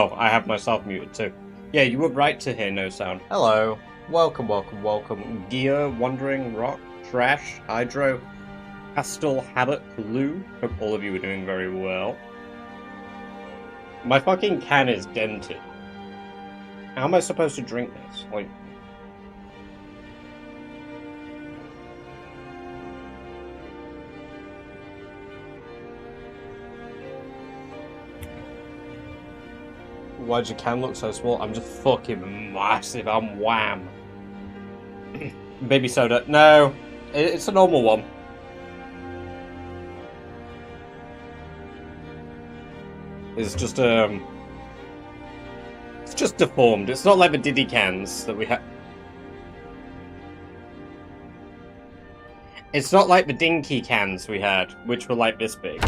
Oh, I have myself muted too. Yeah, you were right to hear no sound. Hello. Welcome, welcome, welcome. Gear, Wandering, Rock, Trash, Hydro, Castle, Habit, Clue. Hope all of you are doing very well. My fucking can is dented. How am I supposed to drink this? Like... Why'd your can look so small? I'm just fucking massive. I'm wham. Baby soda. No. It's a normal one. It's just deformed. It's not like the Diddy cans that we have. It's not like the dinky cans we had, which were like this big.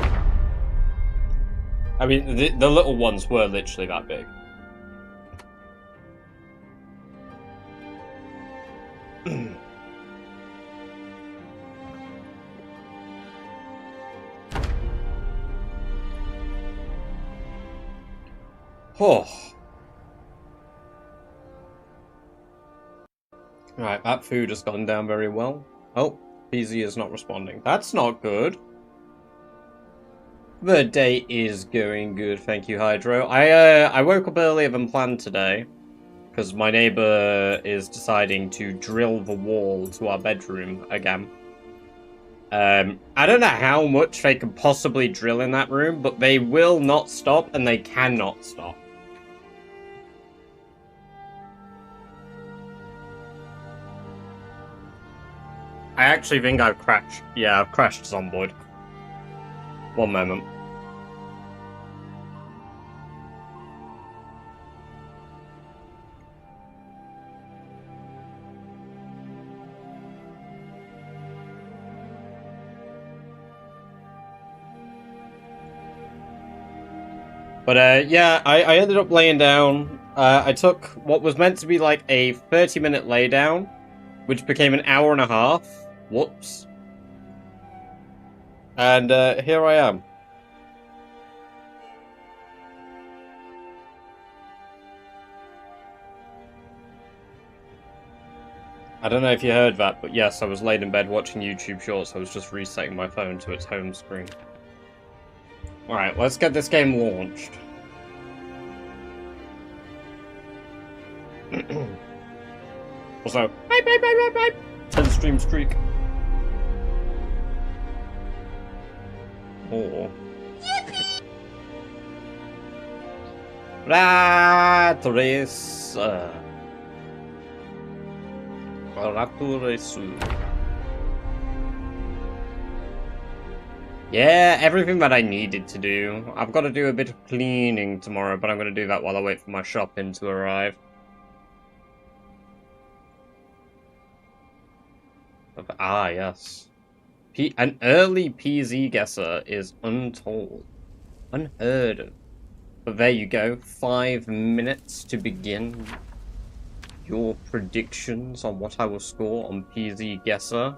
I mean, the little ones were literally that big. Oh. Right, that food has gone down very well. Oh, PZ is not responding. That's not good. The day is going good, thank you, Hydro. I woke up earlier than planned today, because my neighbour is deciding to drill the wall to our bedroom again. I don't know how much they could possibly drill in that room, but they will not stop, and they cannot stop. I actually think I've crashed. Yeah, I've crashed Zomboid. One moment. But yeah, I ended up laying down. I took what was meant to be like a 30-minute lay down, which became an hour and a half. Whoops. And here I am. I don't know if you heard that, but yes, I was laid in bed watching YouTube Shorts. I was just resetting my phone to its home screen. Alright, let's get this game launched. Also, bye. 10 stream streak. Oh. Yippee! Yeah, everything that I needed to do. I've got to do a bit of cleaning tomorrow, but I'm going to do that while I wait for my shopping to arrive. Ah, yes. An early PZ guesser is untold. Unheard of. But there you go. 5 minutes to begin your predictions on what I will score on PZ guesser.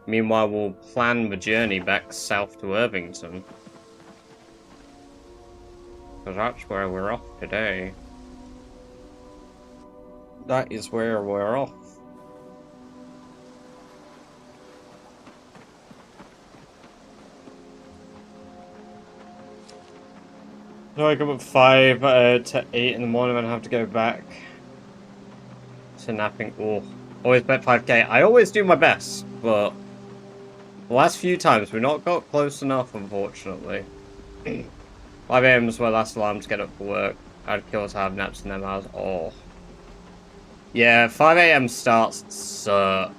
Meanwhile, we'll plan the journey back south to Irvington. Because that's where we're off today. That is where we're off. So I wake up at 5 to 8 in the morning and I have to go back to napping. Oh, always bet 5k. I always do my best, but the last few times we've not got close enough, unfortunately. 5 AM is my last alarm to get up for work. I'd kill to have naps in them hours. Oh. Yeah, 5 AM starts suck.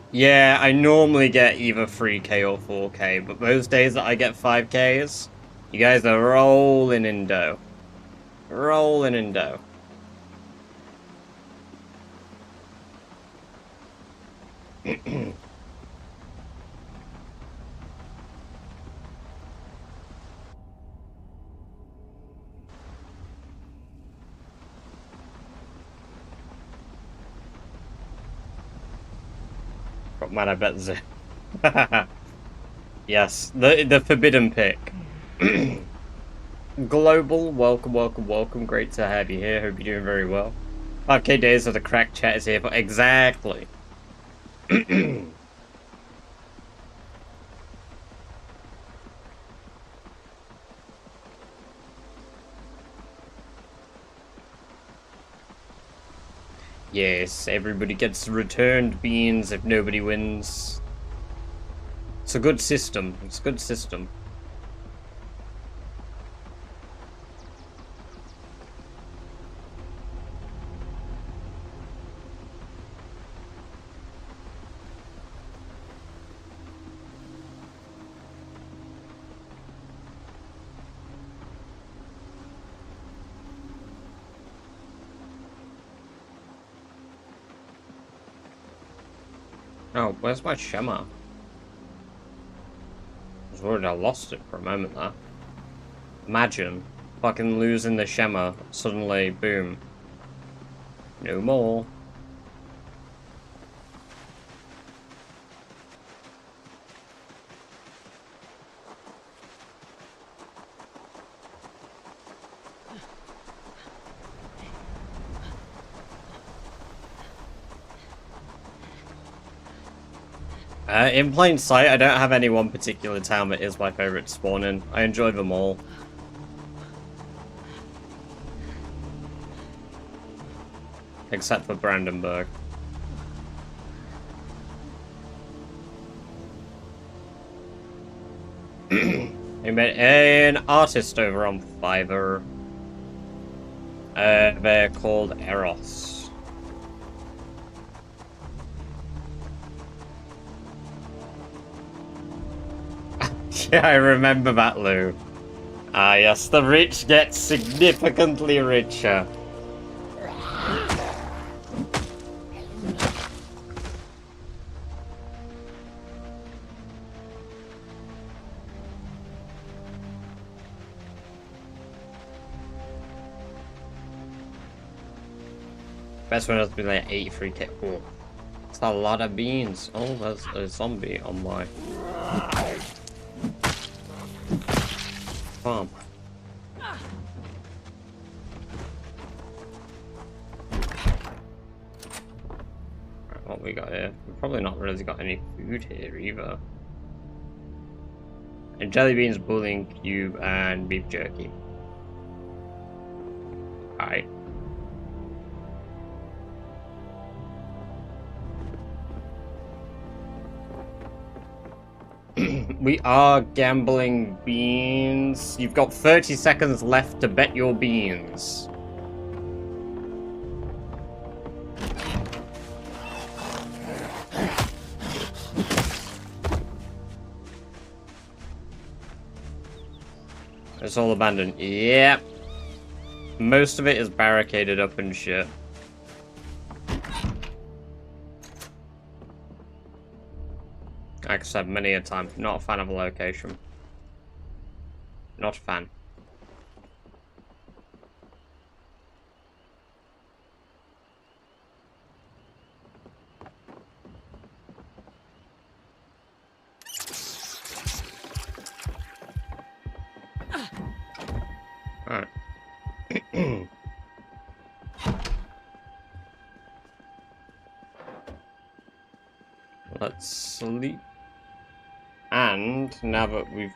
Yeah, I normally get either 3k or 4k, but those days that I get 5ks, you guys are rolling in dough. Rolling in dough. Got mad, I bet Yes, the forbidden pick. Global, welcome, welcome, welcome. Great to have you here. Hope you're doing very well. 5k days of the crack chat is here for exactly. Yes, everybody gets returned beans if nobody wins. It's a good system. It's a good system. Oh, where's my Shema? I was worried I lost it for a moment there. Imagine fucking losing the Shema, suddenly, boom. No more. In plain sight, I don't have any one particular town that is my favourite to spawn in. I enjoy them all. Except for Brandenburg. We met an artist over on Fiverr. They're called Eros. Yeah, I remember that, Lou. Ah, yes, the rich get significantly richer. Best one has been like 83k. Oh, that's a lot of beans. Oh, there's a zombie on my farm. Right, what we got here? We've probably not really got any food here either. And jelly beans, bowling cube, and beef jerky. Alright. We are gambling beans. You've got 30 seconds left to bet your beans. It's all abandoned. Yep. Most of it is barricaded up and shit. Like I said many a time, not a fan of the location. Not a fan. Alright. Let's sleep. And now that we've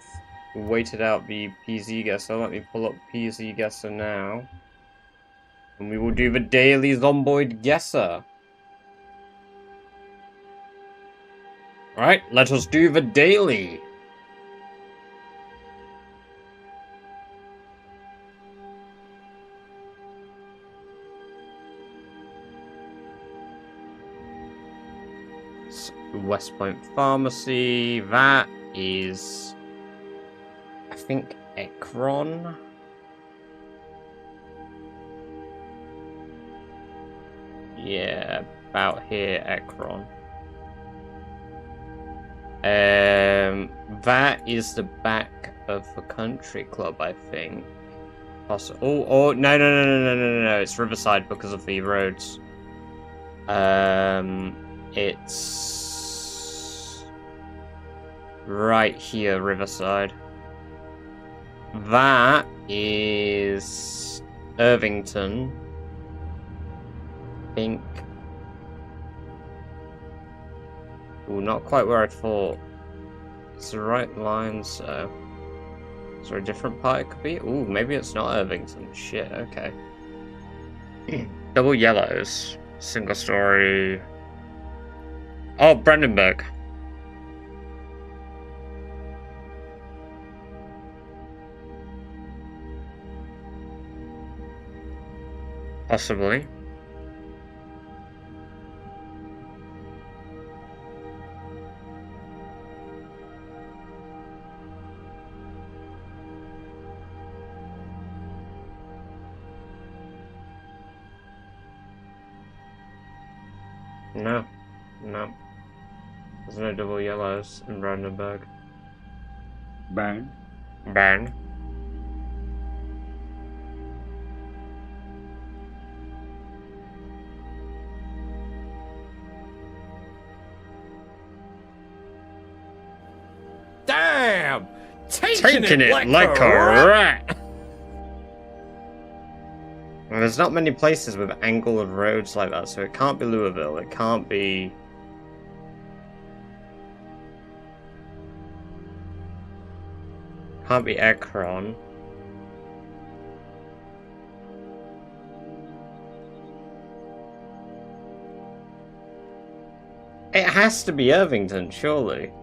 waited out the PZ guesser, let me pull up PZ guesser now. And we will do the daily zomboid guesser. Alright, let us do the daily. Westpoint Pharmacy, that is, I think, Ekron. Yeah, about here, Ekron. That is the back of the country club, I think. Oh, no, it's Riverside because of the roads. It's Right here, Riverside. That is Irvington. I think. Ooh, not quite where I thought. It's the right line, so. Is there a different part it could be? Ooh, maybe it's not Irvington. Shit, okay. Double yellows. Single story. Oh, Brandenburg. Possibly. No. No. There's no double yellows in Brandenburg. Burn. Burn. Damn! Taking it like a rat! Well, there's not many places with angled roads like that, so it can't be Louisville, it can't be... Can't be Ekron. It has to be Irvington, surely.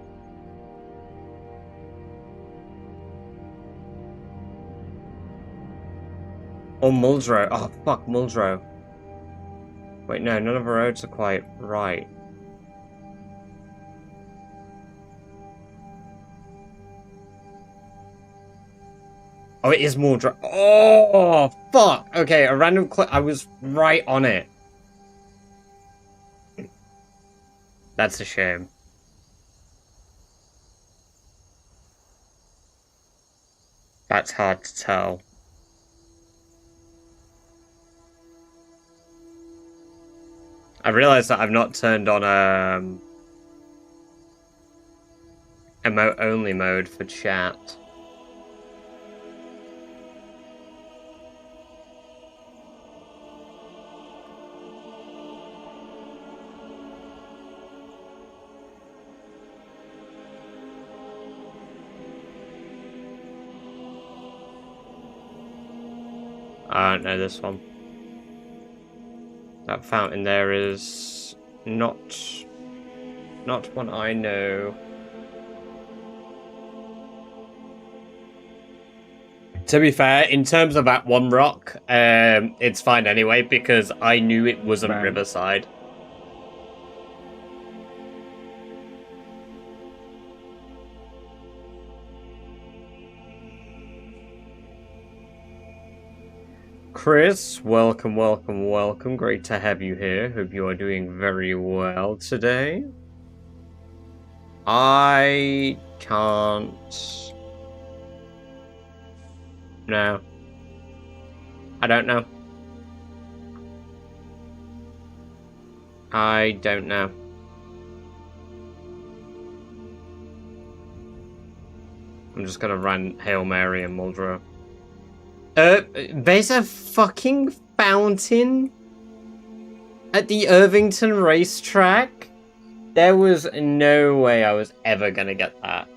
Or Muldrow. Oh, fuck, Muldrow. Wait, no, none of the roads are quite right. Oh, it is Muldrow. Oh, fuck. Okay, a random click. I was right on it. That's a shame. That's hard to tell. I realized that I've not turned on emote only mode for chat. I don't know this one. That fountain there is not one I know. To be fair, in terms of that one rock, it's fine anyway because I knew it wasn't Right. Riverside. Chris, welcome, welcome, welcome. Great to have you here. Hope you are doing very well today. I can't... No. I don't know. I don't know. I'm just gonna run Hail Mary and Muldrow. There's a fucking fountain at the Irvington racetrack? There was no way I was ever gonna get that.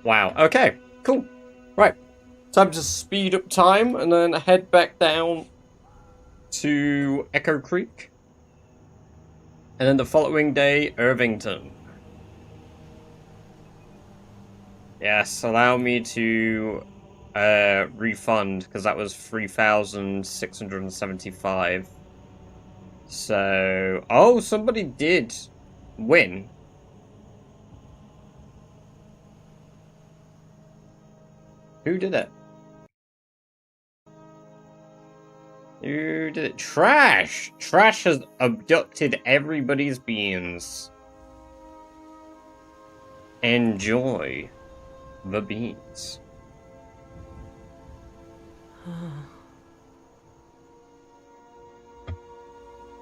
Wow, okay, cool. Right, time to speed up time and then head back down to Echo Creek. And then the following day, Irvington. Yes, allow me to refund, because that was 3,675. So, oh, somebody did win. Who did it? Who did it? Trash! Trash has abducted everybody's beans. Enjoy the beans.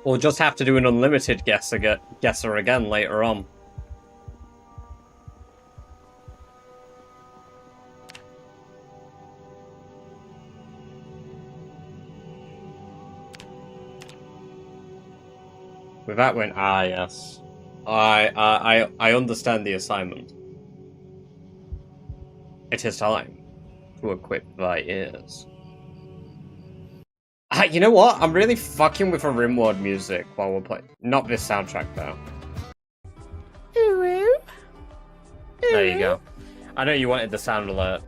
We'll just have to do an unlimited guesser again later on. With that went, yes. I understand the assignment. It is time to equip thy ears. You know what? I'm really fucking with the Rimworld music while we're playing. Not this soundtrack, though. There you go. I know you wanted the sound alert.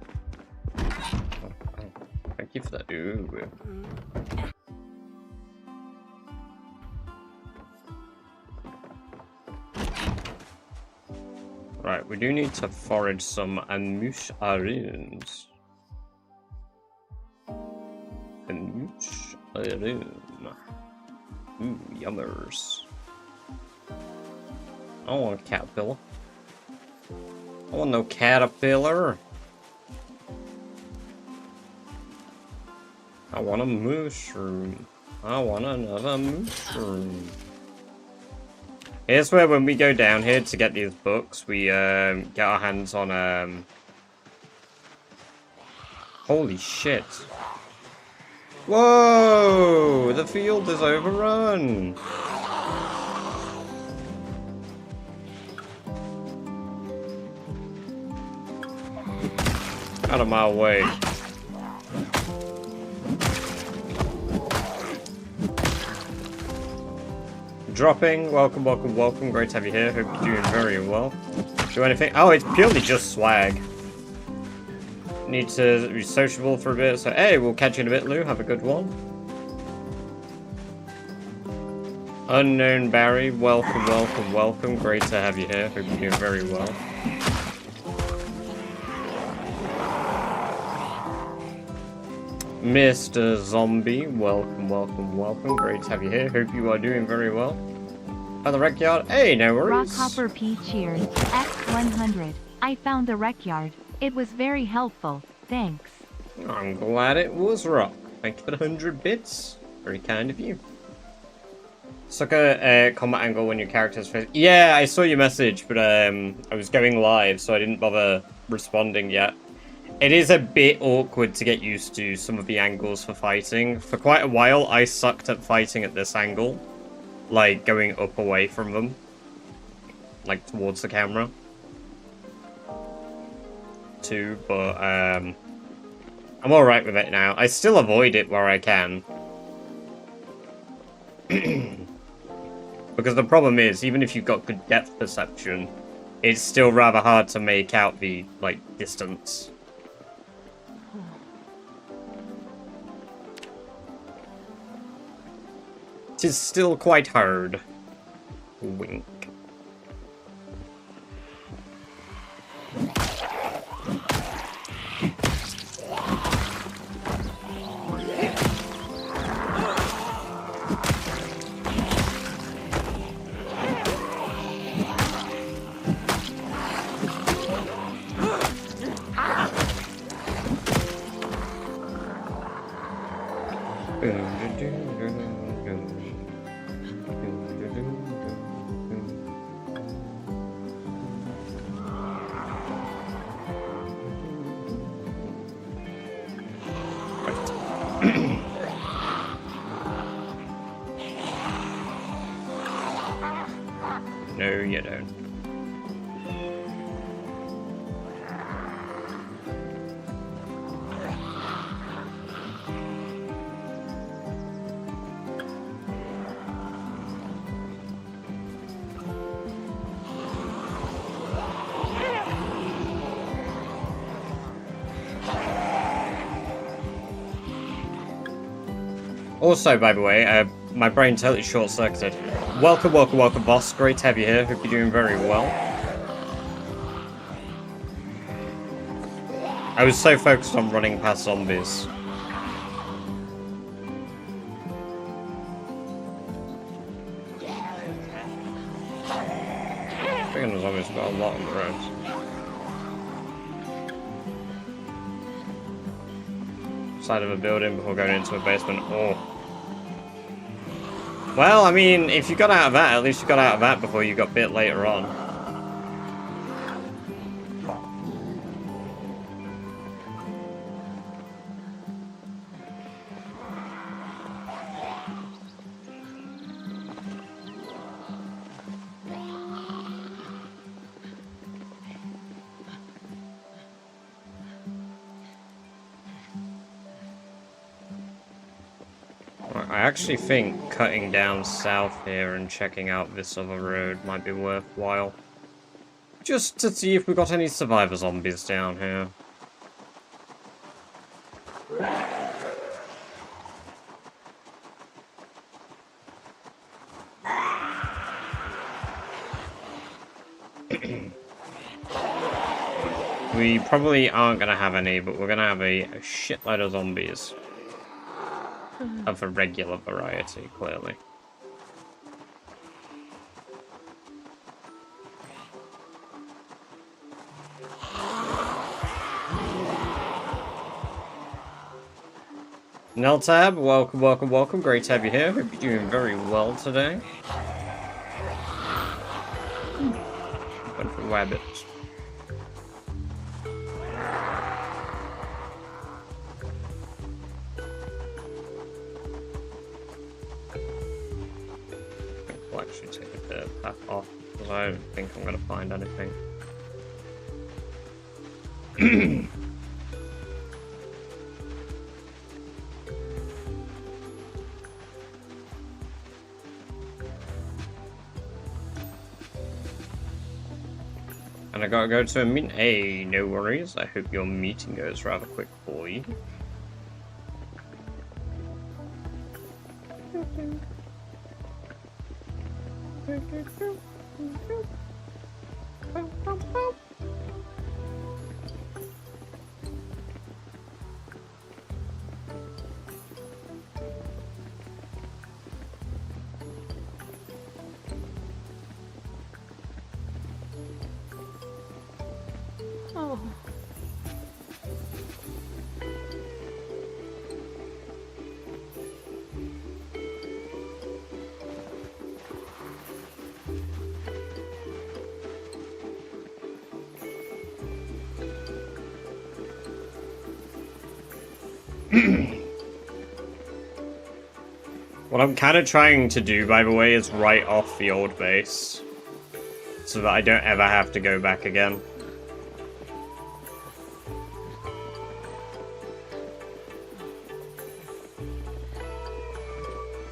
Thank you for that. Ooh. Right, we do need to forage some mushrooms. Mushroom. Ooh, yummers. I don't want a caterpillar. I want no caterpillar. I want a mushroom. I want another mushroom. Here's where when we go down here to get these books, we get our hands on holy shit. Whoa! The field is overrun! Out of my way. Dropping, welcome, welcome, welcome. Great to have you here. Hope you're doing very well. Do anything? Oh, it's purely just swag. Need to be sociable for a bit. So, hey, we'll catch you in a bit, Lou. Have a good one. Unknown Barry, welcome, welcome, welcome. Great to have you here. Hope you're doing very well. Mr. Zombie, welcome, welcome, welcome. Great to have you here. Hope you are doing very well. At the rec yard? Hey, no worries. Rockhopper P cheers. X100. I found the rec yard. It was very helpful. Thanks. I'm glad it was rock. Thank you for the 100 bits. Very kind of you. Suck a combat angle when your character's first. Yeah, I saw your message, but I was going live, so I didn't bother responding yet. It is a bit awkward to get used to some of the angles for fighting. For quite a while, I sucked at fighting at this angle. Like, going up away from them. Like, towards the camera. Too, but, I'm alright with it now. I still avoid it where I can. Because the problem is, even if you've got good depth perception, it's still rather hard to make out the, like, distance. It is still quite hard. Wink. No, you don't. Also, by the way, my brain totally short-circuited. Welcome, welcome, welcome, boss. Great to have you here. Hope you're doing very well. I was so focused on running past zombies. Speaking of zombies, we've got a lot on the roads. Side of a building before going into a basement. Oh. Well, I mean, if you got out of that, at least you got out of that before you got bit later on. I actually think cutting down south here and checking out this other road might be worthwhile. Just to see if we got any survivor zombies down here. We probably aren't going to have any, but we're going to have a shitload of zombies. Of a regular variety, clearly. Neltab, welcome, welcome, welcome. Great to have you here. Hope you're doing very well today. Went for rabbits. I'll actually take the path off because I don't think I'm going to find anything. And I gotta go to a meeting. Hey, no worries. I hope your meeting goes rather quick for you. What I'm kind of trying to do, by the way, is write off the old base. So that I don't ever have to go back again.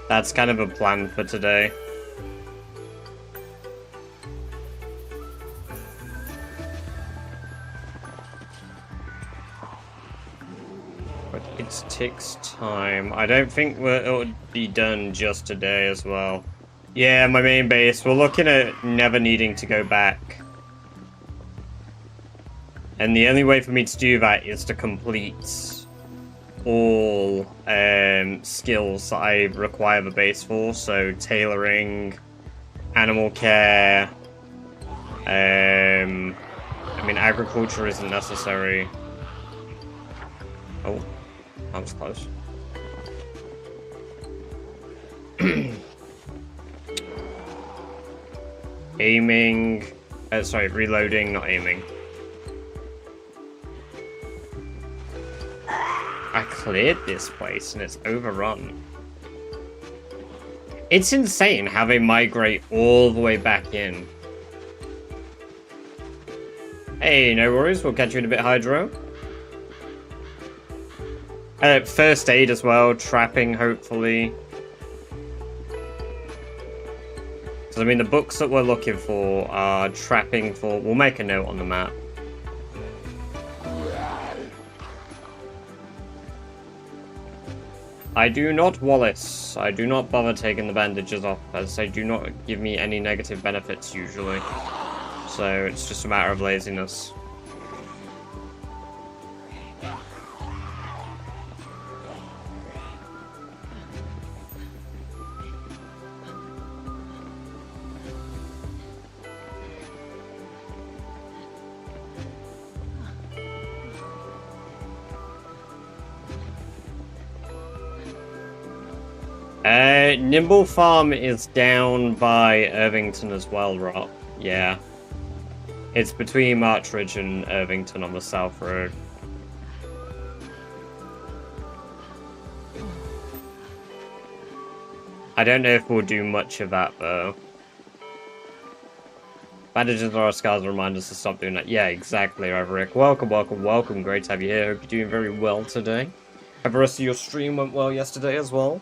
That's kind of a plan for today. But it takes time. I don't think it'll be done just today as well. Yeah, my main base. We're looking at never needing to go back. And the only way for me to do that is to complete all skills that I require the base for. So tailoring, animal care. I mean, agriculture isn't necessary. Oh, that was close. Aiming. Sorry, reloading, not aiming. I cleared this place and it's overrun. It's insane how they migrate all the way back in. Hey, no worries, we'll catch you in a bit, Hydro. First aid as well, trapping, hopefully. So, I mean, the books that we're looking for are trapping for... We'll make a note on the map. I do not, Wallace. I do not bother taking the bandages off, as they do not give me any negative benefits, usually. So, it's just a matter of laziness. Nimble Farm is down by Irvington as well, Rock. Yeah. It's between Marchridge and Irvington on the South Road. I don't know if we'll do much of that, though. Bandages are our scars remind us to stop doing that. Yeah, exactly, Rick. Welcome, welcome, welcome. Great to have you here. Hope you're doing very well today. Hope the rest of your stream went well yesterday as well.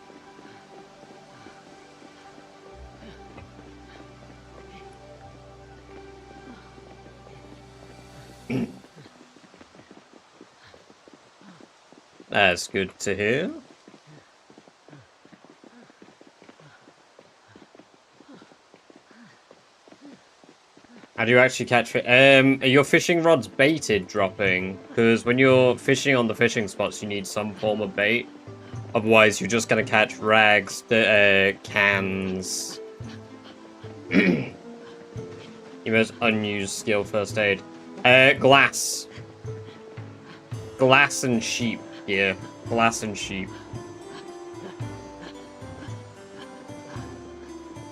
That's good to hear. How do you actually catch it? Are your fishing rods baited dropping? Because when you're fishing on the fishing spots, you need some form of bait. Otherwise, you're just gonna catch rags, cans. Your most unused skill first aid. Glass. Glass and sheep. Yeah, glass and sheep.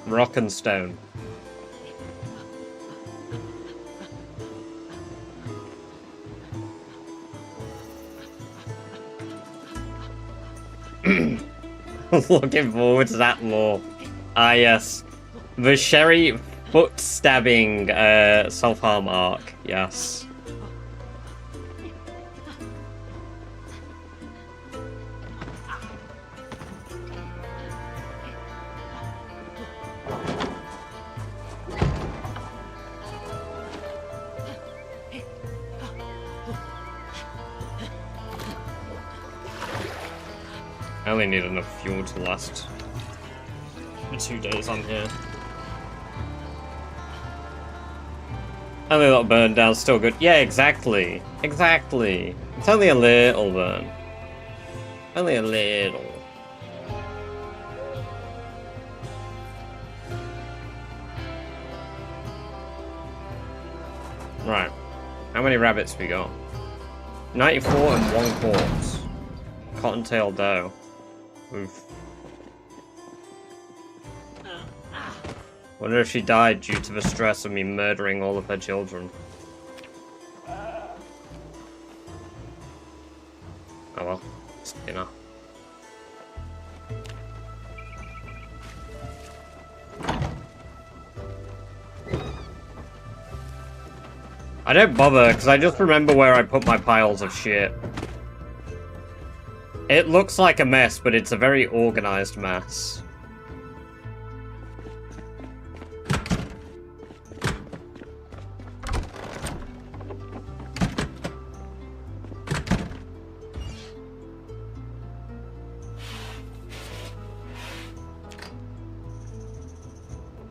Rock and stone. Looking forward to that lore. Ah, yes. The Sherry foot stabbing self-harm arc. Yes. I only need enough fuel to last the 2 days I'm here. Only a little burn down, still good. Yeah, exactly. Exactly. It's only a little burn. Only a little. Right. How many rabbits we got? 94 and 1 corpse. Cottontail doe. Oof. Wonder if she died due to the stress of me murdering all of her children. Oh well, it's dinner. I don't bother, because I just remember where I put my piles of shit. It looks like a mess, but it's a very organized mess.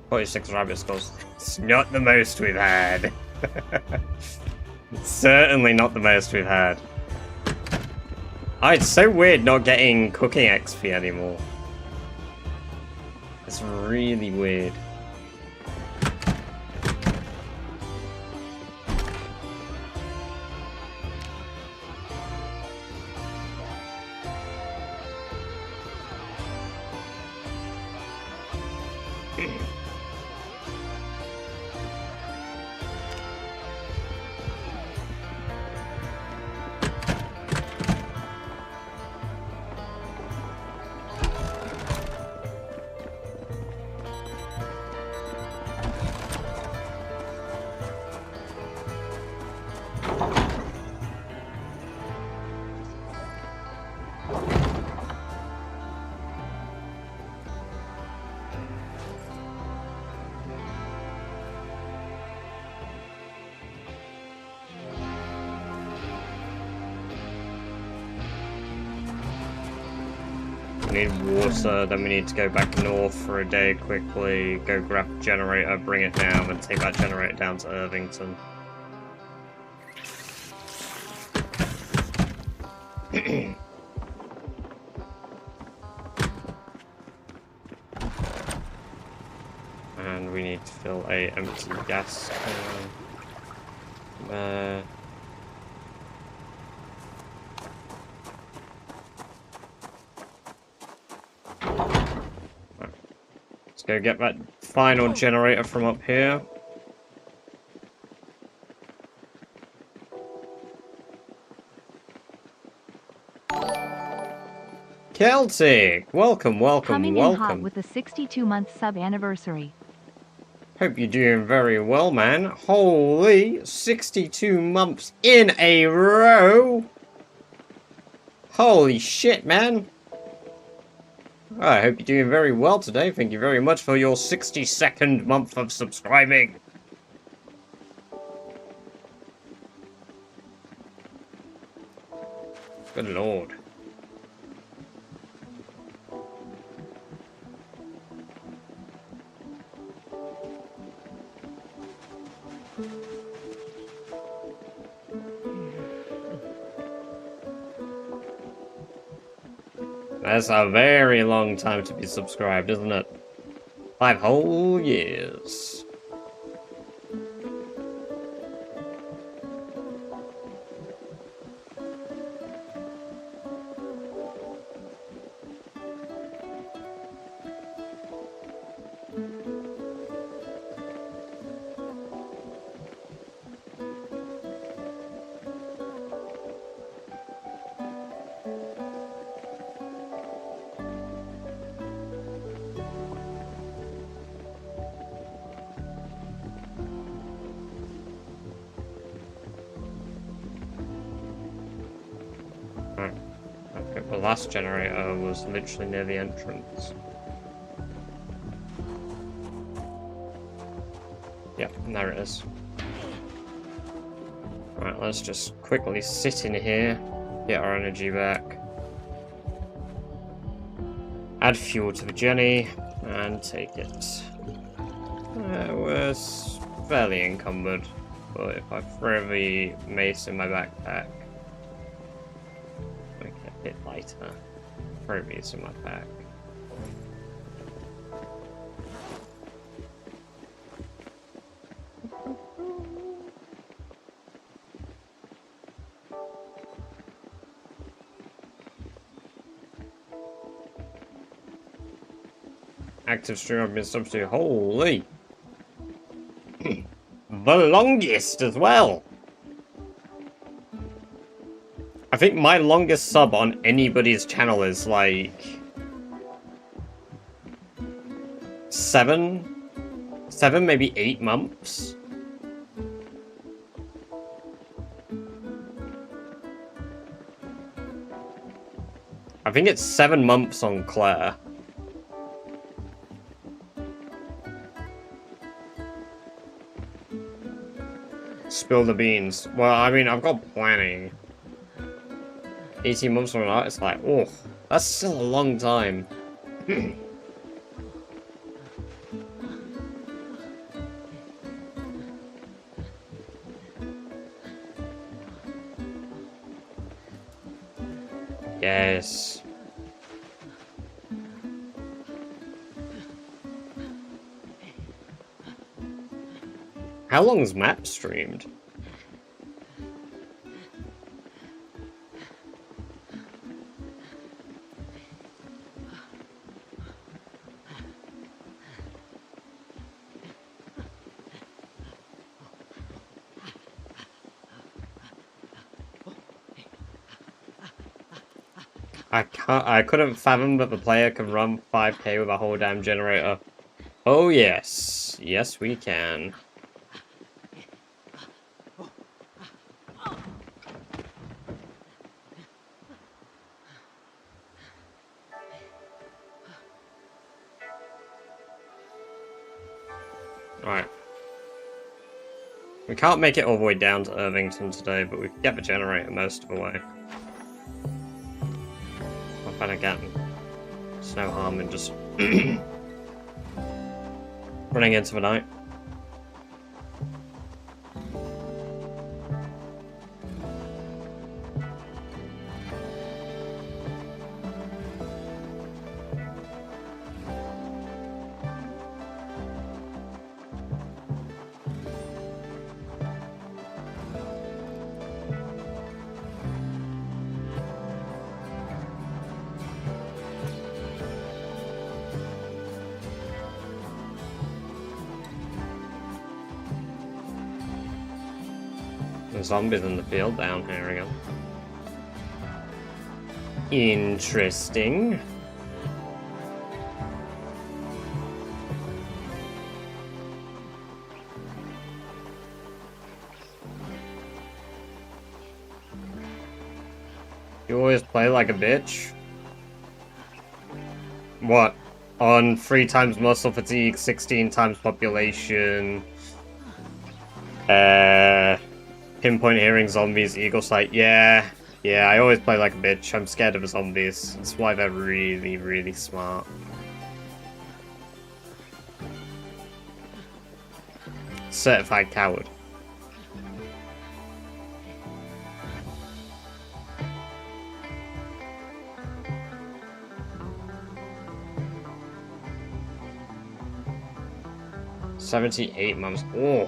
"46 rabbit skulls. It's not the most we've had." It's certainly not the most we've had. Oh, it's so weird not getting cooking XP anymore. It's really weird. We need water, then we need to go back north for a day quickly, go grab a generator, bring it down, and take that generator down to Irvington. And we need to fill a empty gas can. Let's go get that final generator from up here. Celtic! Welcome, welcome, Coming welcome. in hot with the 62-month sub anniversary. Hope you're doing very well, man. Holy, 62 months in a row! Holy shit, man. I hope you're doing very well today. Thank you very much for your 62nd month of subscribing. Good lord. That's a very long time to be subscribed, isn't it? 5 whole years. Okay, the last generator was literally near the entrance. Yep, there it is. Alright, let's just quickly sit in here, get our energy back, add fuel to the journey, and take it. We're fairly encumbered, but if I throw the mace in my backpack, make it a bit lighter. Throw these in my pack. Active stream I've been subbed to. Holy! The longest as well! I think my longest sub on anybody's channel is like 7, maybe 8 months. I think it's 7 months on Claire. Spill the beans. Well, I mean, I've got plenty. 18 months from now, it's like, oh, that's still a long time. Yes. How long's map streamed? I couldn't fathom that the player can run 5k with a whole damn generator. Oh yes. Yes we can. Right. We can't make it all the way down to Irvington today, but we can get the generator most of the way. But again, there's no harm in just running into the night. Zombies in the field down here again. Interesting. You always play like a bitch? What? On 3 times muscle fatigue, 16 times population, pinpoint hearing zombies, eagle sight. Yeah, Yeah, I always play like a bitch. I'm scared of zombies. That's why they're really, really smart. Certified coward. $78 months. Oh.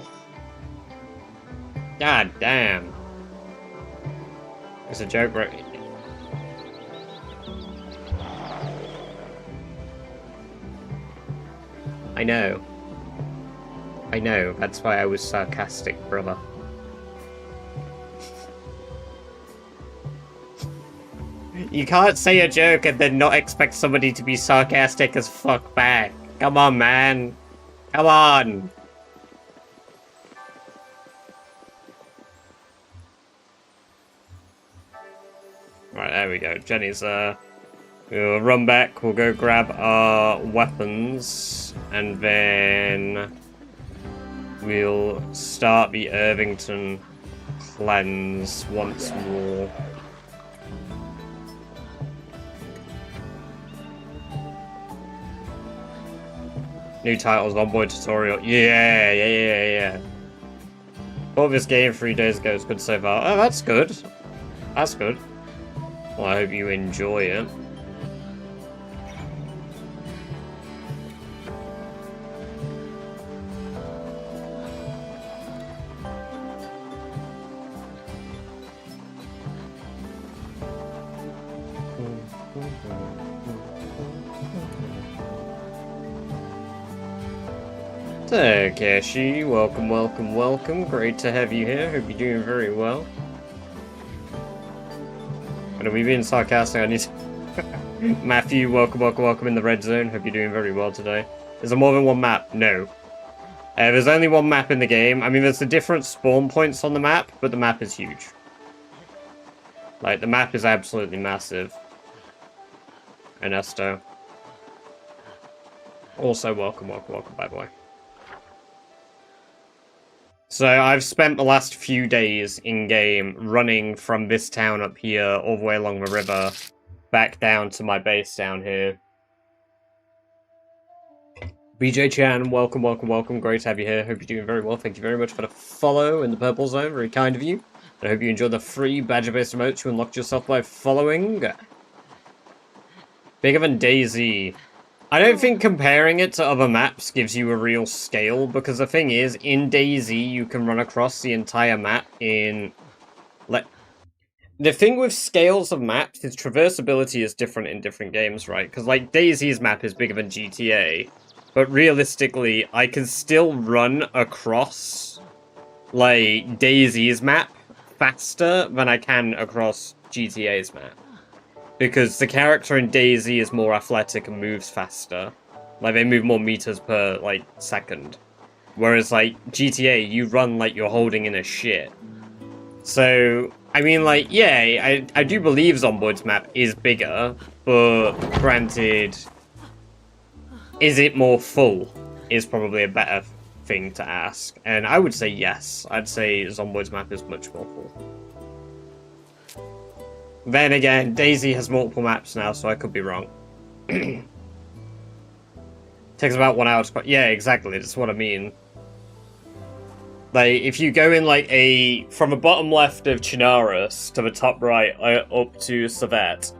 God damn. It's a joke, right? I know. I know. That's why I was sarcastic, brother. You can't say a joke and then not expect somebody to be sarcastic as fuck back. Come on, man. Come on. Right, there we go. Jenny's we'll run back, we'll go grab our weapons, and then we'll start the Irvington cleanse once more. New titles, onboard tutorial. Yeah. Bought this game 3 days ago, it's good so far. Oh, that's good. That's good. Well, I hope you enjoy it. Takeshi, welcome. Great to have you here. Hope you're doing very well. And are we being sarcastic? I need to... Matthew, welcome in the red zone. Hope you're doing very well today. Is there more than one map? No. There's only one map in the game. I mean, there's the different spawn points on the map, but the map is huge. Like, the map is absolutely massive. Ernesto. Also, welcome, by the way. So, I've spent the last few days in-game running from this town up here all the way along the river back down to my base down here. BJ Chan, welcome. Great to have you here. Hope you're doing very well. Thank you very much for the follow in the purple zone. Very kind of you. I hope you enjoyed the free badger-based emotes you unlocked yourself by following. Bigger than DayZ. I don't think comparing it to other maps gives you a real scale, because the thing is, in DayZ you can run across the entire map in... The thing with scales of maps is traversability is different in different games, right? Because, like, DayZ's map is bigger than GTA, but realistically, I can still run across, like, DayZ's map faster than I can across GTA's map. Because the character in DayZ is more athletic and moves faster. Like, they move more meters per, like, second. Whereas, like, GTA, you run like you're holding in a shit. So, I mean, like, yeah, I do believe Zomboid's map is bigger, but granted, is it more full? Is probably a better thing to ask. And I would say yes. I'd say Zomboid's map is much more full. Then again, DayZ has multiple maps now, so I could be wrong. Takes about 1 hour to... Yeah, exactly, that's what I mean. Like, if you go in, like, from the bottom left of Chinaris to the top right, up to Savet,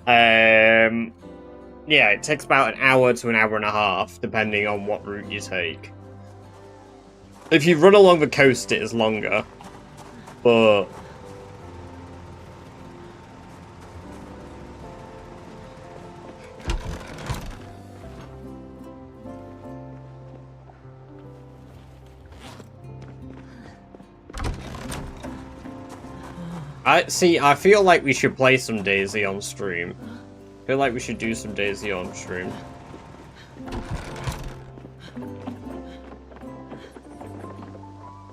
yeah, it takes about an hour to an hour and a half, depending on what route you take. If you run along the coast, it is longer. But... I feel like we should play some DayZ on stream. I feel like we should do some DayZ on stream.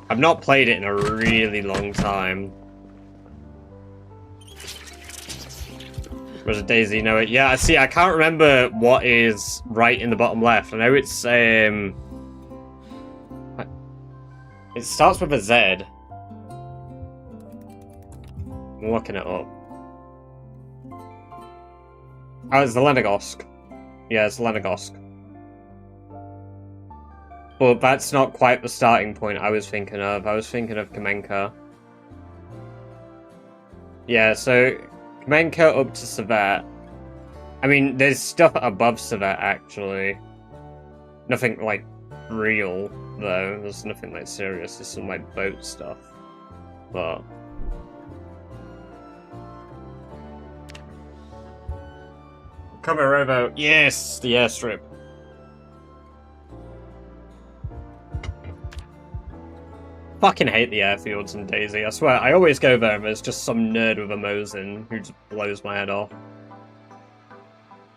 I've not played it in a really long time. Was it DayZ? No, yeah, see, I can't remember what is right in the bottom left. I know it's, it starts with a Z. I'm looking it up. Oh, it's the Lenegosk. Yeah, it's Lenegosk. But that's not quite the starting point I was thinking of. I was thinking of Kamenka. Yeah, so Kamenka up to Savat. I mean, there's stuff above Savat, actually. Nothing, like, real, though. There's nothing, like, serious. There's some, like, boat stuff. But... Komarovo. Yes! The airstrip. Fucking hate the airfields in DayZ, I swear. I always go there and there's just some nerd with a Mosin who just blows my head off.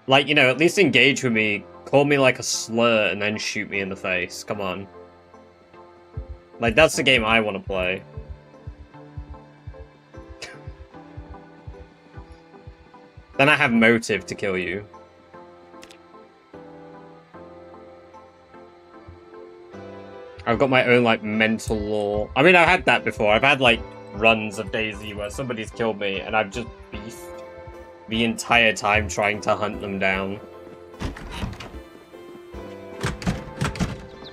Like, you know, at least engage with me, call me like a slur, and then shoot me in the face. Come on. Like, that's the game I want to play. Then I have motive to kill you. I've got my own, like, mental law. I mean, I've had that before. I've had, like, runs of DayZ where somebody's killed me and I've just beefed the entire time trying to hunt them down.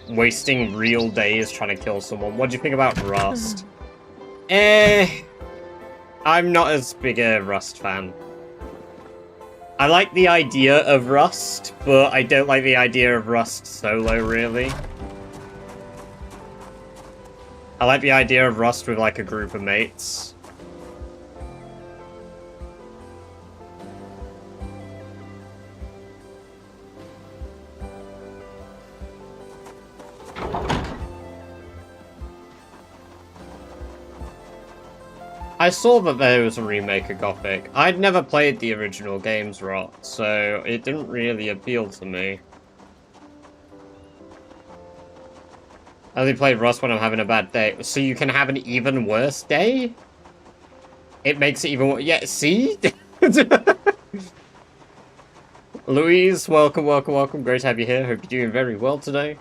Wasting real days trying to kill someone. What do you think about Rust? I'm not as big a Rust fan. I like the idea of Rust, but I don't like the idea of Rust solo, really. I like the idea of Rust with, like, a group of mates. I saw that there was a remake of Gothic. I'd never played the original games, Rot, so it didn't really appeal to me. I only play Rust when I'm having a bad day. So you can have an even worse day? It makes it even worse. Yeah, see? Louise, welcome, welcome, welcome. Great to have you here. Hope you're doing very well today.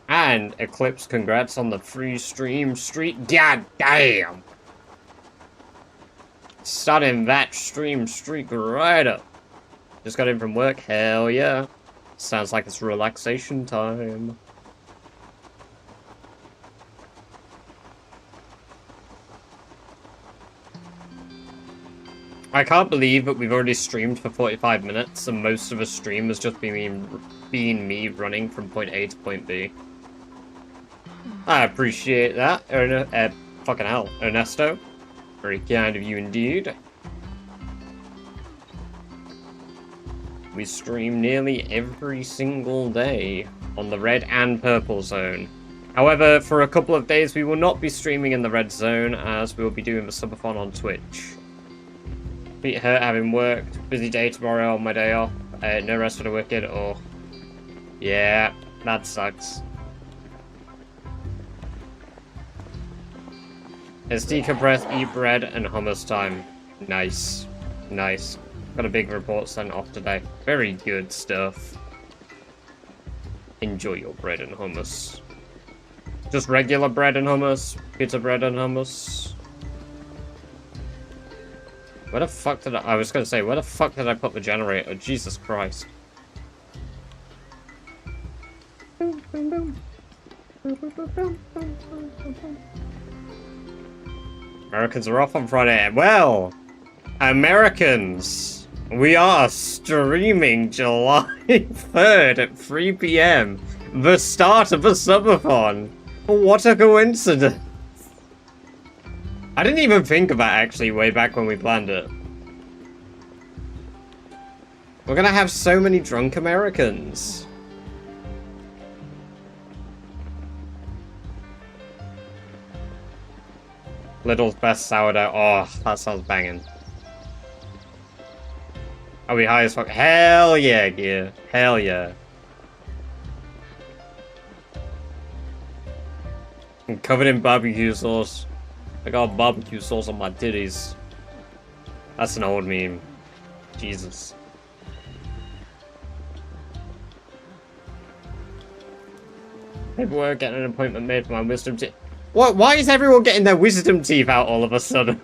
And Eclipse, congrats on the free stream streak. God damn! Starting that stream streak right up. Just got in from work. Hell yeah. Sounds like it's relaxation time. I can't believe that we've already streamed for 45 minutes and most of the stream has just been me running from point A to point B. I appreciate that, fucking hell, Ernesto. Very kind of you indeed. We stream nearly every single day on the red and purple zone. However, for a couple of days we will not be streaming in the red zone as we will be doing the subathon on Twitch. Feet hurt having worked. Busy day tomorrow on my day off. No rest for the wicked. Oh, yeah, that sucks. It's decompress, eat bread, and hummus time. Nice. Nice. Got a big report sent off today. Very good stuff. Enjoy your bread and hummus. Just regular bread and hummus? Pizza bread and hummus? Where the fuck did I was gonna say, where the fuck did I put the generator? Jesus Christ. Americans are off on Friday. Well, Americans, we are streaming July 3rd at 3 PM. The start of the subathon. What a coincidence. I didn't even think of that actually way back when we planned it. We're gonna have so many drunk Americans. Little's best sourdough. Oh, that sounds banging. Are we high as fuck? Hell yeah, gear. Hell yeah. I'm covered in barbecue sauce. I got barbecue sauce on my titties. That's an old meme. Jesus. Paperwork, getting an appointment made for my wisdom teeth. What? Why is everyone getting their wisdom teeth out all of a sudden?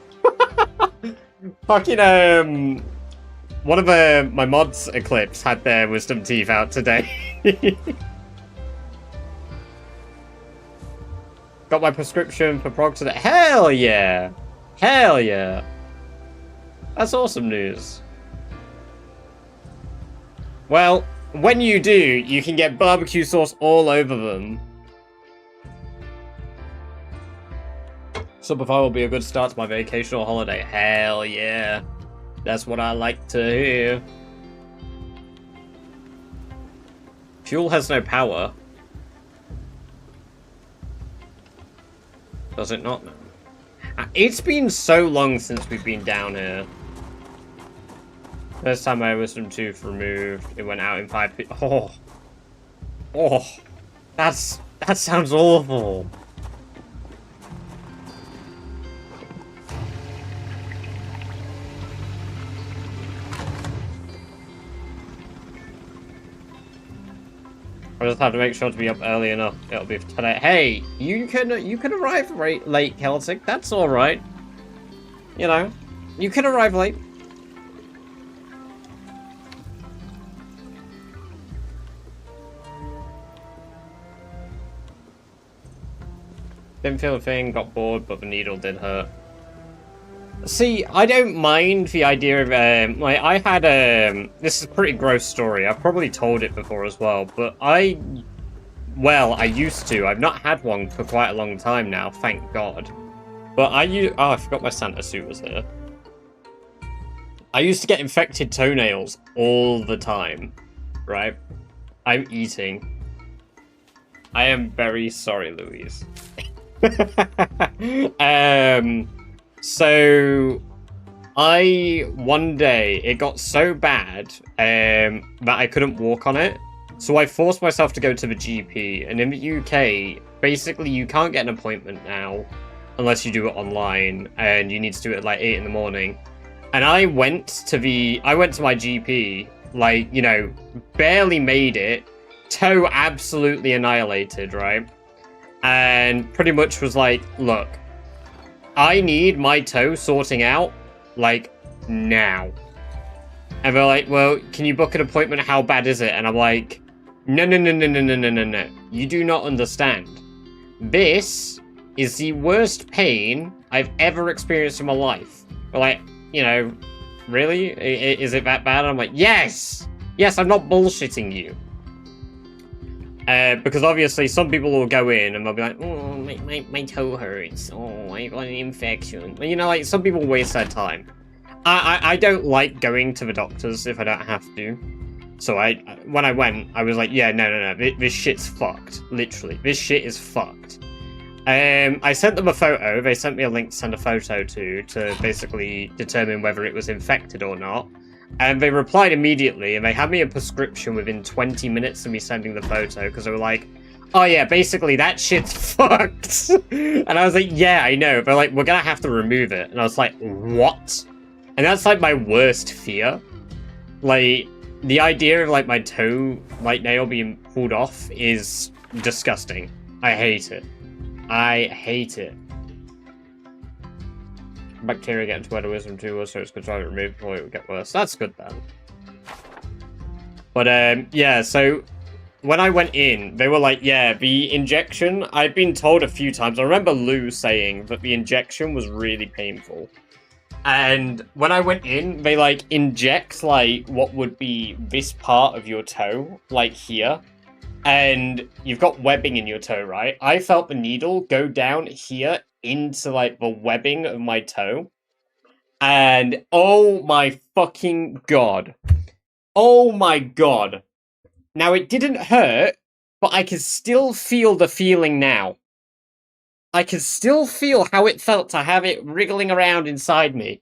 Fucking, one of my mods, Eclipse, had their wisdom teeth out today. Got my prescription for prog today. Hell yeah! Hell yeah! That's awesome news. Well, when you do, you can get barbecue sauce all over them. Subify will be a good start to my vacation or holiday. Hell yeah. That's what I like to hear. Fuel has no power. Does it not? It's been so long since we've been down here. First time my wisdom tooth removed, it went out in 5 feet. Oh. Oh. That sounds awful. I just have to make sure to be up early enough. It'll be today. Hey, you can arrive late, Celtic. That's all right. You know, you can arrive late. Didn't feel a thing. Got bored, but the needle did hurt. See, I don't mind the idea of, like, I had, this is a pretty gross story. I've probably told it before as well, but well, I used to. I've not had one for quite a long time now, thank God. But oh, I forgot my Santa suit was here. I used to get infected toenails all the time, right? I'm eating. I am very sorry, Louise. So, one day, it got so bad that I couldn't walk on it. So I forced myself to go to the GP. And in the UK, basically you can't get an appointment now unless you do it online. And you need to do it at like 8 in the morning. And I went to my GP, like, you know, barely made it. Toe absolutely annihilated, right? And pretty much was like, look, I need my toe sorting out, like, now. And they're like, well, can you book an appointment? How bad is it? And I'm like, no. You do not understand. This is the worst pain I've ever experienced in my life. They're like, you know, really? Is it that bad? And I'm like, yes! Yes, I'm not bullshitting you. Because obviously some people will go in and they'll be like, oh, my toe hurts. Oh, I got an infection. You know, like, some people waste their time. I don't like going to the doctors if I don't have to. So when I went, I was like, yeah, no. This shit's fucked. Literally. This shit is fucked. I sent them a photo. They sent me a link to send a photo to basically determine whether it was infected or not. And they replied immediately, and they had me a prescription within 20 minutes of me sending the photo, because they were like, oh yeah, basically that shit's fucked. And I was like, yeah, I know. They're like, we're gonna have to remove it. And I was like, what? And that's like my worst fear. Like, the idea of like my toe, like, nail being pulled off is disgusting. I hate it. I hate it. Bacteria get into where the wisdom tooth was, so it's good to have it removed before it would get worse. That's good then. But yeah, so when I went in, they were like, yeah, the injection, I've been told a few times. I remember Lou saying that the injection was really painful. And when I went in, they like inject like what would be this part of your toe, like here. And you've got webbing in your toe, right? I felt the needle go down here into like the webbing of my toe. And oh my fucking god. Oh my god. Now it didn't hurt, but I can still feel the feeling now. I can still feel how it felt to have it wriggling around inside me.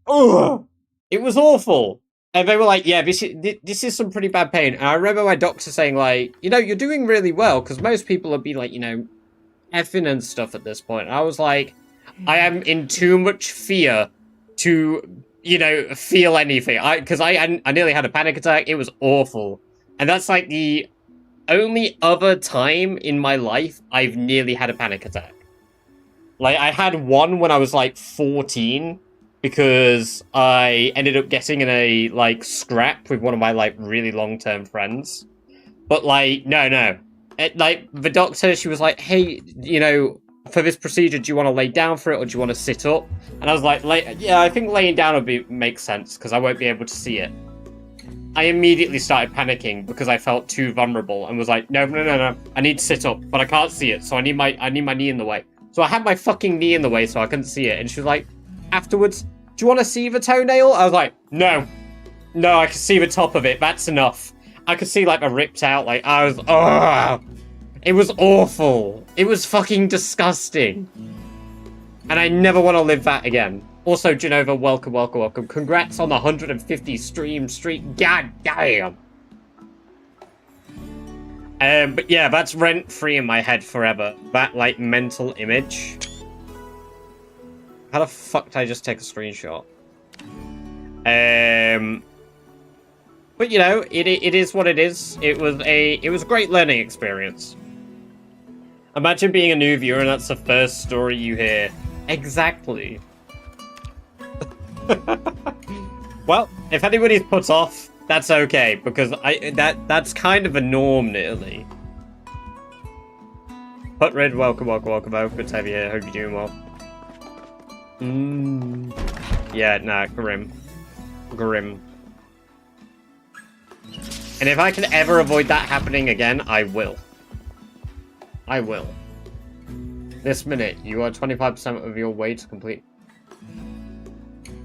Ugh! It was awful. And they were like, yeah, this is some pretty bad pain. And I remember my doctor saying, like, you know, you're doing really well, because most people would be like, you know, effing and stuff at this point. And I was like, I am in too much fear to, you know, feel anything. Because I nearly had a panic attack. It was awful. And that's like the only other time in my life I've nearly had a panic attack. Like, I had one when I was like 14. Because I ended up getting in a, like, scrap with one of my, like, really long-term friends. But, like, no. Like, the doctor, she was like, hey, you know, for this procedure, do you want to lay down for it or do you want to sit up? And I was like, yeah, I think laying down would make sense because I won't be able to see it. I immediately started panicking because I felt too vulnerable and was like, no. I need to sit up, but I can't see it, so I need my knee in the way. So I had my fucking knee in the way so I couldn't see it. And she was like, afterwards, do you want to see the toenail? I was like, no. No, I can see the top of it. That's enough. I could see, like, a ripped out, like, I was, ugh. It was awful. It was fucking disgusting. And I never want to live that again. Also, Genova, welcome. Congrats on the 150 stream streak. God damn. But yeah, that's rent-free in my head forever. That, like, mental image. How the fuck did I just take a screenshot? But you know, it is what it is. It was a great learning experience. Imagine being a new viewer and that's the first story you hear. Exactly. Well, if anybody's put off, that's okay, because that's kind of a norm nearly. Put Red, welcome. Good to have you here. Hope you're doing well. Yeah, nah, grim. And if I can ever avoid that happening again, I will. This minute, you are 25% of your way to complete.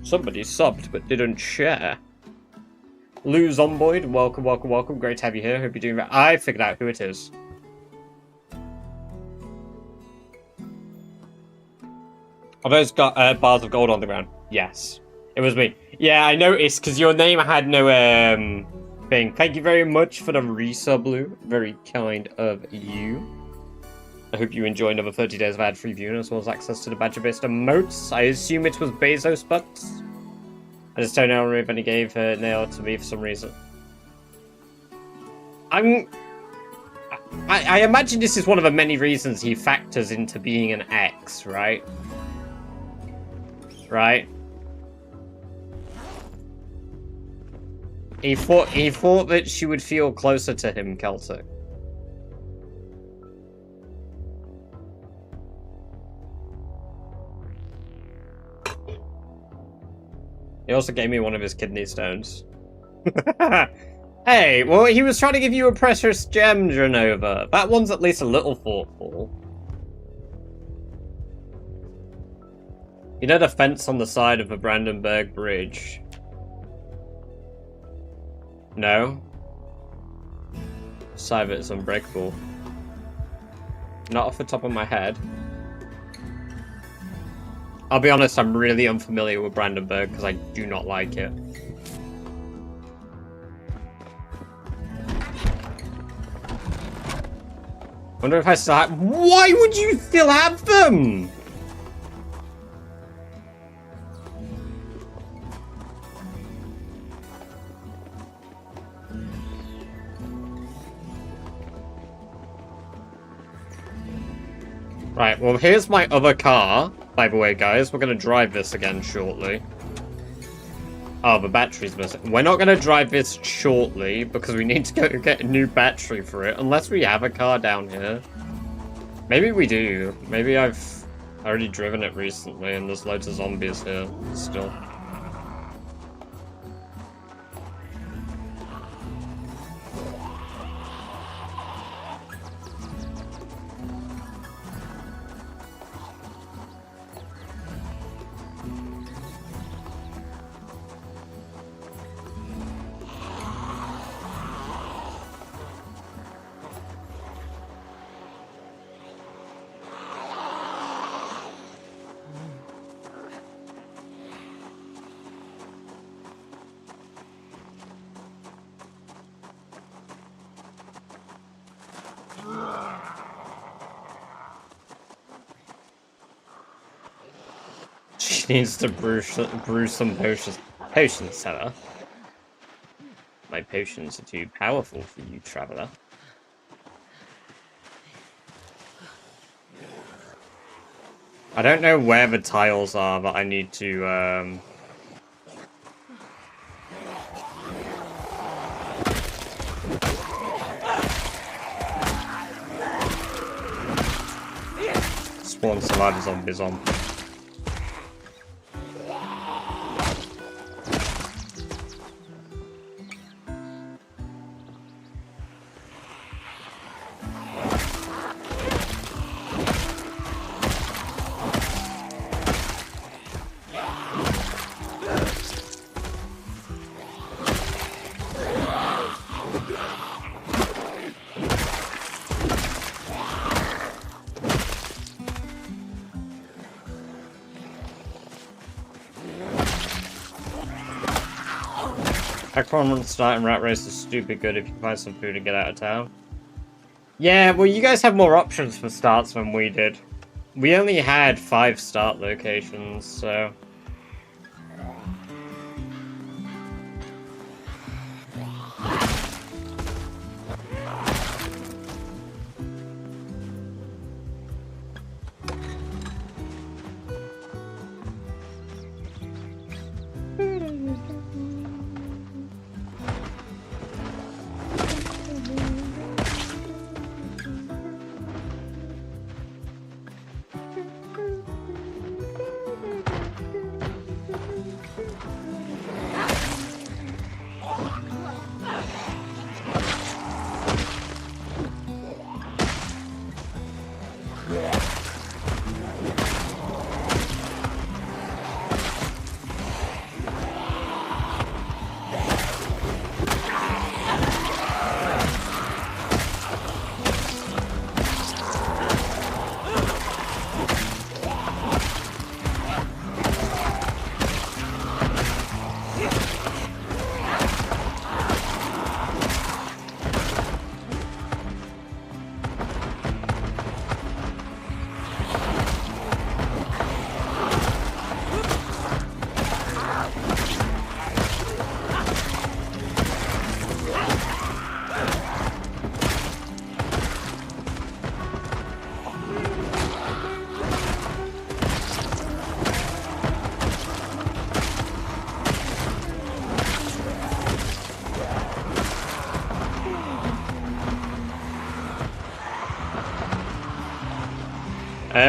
Somebody subbed but didn't share. Lou Zomboid, welcome. Great to have you here. Hope you're doing that. I figured out who it is. Are those bars of gold on the ground? Yes. It was me. Yeah, I noticed, because your name had no, thing. Thank you very much for the resub, Lou. Very kind of you. I hope you enjoy another 30 days of ad-free viewing, as well as access to the badger-based emotes. I assume it was Bezos Bucks. I just don't know if he gave nail to me for some reason. I imagine this is one of the many reasons he factors into being an ex, right? Right? He thought that she would feel closer to him, Celtic. He also gave me one of his kidney stones. Hey, well, he was trying to give you a precious gem, Genova. That one's at least a little thoughtful. You know the fence on the side of the Brandenburg Bridge? No? Side of it is unbreakable. Not off the top of my head. I'll be honest, I'm really unfamiliar with Brandenburg because I do not like it. Wonder if I still have... Why would you still have them? Right, well, here's my other car. By the way, guys, we're going to drive this again shortly. Oh, the battery's missing. We're not going to drive this shortly because we need to go get a new battery for it. Unless we have a car down here. Maybe we do. Maybe I've already driven it recently and there's loads of zombies here still. She needs to brew some potions. Potions, Sarah. My potions are too powerful for you, traveler. I don't know where the tiles are that I need to spawn survivor zombies on. Aquaman starting rat race is stupid good if you find some food and get out of town. Yeah, well, you guys have more options for starts than we did. We only had 5 start locations, so...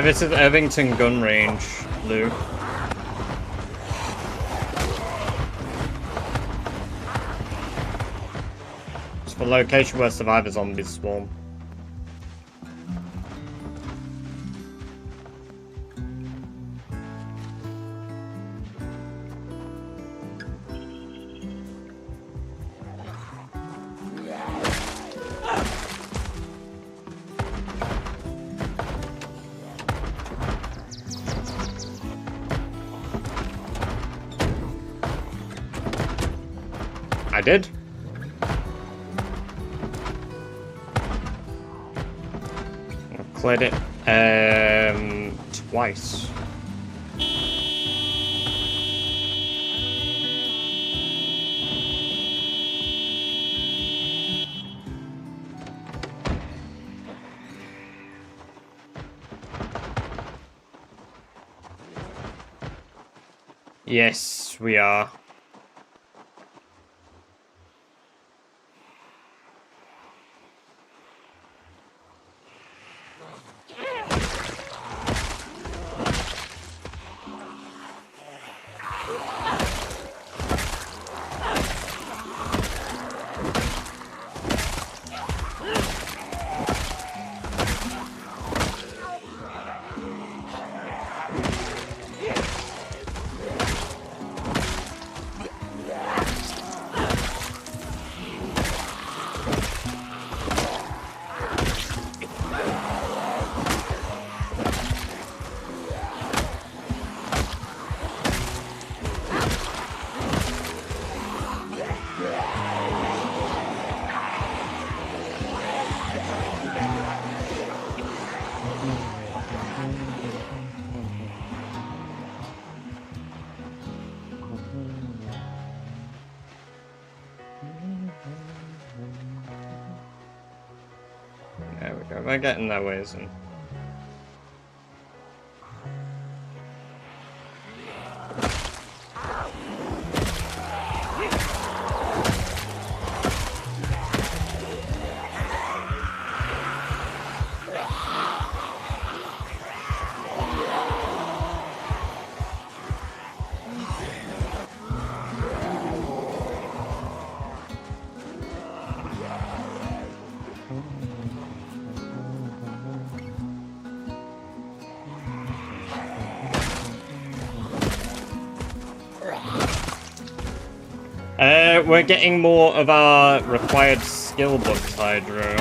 This is Irvington Gun Range, Lou. It's the location where survivor zombies spawn. I did. I've cleared it twice. Yes, we are. There we go, we're getting that way soon. We're getting more of our required skill books, Hydro.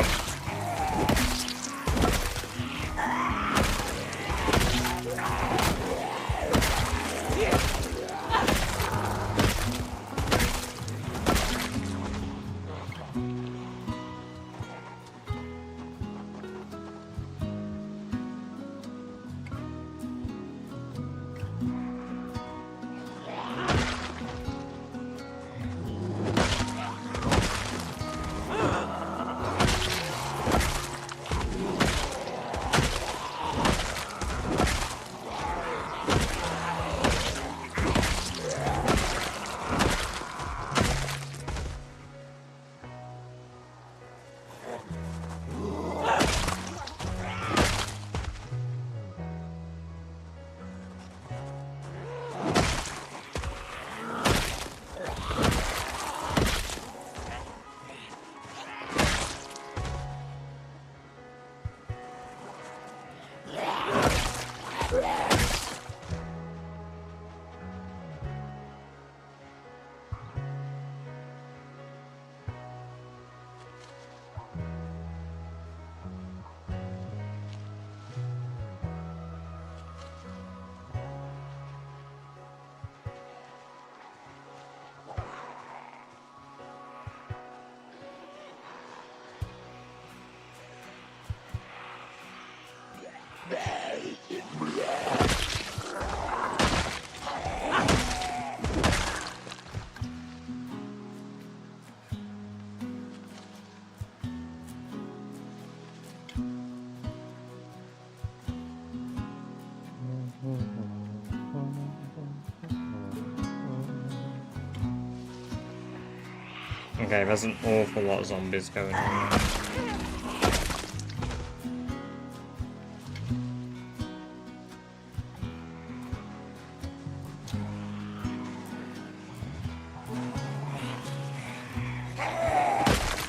Okay, there's an awful lot of zombies going on.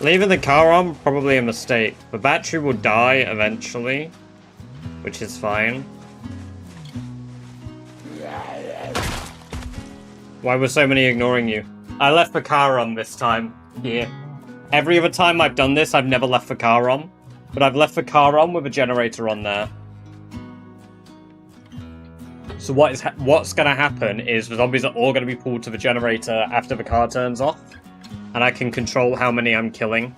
Leaving the car on, probably a mistake. The battery will die eventually, which is fine. Why were so many ignoring you? I left the car on this time. Yeah. Every other time I've done this, I've never left the car on. But I've left the car on with a generator on there. So what's going to happen is the zombies are all going to be pulled to the generator after the car turns off. And I can control how many I'm killing.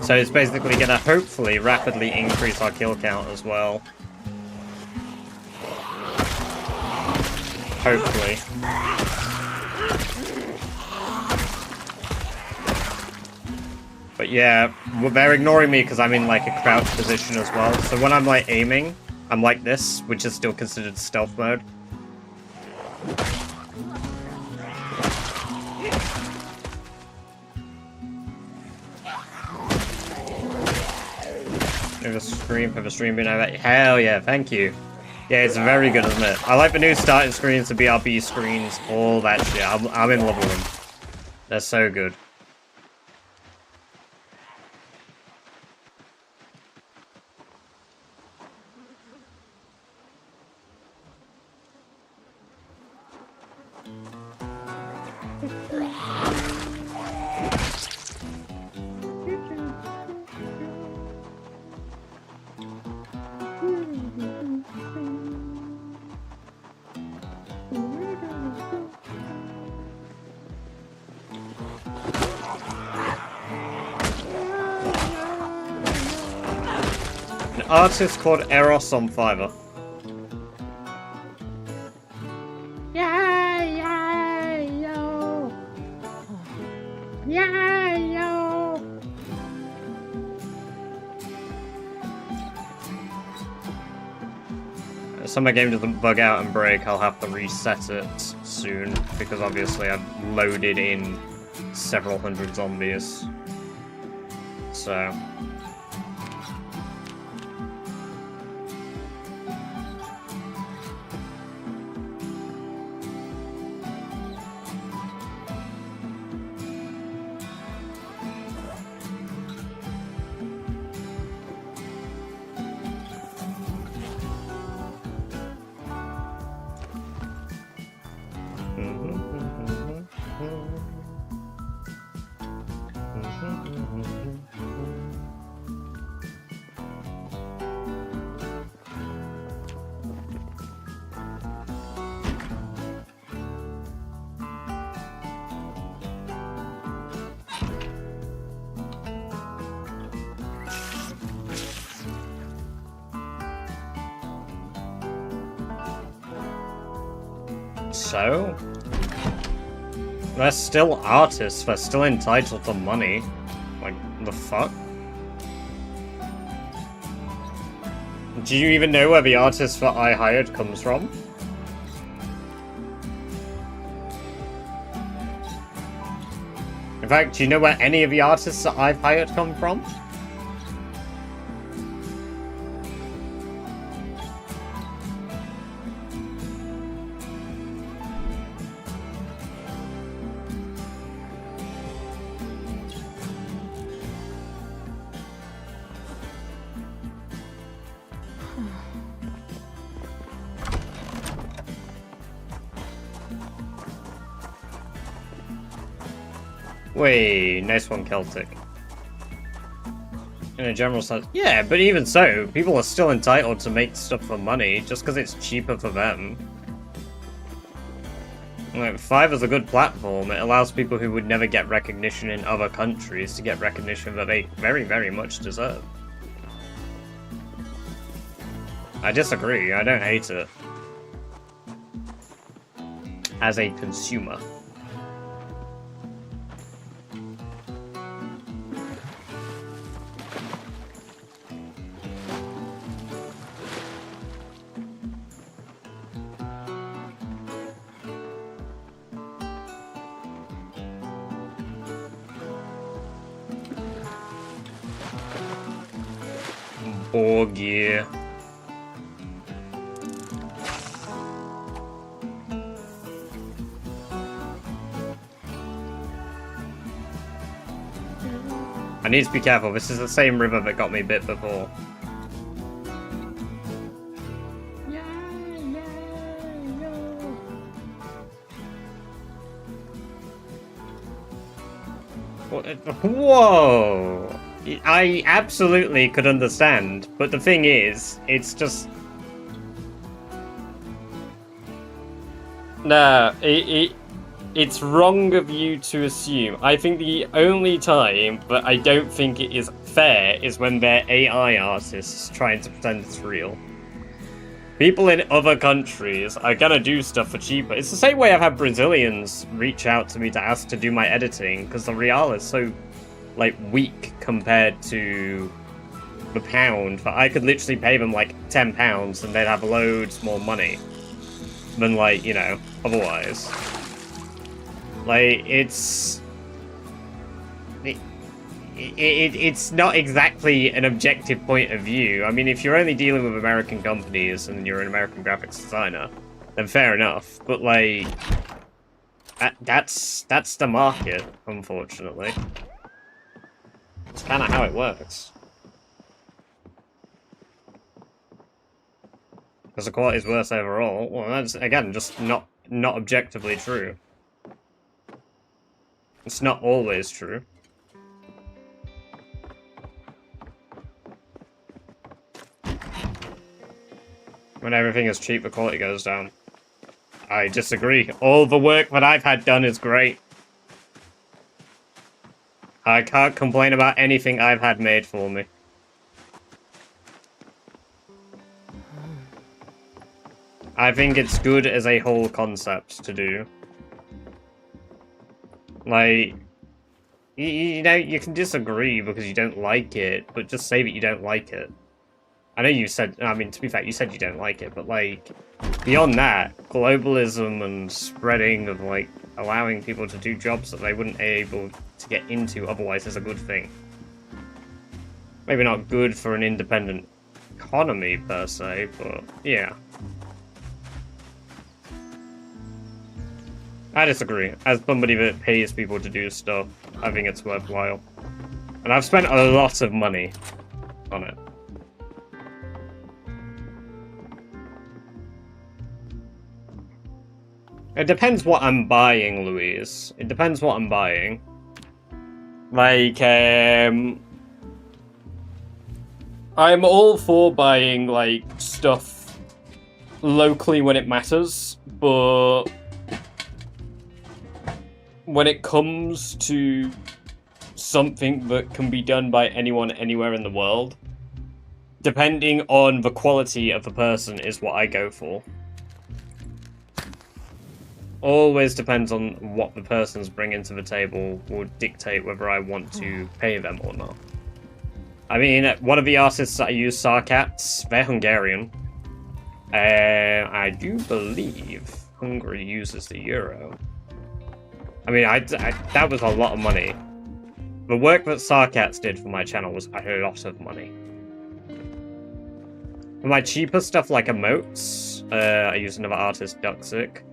So it's basically going to hopefully rapidly increase our kill count as well. Hopefully. But yeah, they're ignoring me because I'm in like a crouch position as well. So when I'm like aiming, I'm like this, which is still considered stealth mode. For the stream being over. Hell yeah, thank you. Yeah, it's very good, isn't it? I like the new starting screens, the BRB screens, all that shit. I'm in love with them. They're so good. Artist called Eros on Fiverr. Yeah, yeah, yo. Yeah, yo. If my game doesn't bug out and break, I'll have to reset it soon, because obviously I've loaded in several hundred zombies. So... So? They're still artists, they're still entitled to money. Like, the fuck? Do you even know where the artist that I hired comes from? In fact, do you know where any of the artists that I've hired come from? Wait, nice one, Celtic. In a general sense, yeah, but even so, people are still entitled to make stuff for money just because it's cheaper for them. Like, Five is a good platform. It allows people who would never get recognition in other countries to get recognition that they very, very much deserve. I disagree. I don't hate it. As a consumer. Gear. I need to be careful. This is the same river that got me bit before. Whoa! I absolutely could understand, but the thing is, it's just... Nah, it's wrong of you to assume. I think the only time that I don't think it is fair is when they're AI artists trying to pretend it's real. People in other countries are gonna do stuff for cheaper. It's the same way I've had Brazilians reach out to me to ask to do my editing, because the real is so... like, weak compared to the pound, but I could literally pay them, like, £10 and they'd have loads more money than, like, you know, otherwise. Like, it's not exactly an objective point of view. I mean, if you're only dealing with American companies and you're an American graphics designer, then fair enough, but, like, that's the market, unfortunately. It's kind of how it works. Because the quality's worse overall. Well, that's, again, just not objectively true. It's not always true. When everything is cheap, the quality goes down. I disagree. All the work that I've had done is great. I can't complain about anything I've had made for me. I think it's good as a whole concept to do. Like, you know, you can disagree because you don't like it, but just say that you don't like it. I know you said, I mean, to be fair, you said you don't like it, but, like, beyond that, globalism and spreading of, like, allowing people to do jobs that they wouldn't be able to get into otherwise is a good thing. Maybe not good for an independent economy, per se, but, yeah. I disagree. As somebody that pays people to do stuff, I think it's worthwhile. And I've spent a lot of money on it. It depends what I'm buying, Louise. It depends what I'm buying. Like, I'm all for buying, like, stuff locally when it matters, but when it comes to something that can be done by anyone anywhere in the world, depending on the quality of the person is what I go for. always depends on what the person's bringing to the table will dictate whether I want to pay them or not. I mean, one of the artists that I use, Sarkats, they're Hungarian. I do believe Hungary uses the euro. I mean, that was a lot of money. The work that Sarkats did for my channel was a lot of money. For my cheaper stuff like emotes, I used another artist, Duxic.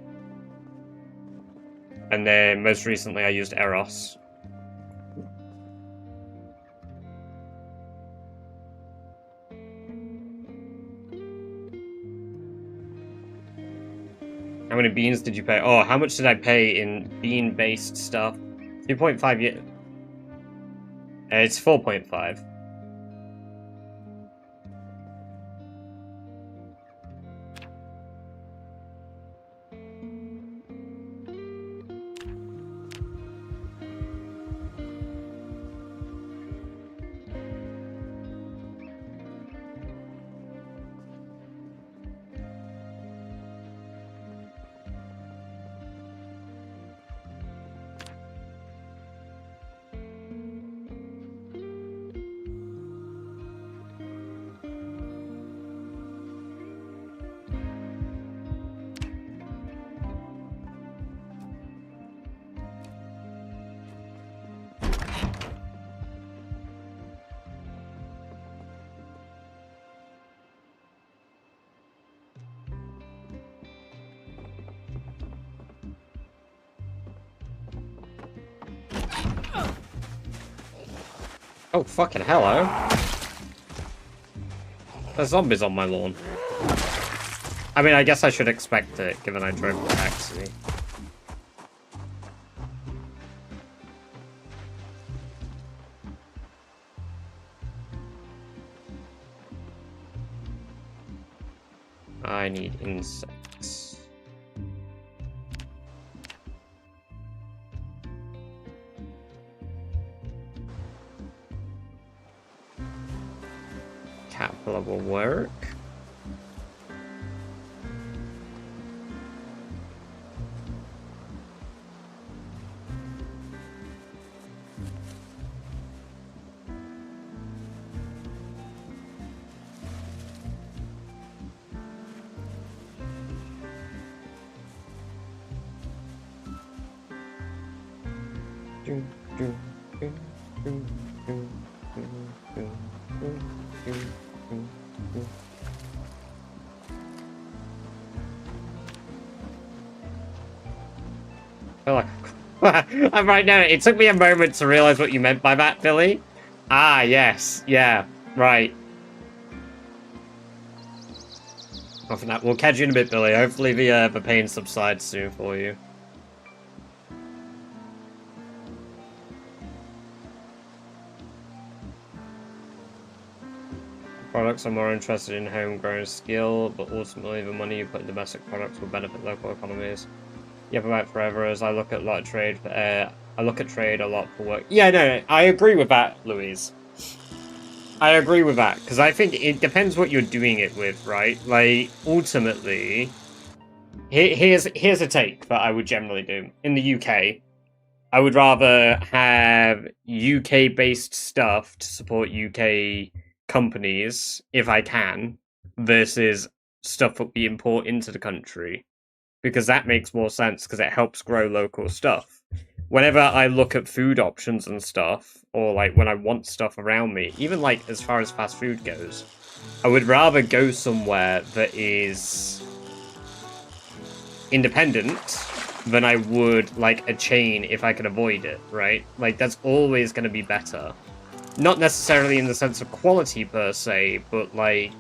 And then most recently I used Eros. How many beans did you pay? Oh, how much did I pay in bean-based stuff? 2.5 years. It's 4.5. Oh, fucking hello. There's zombies on my lawn. I mean, I guess I should expect it, given I drove the taxi. I need insects. Caterpillar will work. I'm right now. It took me a moment to realize what you meant by that, Billy. Ah, yes. Yeah, right. Off of that. We'll catch you in a bit, Billy. Hopefully the pain subsides soon for you. Products are more interested in homegrown skill, but ultimately the money you put in domestic products will benefit local economies. You have about forever as I look at a lot of trade. I look at trade a lot for work. Yeah, no, I agree with that, Louise. I agree with that because I think it depends what you're doing it with, right? Like ultimately, here's a take that I would generally do in the UK. I would rather have UK-based stuff to support UK companies if I can, versus stuff that we import into the country. Because that makes more sense, because it helps grow local stuff. Whenever I look at food options and stuff, or like when I want stuff around me, even like as far as fast food goes, I would rather go somewhere that is independent than I would like a chain if I can avoid it, right? Like that's always going to be better. Not necessarily in the sense of quality per se, but like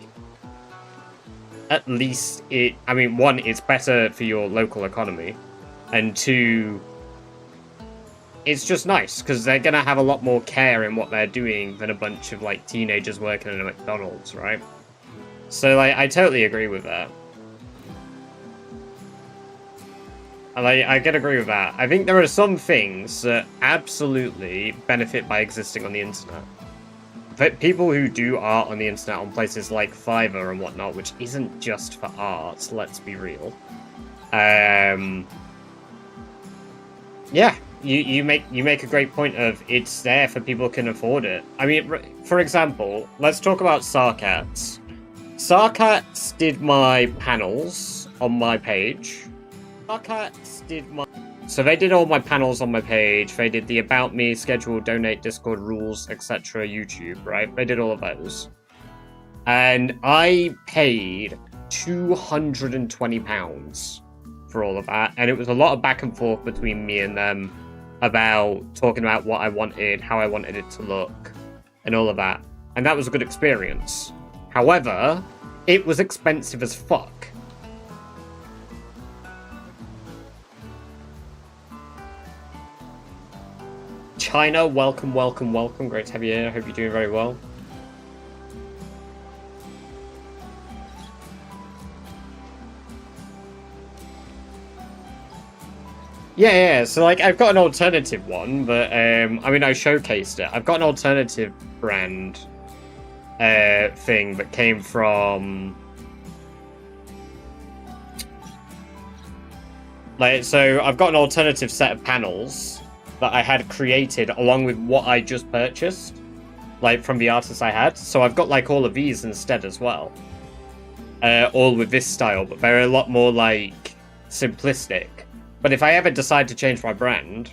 at least it, I mean, one, it's better for your local economy, and two, it's just nice, because they're going to have a lot more care in what they're doing than a bunch of, like, teenagers working in a McDonald's, right? So, like, I totally agree with that. I can agree with that. I think there are some things that absolutely benefit by existing on the internet. But people who do art on the internet on places like Fiverr and whatnot, which isn't just for art, let's be real. Yeah, you make a great point of it's there for people who can afford it. I mean, for example, let's talk about Sarcats. Sarcats did my panels on my page. Sarcats did my... So they did all my panels on my page. They did the About Me, Schedule, Donate, Discord, Rules, etc. YouTube, right? They did all of those. And I paid £220 for all of that. And it was a lot of back and forth between me and them about talking about what I wanted, how I wanted it to look, and all of that. And that was a good experience. However, it was expensive as fuck. China, welcome, welcome, welcome. Great to have you here. I hope you're doing very well. Yeah, so like I've got an alternative one, but I mean I showcased it. I've got an alternative brand thing that came from so I've got an alternative set of panels that I had created along with what I just purchased, like from the artists I had. So I've got like all of these instead as well, all with this style, but they're a lot more like simplistic. But if I ever decide to change my brand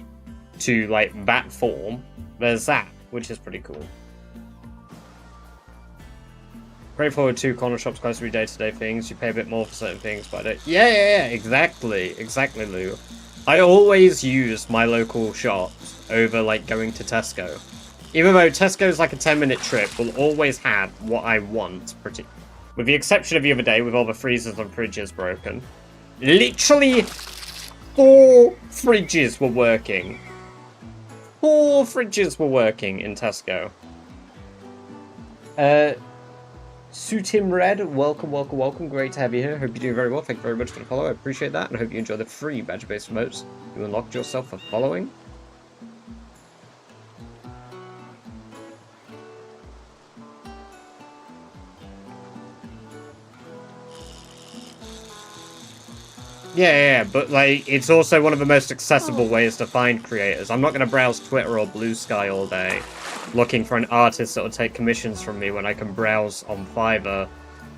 to like that form, there's that, which is pretty cool. Great forward to corner shops, close to day-to-day things. You pay a bit more for certain things, but yeah, exactly, Lou. I always use my local shops over like going to Tesco. Even though Tesco's like a 10-minute trip, will always have what I want, with the exception of the other day with all the freezers and fridges broken. Literally 4 fridges were working. 4 fridges were working in Tesco. Sutim Red, welcome. Great to have you here. Hope you're doing very well. Thank you very much for the follow. I appreciate that, and I hope you enjoy the free badge-based emotes you unlocked yourself for following. Yeah, but like, it's also one of the most accessible ways to find creators. I'm not going to browse Twitter or Blue Sky all day looking for an artist that will take commissions from me when I can browse on Fiverr,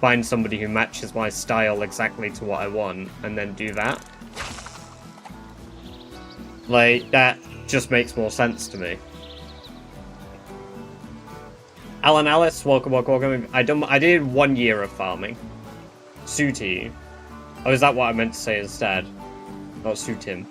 find somebody who matches my style exactly to what I want, and then do that. Like, that just makes more sense to me. Alan Alice, welcome. I did 1 year of farming. Suti. Oh, is that what I meant to say instead? Not suit him.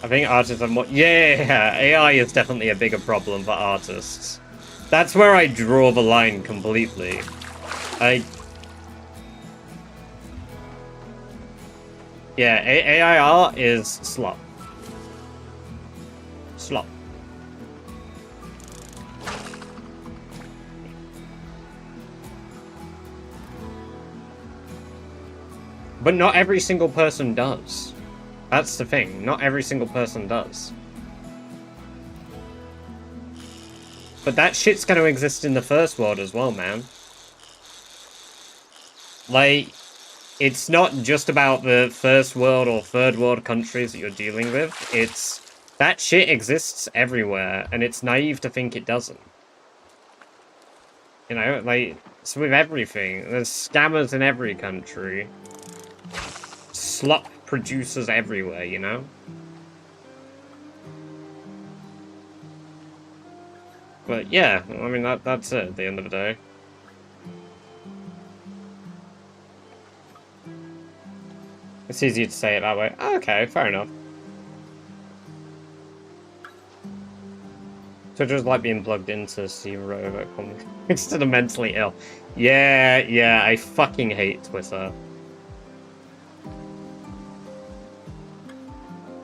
I think artists are more... Yeah, AI is definitely a bigger problem for artists. That's where I draw the line completely. Yeah, AI art is slop. Slop. But not every single person does. That's the thing. Not every single person does. But that shit's gonna exist in the first world as well, man. Like... It's not just about the first world or third world countries that you're dealing with. It's... That shit exists everywhere, and it's naive to think it doesn't. You know, like, it's with everything. There's scammers in every country. Slop producers everywhere, you know? But yeah, I mean, that's it at the end of the day. It's easier to say it that way. Okay, fair enough. Twitter's like being plugged into zero instead of mentally ill. Yeah, I fucking hate Twitter.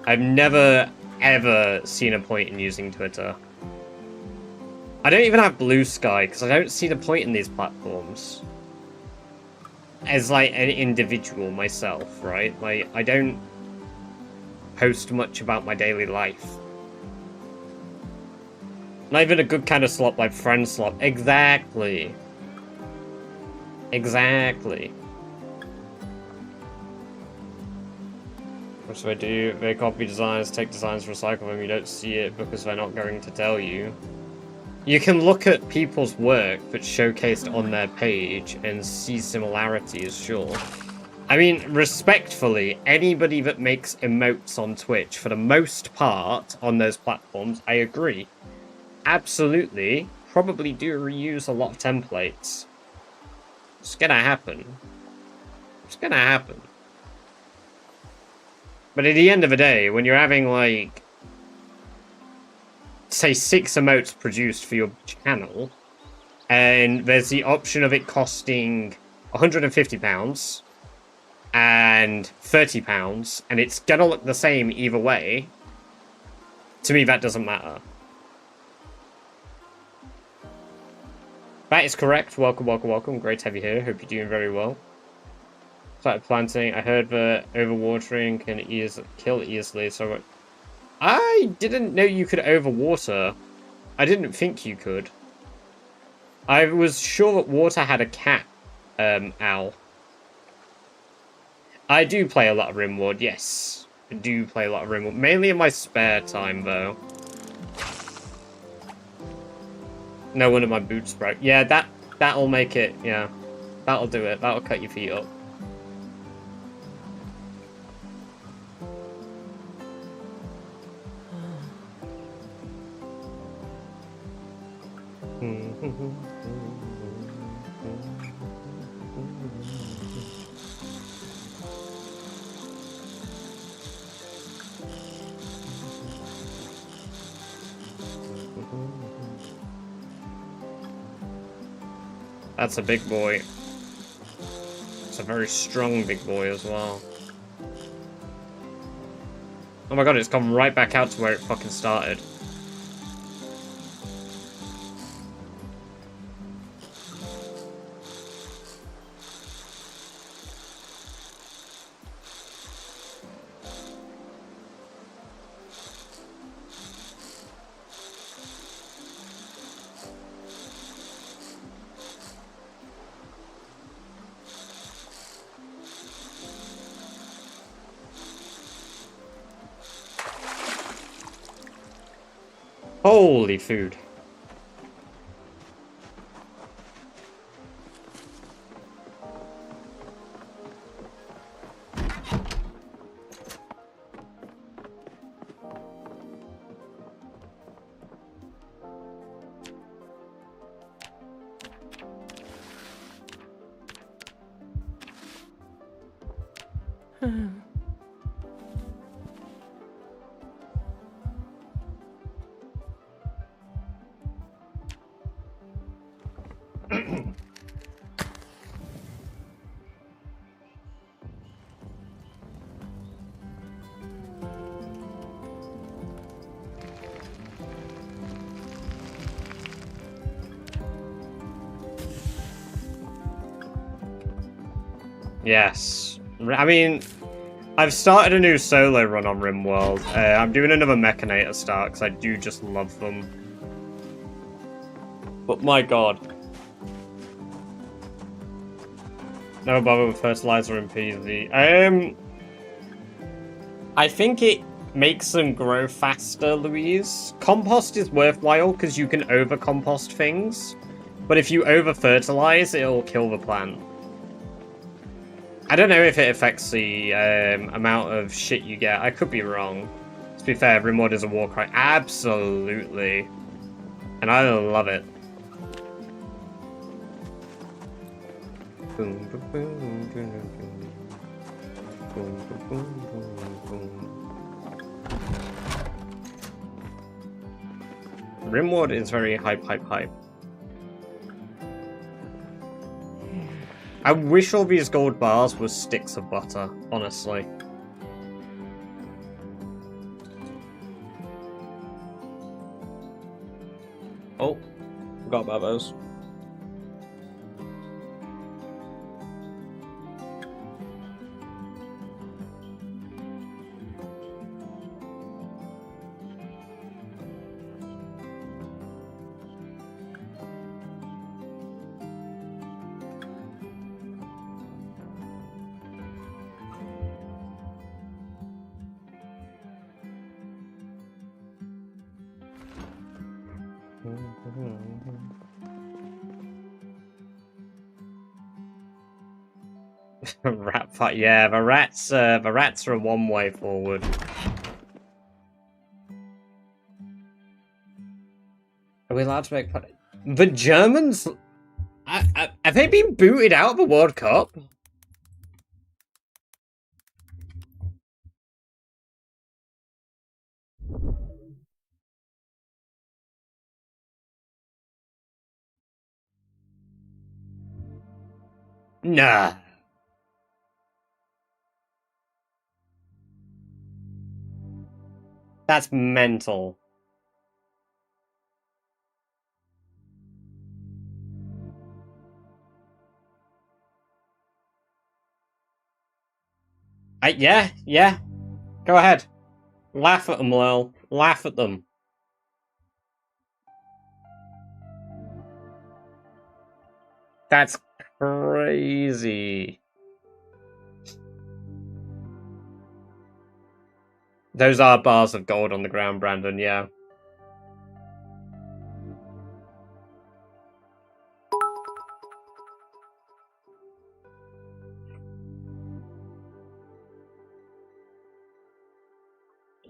I've never, ever seen a point in using Twitter. I don't even have Blue Sky, because I don't see the point in these platforms. As, like, an individual myself, right? Like, I don't post much about my daily life. Not even a good kind of slop like friend slop. Exactly. Exactly. What should I do? They copy designs, take designs, recycle them. You don't see it because they're not going to tell you. You can look at people's work that's showcased on their page and see similarities, sure. I mean, respectfully, anybody that makes emotes on Twitch, for the most part, on those platforms, I agree. Absolutely, probably do reuse a lot of templates. It's gonna happen. It's gonna happen. But at the end of the day, when you're having, like, say 6 emotes produced for your channel, and there's the option of it costing £150 and £30, and it's gonna look the same either way, to me that doesn't matter. That is correct. Welcome, welcome, welcome. Great to have you here. Hope you're doing very well. Started planting. I heard that overwatering can kill easily, so I didn't know you could overwater. I didn't think you could. I was sure that water had a cap, Al. I do play a lot of Rimworld, yes. I do play a lot of Rimworld. Mainly in my spare time, though. No wonder my boots broke. Yeah, that'll make it, yeah. That'll do it. That'll cut your feet up. That's a big boy. It's a very strong big boy as well. Oh my god, it's gone right back out to where it fucking started. Holy food. Yes. I mean, I've started a new solo run on RimWorld. I'm doing another Mechanator start because I do just love them. But my god. Never bother with fertilizer in PZ. I think it makes them grow faster, Louise. Compost is worthwhile because you can over-compost things. But if you over-fertilize, it'll kill the plant. I don't know if it affects the amount of shit you get. I could be wrong. To be fair, RimWorld is a war cry. Absolutely. And I love it. RimWorld is very hype. I wish all these gold bars were sticks of butter, honestly. Oh, forgot about those. Rat fight. Yeah, the rats are a one way forward. Are we allowed to make fun? The Germans? Have they been booted out of the World Cup? Nah. That's mental. Yeah. Go ahead. Laugh at them, Lil. Laugh at them. That's crazy. Those are bars of gold on the ground, Brandon, yeah.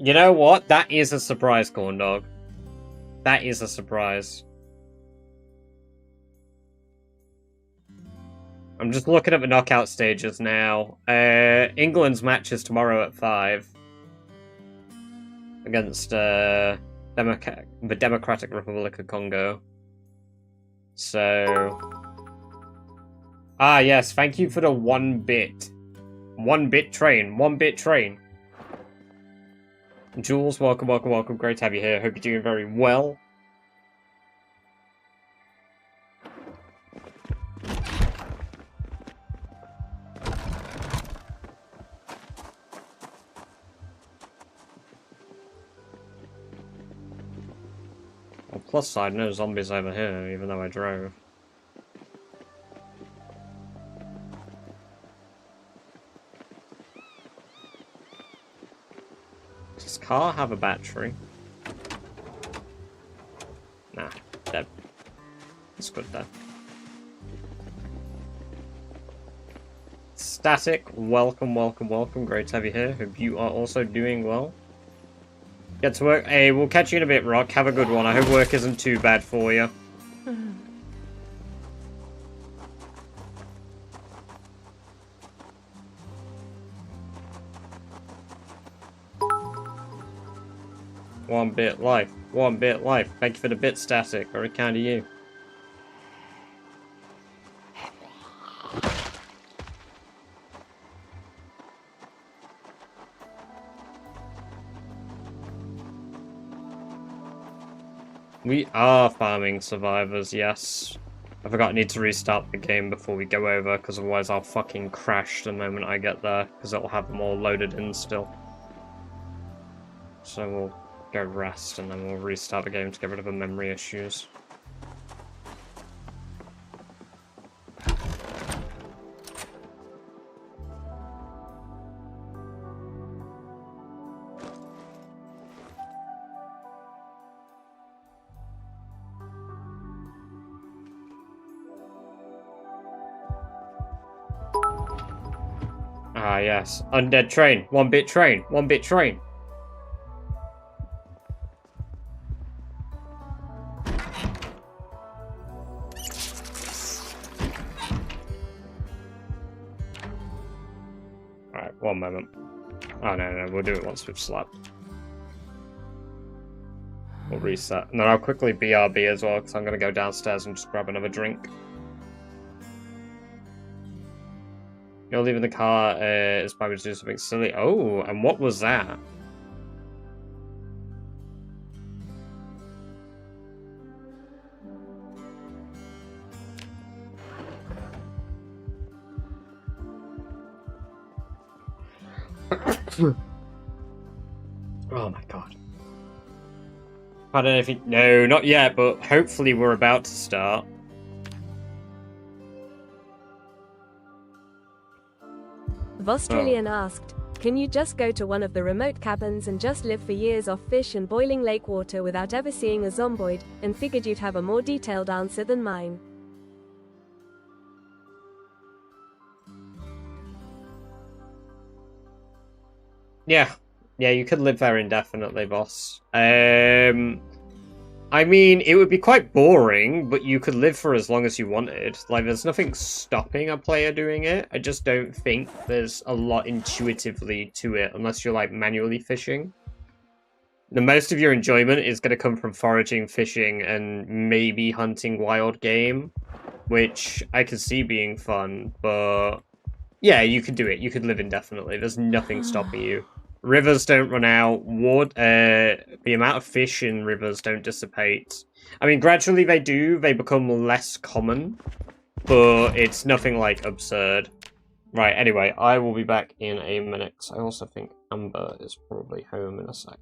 You know what? That is a surprise, corn dog. That is a surprise. I'm just looking at the knockout stages now. England's match is tomorrow at 5 against the Democratic Republic of Congo. So, yes, thank you for the 1-bit. 1-bit train. 1-bit train. Jules, welcome. Great to have you here. Hope you're doing very well. Well, plus side, no zombies over here, even though I drove. Does this car have a battery? Nah, dead. It's good though. Static, welcome. Great to have you here. Hope you are also doing well. Get to work. Hey, we'll catch you in a bit, Rock. Have a good one. I hope work isn't too bad for you. One bit life. Thank you for the bit, Static. Very kind of you. We are farming survivors, yes. I forgot I need to restart the game before we go over, because otherwise I'll fucking crash the moment I get there, because it'll have them all loaded in still. So we'll go rest, and then we'll restart the game to get rid of the memory issues. Ah, yes. Undead train. 1-bit train. 1-bit train. Alright, one moment. Oh, no, we'll do it once we've slept. We'll reset. And then I'll quickly BRB as well, because I'm going to go downstairs and just grab another drink. You're leaving the car is probably to do something silly. Oh, and what was that? Oh my god. I don't know if no, not yet, but hopefully we're about to start. Australian asked, Can you just go to one of the remote cabins and just live for years off fish and boiling lake water without ever seeing a zomboid? And figured you'd have a more detailed answer than mine. Yeah. Yeah, you could live there indefinitely, boss. I mean, it would be quite boring, but you could live for as long as you wanted. Like, there's nothing stopping a player doing it. I just don't think there's a lot intuitively to it, unless you're, like, manually fishing. The most of your enjoyment is going to come from foraging, fishing, and maybe hunting wild game, which I could see being fun, but yeah, you could do it. You could live indefinitely. There's nothing stopping you. Rivers don't run out. The amount of fish in rivers don't dissipate. I mean, gradually they do. They become less common, but it's nothing like absurd. Right, anyway, I will be back in a minute. I also think Amber is probably home in a sec.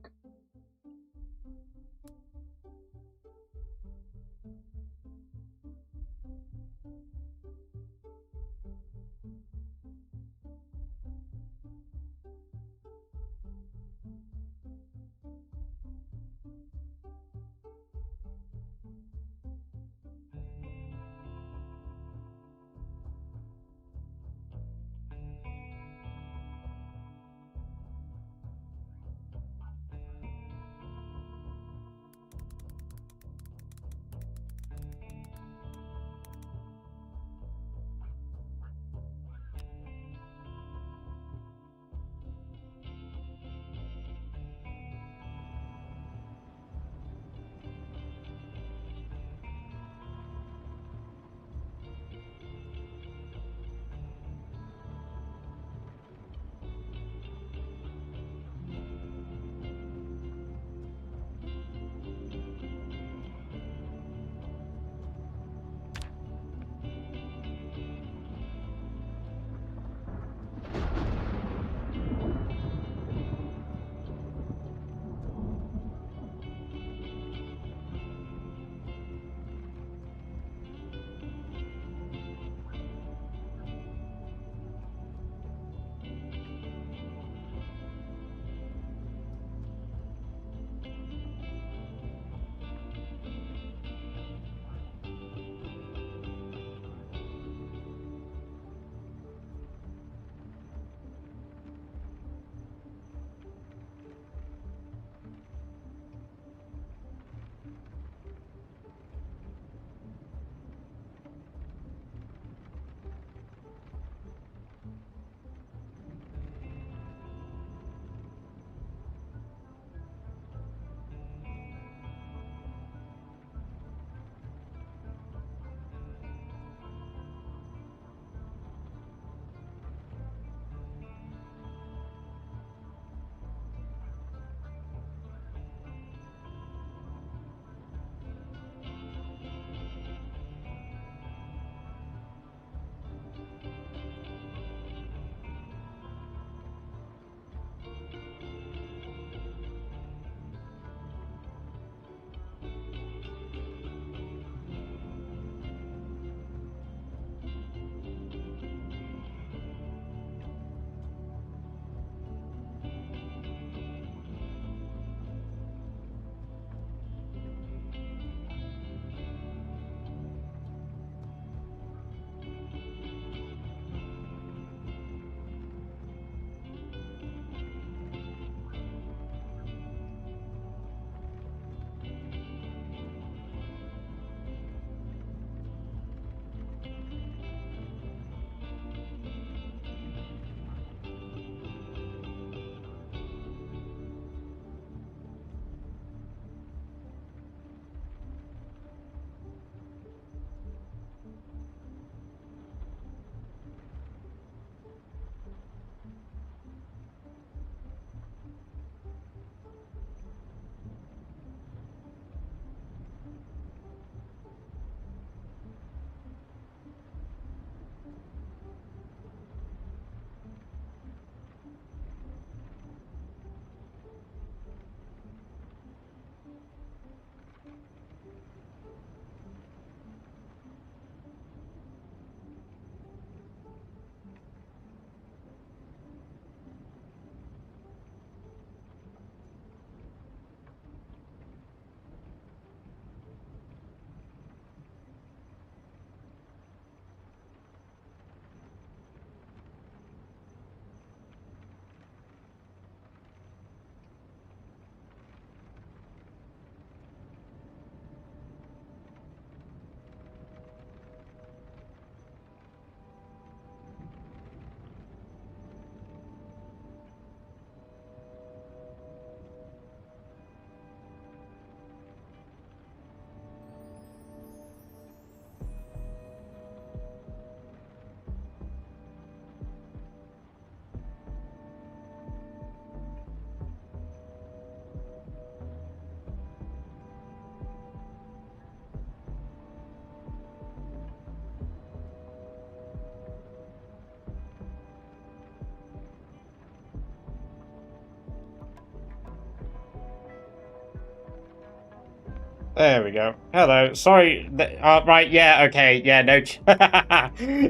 There we go. Hello. Sorry. Right. Yeah. Okay. Yeah. No.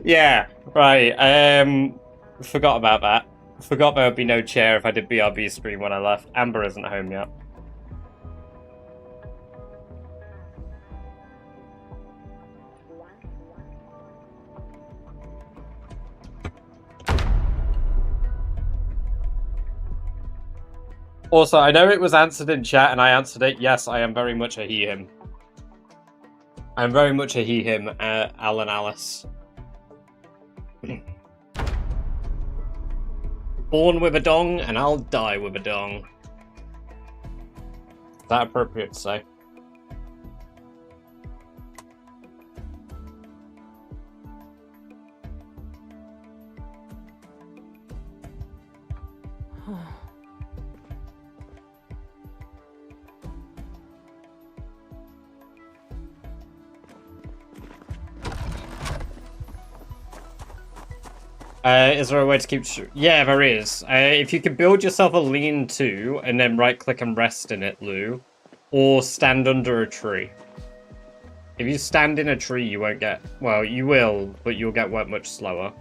Yeah. Right. Forgot about that. Forgot there would be no chair if I did BRB stream when I left. Amber isn't home yet. Also, I know it was answered in chat, and I answered it. Yes, I am very much a he/him. I'm very much a he/him, Alan Alice. Born with a dong, and I'll die with a dong. Is that appropriate to say? Is there a way to keep... Yeah, there is. If you could build yourself a lean-to, and then right-click and rest in it, Lou. Or stand under a tree. If you stand in a tree, you won't get... Well, you will, but you'll get wet much slower.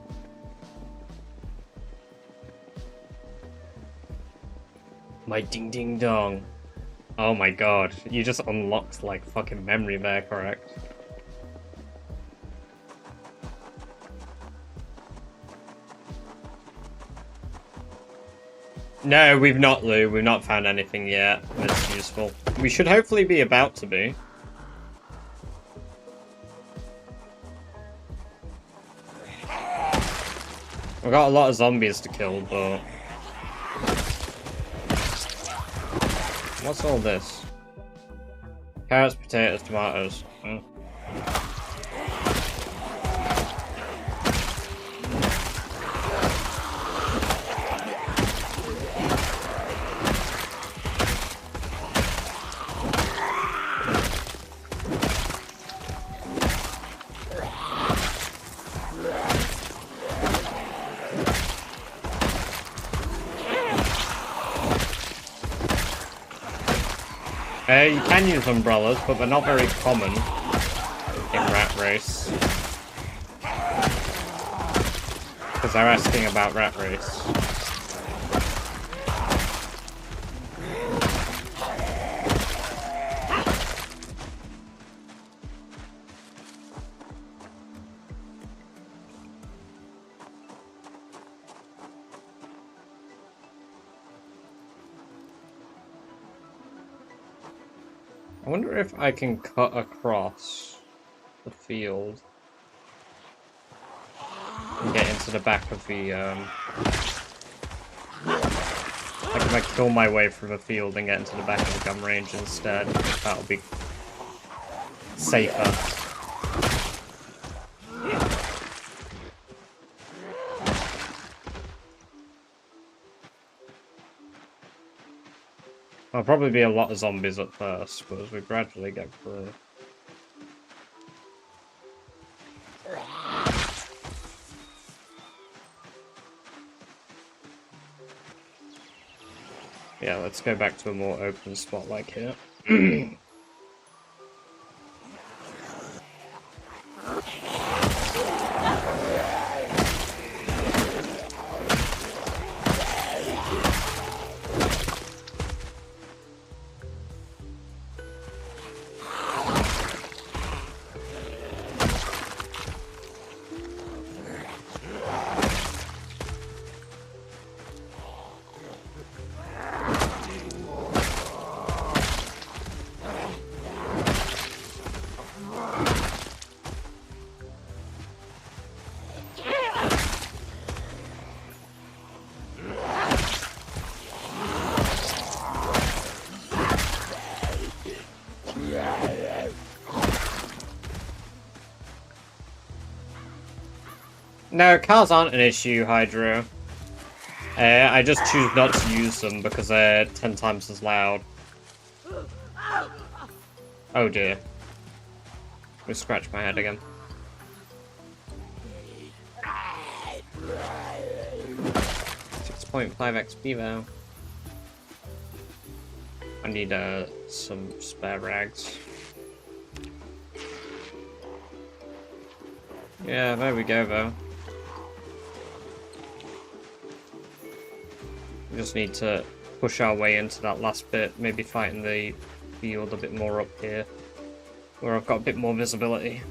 My ding-ding-dong. Oh my god. You just unlocked, like, fucking memory there, correct? No, we've not, Lou. We've not found anything yet that's useful. We should hopefully be about to be. We've got a lot of zombies to kill, but... What's all this? Carrots, potatoes, tomatoes. Hmm. You can use umbrellas, but they're not very common in Rat Race. Because they're asking about Rat Race. I wonder if I can cut across the field and get into the back of the, like if I kill my way through the field and get into the back of the gun range instead, that'll be safer. There'll probably be a lot of zombies at first, but as we gradually get through. Yeah, let's go back to a more open spot like here. No, cars aren't an issue, Hydro. I just choose not to use them because they're 10 times as loud. Oh dear. Let me scratch my head again. .5 XP though. I need some spare rags. Yeah, there we go, though. We just need to push our way into that last bit, maybe fighting the field a bit more up here, where I've got a bit more visibility.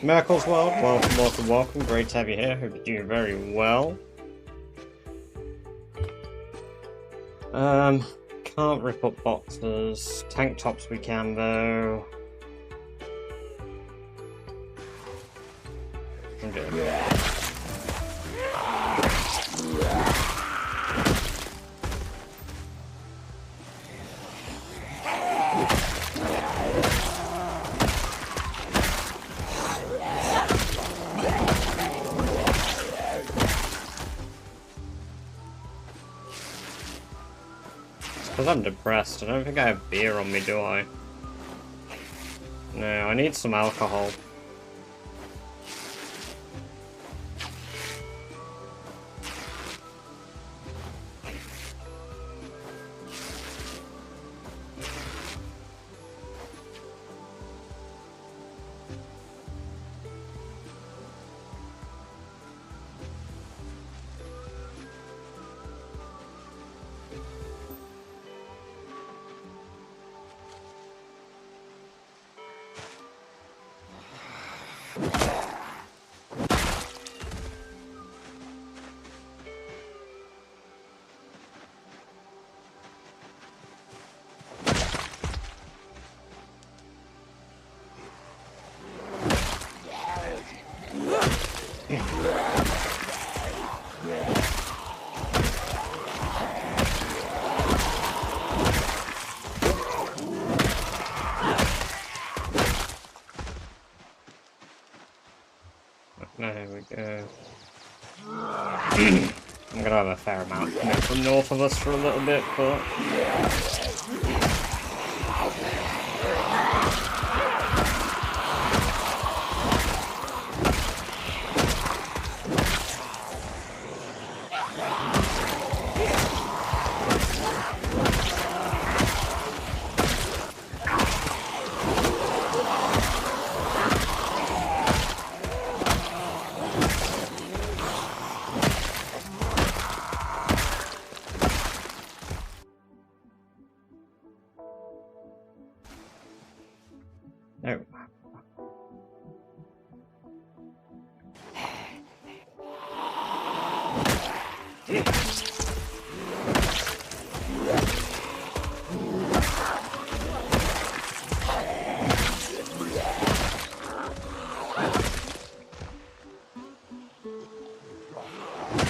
Miracles World, welcome, welcome, welcome. Great to have you here. Hope you're doing very well. Can't rip up boxes. Tank tops we can though. I'm good. Because I'm depressed. I don't think I have beer on me, do I? No, I need some alcohol. There we go. I'm gonna have a fair amount coming from north of us for a little bit, but... No.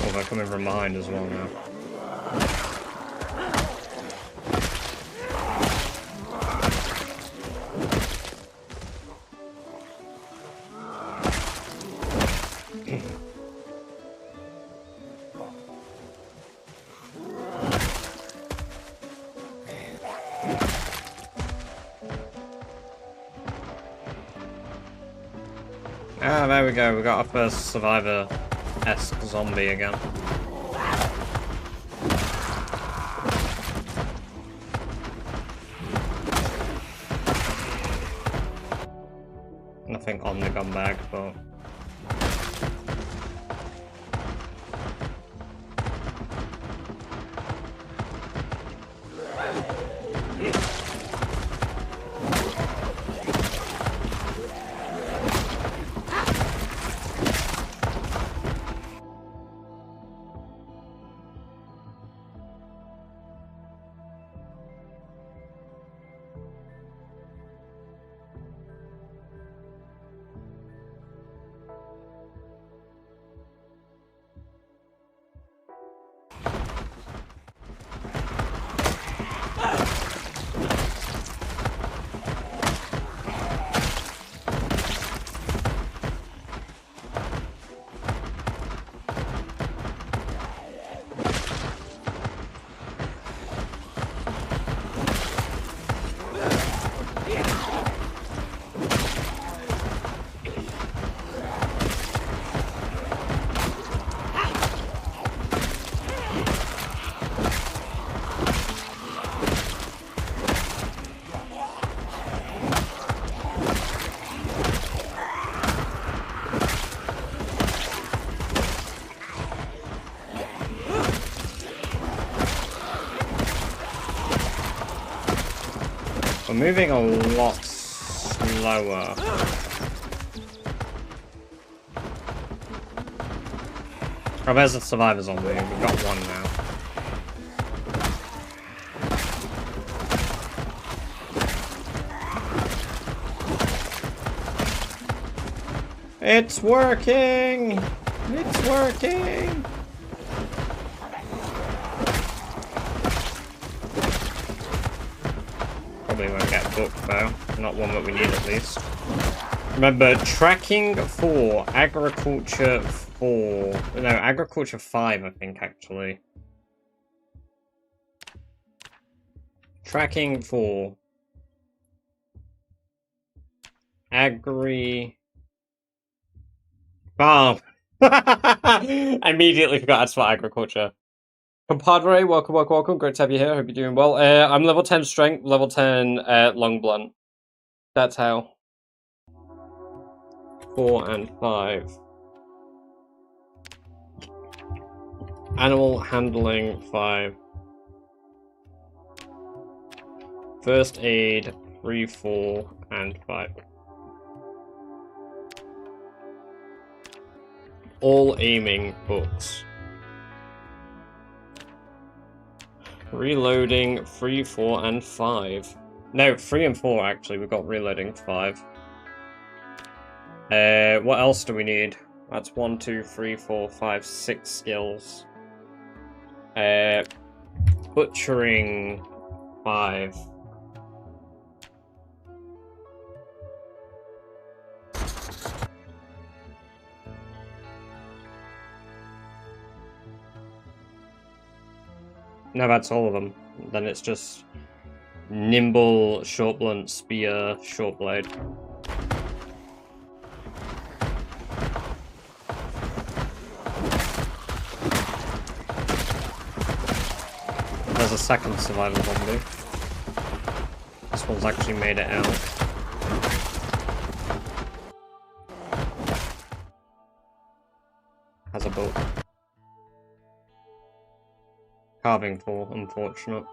Oh, they're coming from behind as well now. Ah, there we go. We got our first survivor-esque zombie again. nothing on the gun bag, but... We're moving a lot slower. Oh, there's the survivors on me. We've got one now. It's working! It's working! Probably won't get booked though. Not one that we need at least. Remember, tracking 4, agriculture 4. No, agriculture 5, I think, actually. Tracking 4. Agri. Oh! I immediately forgot that's for agriculture. Compadre, welcome, welcome, welcome. Great to have you here. Hope you're doing well. I'm level 10 strength, level 10 long blunt. That's how. 4 and 5. Animal handling 5. First aid 3, 4, and 5. All aiming books. Reloading 3, 4, and 5. No, 3 and 4 actually. We've got reloading 5. What else do we need? That's 1, 2, 3, 4, 5, 6 skills. Butchering 5. No, that's all of them. Then it's just nimble, short blunt, spear, short blade. There's a second survival zombie. This one's actually made it out. Has a boat. Carving tool, unfortunate.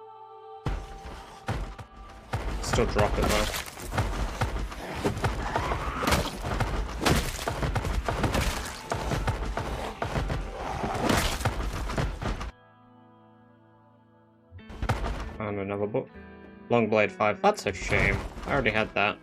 Still drop it though. And another book. Long blade 5. That's a shame. I already had that.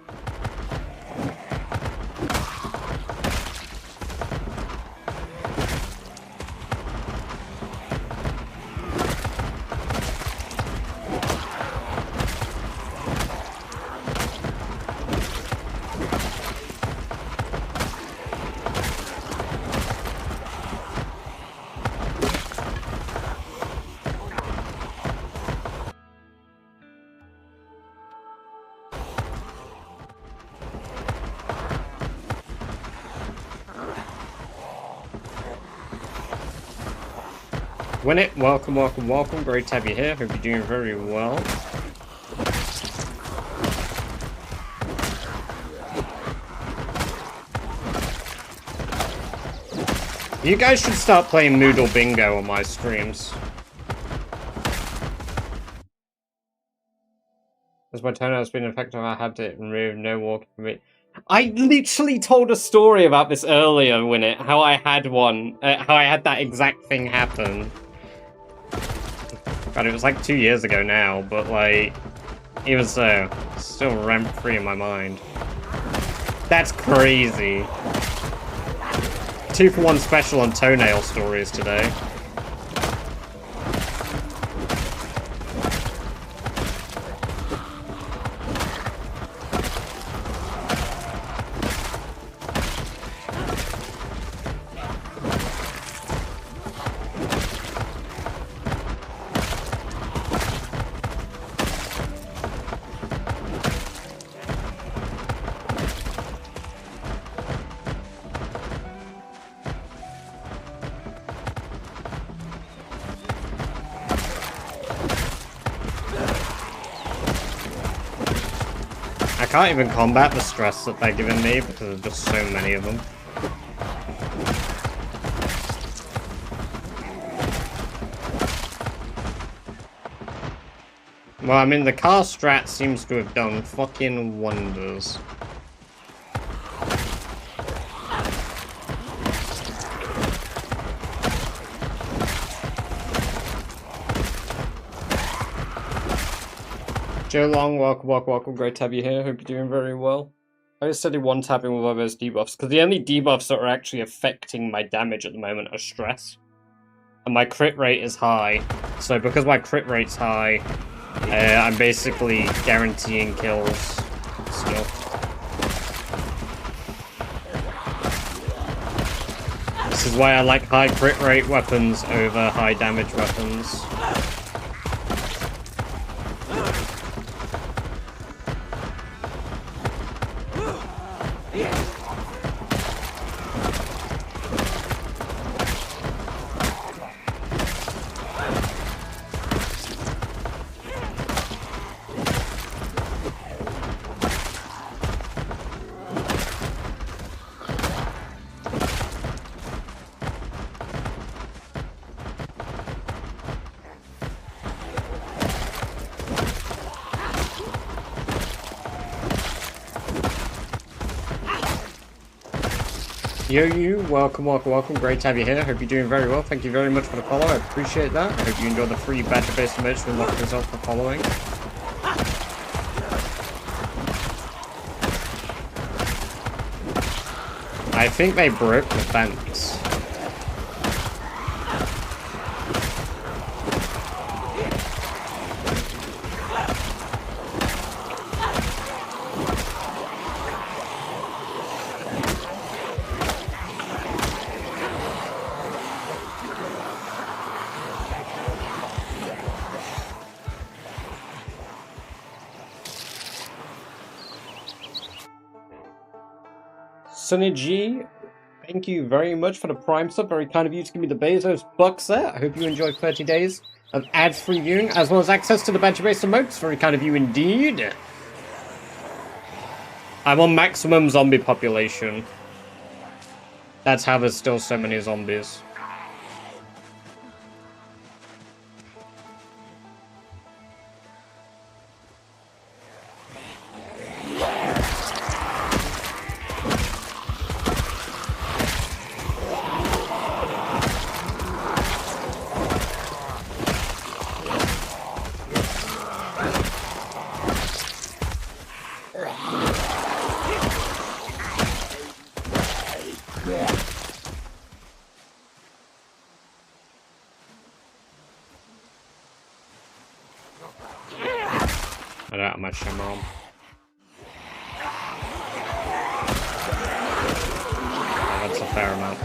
Win it, welcome, welcome, welcome. Great to have you here. Hope you're doing very well. You guys should start playing Moodle Bingo on my streams. As my toenail has been infected, I had it removed, no walking for me. I literally told a story about this earlier, Winnet, how I had one, how I had that exact thing happen. God, it was like 2 years ago now, but like, it was still rent-free in my mind. That's crazy. 2-for-1 special on toenail stories today. I can't even combat the stress that they're giving me because there's just so many of them. Well, I mean, the car strat seems to have done fucking wonders. Joe Long, welcome, great to have you here, hope you're doing very well. I just started one-tapping with all those debuffs, because the only debuffs that are actually affecting my damage at the moment are stress. And my crit rate is high, so because my crit rate's high, I'm basically guaranteeing kills still. This is why I like high crit rate weapons over high damage weapons. Yo, you, welcome, great to have you here, hope you're doing very well, thank you very much for the follow, I appreciate that, I hope you enjoy the free badger-based merch to unlock yourself for following. I think they broke the fence. Sunny G, thank you very much for the Prime sub. Very kind of you to give me the Bezos bucks there. I hope you enjoy 30 days of ads-free viewing, as well as access to the badger-based emotes. Very kind of you indeed. I'm on maximum zombie population. That's how there's still so many zombies. I don't have much ammo. Oh, that's a fair amount.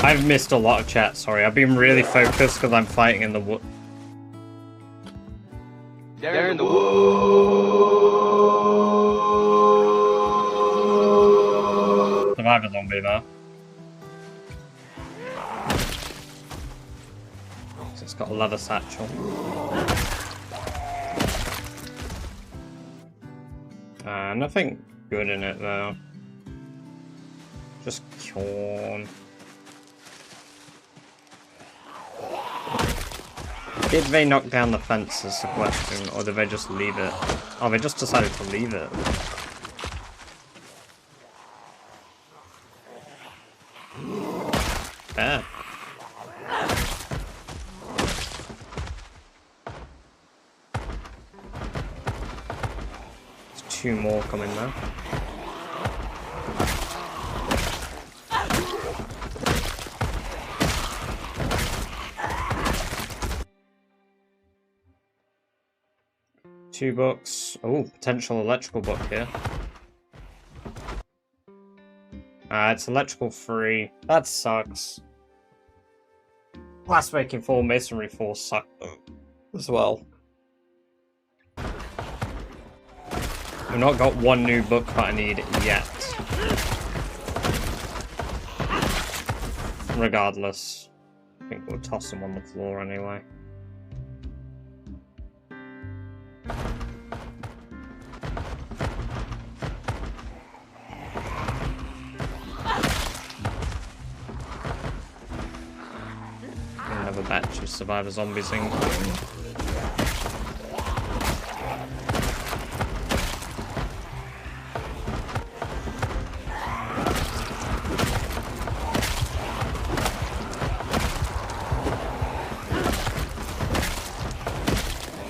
I've missed a lot of chat, sorry. I've been really focused because I'm fighting in the wood. They're in the wood. Survivor zombie there. It's got a leather satchel. Nothing good in it though. Just corn. Did they knock down the fence is the question, or did they just leave it? Oh, they just decided to leave it. Fair. There's 2 more coming now. Two books. Oh, potential electrical book here. It's electrical 3. That sucks. Glassmaking 4, masonry 4 suck as well. We've not got one new book that I need yet. Regardless, I think we'll toss them on the floor anyway. Another batch of survivor zombies in.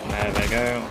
There they go.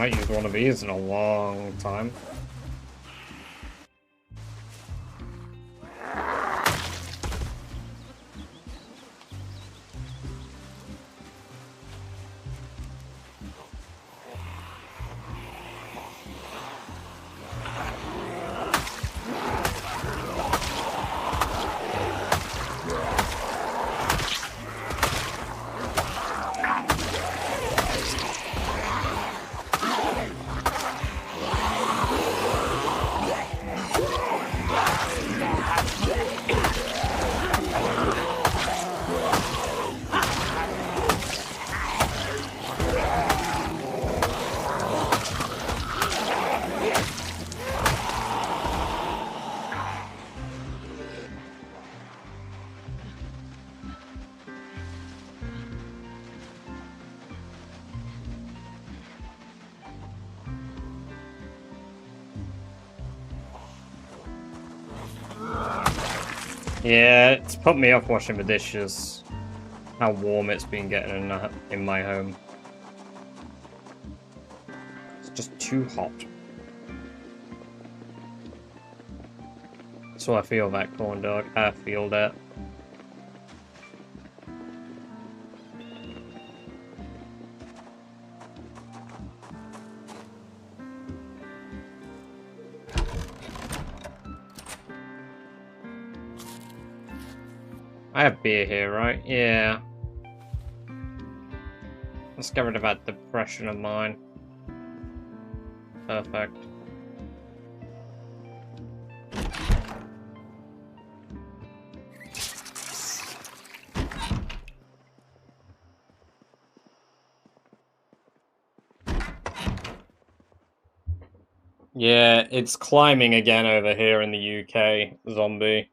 Might use one of these in a long time. Yeah, it's put me off washing the dishes. How warm it's been getting in my home. It's just too hot. So I feel that, corn dog. I feel that. I have beer here, right? Yeah. Let's get rid of that depression of mine. Perfect. Yeah, it's climbing again over here in the UK, zombie.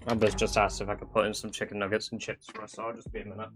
Amber's just asked if I could put in some chicken nuggets and chips for us, so I'll just be a minute.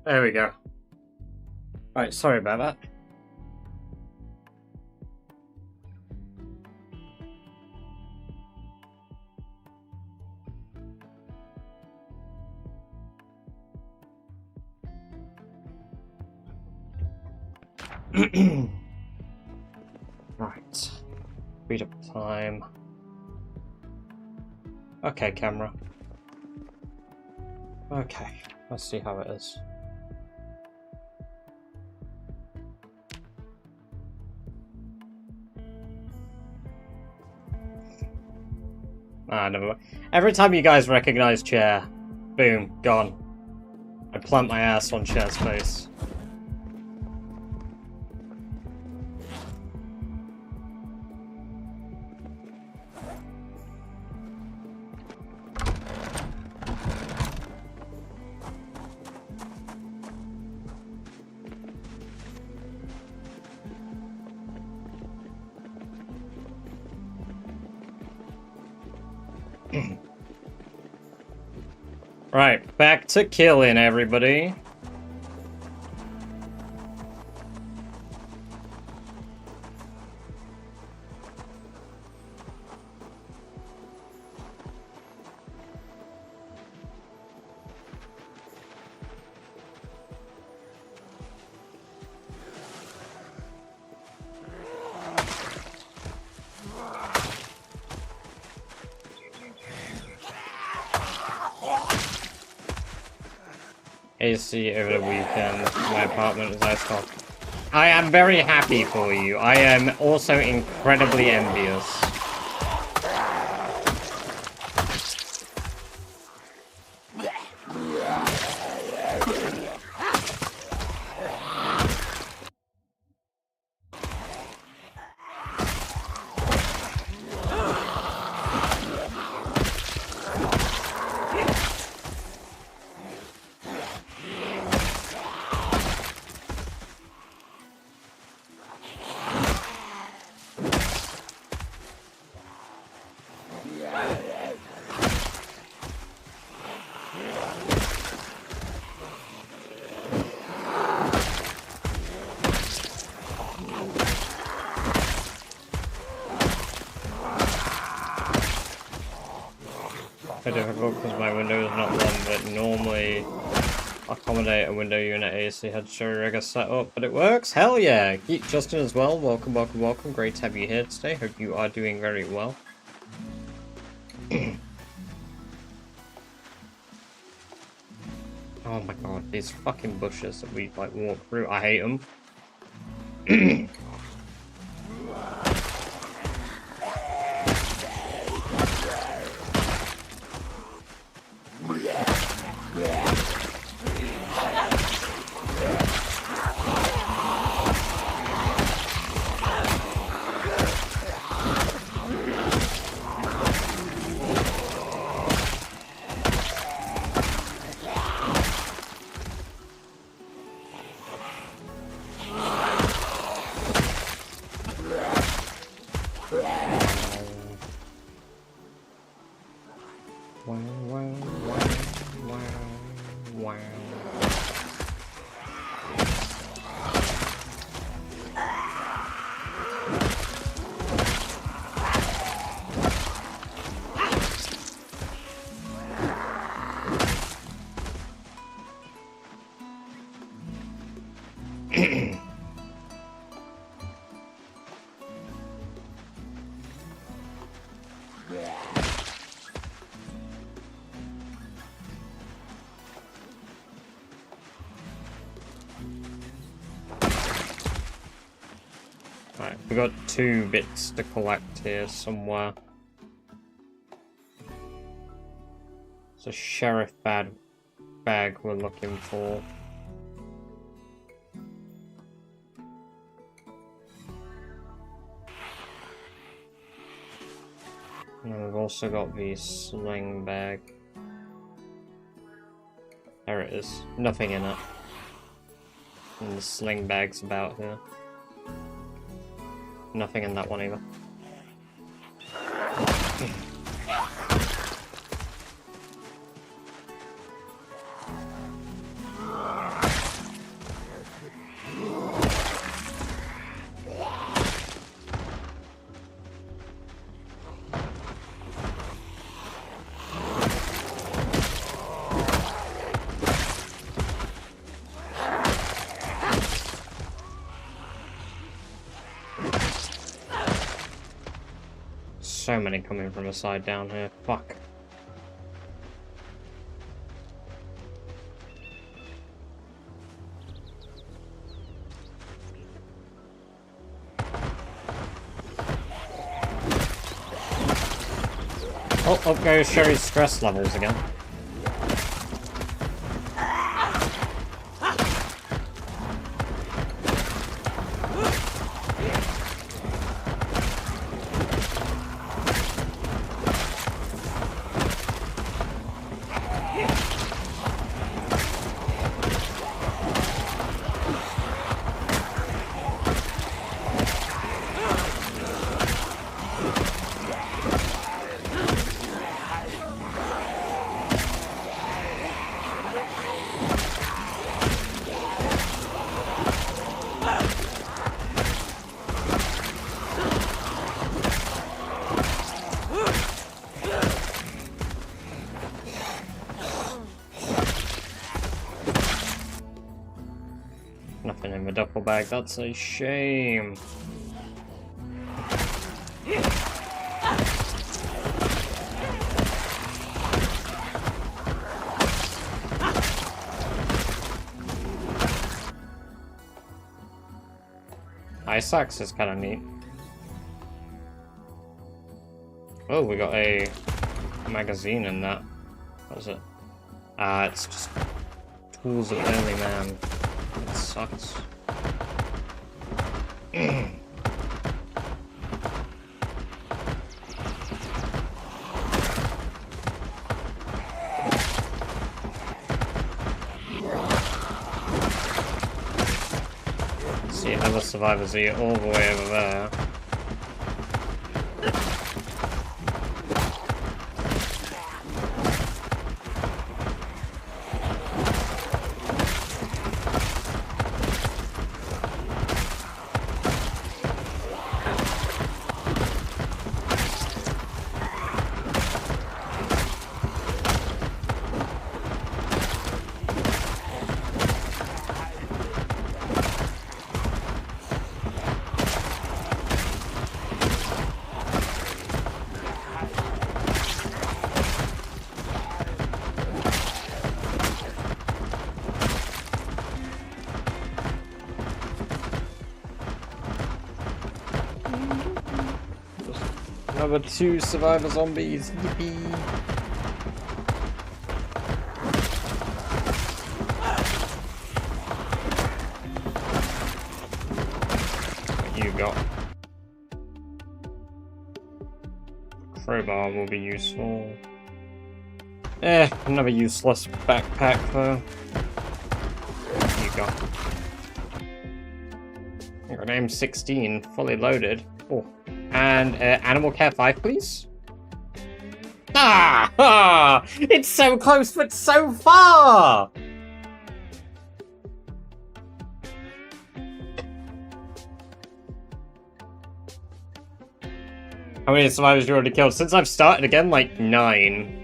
There we go. Right, sorry about that. Right. Speed up time. Okay, camera. Okay, let's see how it is. Ah, never mind. Every time you guys recognize chair, boom, gone. I plant my ass on chair's face. Right, back to killing everybody. AC over the weekend. My apartment is ice cold. I am very happy for you. I am also incredibly envious. Difficult because my window is not one that normally accommodate a window unit AC had show rigger set up, but it works. Hell yeah! Geek Justin as well. Welcome, welcome, welcome. Great to have you here today. Hope you are doing very well. Oh my god, these fucking bushes that we like walk through. I hate them. Right, we got 2 bits to collect here somewhere. It's a sheriff bag we're looking for. And we've also got the sling bag. There it is. Nothing in it. And the sling bag's about here. Nothing in that one either. so many coming from the side down here. Fuck. Oh, up goes Sherry's stress levels again. Nothing in the duffel bag, that's a shame. Ice axe is kind of neat. Oh, we got a magazine in that. What is it? It's just tools of early man. That sucks. See, other survivors are all the way over there. Another 2 survivor zombies. Yippee! What you got? Crowbar will be useful. Another useless backpack though. What you got? You got an M16, fully loaded. Oh. And animal care 5, please. Ah! It's so close, but so far! How many survivors you already killed? Since I've started again, like 9.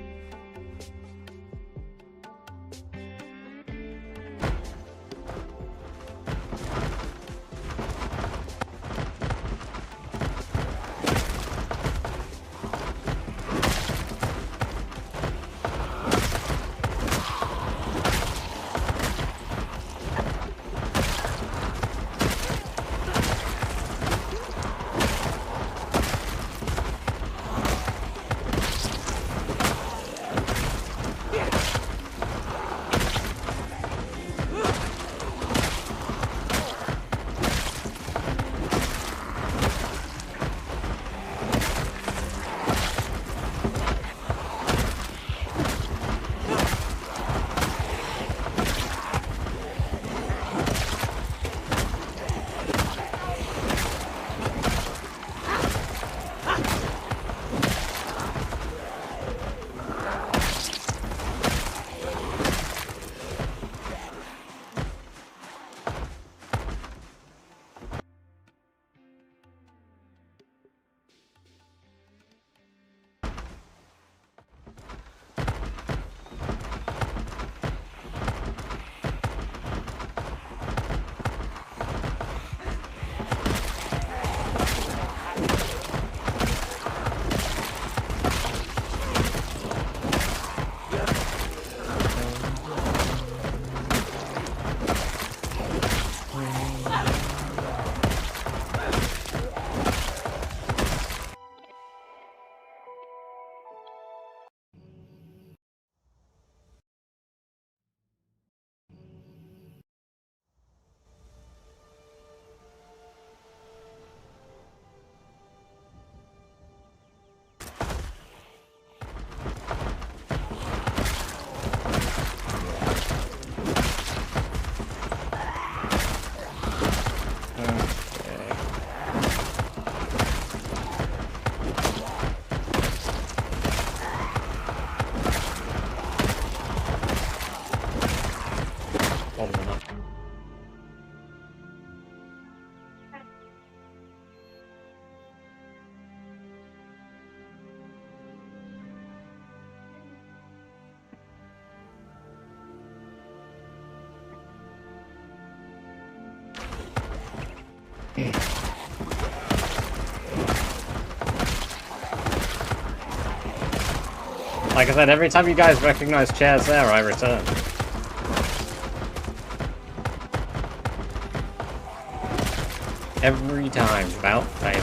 Like I said, every time you guys recognize chairs there, I return. Every time, without fail.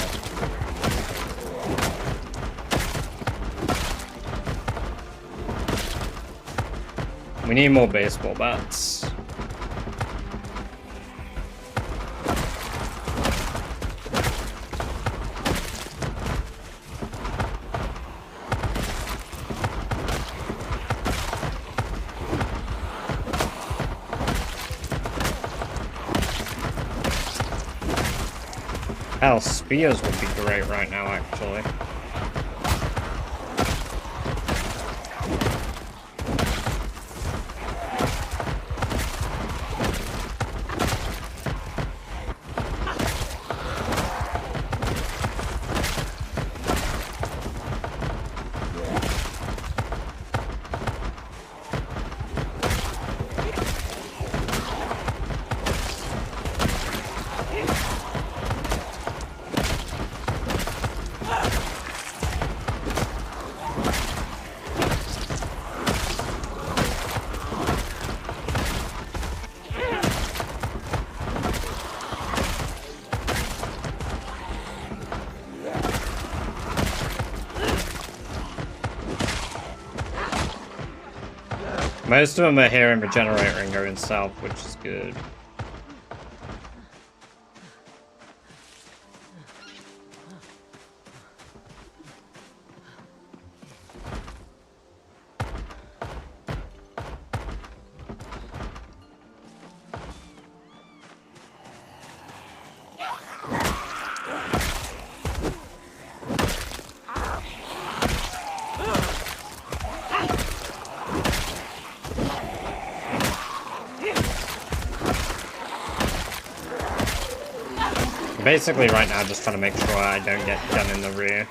We need more baseball bats. Hell, spears would be great right now, actually. Most of them are here in Regenerator and going south, which is good. Basically right now just trying to make sure I don't get done in the rear.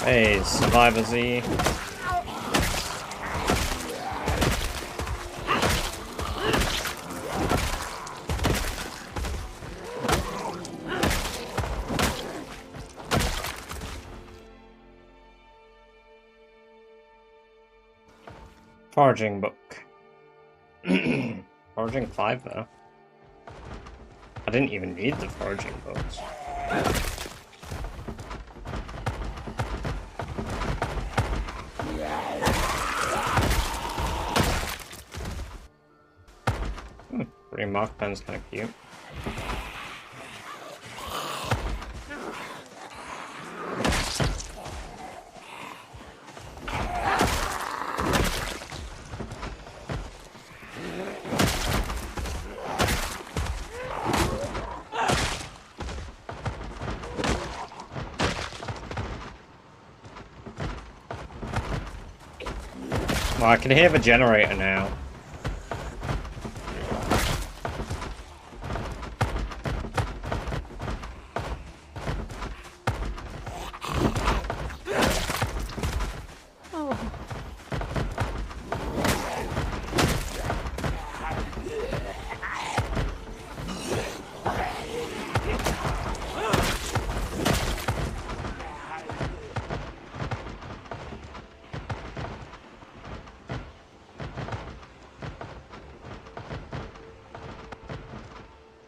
Hey, Survivor Z. Foraging book. Foraging 5 though. I didn't even need the foraging books. Green mark pen's kind of cute. Well, I can hear the generator now.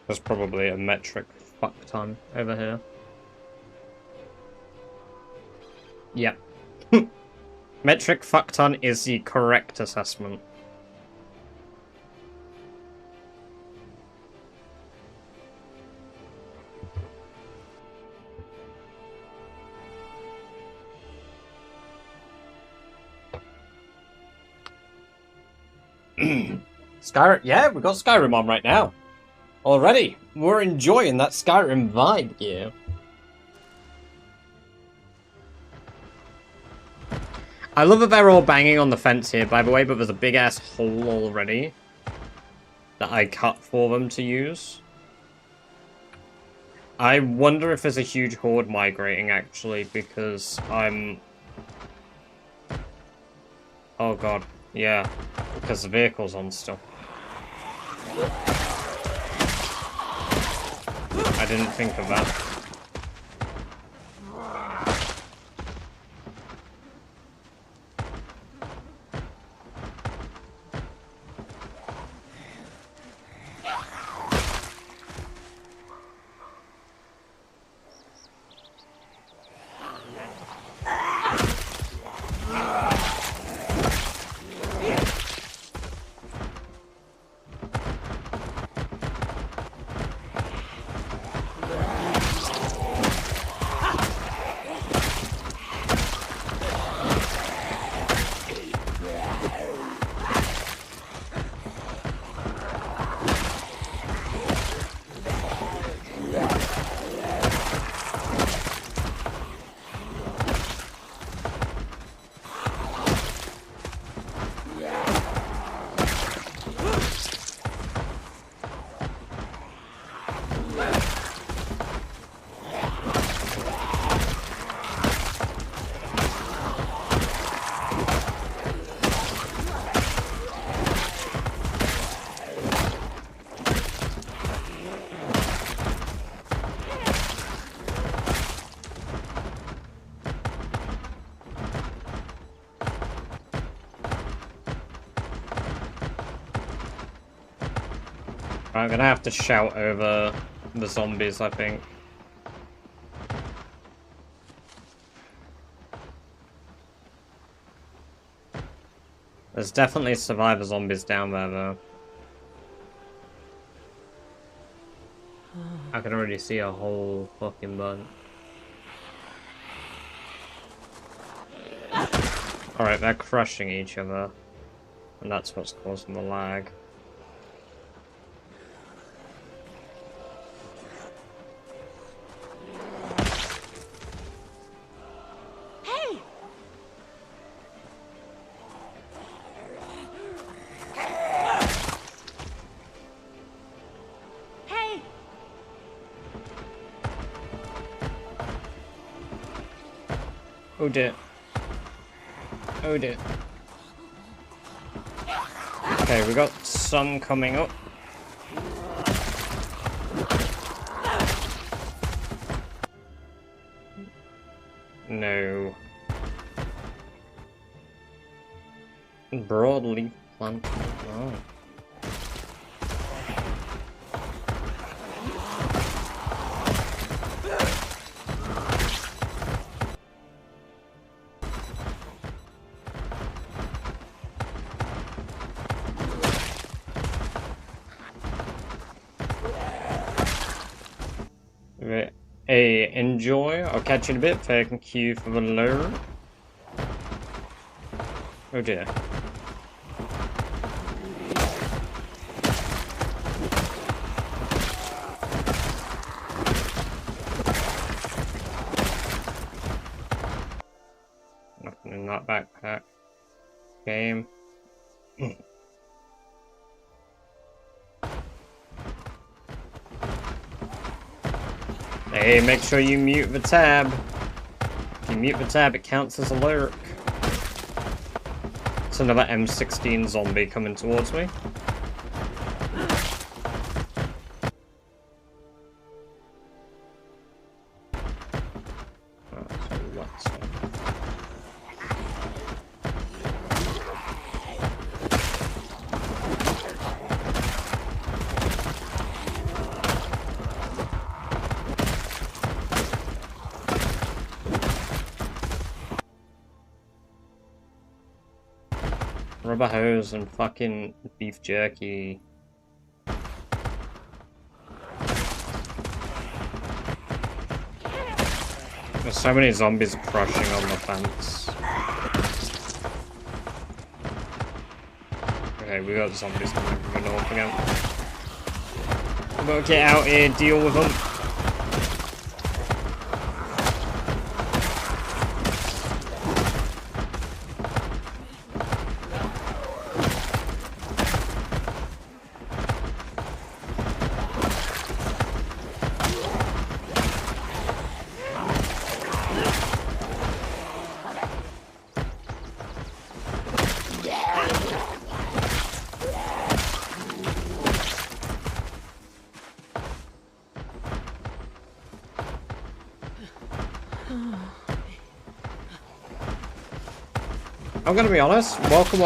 There's probably a metric fuck ton over here. Yep. Metric fuckton is the correct assessment. Skyrim, yeah, we've got Skyrim on right now. Already, we're enjoying that Skyrim vibe here. I love that they're all banging on the fence here, by the way, but there's a big ass hole already that I cut for them to use. I wonder if there's a huge horde migrating, actually, because I'm... Oh god, yeah, because the vehicle's on still. I didn't think of that. I'm gonna have to shout over the zombies, I think. There's definitely survivor zombies down there, though. I can already see a whole fucking bunch. Alright, they're crushing each other. And that's what's causing the lag. Oh dear. Oh dear. Okay, we got some coming up. No. Broadleaf plant. Oh. Hey, enjoy. I'll catch you in a bit. Thank you for the lure. Oh dear. Nothing in that backpack. Game. Hey, make sure you mute the tab. If you mute the tab, it counts as a lurk. It's another M16 zombie coming towards me. Rubber hose and fucking beef jerky. There's so many zombies crushing on the fence. Okay, we got zombies coming from the north again. I'm gonna get out here, deal with them. I'm gonna be honest, welcome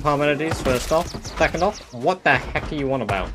Parmenides, first off. Second off, what the heck are you on about?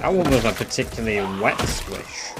That one was a particularly wet swish.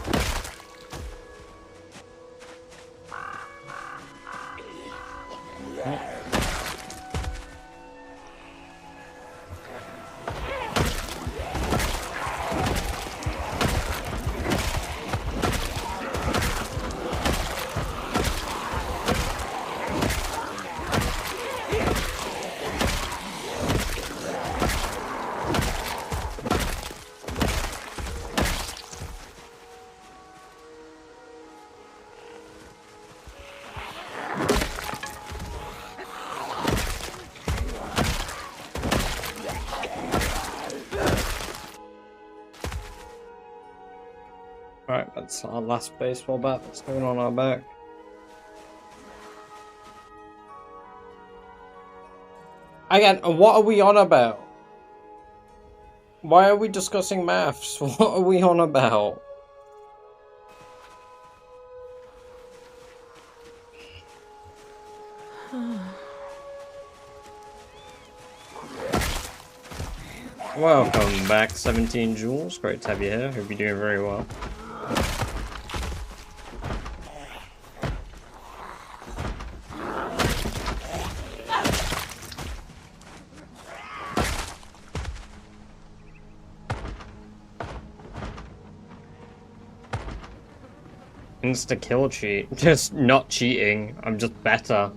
Right, that's our last baseball bat that's going on our back. Again, what are we on about? Why are we discussing maths? What are we on about? Welcome back, 17 Joules. Great to have you here. Hope you're doing very well. Insta kill cheat. Just not cheating. I'm just better.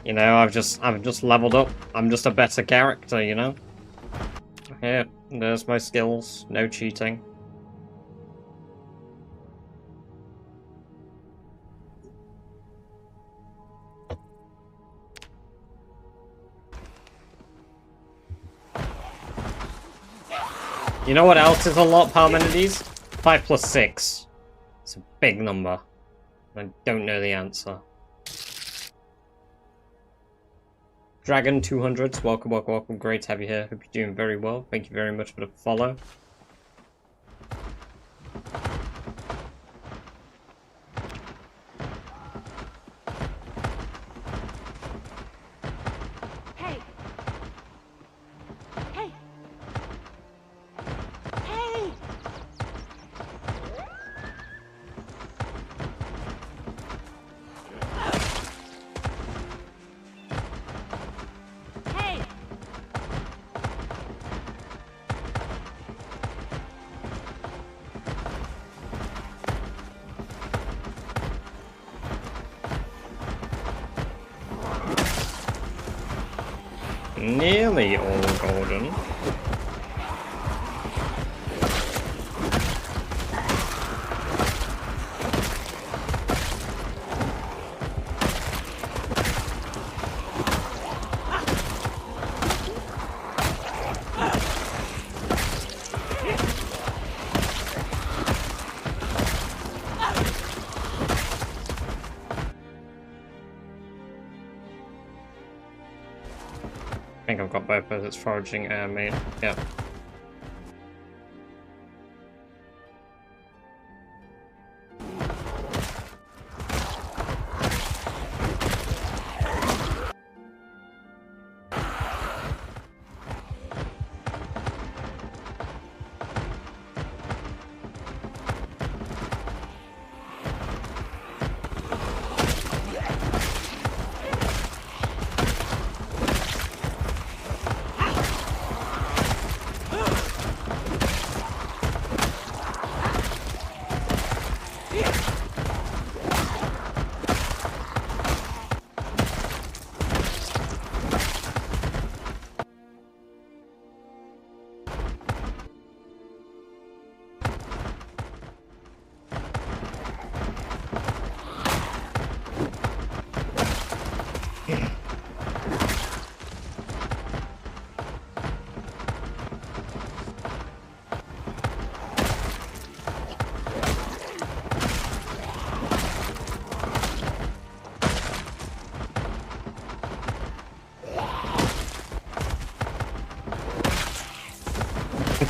You know, I've just leveled up. I'm just a better character, you know? Here, there's my skills. No cheating. You know what else is a lot, Parmenides? 5 plus 6. It's a big number. I don't know the answer. Dragon 200s, welcome, welcome, welcome. Great to have you here. Hope you're doing very well. Thank you very much for the follow. Hey! Hey! Hey! Hey! Nearly all golden. I think I've got both of its foraging and meat. Yeah.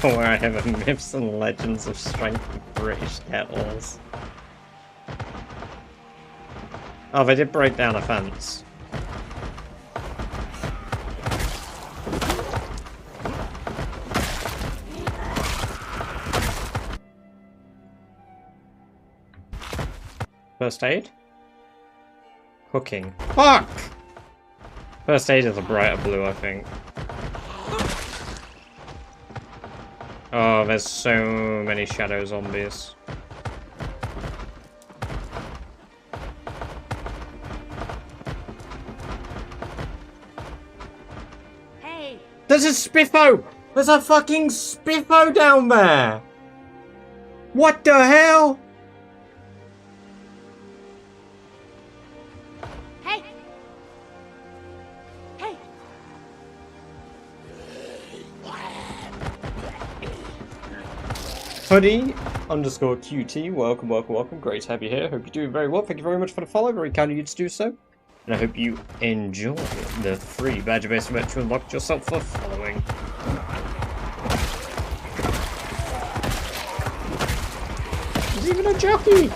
Where I have a myths and legends of strength of British kettles. Oh, they did break down a fence. First aid? Cooking. Fuck! First aid is a brighter blue, I think. Oh, there's so many shadow zombies. Hey! There's a Spiffo! There's a fucking Spiffo down there! What the hell? Hey! Hey! Hoodie_QT, welcome, welcome, welcome. Great to have you here. Hope you're doing very well. Thank you very much for the follow. Very kind of you to do so. And I hope you enjoy the free badger-based event to unlock yourself for following. There's even a jockey!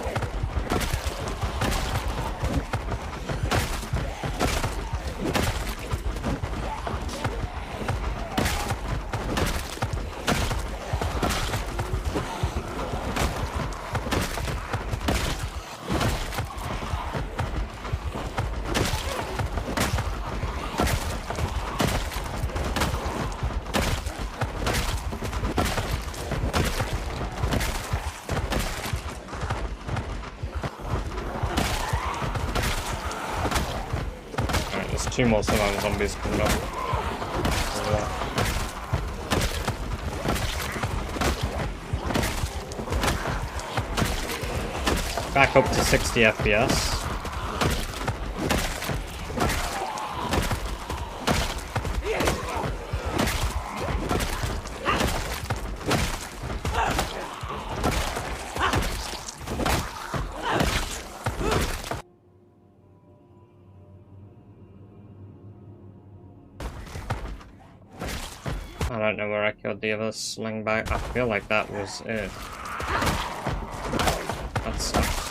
Two more survival zombies coming up. Back up to 60 FPS. don't know where I killed the other slingback. I feel like that was it. That sucks.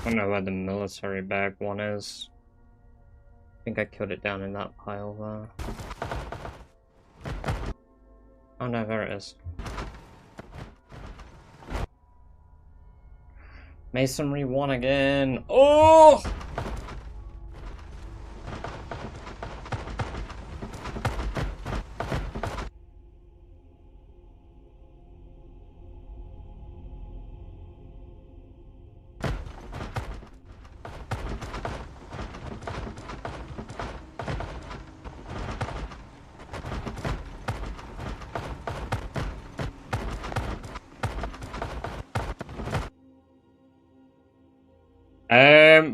I don't know where the military bag one is. I think I killed it down in that pile there. Oh no, there it is. Masonry 1 again. Oh!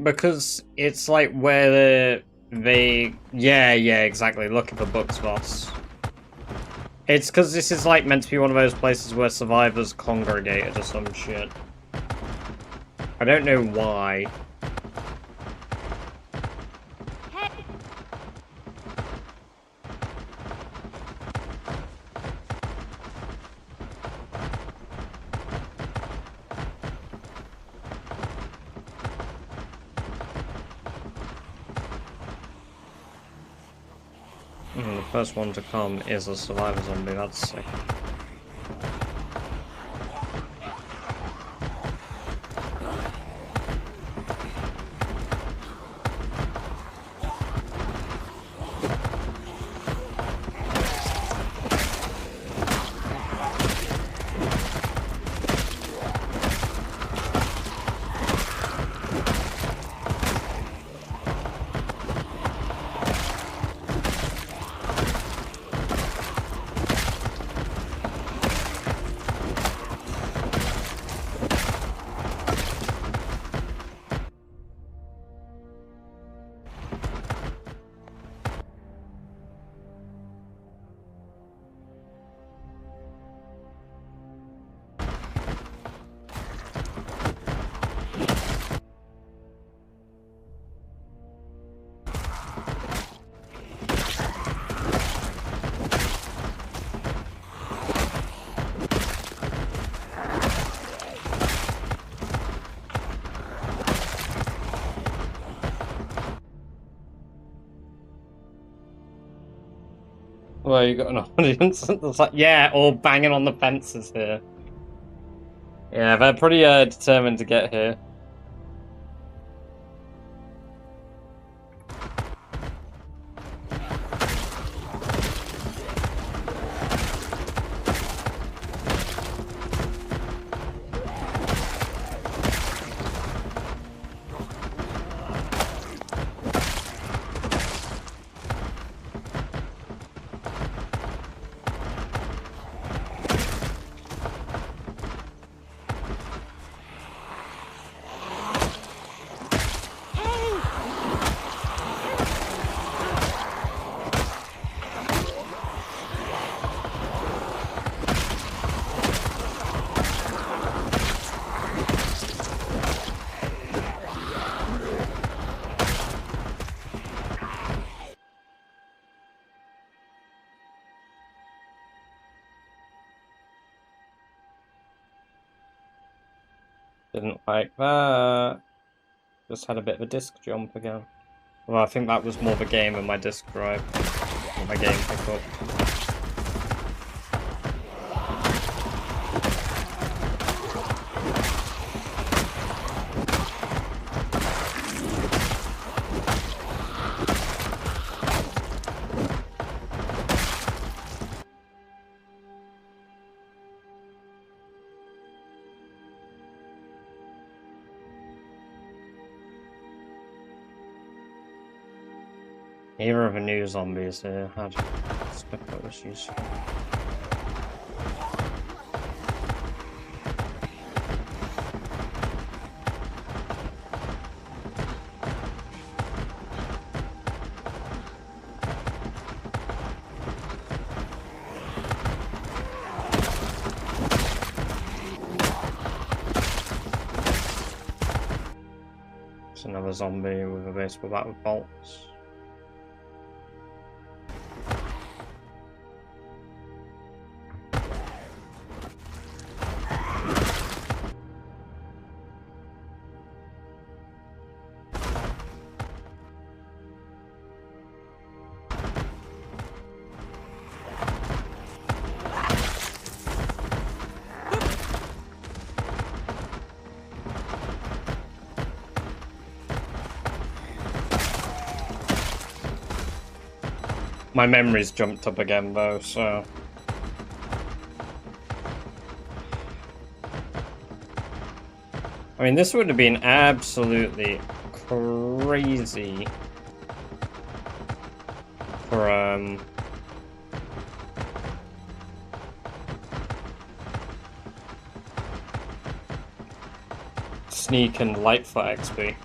Because it's like where yeah, exactly, look at the books, boss. It's because this is like meant to be one of those places where survivors congregated or some shit. I don't know why. The first one to come is a survivor zombie, that's sick. Well, you got an audience. That's like, yeah, all banging on the fences here. Yeah, they're pretty determined to get here. Didn't like that. Just had a bit of a disk jump again. Well, I think that was more the game than my disk drive. Or my game pickup. Neither of the new zombies here had special issues. It's another zombie with a baseball bat with bolts. My memory's jumped up again though, so... I mean, this would have been absolutely crazy for, Sneak and Lightfoot XP.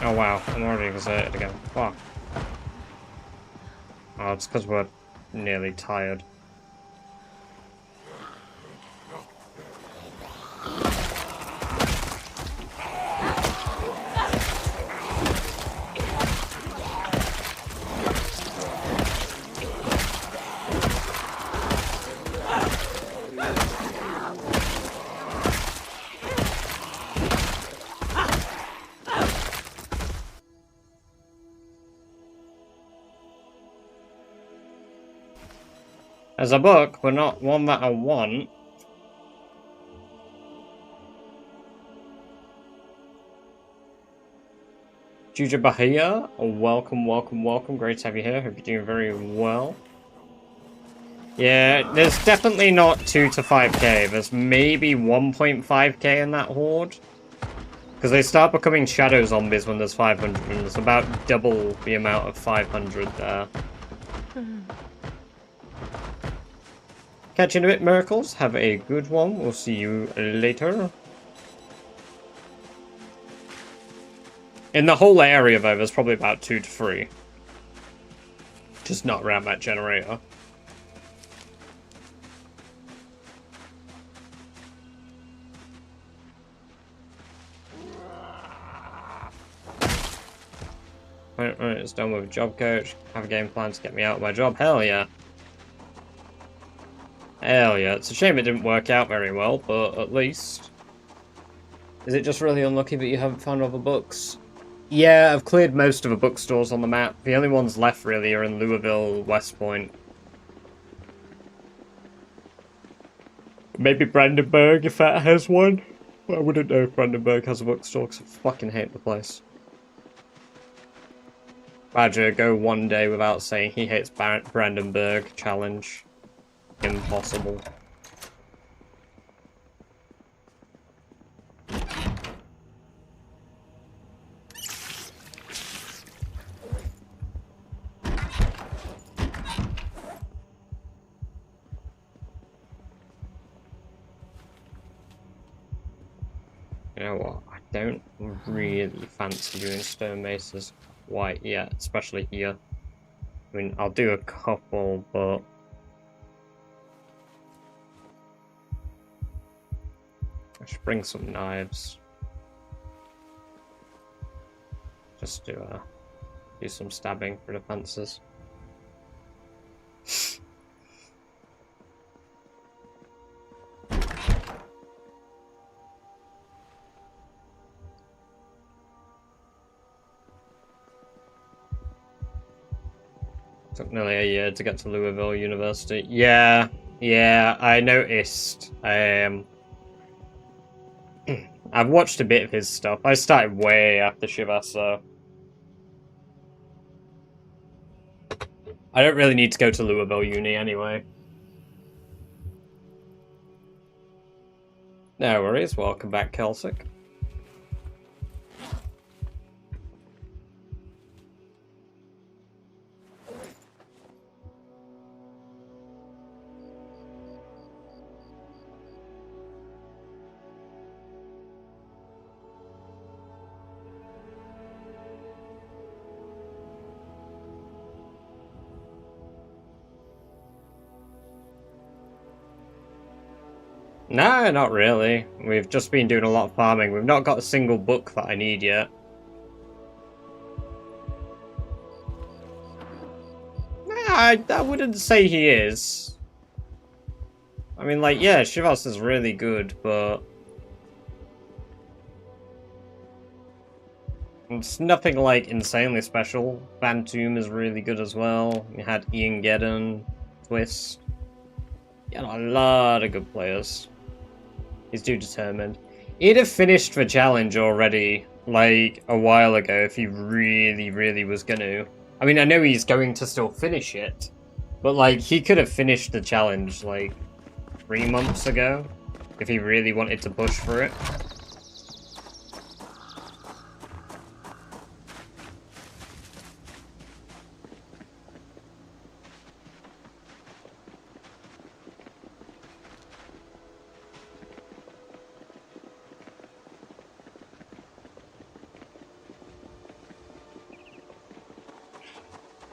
Oh wow, I'm already exerted again. Fuck. Oh, it's because we're nearly tired. As a book, but not one that I want. Juja Bahia, welcome, welcome, welcome. Great to have you here. Hope you're doing very well. Yeah, there's definitely not 2 to 5k. There's maybe 1.5k in that horde. Because they start becoming shadow zombies when there's 500, and there's about double the amount of 500 there. Catch you in a bit, Miracles. Have a good one. We'll see you later. In the whole area, though, there's probably about 2 to 3. Just not around that generator. Right, it's done with a job coach. Have a game plan to get me out of my job. Hell yeah. Hell yeah. It's a shame it didn't work out very well, but at least... Is it just really unlucky that you haven't found other books? Yeah, I've cleared most of the bookstores on the map. The only ones left, really, are in Louisville, Westpoint. Maybe Brandenburg, if that has one. I wouldn't know if Brandenburg has a bookstore, because I fucking hate the place. Badger, go one day without saying he hates Brandenburg. Challenge. Impossible. You know what? I don't really fancy doing stone maces. quite yet, especially here. I mean, I'll do a couple, but I should bring some knives. Just to do some stabbing for defenses. Took nearly a year to get to Louisville University. Yeah, I noticed. I've watched a bit of his stuff. I started way after Shivas, so I don't really need to go to Louisville Uni anyway. No worries. Welcome back, Kelsic. No, not really. We've just been doing a lot of farming. We've not got a single book that I need yet. I wouldn't say he is. I mean, like, yeah, Shivas is really good, but it's nothing, like, insanely special. Phantom is really good as well. You had Ian Geddon, Twist. You had a lot of good players. He's too determined. He'd have finished the challenge already, like, a while ago if he really, really was gonna. I mean, I know he's going to still finish it, but, like, he could have finished the challenge, like, 3 months ago, if he really wanted to push for it.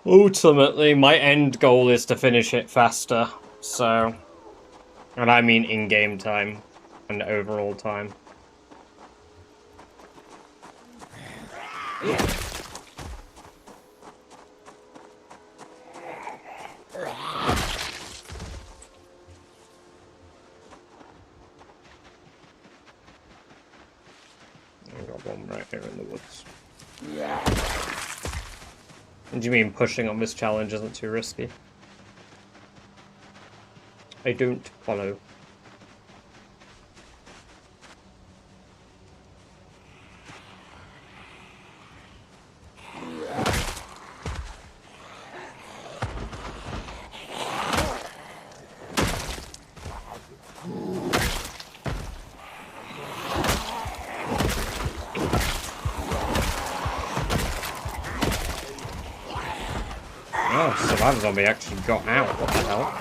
Ultimately, my end goal is to finish it faster, so... And I mean in-game time, and overall time. I've got one right here in the woods. Do you mean pushing on this challenge isn't too risky? I don't follow. Oh, Survivor Zombie actually got out. What the hell?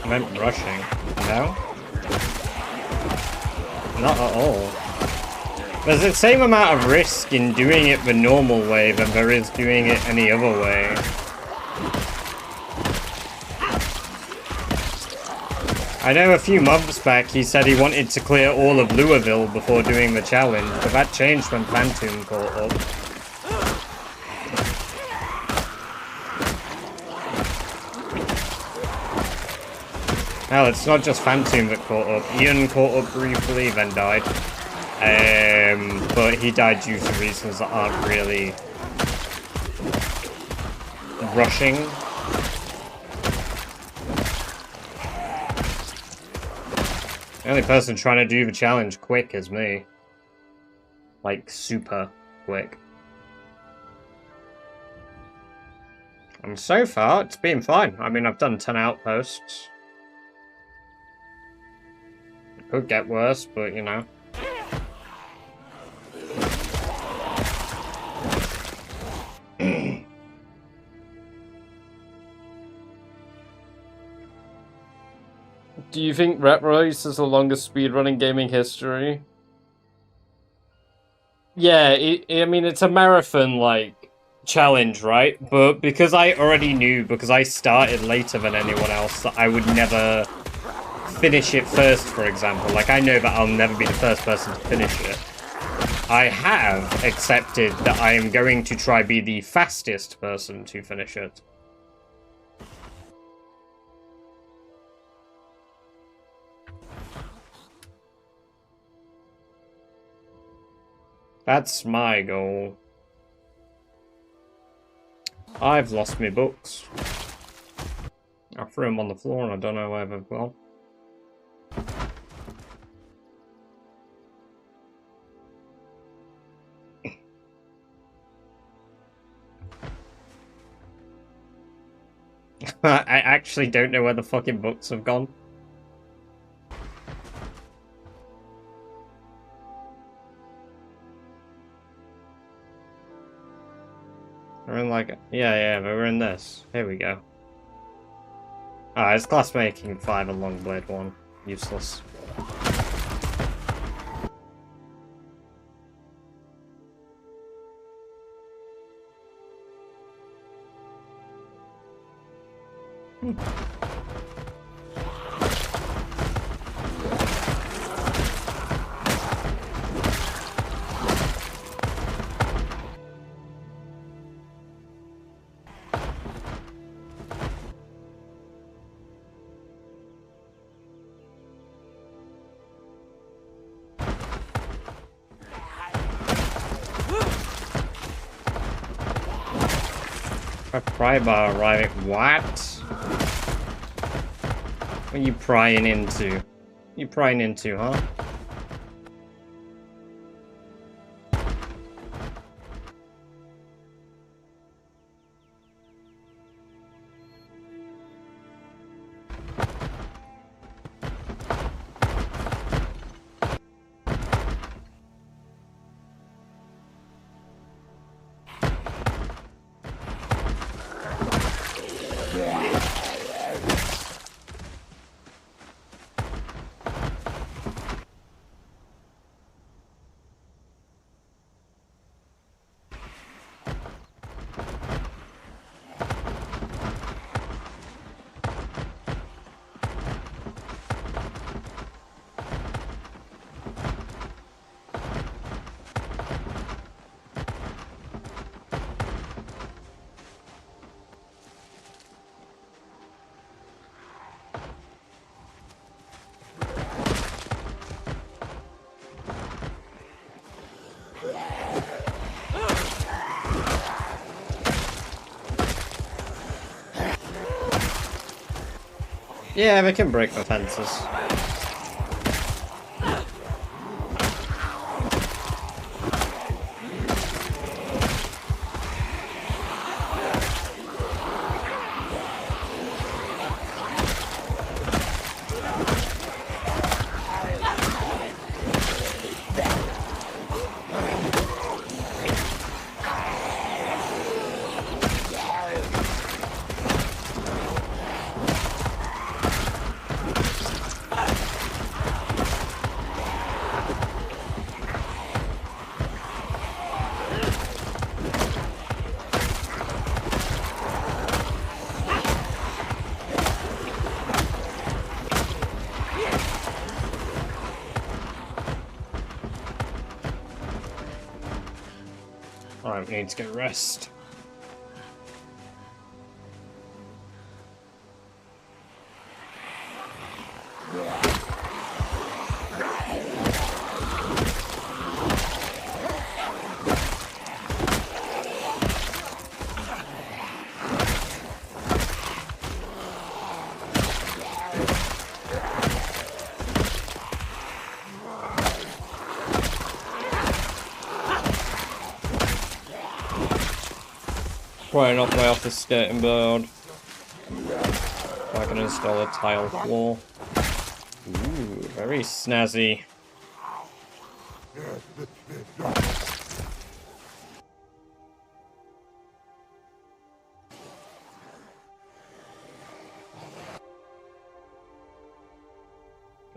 I meant rushing. No? Not at all. There's the same amount of risk in doing it the normal way than there is doing it any other way. I know a few months back he said he wanted to clear all of Louisville before doing the challenge, but that changed when Phantom caught up. Hell, it's not just Phantom that caught up. Ian caught up briefly, then died. But he died due to reasons that aren't really rushing. The only person trying to do the challenge quick is me. Like, super quick. And so far, it's been fine. I mean, I've done 10 outposts. It could get worse, but, you know. Do you think Rep Race is the longest speedrun in gaming history? Yeah, I mean, it's a marathon, like, challenge, right? But because I already knew, because I started later than anyone else, that I would never finish it first, for example. Like, I know that I'll never be the first person to finish it. I have accepted that I am going to try be the fastest person to finish it. That's my goal. I've lost my books. I threw them on the floor and I don't know where they've gone. I actually don't know where the fucking books have gone. We're in like... Yeah, but we're in this. Here we go. Ah, it's class making 5 and long blade 1. Useless. A pry bar arriving. What? What are you prying into? What are you prying into, huh? Yeah, they can break the fences. Alright, we need to get rest. Right off my office skating board. I can install a tile floor. Ooh, very snazzy.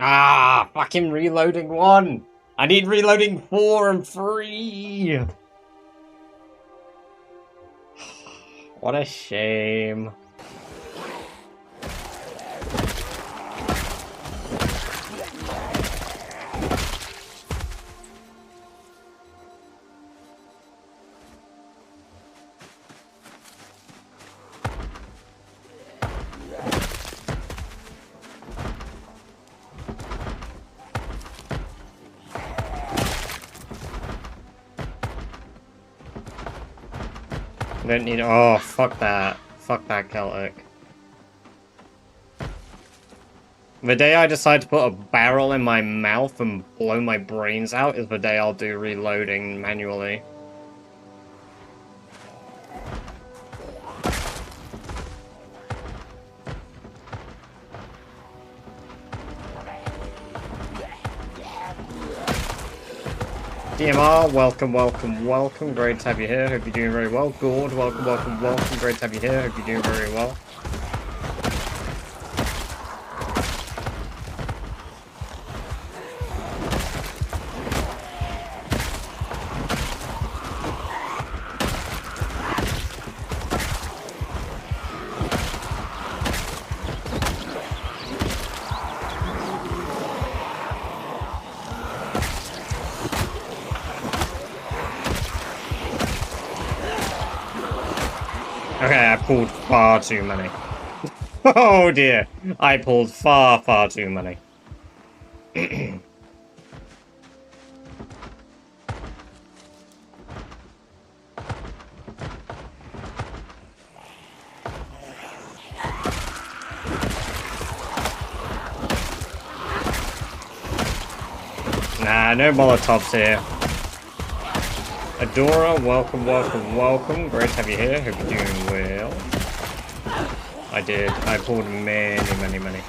Ah, fucking reloading 1! I need reloading 4 and 3! What a shame. I don't need. Oh, fuck that. Fuck that Celtic. The day I decide to put a barrel in my mouth and blow my brains out is the day I'll do reloading manually. DMR, welcome, welcome, welcome. Great to have you here. Hope you're doing very well. Gord, welcome, welcome, welcome. Great to have you here. Hope you're doing very well. Okay, I pulled far too many. Oh dear, I pulled far, far too many. Nah, no Molotovs here. Adora, welcome, welcome, welcome. Great to have you here. Hope you're doing well. I did. I pulled many, many, many.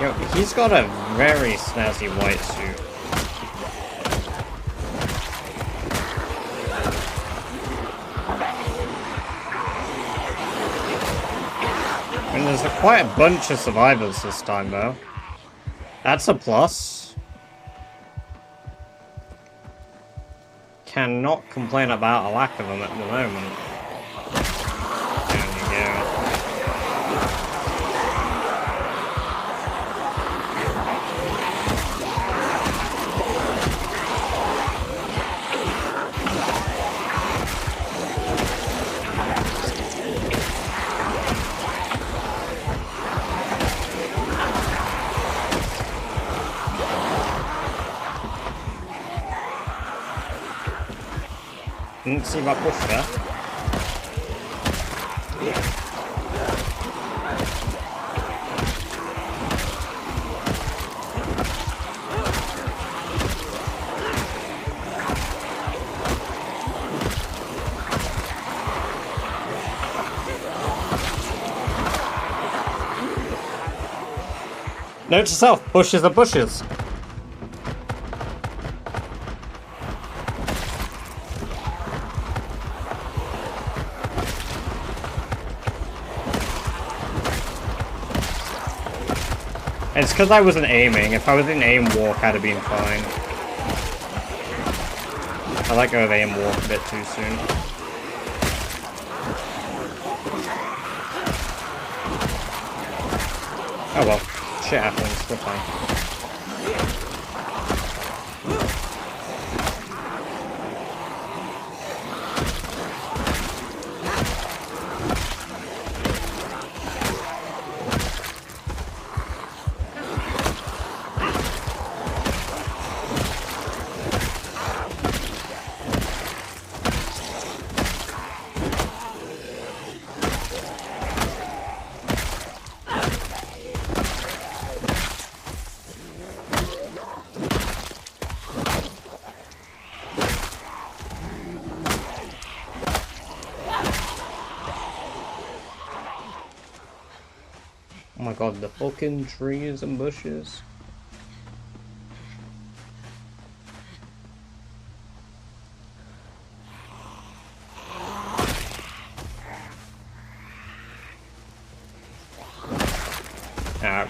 Yo, he's got a very snazzy white suit. And there's quite a bunch of survivors this time, though. That's a plus. Cannot complain about a lack of them at the moment. There we go. Didn't see that bush there. Note to self, bushes are bushes. It's because I wasn't aiming. If I was in aim walk, I'd have been fine. I let go of aim walk a bit too soon. Oh well, shit happens, we're fine. Oh my god, the fucking trees and bushes.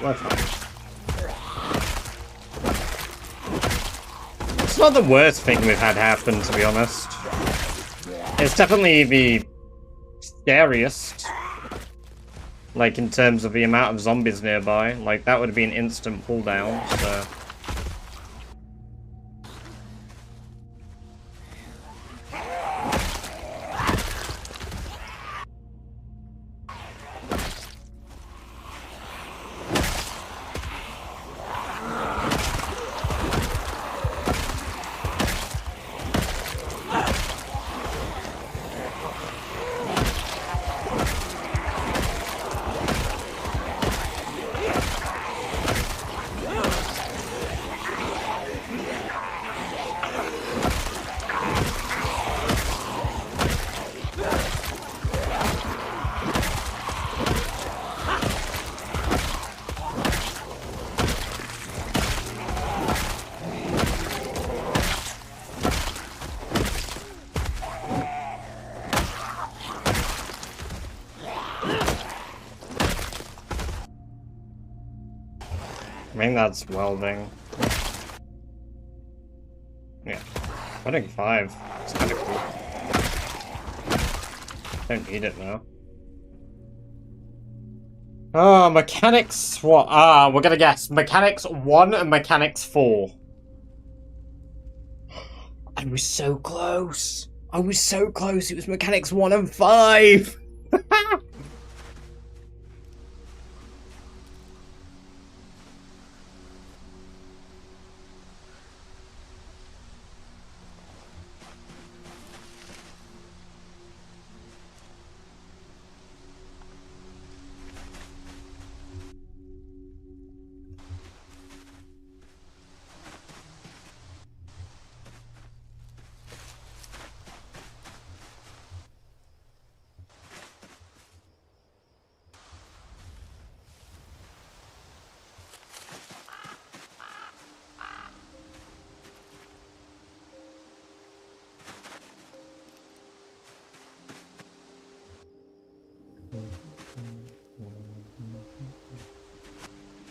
we're fine. It's not the worst thing we've had happen, to be honest. It's definitely the scariest. Like, in terms of the amount of zombies nearby. Like, that would be an instant pull down, so... I think that's welding. Yeah. Welding 5. It's kind of cool. Don't need it now. Oh, mechanics what? Ah, we're gonna guess. Mechanics 1 and mechanics 4. I was so close. I was so close. It was mechanics 1 and 5.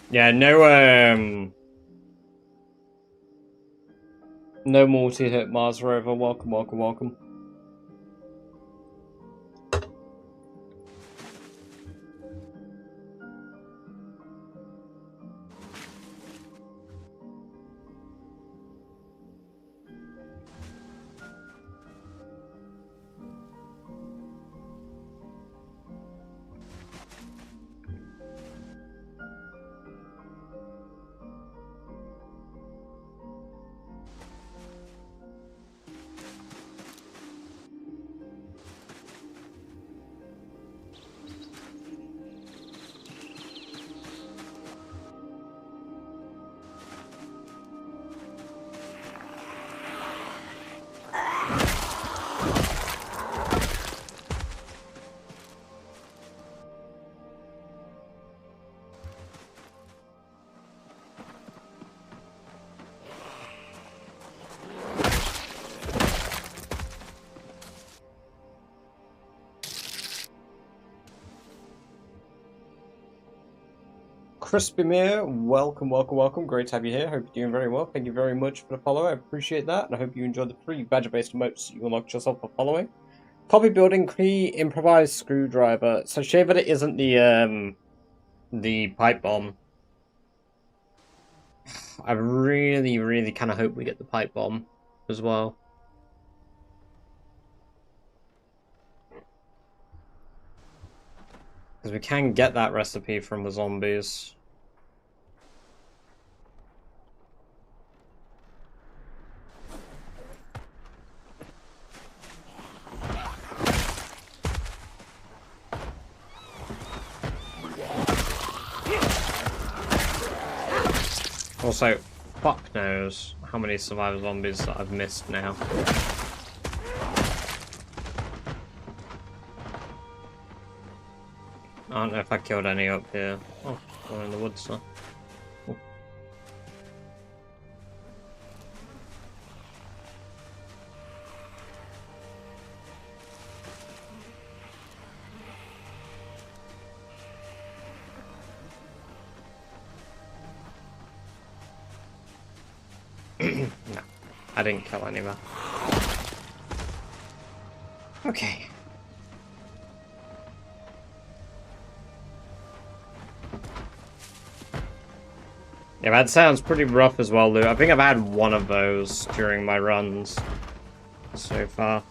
Yeah, no multi-hit Mars rover. Welcome, welcome, welcome. Crispy Mere, welcome, welcome, welcome. Great to have you here. Hope you're doing very well. Thank you very much for the follow. I appreciate that. And I hope you enjoyed the 3 badger-based emotes you unlocked yourself for following. Copy building, key, improvised screwdriver. So shame that it isn't the pipe bomb. I really, really kind of hope we get the pipe bomb as well. Because we can get that recipe from the zombies. Also, fuck knows how many survivor zombies that I've missed now. I don't know if I killed any up here. Oh, one in the woods, so. Oh. No, I didn't kill any of them. Okay. Yeah, that sounds pretty rough as well, Lou. I think I've had one of those during my runs so far.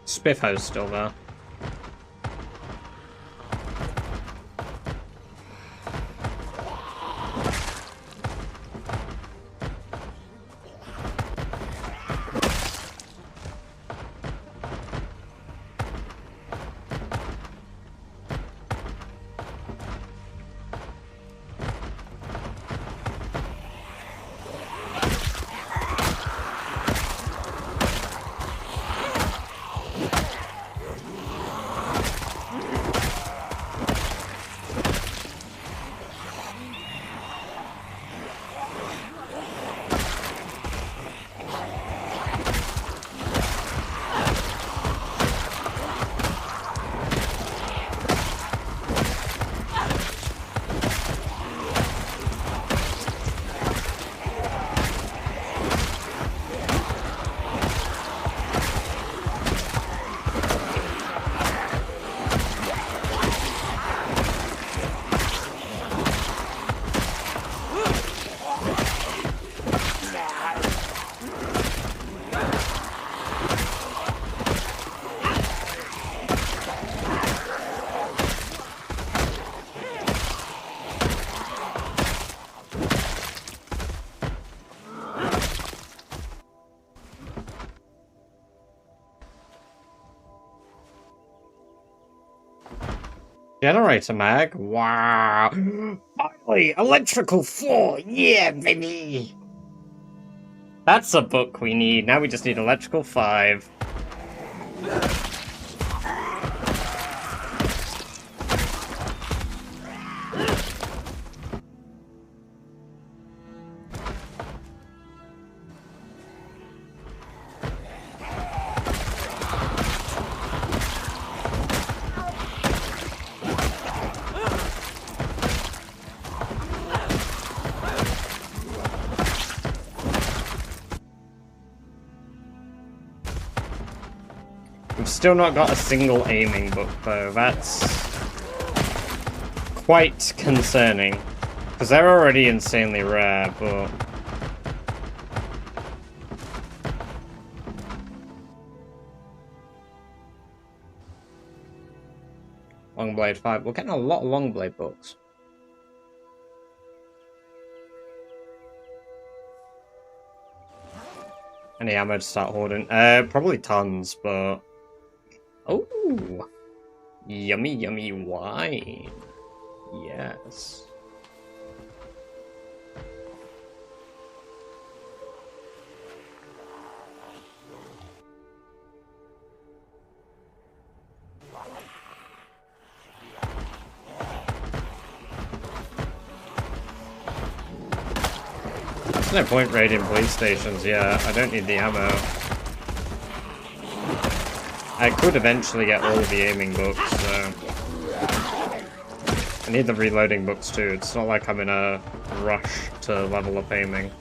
Spiffo's still there. Generator mag? Wow. Finally, electrical 4! Yeah, baby! That's a book we need. Now we just need electrical 5. We've still not got a single aiming book, though. That's quite concerning. Because they're already insanely rare, but... Longblade 5. We're getting a lot of Longblade books. Any ammo to start hoarding? Probably tons, but... Oh! Yummy, yummy wine. Yes. There's no point raiding police stations, yeah. I don't need the ammo. I could eventually get all of the aiming books, so... I need the reloading books too. It's not like I'm in a rush to level up aiming.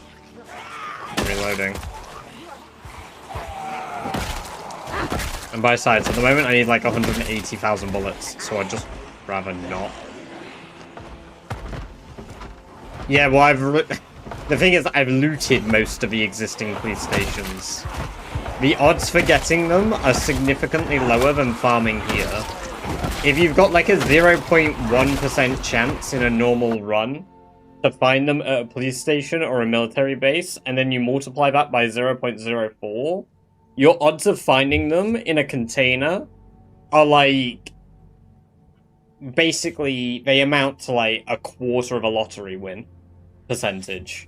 Reloading. And by sides, at the moment I need like 180,000 bullets, so I'd just rather not. Yeah, well the thing is, I've looted most of the existing police stations. The odds for getting them are significantly lower than farming here. If you've got like a 0.1% chance in a normal run to find them at a police station or a military base, and then you multiply that by 0.04, your odds of finding them in a container are like... basically, they amount to like a quarter of a lottery win percentage.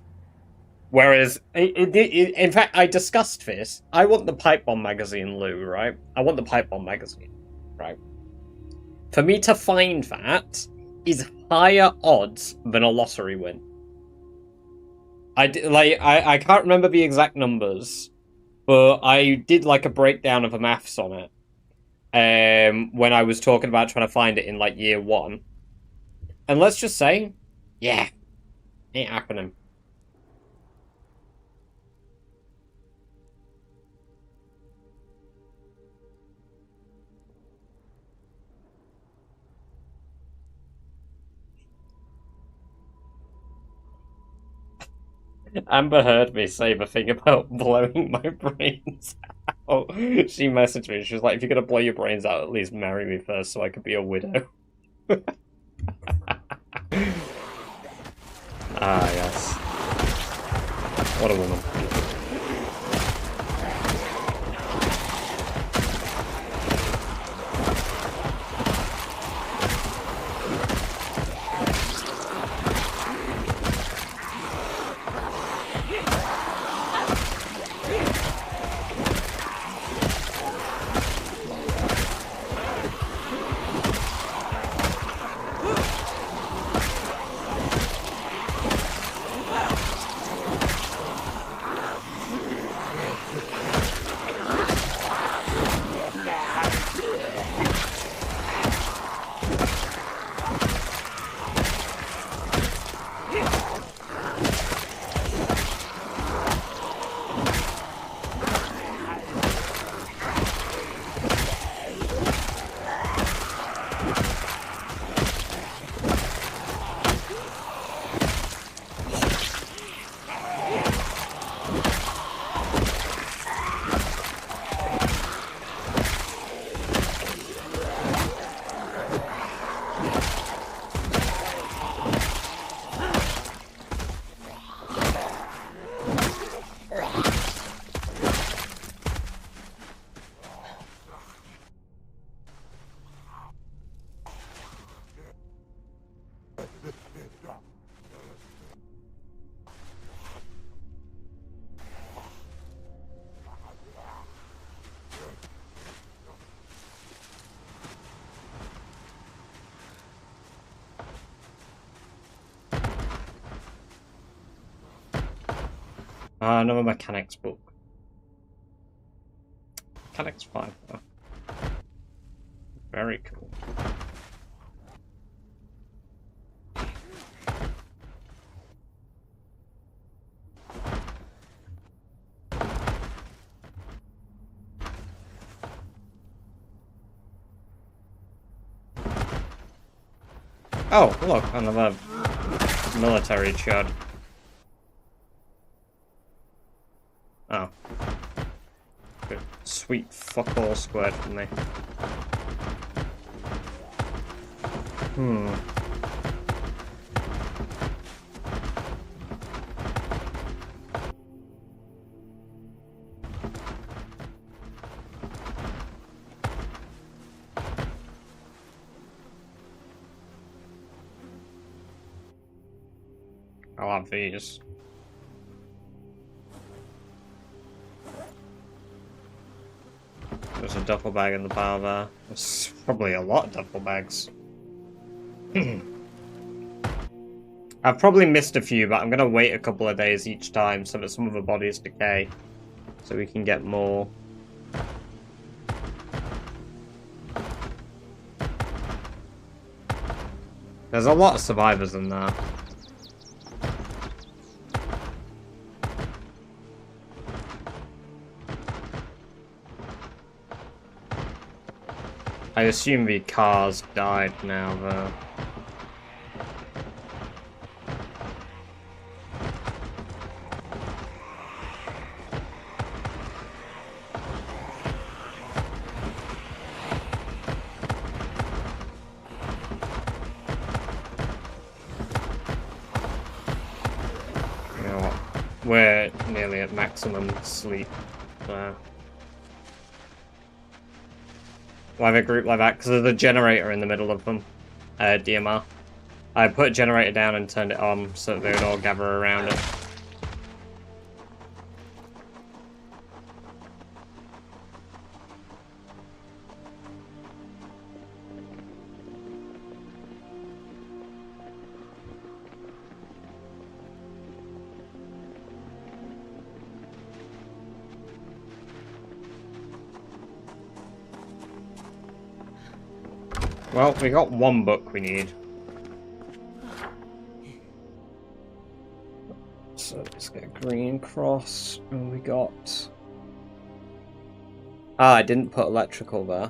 Whereas, in fact, I discussed this. I want the pipe bomb magazine, Lou, right? I want the pipe bomb magazine, right? For me to find that is higher odds than a lottery win. I can't remember the exact numbers, but I did like a breakdown of the maths on it when I was talking about trying to find it in like year 1. And let's just say, yeah, Ain't happening. Amber heard me say the thing about blowing my brains out. She messaged me. She was like, if you're gonna blow your brains out, at least marry me first so I could be a widow. Ah, yes. What a woman. Another mechanics book. Mechanics 5. Oh. Very cool. Oh, look, another military chud. Oh. Good. Sweet fuck all squared from me. I'll have these. There's a duffel bag in the bar there. There's probably a lot of duffel bags. I've probably missed a few, but I'm gonna wait a couple of days each time so that some of the bodies decay. So we can get more. There's a lot of survivors in there. I assume the cars died now, though. You know what? We're nearly at maximum sleep there. Why have a group like that? Because of the generator in the middle of them. DMR. I put a generator down and turned it on so that they would all gather around it. Well, we got one book we need. So let's get a green cross. And we got... Ah, I didn't put electrical there.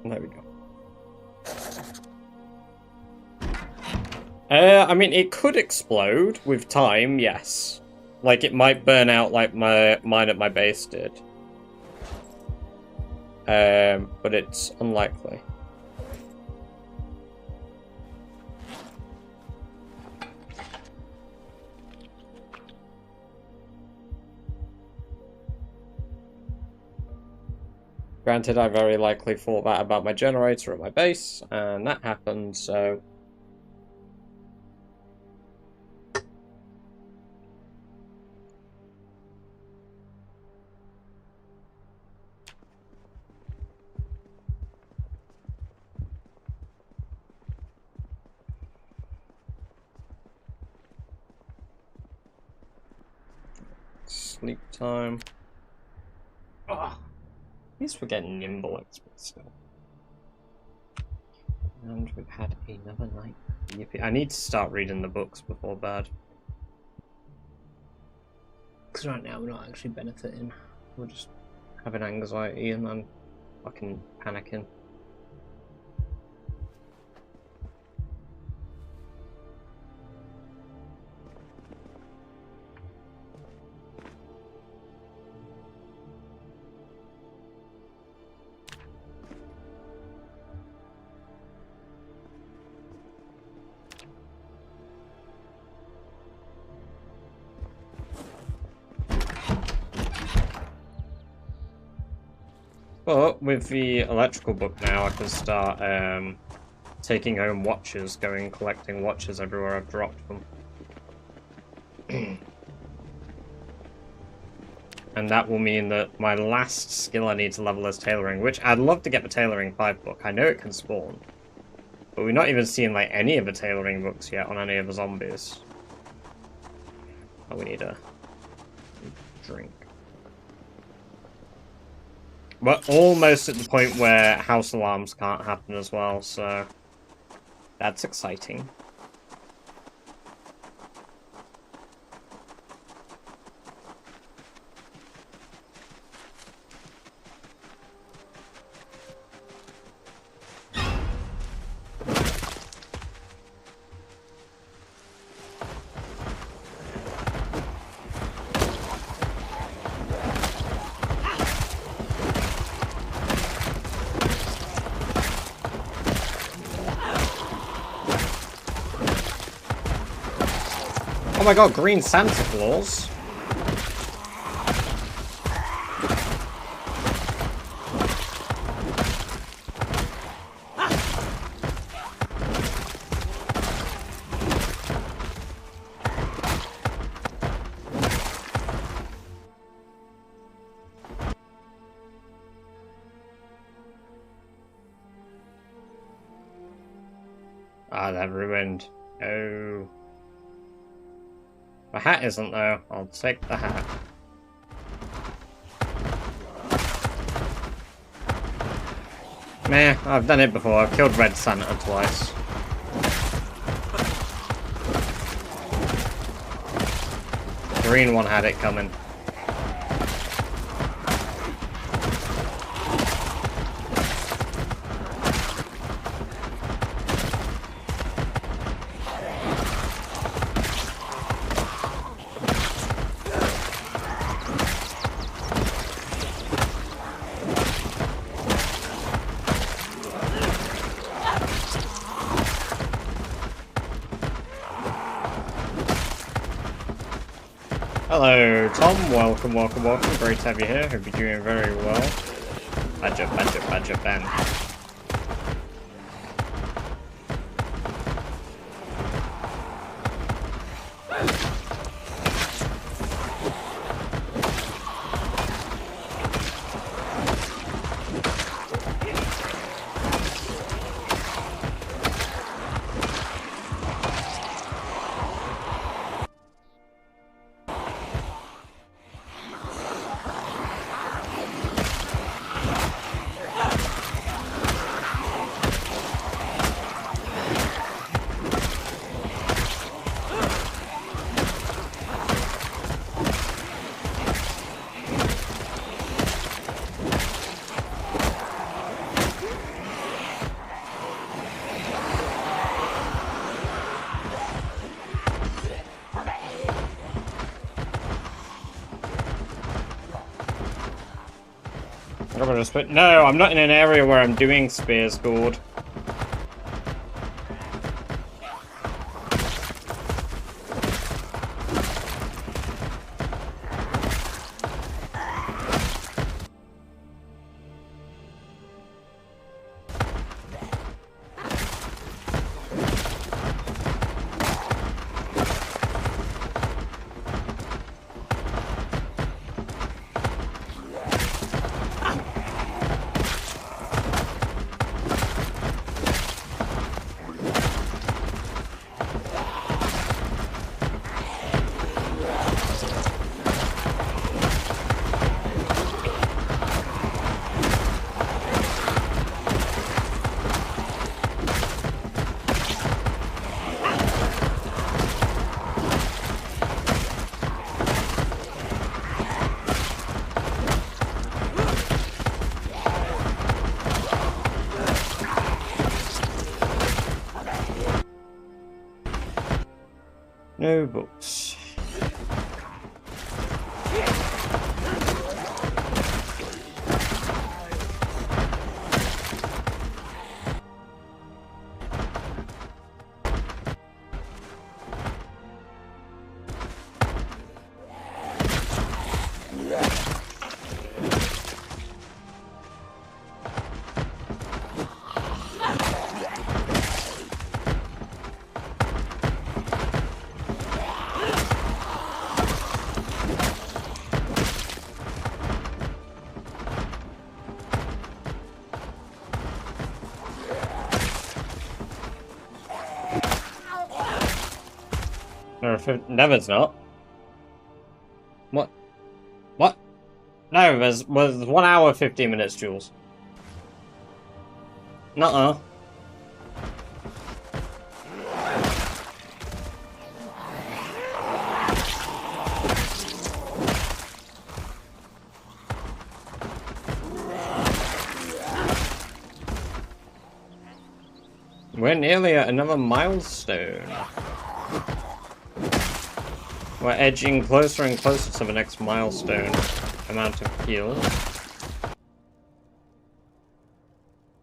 There we go. I mean, it could explode with time, yes. Like, it might burn out like mine at my base did. But it's unlikely. Granted, I very likely thought that about my generator at my base, and that happened, so... Sleep time. Ugh. At least we're getting nimble XP still. And we've had another night. Yippee. I need to start reading the books before bed. Because right now we're not actually benefiting. We're just having anxiety and I'm fucking panicking. But with the electrical book now, I can start taking home watches, collecting watches everywhere I've dropped them. And that will mean that my last skill I need to level is tailoring, which I'd love to get the tailoring 5 book. I know it can spawn. But we're not even seeing like any of the tailoring books yet on any of the zombies. Oh, we need a drink. We're almost at the point where house alarms can't happen as well, so that's exciting. Oh my god, green Santa Claus. Ah, that ruined. Oh. The hat isn't though. I'll take the hat. Meh, I've done it before. I've killed Red Santa twice. Green one had it coming. Hello, Tom. Welcome, welcome, welcome. Great to have you here. Hope you're doing very well. Badger, badger, badger, Ben. I'm gonna just put. No, I'm not in an area where I'm doing spears, Gord. No books. Never's not. What? What? No, there's 1 hour 15 minutes, Jules. Nuh-uh. We're nearly at another milestone. We're edging closer and closer to the next milestone amount of heals.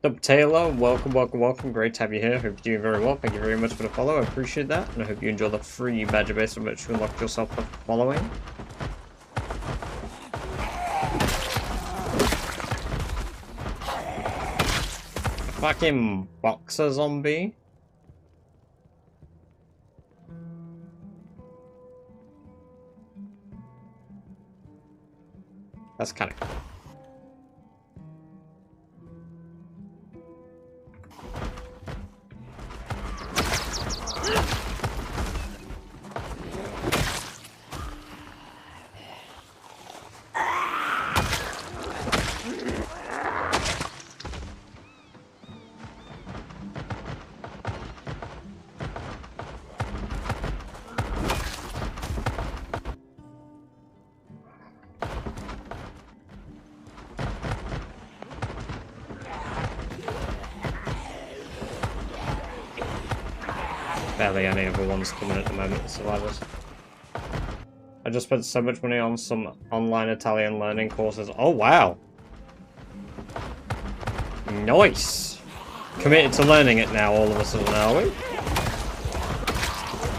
Dub Taylor, welcome, welcome, welcome. Great to have you here. Hope you're doing very well. Thank you very much for the follow. I appreciate that. And I hope you enjoy the free badger base of which you unlocked yourself for following. Fucking boxer zombie. That's kind of cool. Barely any other ones coming at the moment, survivors. I just spent so much money on some online Italian learning courses. Oh wow! Nice! Committed to learning it now, all of a sudden, are we?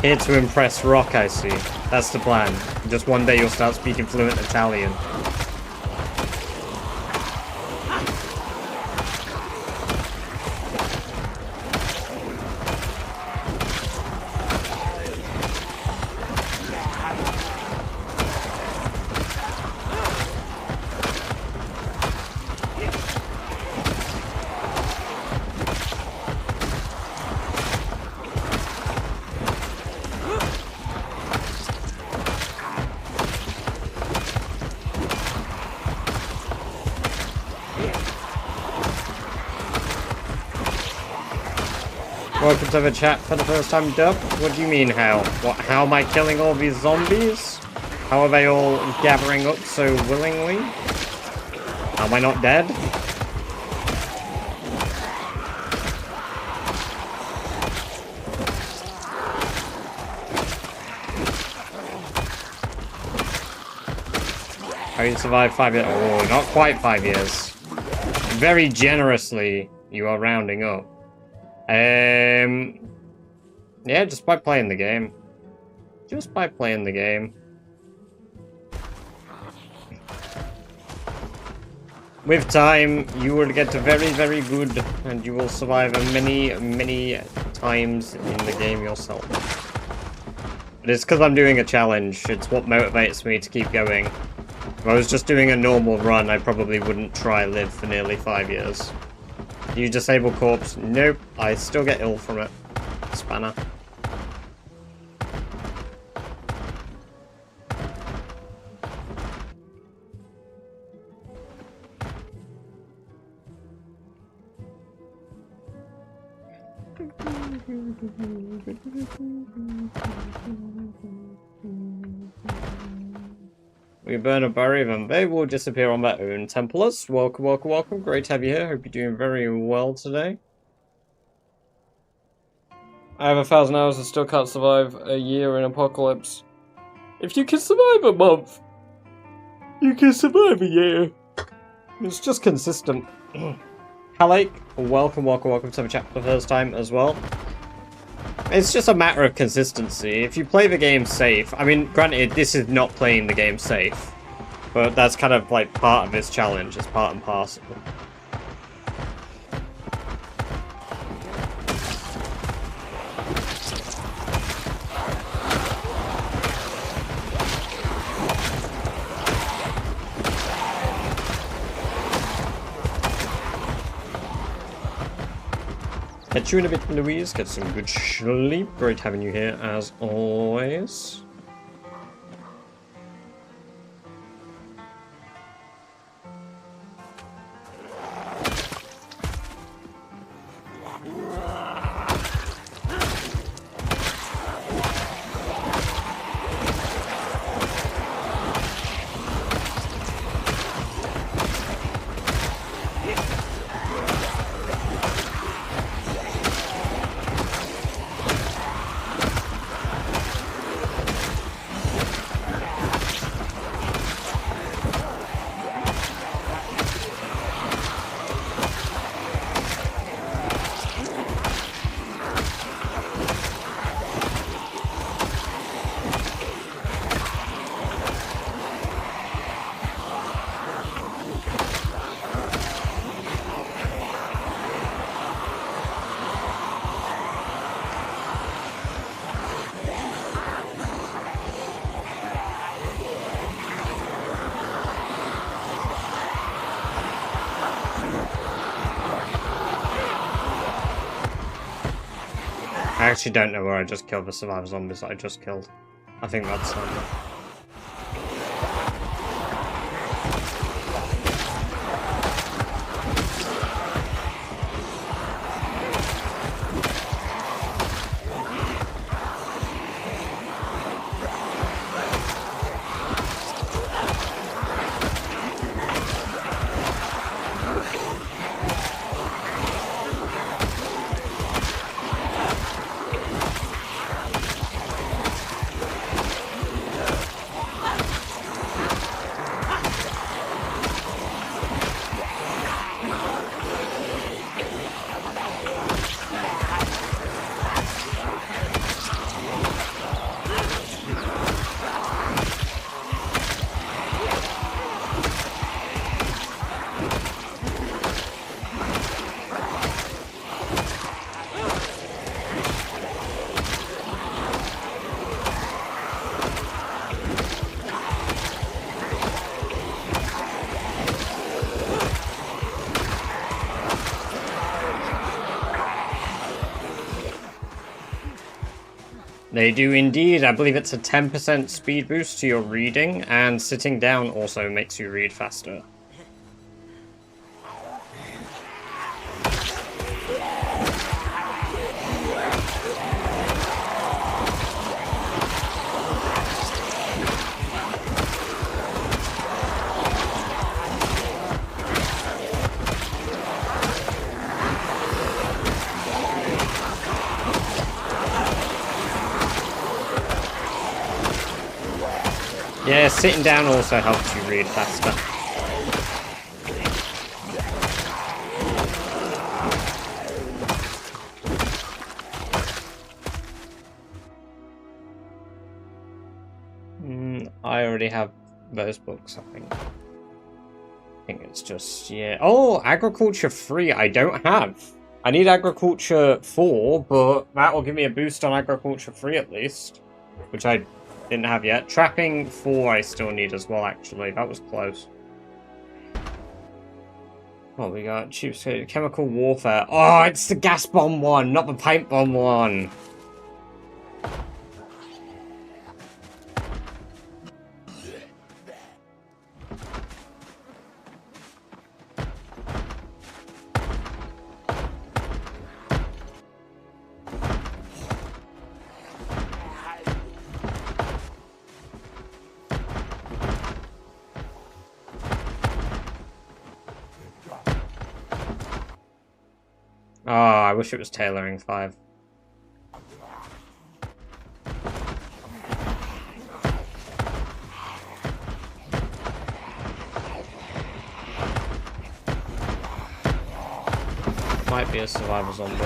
Here to impress Rock, I see. That's the plan. Just one day you'll start speaking fluent Italian. Welcome to the chat for the first time, Dub. What do you mean, how? What? How am I killing all these zombies? How are they all gathering up so willingly? Am I not dead? How you survived 5 years? Oh, not quite 5 years. very generously, you are rounding up. Yeah, just by playing the game. Just by playing the game. With time, you will get very, very good, and you will survive many, many times in the game yourself. But it's because I'm doing a challenge. It's what motivates me to keep going. If I was just doing a normal run, I probably wouldn't try live for nearly 5 years. You disable corpse? Nope, I still get ill from it. Spanner. We burn a barrier, then they will disappear on their own. Templars, welcome, welcome, welcome. Great to have you here. Hope you're doing very well today. I have 1,000 hours and still can't survive a year in Apocalypse. If you can survive a month, you can survive a year. It's just consistent. Halake, welcome, welcome, welcome to the chat for the first time as well. It's just a matter of consistency. If you play the game safe, I mean, granted, this is not playing the game safe, but that's kind of like part of this challenge. It's part and parcel. Catch you in a bit, Louise. Get some good sleep. Great having you here, as always. I actually don't know where I just killed the survivor zombies that I just killed. I think that's They do indeed. I believe it's a 10% speed boost to your reading, and sitting down also makes you read faster. Yeah, sitting down also helps you read faster. already have those books, I think. I think it's just, yeah. Oh, Agriculture 3 I don't have. I need Agriculture 4, but that will give me a boost on Agriculture 3 at least. Which I didn't have yet. Trapping 4 I still need as well, actually. That was close. What we got? Cheap chemical warfare. Oh, it's the gas bomb one, not the pipe bomb one. Oh, I wish it was tailoring 5. Might be a survivor zombie.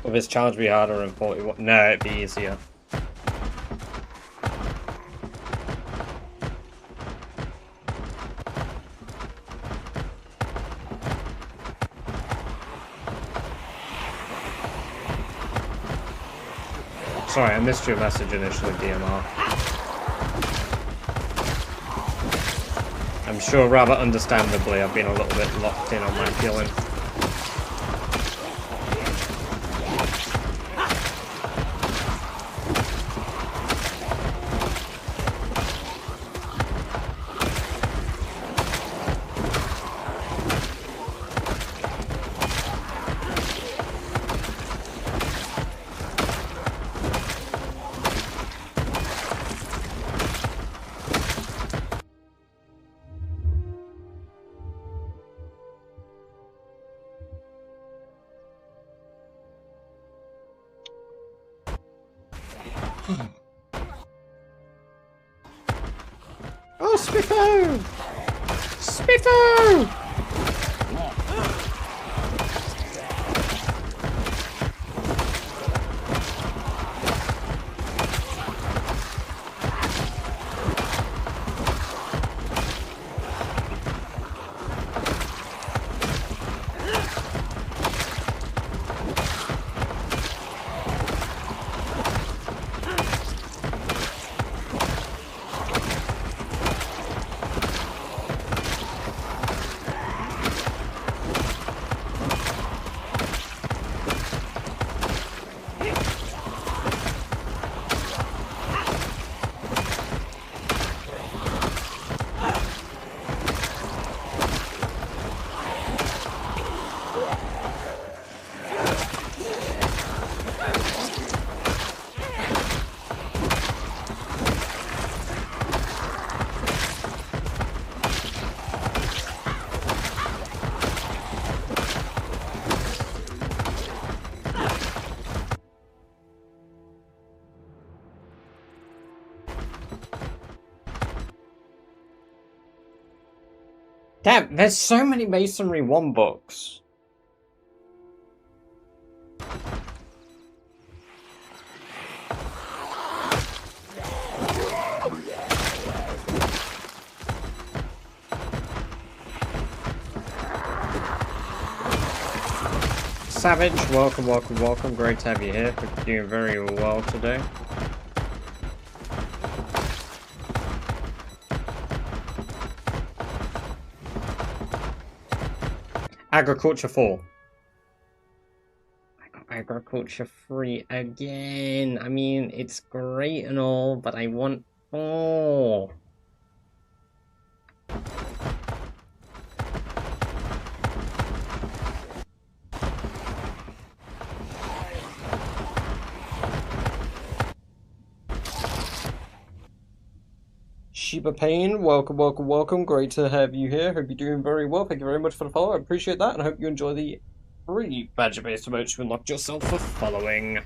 Will this challenge be harder in 41? No, it'd be easier. Sorry, I missed your message initially, DMR. I'm sure rather understandably I've been a little bit locked in on my killing. Oh, Spiffo! Spiffo! Damn, there's so many Masonry 1 books. Savage, welcome, welcome, welcome. Great to have you here. Hope you're doing very well today. Agriculture 4. I got Agriculture 3 again. I mean, it's great and all, but I want 4. Shiba Pain, welcome, welcome, welcome. Great to have you here. Hope you're doing very well. Thank you very much for the follow. I appreciate that, and I hope you enjoy the free badger-based emotes you unlocked yourself for following.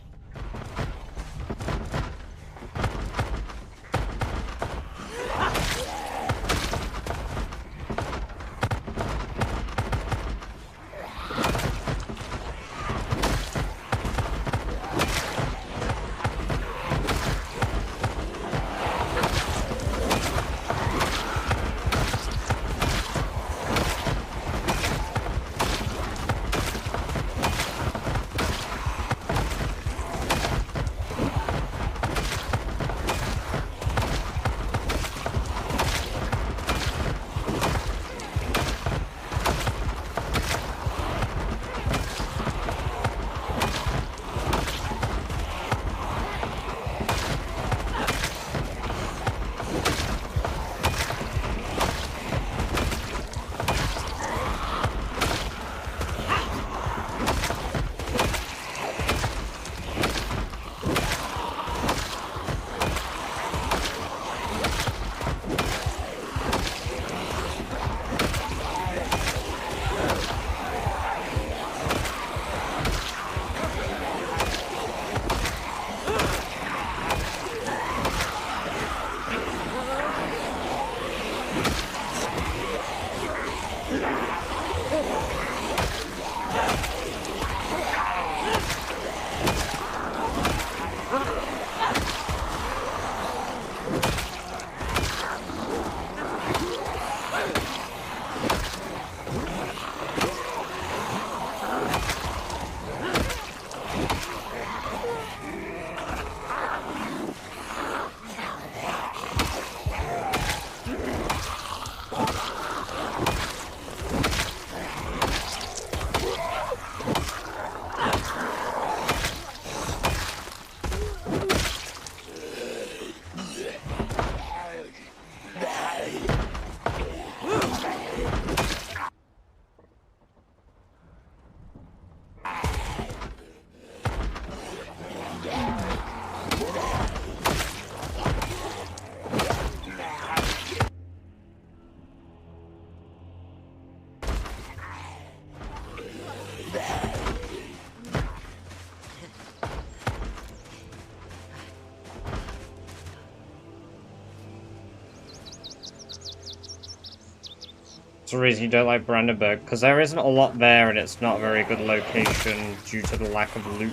That's the reason you don't like Brandenburg, because there isn't a lot there and it's not a very good location due to the lack of loot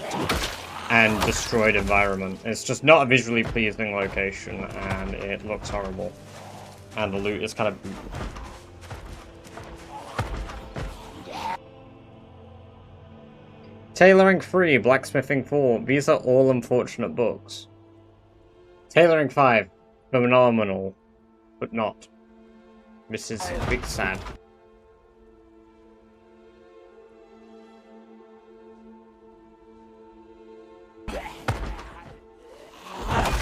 and destroyed environment. It's just not a visually pleasing location and it looks horrible. And the loot is kind of... Tailoring 3, Blacksmithing 4, these are all unfortunate books. Tailoring 5, phenomenal, but not. This is a bit sad.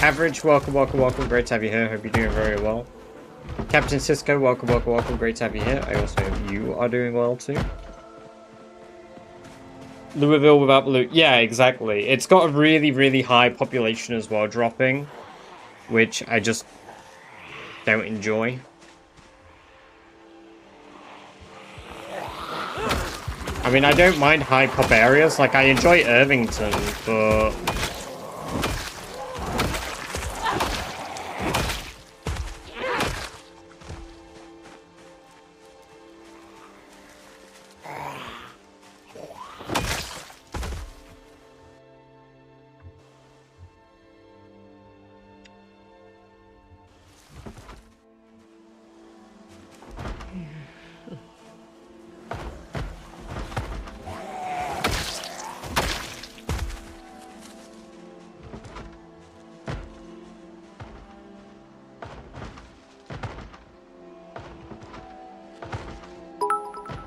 Average, welcome, welcome, welcome. Great to have you here. Hope you're doing very well. Captain Cisco, welcome, welcome, welcome. Great to have you here. I also hope you are doing well too. Louisville without loot. Yeah, exactly. It's got a really, really high population as well dropping, which I just don't enjoy. I mean, I don't mind high pop areas. Like, I enjoy Irvington, but...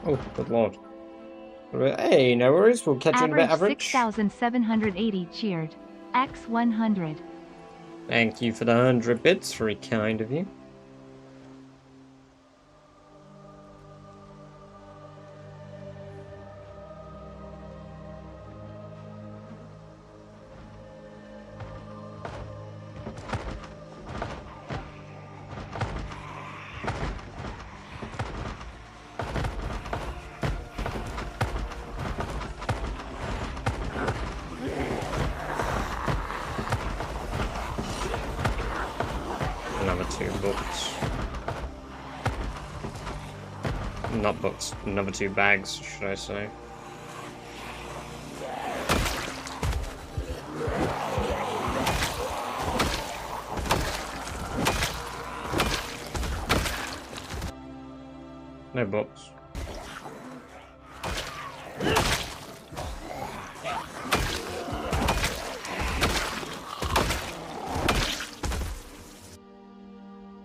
Oh, good lord. Hey, no worries. We'll catch you in a bit, Average average. 6,780 cheered. X100. Thank you for the 100 bits. Very kind of you. Another 2 books. Not books, another 2 bags, should I say. No books.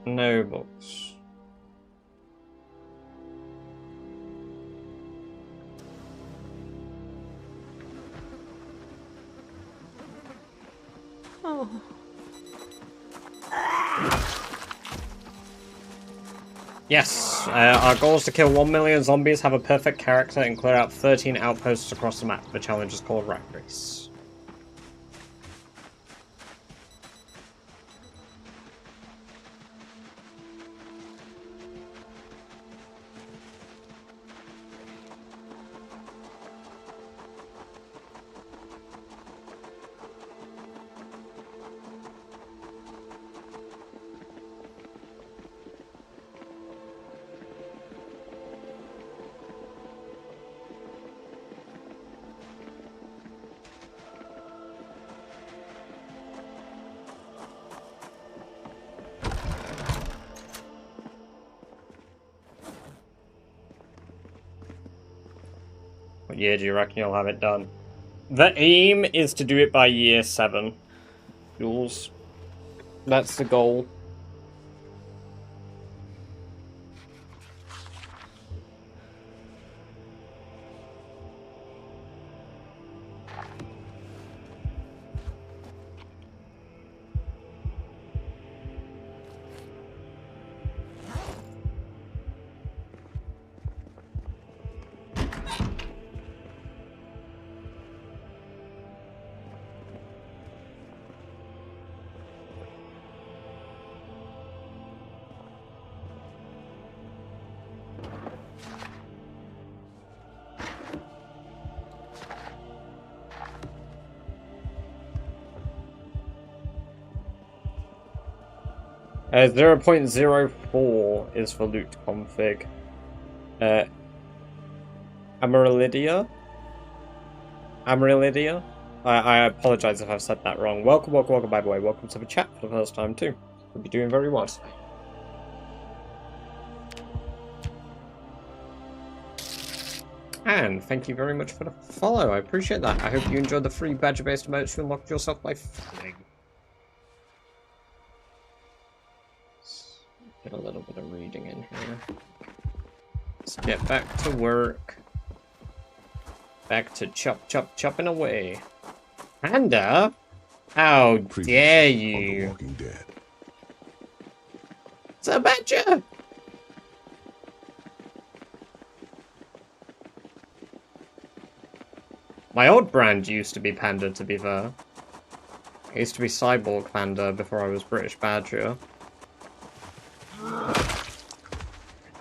No books. Oh. Yes, our goal is to kill 1 million zombies, have a perfect character, and clear out 13 outposts across the map. The challenge is called Rat Race. What year do you reckon you'll have it done? The aim is to do it by year 7. Jules. That's the goal. Uh, 0.04 is for loot config. Amaryllidia? Amaryllidia? I apologize if I've said that wrong. Welcome, welcome, welcome, by the way. Welcome to the chat for the first time, too. You'll be doing very well today. And thank you very much for the follow. I appreciate that. I hope you enjoyed the free badger-based emotes you unlocked yourself by filling. Get a little bit of reading in here. Let's get back to work. Back to chopping away. Panda? How dare you? Walking Dead. It's a badger! My old brand used to be Panda, to be fair. It used to be Cyborg Panda before I was British Badger.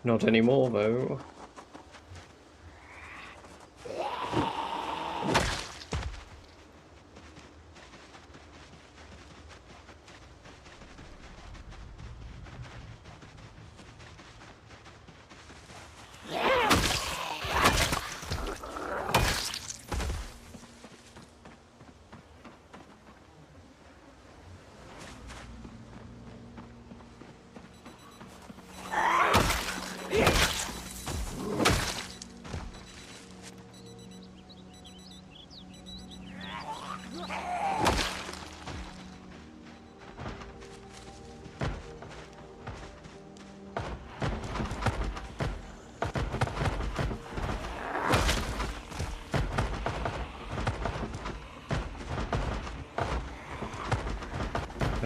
Not anymore, though.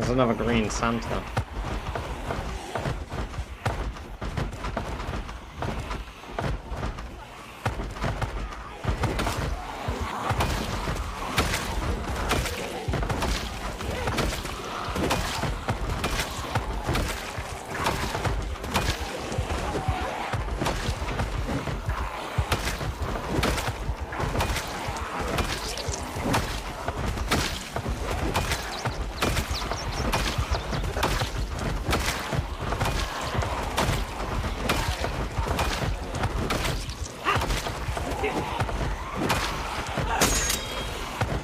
There's another green Santa.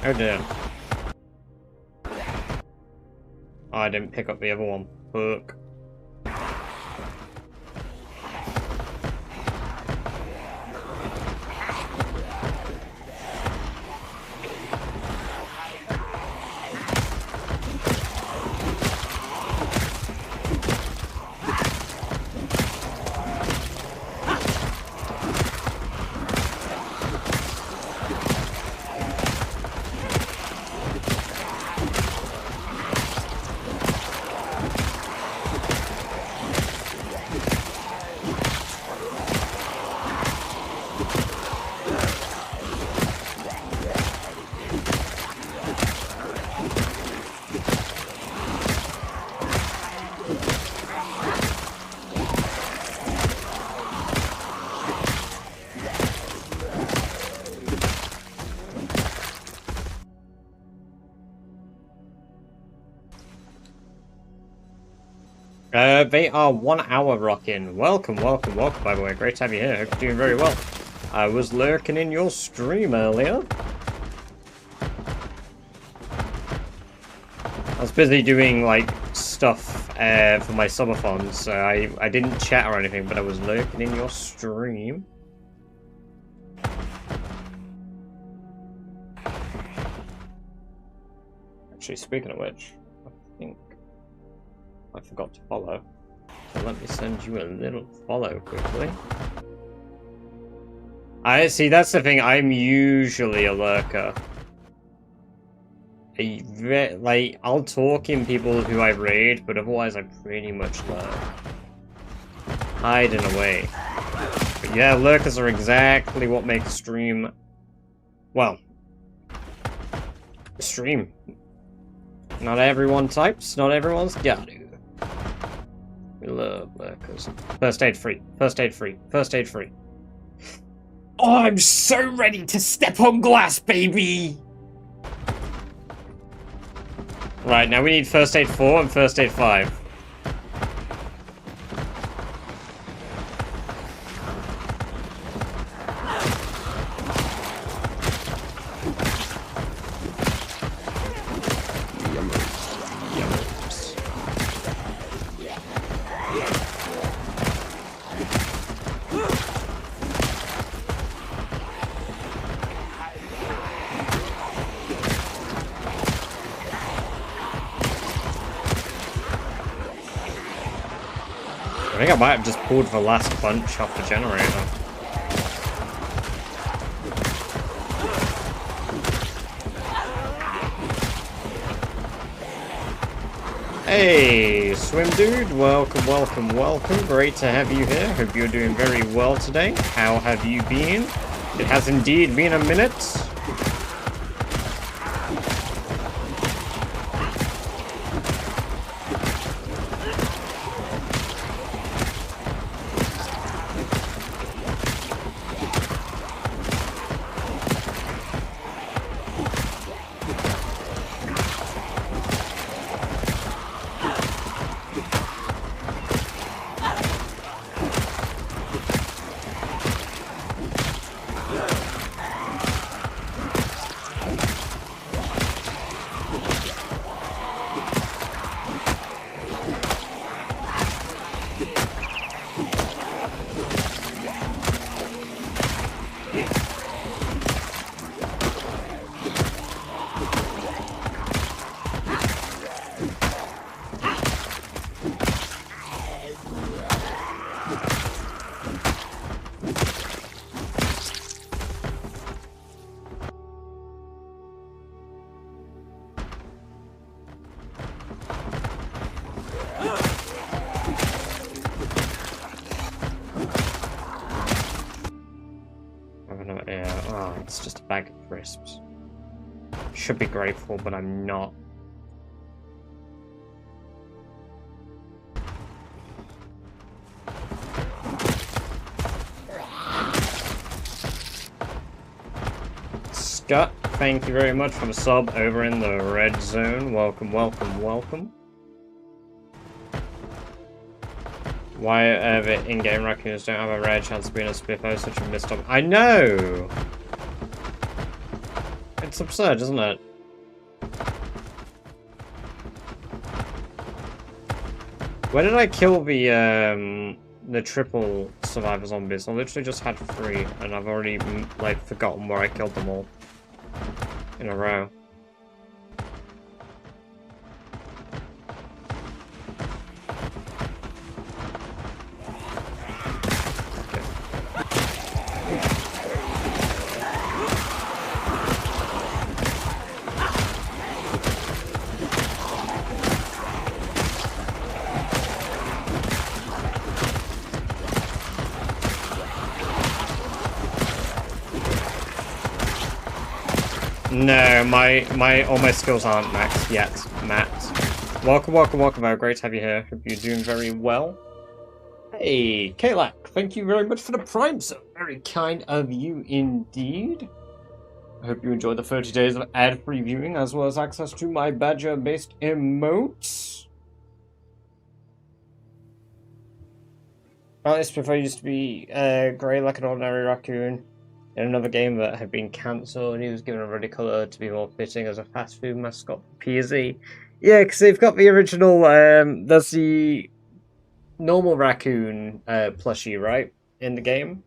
Oh dear. Oh, I didn't pick up the other one. Fuck. They are 1 hour rocking. Welcome, welcome, welcome, by the way. Great to have you here. Hope you're doing very well. I was lurking in your stream earlier. I was busy doing, like, stuff for my subathons, so I didn't chat or anything, but I was lurking in your stream. Actually, speaking of which, I think I forgot to follow. So let me send you a little follow quickly. I see, that's the thing, I'm usually a lurker. Like, I'll talk in people who I raid, but otherwise I pretty much lurk. Hiding away. But yeah, lurkers are exactly what make a stream... Well... a stream. Not everyone types, not everyone's got to. We love lurkers. First aid free, first aid free, first aid free. Oh, I'm so ready to step on glass, baby! Right, now we need first aid 4 and first aid 5. I think I might have just pulled the last punch off the generator. Hey, Swim Dude, welcome, welcome, welcome. Great to have you here. Hope you're doing very well today. How have you been? It has indeed been a minute. Yeah, oh, it's just a bag of crisps. Should be grateful, but I'm not. Scott, thank you very much for the sub over in the red zone. Welcome, welcome, welcome. Why ever in-game raccoons don't have a rare chance of being a Spiffo, such a missed up. I know! It's absurd, isn't it? Where did I kill the triple survivor zombies? I literally just had 3, and I've already, like, forgotten where I killed them all. In a row. No, all my skills aren't maxed yet, Matt. Welcome, welcome, welcome out. Great to have you here. Hope you're doing very well. Hey, Kalak, thank you very much for the Prime sub. Very kind of you indeed. I hope you enjoyed the 30 days of ad-free viewing, as well as access to my Badger-based emotes. Well, this before used to be grey like an ordinary raccoon. In another game that had been cancelled, he was given a ruddy colour to be more fitting as a fast food mascot for PZ. Yeah, because they've got the original, there's the normal raccoon plushie, right, in the game?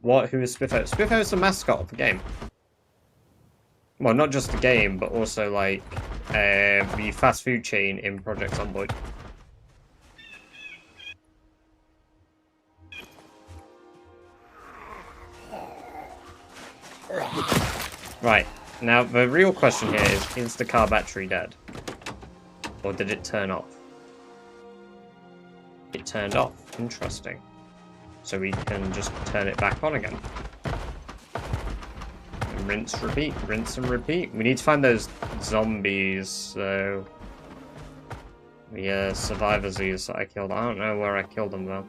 Who is Spiffo? Spiffo is the mascot of the game. Well, not just the game, but also, like, the fast food chain in Project Zomboid. Right, now the real question here is the car battery dead? Or did it turn off? It turned off, interesting. So we can just turn it back on again. And rinse, repeat, rinse and repeat. We need to find those zombies, so... The survivors that I killed. I don't know where I killed them though.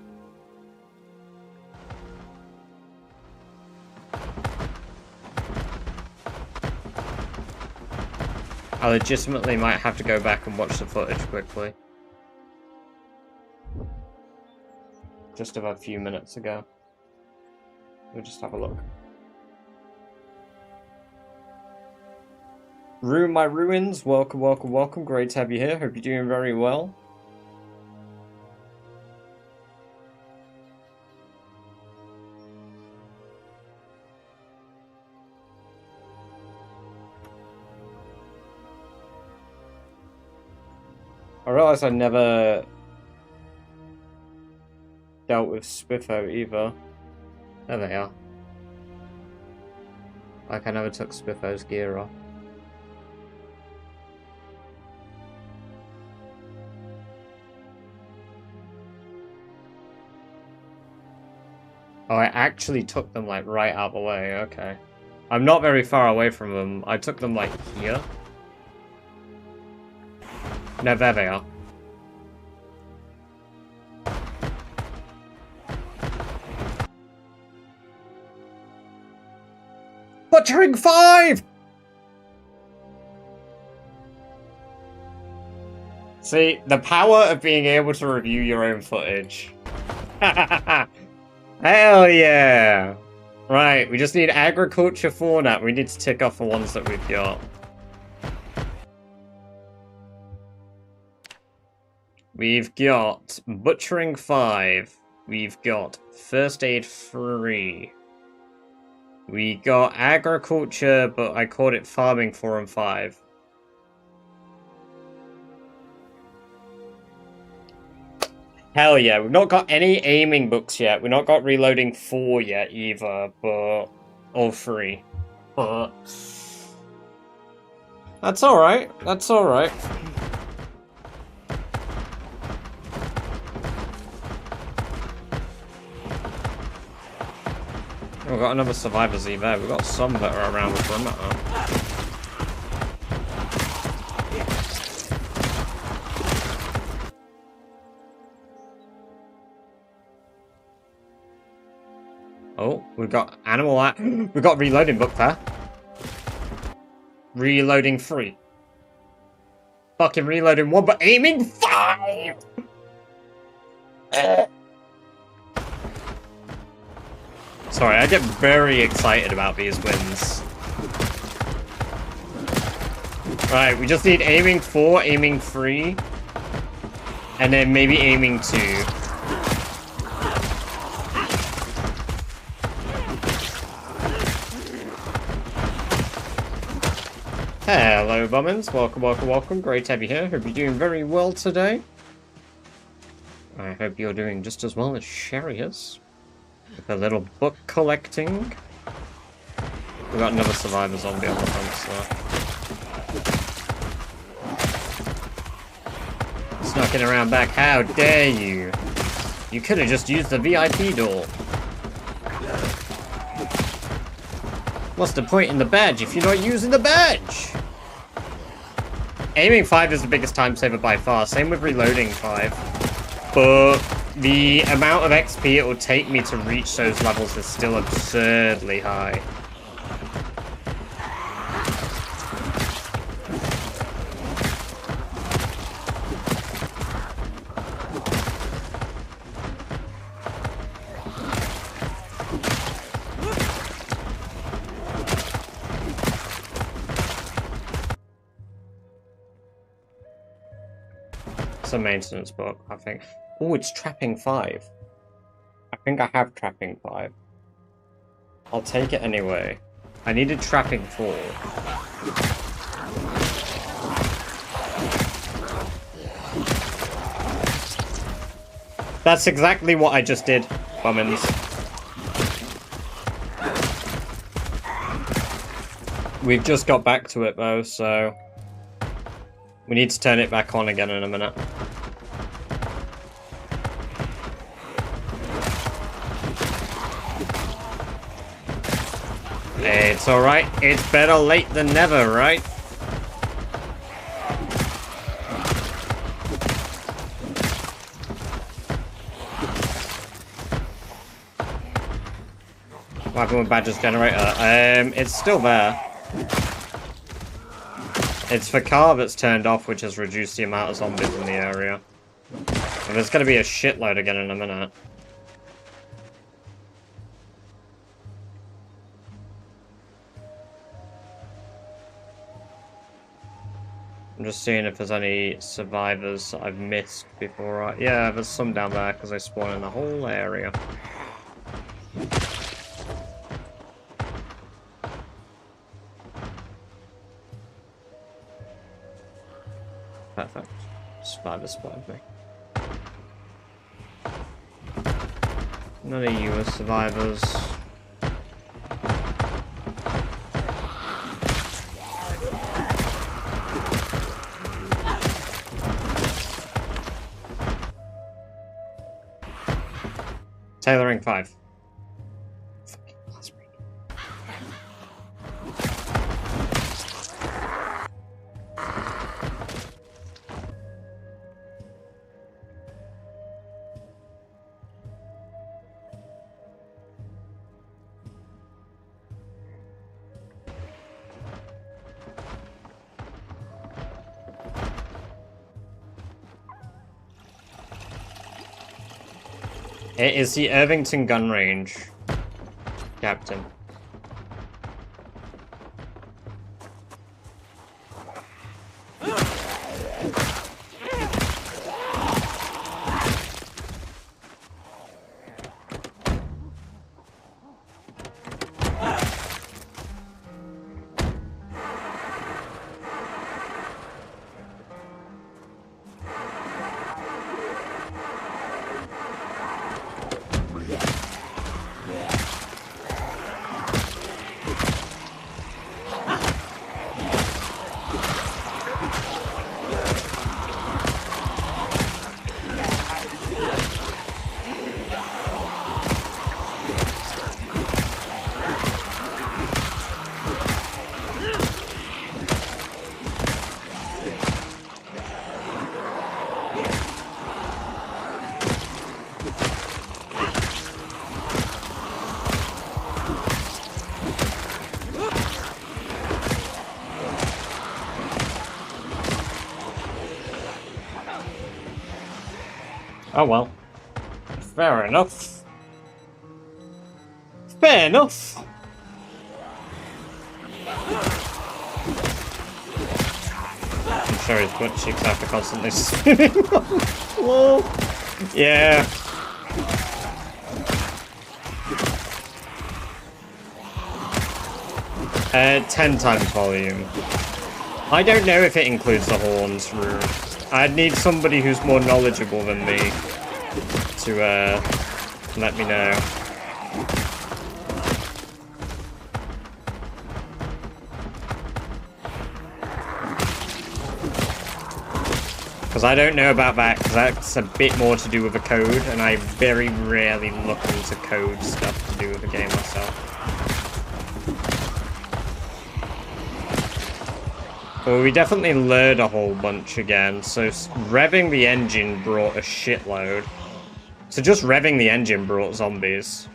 I legitimately might have to go back and watch the footage quickly. Just about a few minutes ago. We'll just have a look. Ruin my ruins, welcome, welcome, welcome. Great to have you here. Hope you're doing very well. I realised I never dealt with Spiffo either. There they are. Like I never took Spiffo's gear off. Oh, I actually took them like right out of the way, okay. I'm not very far away from them. I took them like here. No, there they are. Butchering 5! See, the power of being able to review your own footage. Hell yeah! Right, we just need agriculture 4 now. We need to tick off the ones that we've got. We've got butchering 5. We've got first aid 3. We got agriculture, but I called it farming 4 and 5. Hell yeah, we've not got any aiming books yet. We've not got reloading 4 yet either, but... Or 3. But... That's alright. That's alright. we've got another Survivor Z there. We've got some that are around the perimeter. Oh, we've got animal at. We've got reloading book there. Reloading 3. Fucking reloading 1, but aiming 5! Sorry, I get very excited about these wins. Right, we just need aiming 4, aiming 3, and then maybe aiming 2. Hello, Bummins. Welcome, welcome, welcome. Great to have you here. Hope you're doing very well today. I hope you're doing just as well as Sherry is. With a little book collecting. We've got another Survivor zombie on the front, so. Snucking around back. How dare you? You could have just used the VIP door. What's the point in the badge if you're not using the badge? Aiming 5 is the biggest time saver by far. Same with reloading 5. But the amount of XP it will take me to reach those levels is still absurdly high. It's a maintenance book, I think. Oh, it's Trapping 5. I think I have Trapping 5. I'll take it anyway. I needed Trapping 4. That's exactly what I just did, Bummins. We've just got back to it though, so... we need to turn it back on again in a minute. It's alright. It's better late than never, right? What happened with Badger's generator? It's still there. It's the car that's turned off, which has reduced the amount of zombies in the area. And there's going to be a shitload again in a minute. I'm just seeing if there's any survivors that I've missed before. Yeah, there's some down there because they spawn in the whole area. Perfect. Survivor spotted me. None of you are survivors. Tailoring 5. Fucking blast break. It is the Irvington gun range, Captain. Oh well. Fair enough. Fair enough. I'm sure his butt cheeks after constantly spinning on the floor. Yeah. Uh, 10 times volume. I don't know if it includes the horns room. I'd need somebody who's more knowledgeable than me to let me know. Because I don't know about that, because that's a bit more to do with the code, and I very rarely look into code stuff to do with the game myself. Well, we definitely learned a whole bunch again, so revving the engine brought a shitload. So just revving the engine brought zombies.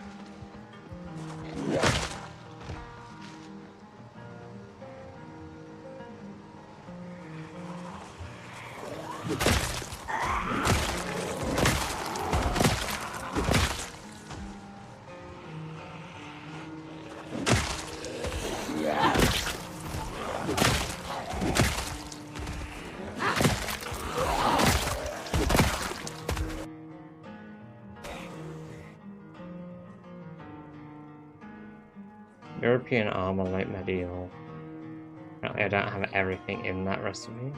European armor, like medieval. Apparently I don't have everything in that recipe.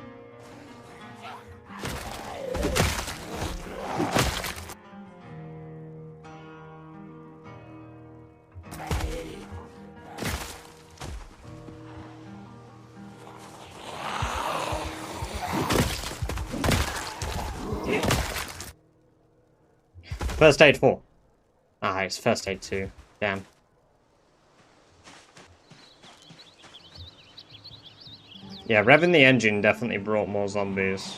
First aid 4. Ah, it's first aid 2. Damn. Yeah, revving the engine definitely brought more zombies.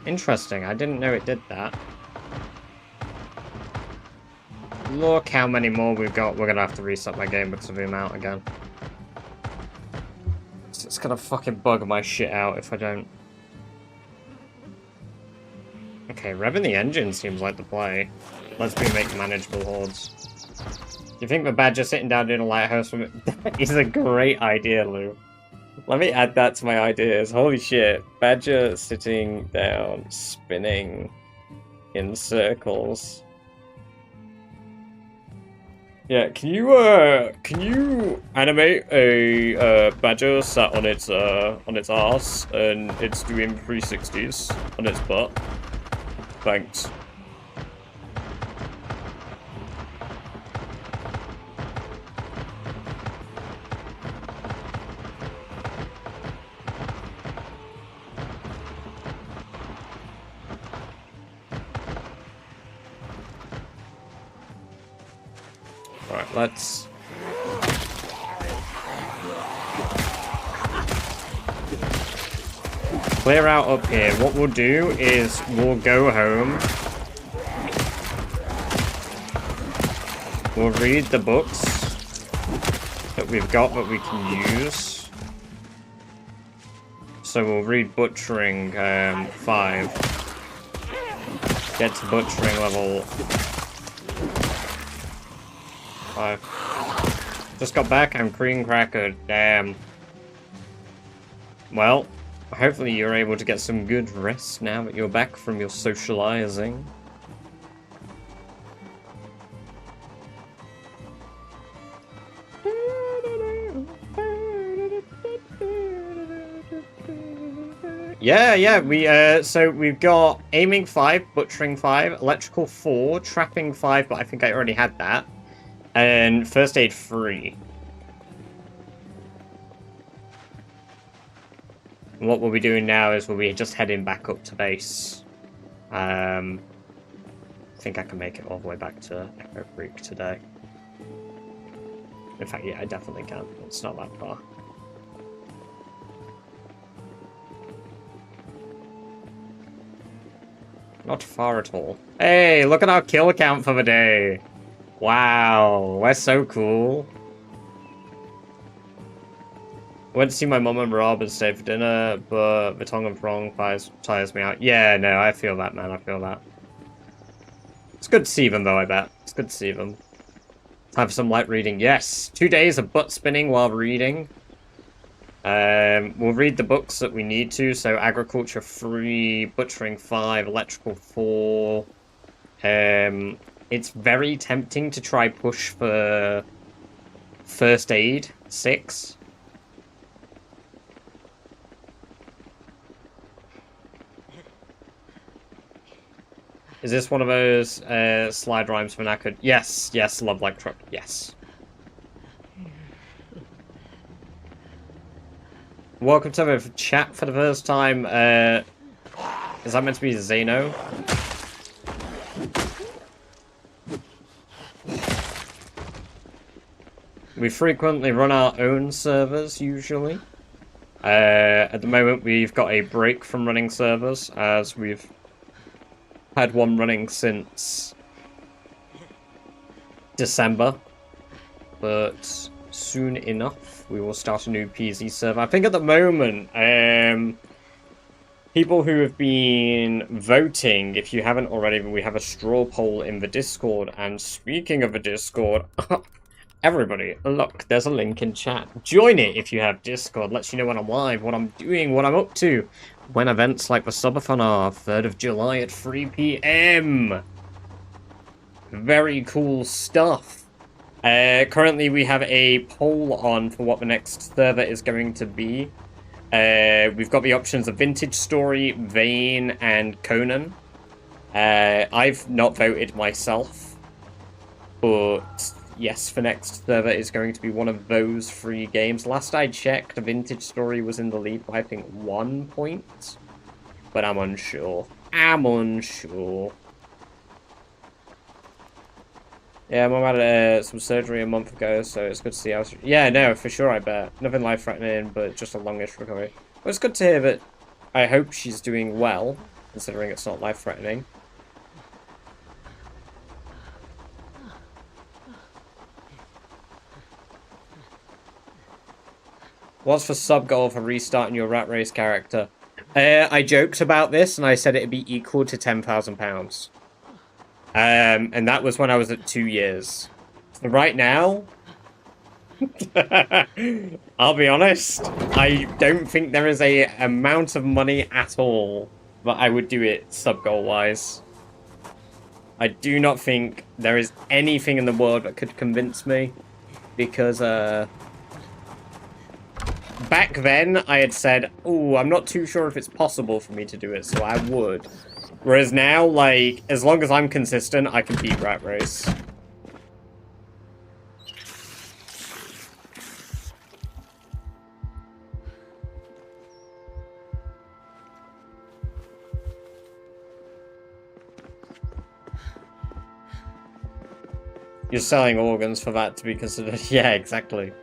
Interesting, I didn't know it did that. Look how many more we've got. We're gonna have to reset my game because of the amount again. It's gonna fucking bug my shit out if I don't. Okay, revving the engine seems like the play. Let's make manageable hordes. Do you think the badger sitting down doing a lighthouse from it? That is a great idea, Lou. Let me add that to my ideas. Holy shit. Badger sitting down, spinning in circles. Yeah, can you animate a badger sat on its arse and it's doing 360s on its butt? Thanks. Alright, let's... clear out up here. What we'll do is we'll go home. We'll read the books that we've got that we can use. So we'll read Butchering 5. Get to Butchering level 5. Just got back, I'm cream cracker. Damn. Well, hopefully you're able to get some good rest now that you're back from your socializing. Yeah, so we've got aiming 5, butchering 5, electrical 4, trapping 5, but I think I already had that, and first aid 3. And what we'll be doing now is we'll be just heading back up to base. I think I can make it all the way back to Echo Creek today. In fact, yeah, I definitely can. It's not that far. Not far at all. Hey, look at our kill count for the day. Wow, we're so cool. I went to see my mum and Rob and stayed for dinner, but the tongue and prong tires me out. Yeah, no, I feel that, man. I feel that. It's good to see them, though, I bet. It's good to see them. Time for some light reading. Yes! 2 days of butt spinning while reading. We'll read the books that we need to. So, Agriculture 3, Butchering 5, Electrical 4. It's very tempting to try push for First Aid 6. Is this one of those slide rhymes for knackered? Yes, yes, love like truck, yes. Welcome to the chat for the first time. Is that meant to be Zeno? We frequently run our own servers, usually. At the moment, we've got a break from running servers, as we've had one running since December, but soon enough we will start a new PZ server. I think at the moment, people who have been voting, if you haven't already, we have a straw poll in the Discord, and speaking of the Discord, everybody, look, there's a link in chat. Join it if you have Discord, lets you know when I'm live, what I'm doing, what I'm up to. When events like the Subathon are, 3rd of July at 3 PM. Very cool stuff. Currently we have a poll on for what the next server is going to be. We've got the options of Vintage Story, Vane, and Conan. I've not voted myself, but yes, the next server is going to be one of those 3 games. Last I checked, the Vintage Story was in the lead by, I think, 1 point. But I'm unsure. I'm unsure. Yeah, Mum had some surgery a month ago, so it's good to see how... Yeah, no, for sure, I bet. Nothing life-threatening, but just a longish recovery. Well, it's good to hear that I hope she's doing well, considering it's not life-threatening. What's the sub-goal for restarting your Rat Race character? I joked about this, and I said it'd be equal to £10,000. And that was when I was at 2 years. So right now, I'll be honest, I don't think there is a amount of money at all that I would do it sub-goal-wise. I do not think there is anything in the world that could convince me, because, back then, I had said, oh, I'm not too sure if it's possible for me to do it, so I would. Whereas now, like, as long as I'm consistent, I can beat Rat Race. You're selling organs for that to be considered. Yeah, exactly.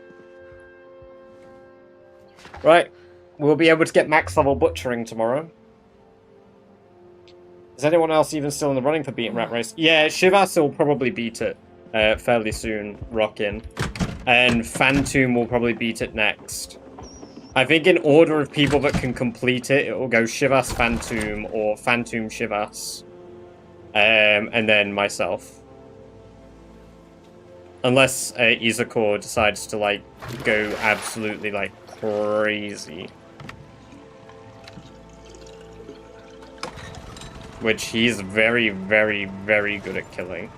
Right. We'll be able to get max level butchering tomorrow. Is anyone else even still in the running for beating Rat Race? Yeah, Shivas will probably beat it fairly soon, Rockin. And Phantom will probably beat it next. I think in order of people that can complete it, it will go Shivas Phantom or Phantom Shivas. And then myself. Unless Izakor decides to, like, go absolutely, like, crazy. Which he's very, very, very good at killing.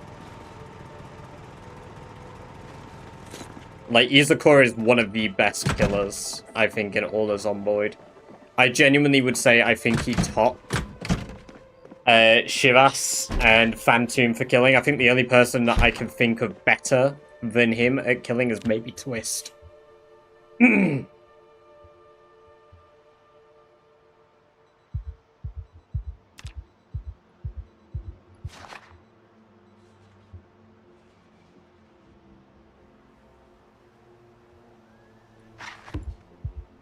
Like, Izakor is one of the best killers, I think, in all of Zomboid. I genuinely would say I think he topped Shivas and Phantom for killing. I think the only person that I can think of better than him at killing is maybe Twist.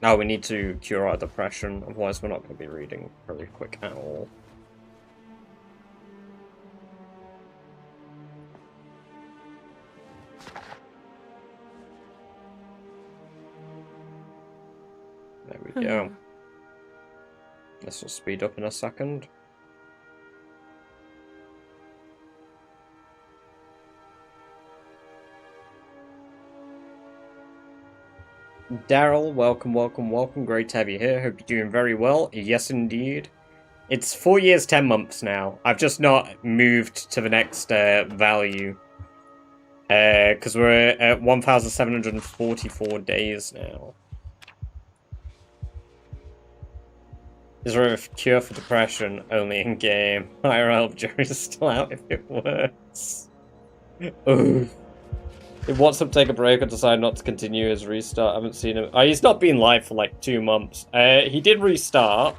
Oh, we need to cure our depression, otherwise we're not going to be reading very quick at all. go. This will speed up in a second. Daryl, welcome, welcome, welcome. Great to have you here. Hope you're doing very well. Yes, indeed. It's 4 years, 10 months now. I've just not moved to the next value. Because we're at 1,744 days now. Is there a cure for depression? Only in game. IRL Jerry's still out if it works. Ooh. Did WhatsApp take a break or decide not to continue his restart? I haven't seen him. He's not been live for like 2 months. He did restart.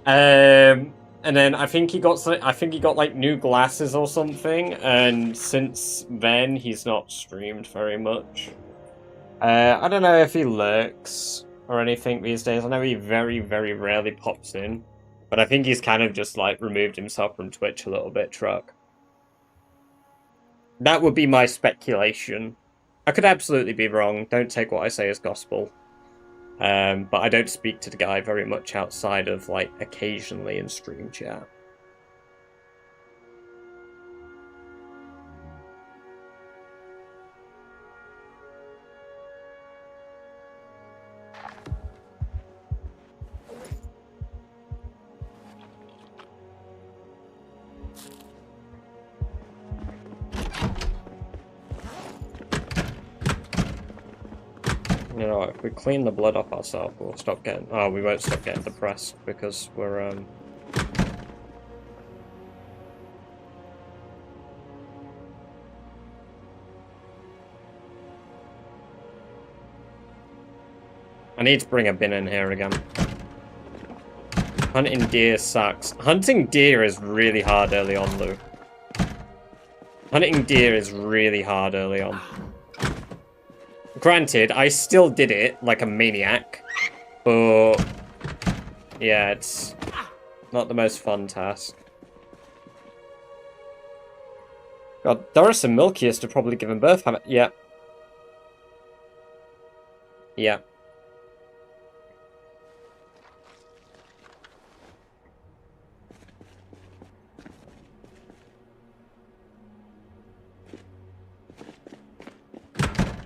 And then I think he got like new glasses or something. And since then he's not streamed very much. I don't know if he lurks or anything these days. I know he very, very rarely pops in. But I think he's kind of just like removed himself from Twitch a little bit, Truck. That would be my speculation. I could absolutely be wrong. Don't take what I say as gospel. But I don't speak to the guy very much outside of, like, occasionally in stream chat. You know, if we clean the blood off ourselves, we'll stop getting... Oh, we won't stop getting depressed because we're, I need to bring a bin in here again. Hunting deer sucks. Hunting deer is really hard early on, Lou. Hunting deer is really hard early on. Granted, I still did it like a maniac, but yeah, it's not the most fun task. God, Doris and Milkiest have probably given birth, haven't? Yeah. Yeah.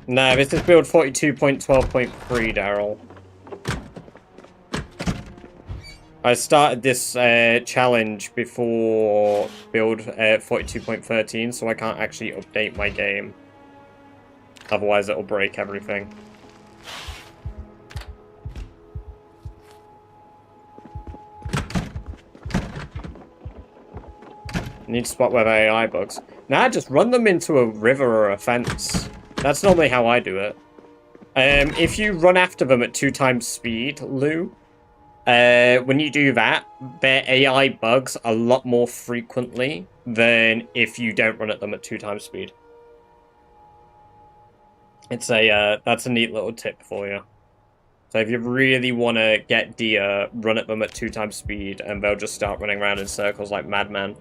No, this is build 42.12.3, Daryl. I started this challenge before build 42.13, so I can't actually update my game. Otherwise, it'll break everything. Need to spot where the AI bugs. Nah, just run them into a river or a fence. That's normally how I do it. If you run after them at 2 times speed, Lou, when you do that, their AI bugs a lot more frequently than if you don't run at them at 2 times speed. It's a, that's a neat little tip for you. So if you really want to get deer, run at them at 2 times speed, and they'll just start running around in circles like madmen.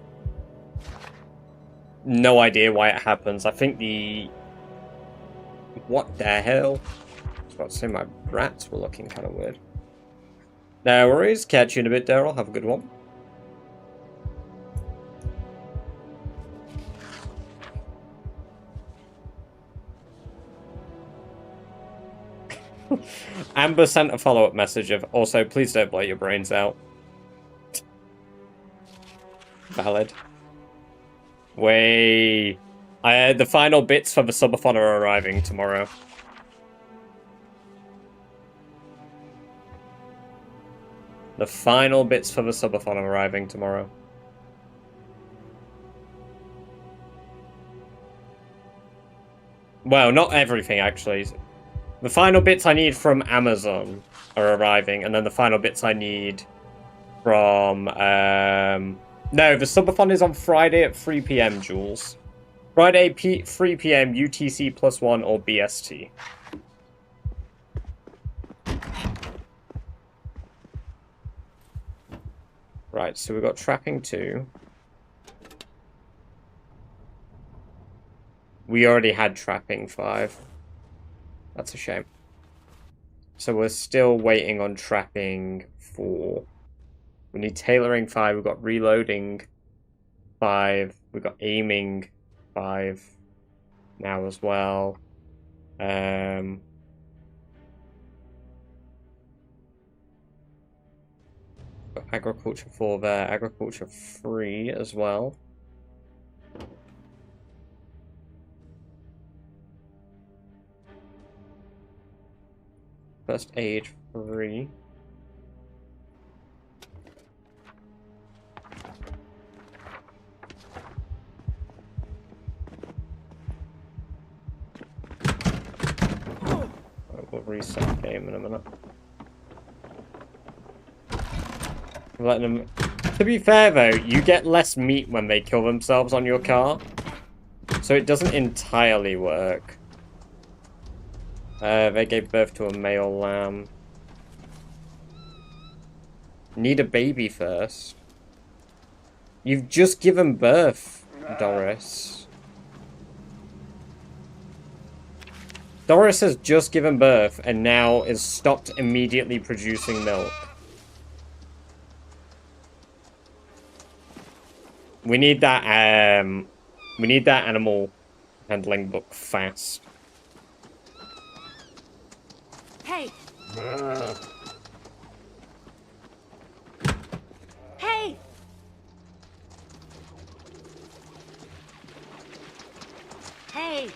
No idea why it happens. I think the... What the hell? I was about to say my rats were looking kind of weird. No worries. Catch you in a bit, Daryl. Have a good one. Amber sent a follow-up message of, also, please don't blow your brains out. Valid. Way. The final bits for the subathon are arriving tomorrow. The final bits for the subathon are arriving tomorrow. Well, not everything, actually. The final bits I need from Amazon are arriving, and then the final bits I need from... No, the subathon is on Friday at 3 PM, Jules. Friday, 3 PM, UTC +1 or BST. Right, so we've got trapping 2. We already had trapping 5. That's a shame. So we're still waiting on trapping 4. We need tailoring 5. We've got reloading 5. We've got aiming 5 now as well. Got agriculture 4 there. Agriculture 3 as well. First aid 3. We'll reset the game in a minute. Letting them... To be fair though, you get less meat when they kill themselves on your car. So it doesn't entirely work. They gave birth to a male lamb. Need a baby first. You've just given birth, Doris. Doris has just given birth and now is stopped immediately producing milk. We need that animal handling book fast. Hey! Hey! Hey!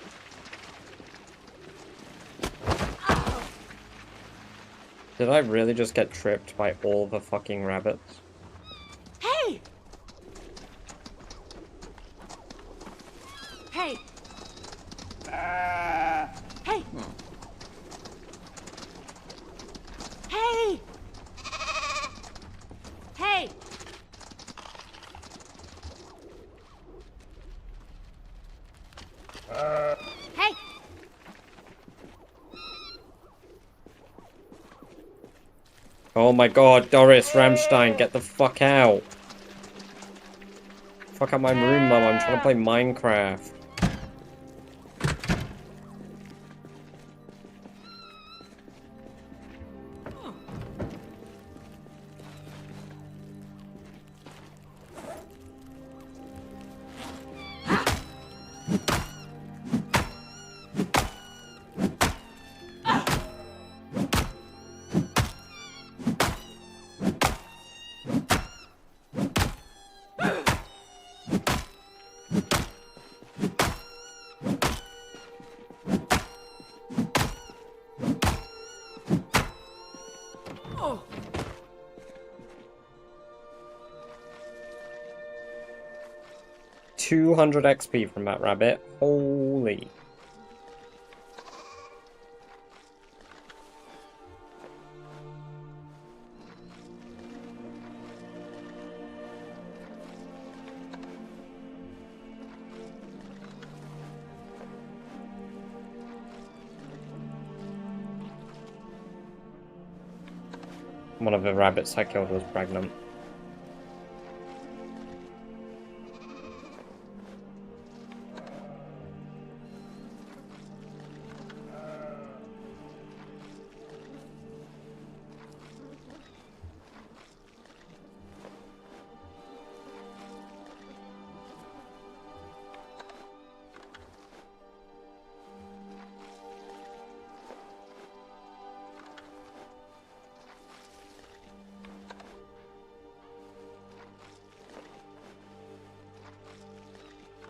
Did I really just get tripped by all the fucking rabbits? Hey! Hey! Hey! Hey! Hey! Hey! Oh my god, Doris Ramstein, get the fuck out. Fuck out my room, Mum. I'm trying to play Minecraft. Oh! 200 XP from that rabbit. Holy. One of the rabbits I killed was pregnant.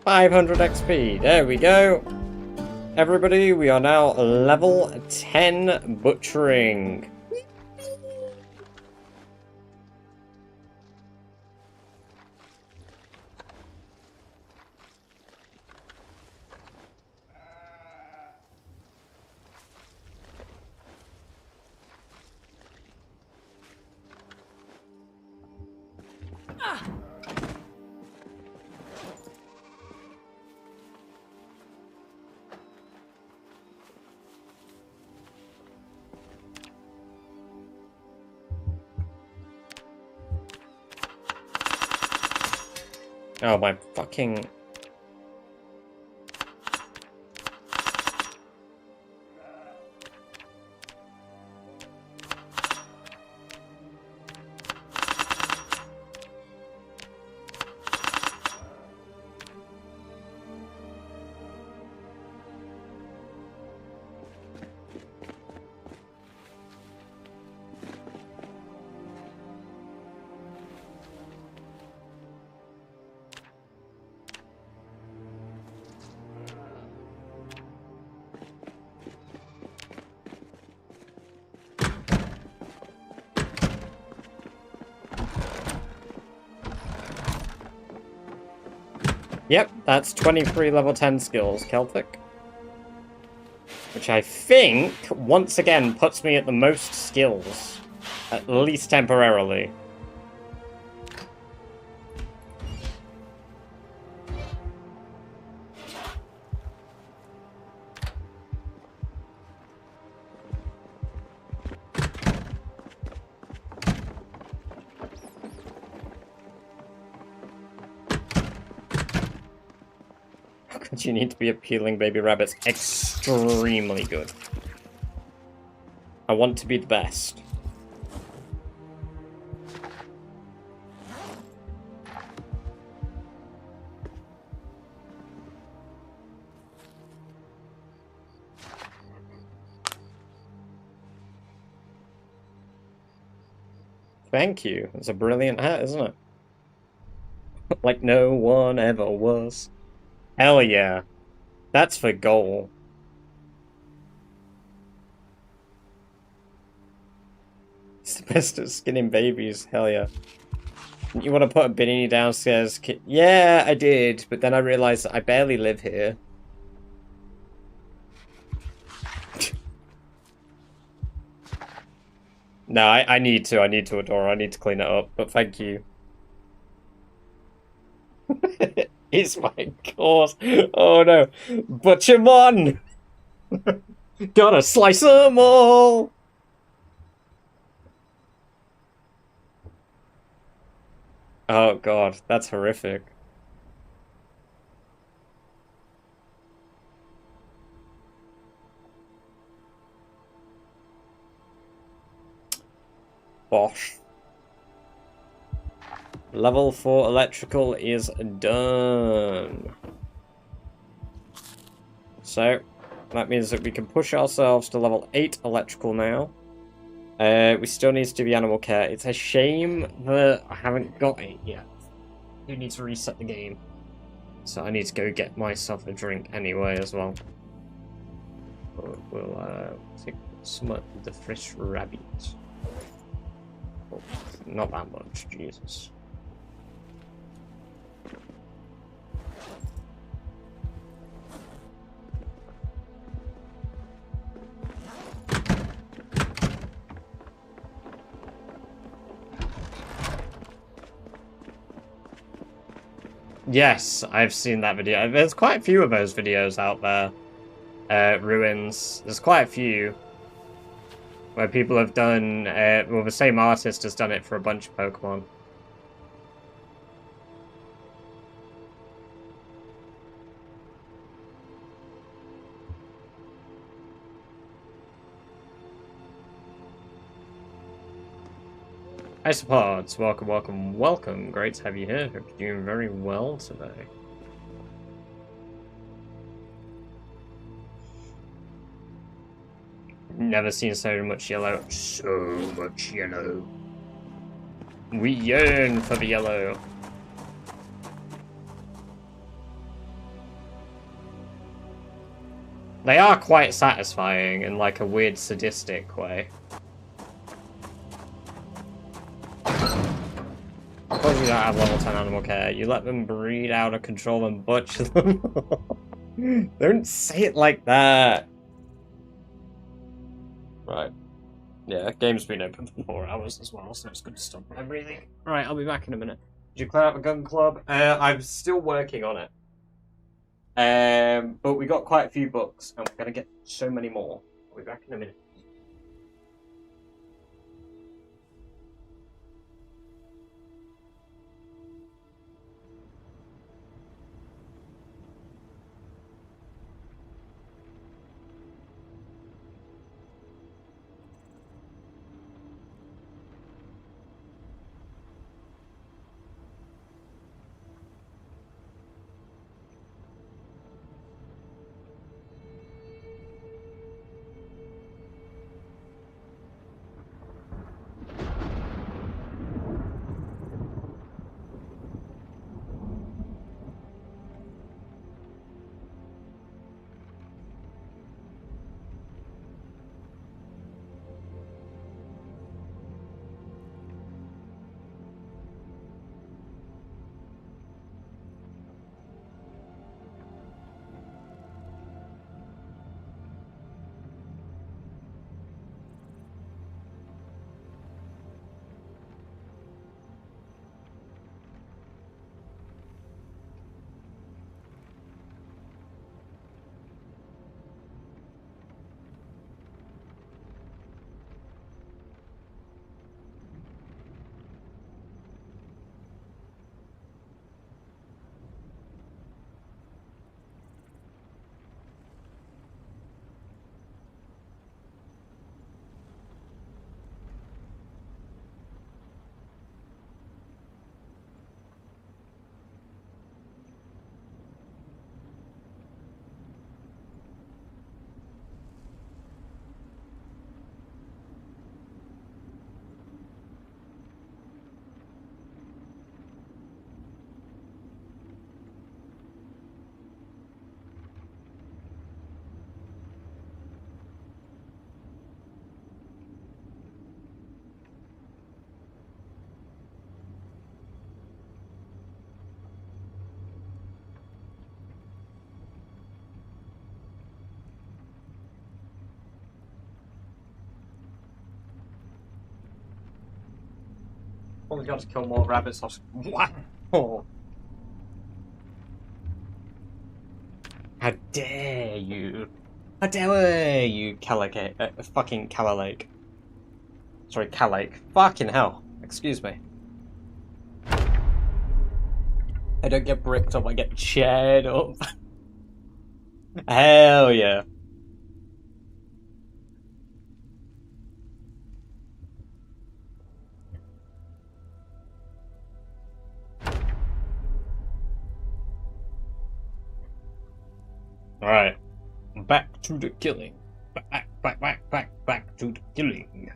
$500 XP. There we go. Everybody, we are now level 10 butchering. Oh, my fucking... Yep, that's 23 level 10 skills, Celtic. Which I think, once again, puts me at the most skills. At least temporarily. How good you need to be at peeling baby rabbits? Extremely good. I want to be the best. Thank you. It's a brilliant hat, isn't it? Like no one ever was. Hell yeah. That's for goal. It's the best at skinning babies. Hell yeah. You want to put a bikini downstairs? Yeah, I did, but then I realized that I barely live here. No, I need to. I need to, Adora. I need to clean it up, but thank you. It's my course. Oh no. Butchermon! Gotta slice them all! Oh god, that's horrific. Bosh. Level 4 electrical is done. So, that means that we can push ourselves to level 8 electrical now. We still need to do the animal care. It's a shame that I haven't got it yet. I need to reset the game. So I need to go get myself a drink anyway as well. We'll take some of the fresh rabbit. Oh, not that much, Jesus. Yes, I've seen that video. There's quite a few of those videos out there. Ruins. There's quite a few. Where people have done, well, the same artist has done it for a bunch of Pokemon. Isopods, welcome, welcome, welcome. Great to have you here. Hope you're doing very well today. Never seen so much yellow. So much yellow. We yearn for the yellow. They are quite satisfying in like a weird sadistic way. Because you don't have level 10 animal care, you let them breed out of control and butcher them. Don't say it like that. Right. Yeah, game's been open for 4 hours as well, so it's good to stop my breathing. Right, I'll be back in a minute. Did you clear out the gun club? I'm still working on it. But we got quite a few books, and we're gonna get so many more. I'll be back in a minute. Probably got to kill more rabbits. Wow! How dare you! How dare you, fucking Calalake. Sorry, Calake. Fucking hell. Excuse me. I don't get bricked up, I get chaired up. Hell yeah. Alright. Back to the killing. Back to the killing.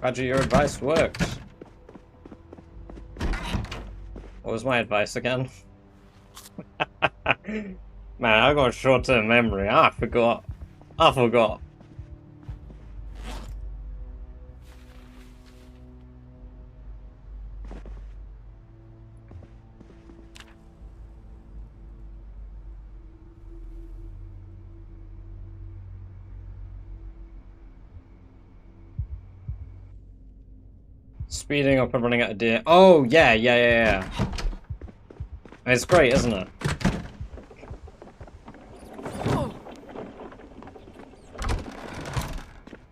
Roger, your advice worked. What was my advice again? Man, I got a short-term memory. I forgot. Speeding up and running out of deer. Oh, yeah. It's great, isn't it?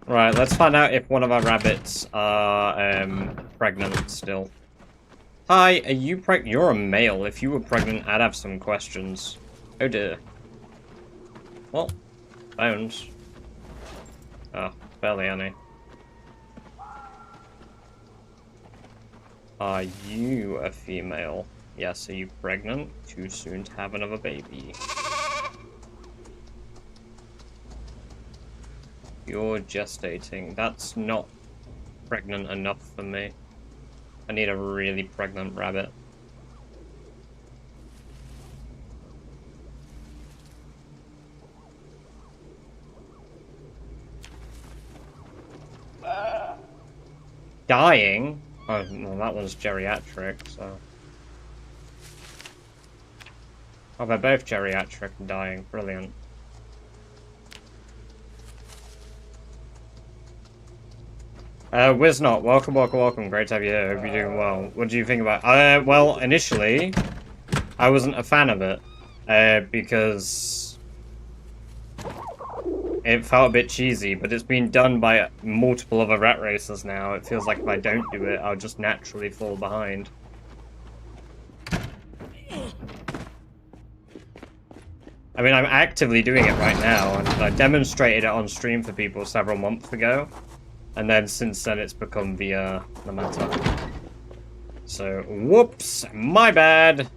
Right, let's find out if one of our rabbits are pregnant still. Hi, are you pregnant? You're a male. If you were pregnant, I'd have some questions. Oh dear. Well, bones. Oh, barely any. Are you a female? Yes, are you pregnant? Too soon to have another baby. You're gestating. That's not pregnant enough for me. I need a really pregnant rabbit. Dying? Oh, well, that one's geriatric, so... Oh, they're both geriatric and dying. Brilliant. Wiznot, welcome. Great to have you here. Hope you're doing well. What do you think about... well, initially, I wasn't a fan of it. Because... it felt a bit cheesy, but it's been done by multiple other rat racers now. It feels like if I don't do it, I'll just naturally fall behind. I mean, I'm actively doing it right now, and I demonstrated it on stream for people several months ago. And then since then, it's become the matter. So, whoops, my bad.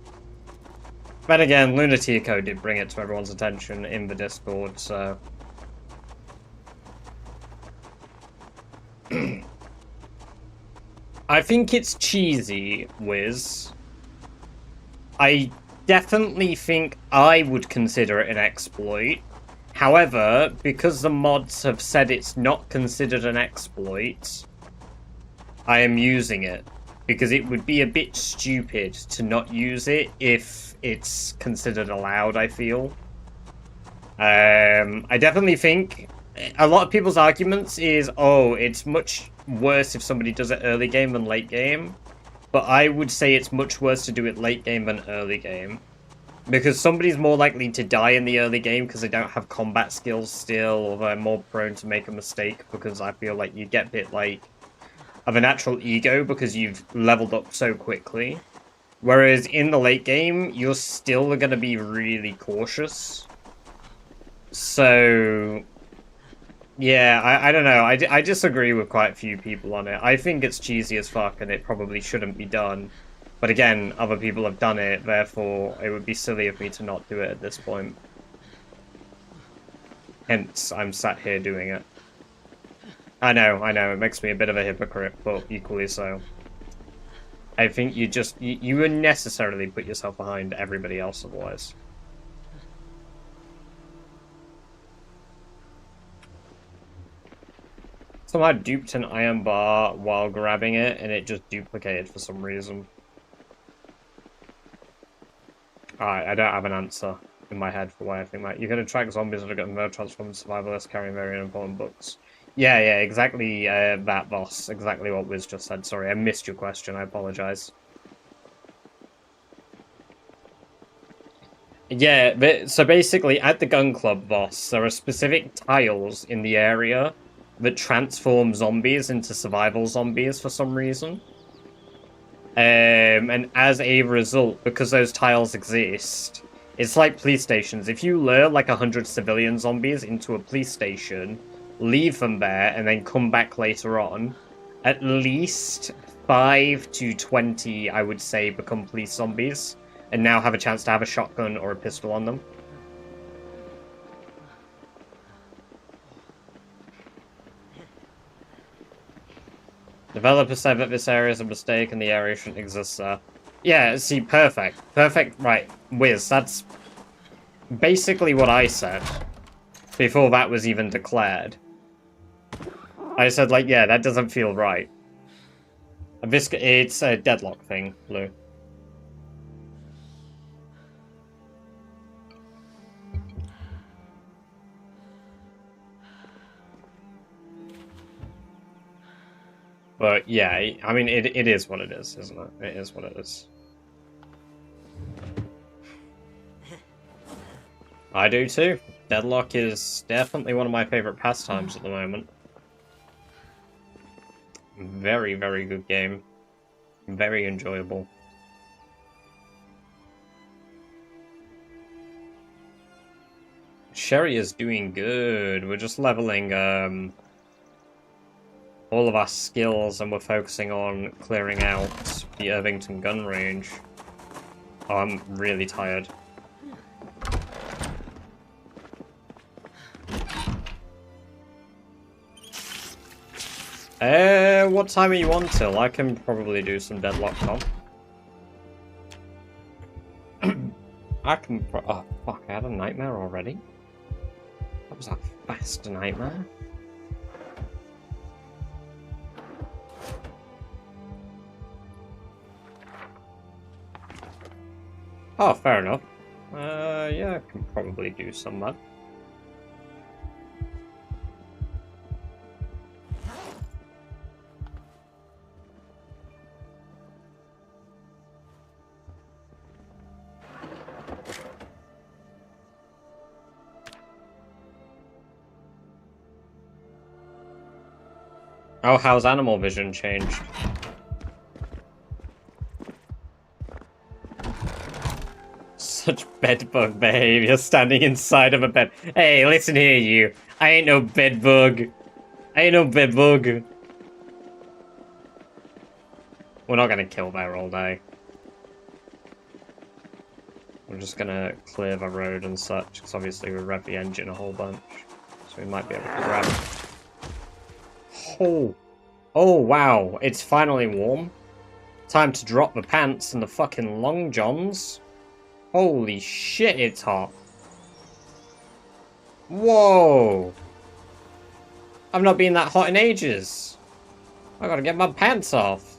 But again, Lunatico did bring it to everyone's attention in the Discord, so... I think it's cheesy, Wiz. I definitely think I would consider it an exploit. However, because the mods have said it's not considered an exploit, I am using it. Because it would be a bit stupid to not use it if it's considered allowed, I feel. I definitely think a lot of people's arguments is, oh, it's much worse if somebody does it early game than late game. But I would say it's much worse to do it late game than early game. Because somebody's more likely to die in the early game because they don't have combat skills still, or they're more prone to make a mistake, because I feel like you get a bit, like, of a natural ego because you've leveled up so quickly. Whereas in the late game, you're still going to be really cautious. So... yeah, I don't know. I disagree with quite a few people on it. I think it's cheesy as fuck and it probably shouldn't be done. But again, other people have done it, therefore it would be silly of me to not do it at this point. Hence, I'm sat here doing it. I know, it makes me a bit of a hypocrite, but equally so. I think you unnecessarily put yourself behind everybody else otherwise. Somehow duped an iron bar while grabbing it, and it just duplicated for some reason. Alright, I don't have an answer in my head for why I think that. You can attract zombies that are getting more transformed survivalists carrying very important books. Yeah, exactly that, boss. Exactly what Wiz just said. Sorry, I missed your question. I apologize. Yeah, but, so basically, at the gun club, boss, there are specific tiles in the area that transform zombies into survival zombies for some reason. And as a result, because those tiles exist, it's like police stations. If you lure like 100 civilian zombies into a police station, leave them there, and then come back later on, at least 5 to 20, I would say, become police zombies, and now have a chance to have a shotgun or a pistol on them. Developers said that this area is a mistake and the area shouldn't exist there. Yeah, see, perfect. Perfect, right. Wiz, that's basically what I said before that was even declared. I said, like, yeah, that doesn't feel right. It's a deadlock thing, Lou. But yeah, I mean, it is what it is, isn't it? It is what it is. I do too. Deadlock is definitely one of my favorite pastimes at the moment. Very, very good game. Very enjoyable. Sherry is doing good. We're just leveling all of our skills, and we're focusing on clearing out the Irvington gun range. Oh, I'm really tired. What time are you on till? I can probably do some deadlock comp. I can oh, fuck, I had a nightmare already? That was a fast nightmare. Oh, fair enough. Yeah, I can probably do some of that. Oh, how's animal vision changed? Such bedbug behavior, standing inside of a bed. Hey, listen here, you. I ain't no bedbug. I ain't no bedbug. We're not gonna kill there all day. We're just gonna clear the road and such, because obviously we rev the engine a whole bunch. So we might be able to grab it. Oh, wow. It's finally warm. Time to drop the pants and the fucking long johns. Holy shit, it's hot. Whoa. I've not been that hot in ages. I gotta get my pants off.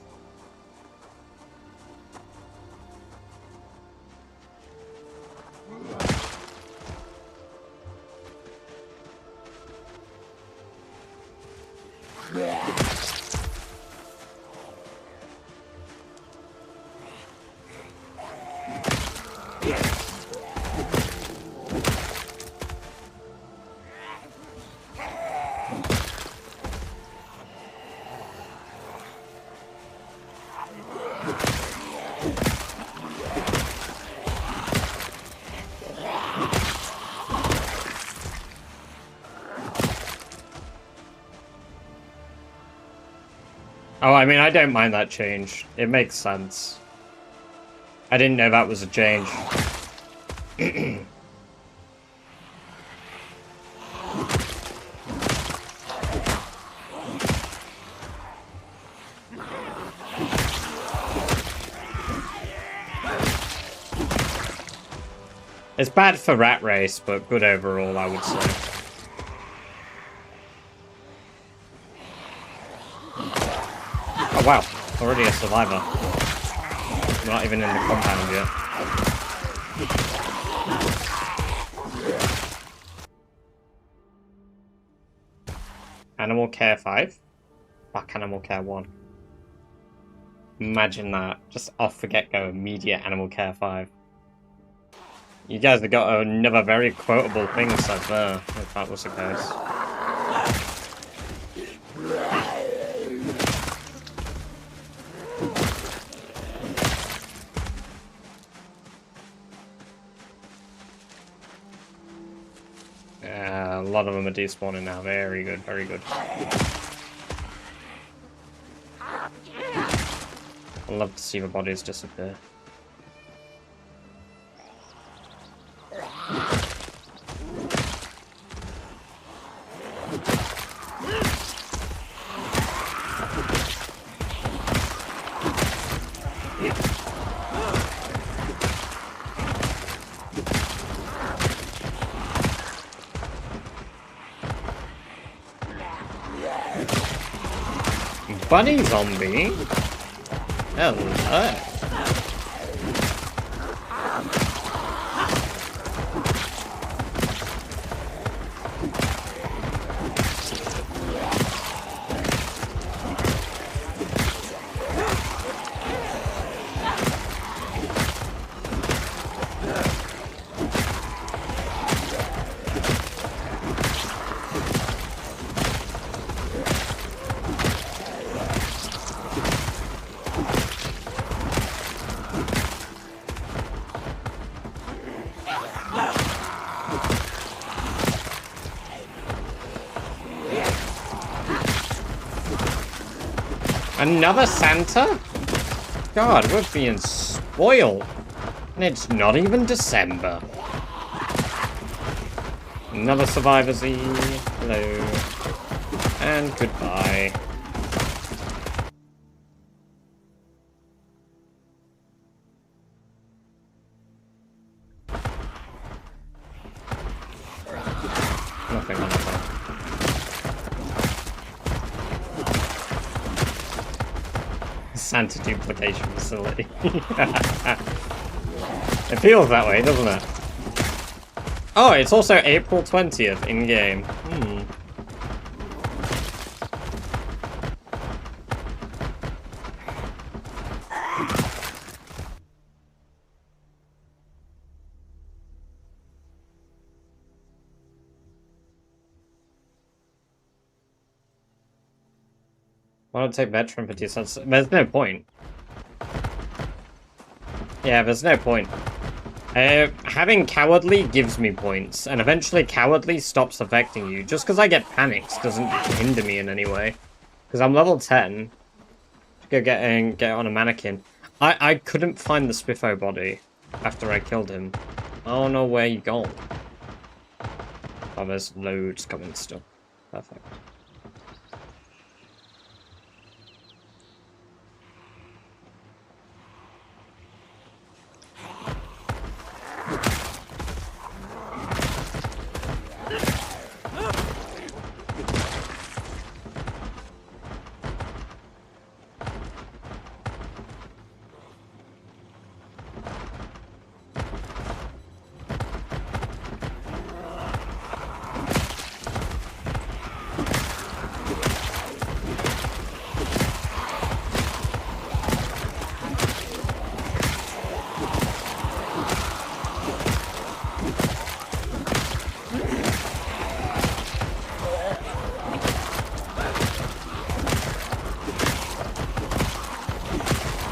Oh, I mean, I don't mind that change. It makes sense. I didn't know that was a change. It's bad for Rat Race, but good overall, I would say. Oh wow, already a survivor. Not even in the compound yet. Animal Care 5? Fuck Animal Care 1. Imagine that. Just off the get-go, immediate Animal Care 5. You guys have got another very quotable thing said there, if that was the case. Yeah, a lot of them are despawning now. Very good, very good. I'd love to see the bodies disappear. Bunny zombie? Hello. Another Santa? God, we're being spoiled. And it's not even December. Another Survivor's Eve. Hello. And goodbye. Nothing on that. Santa duplication facility. It feels that way, doesn't it? Oh, it's also April 20th in-game. Why don't take veteran for decent? There's no point. Yeah, there's no point. Having cowardly gives me points, and eventually cowardly stops affecting you. Just because I get panicked doesn't hinder me in any way. Because I'm level 10. Go get on a mannequin. I couldn't find the Spiffo body after I killed him. I don't know where you gone. Oh, there's loads coming still. Perfect.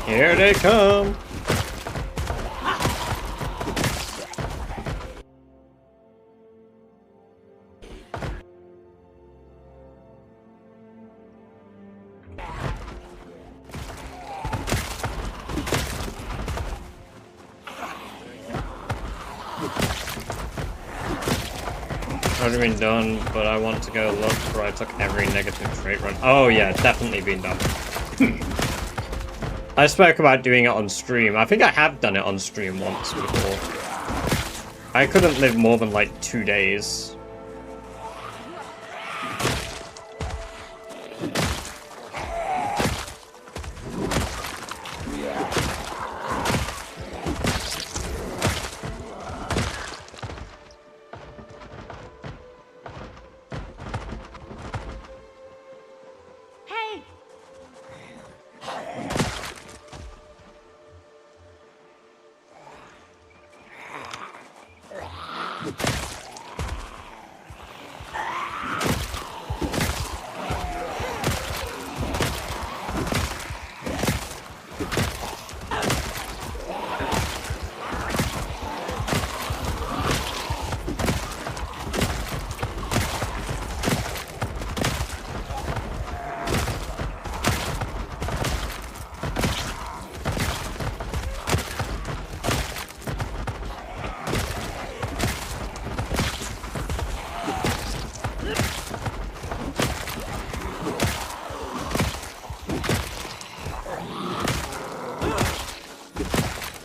Here they come! Already been done, but I want to go look where I took every negative trait run. Oh yeah, it's definitely been done. I spoke about doing it on stream. I think I have done it on stream once before. I couldn't live more than like 2 days.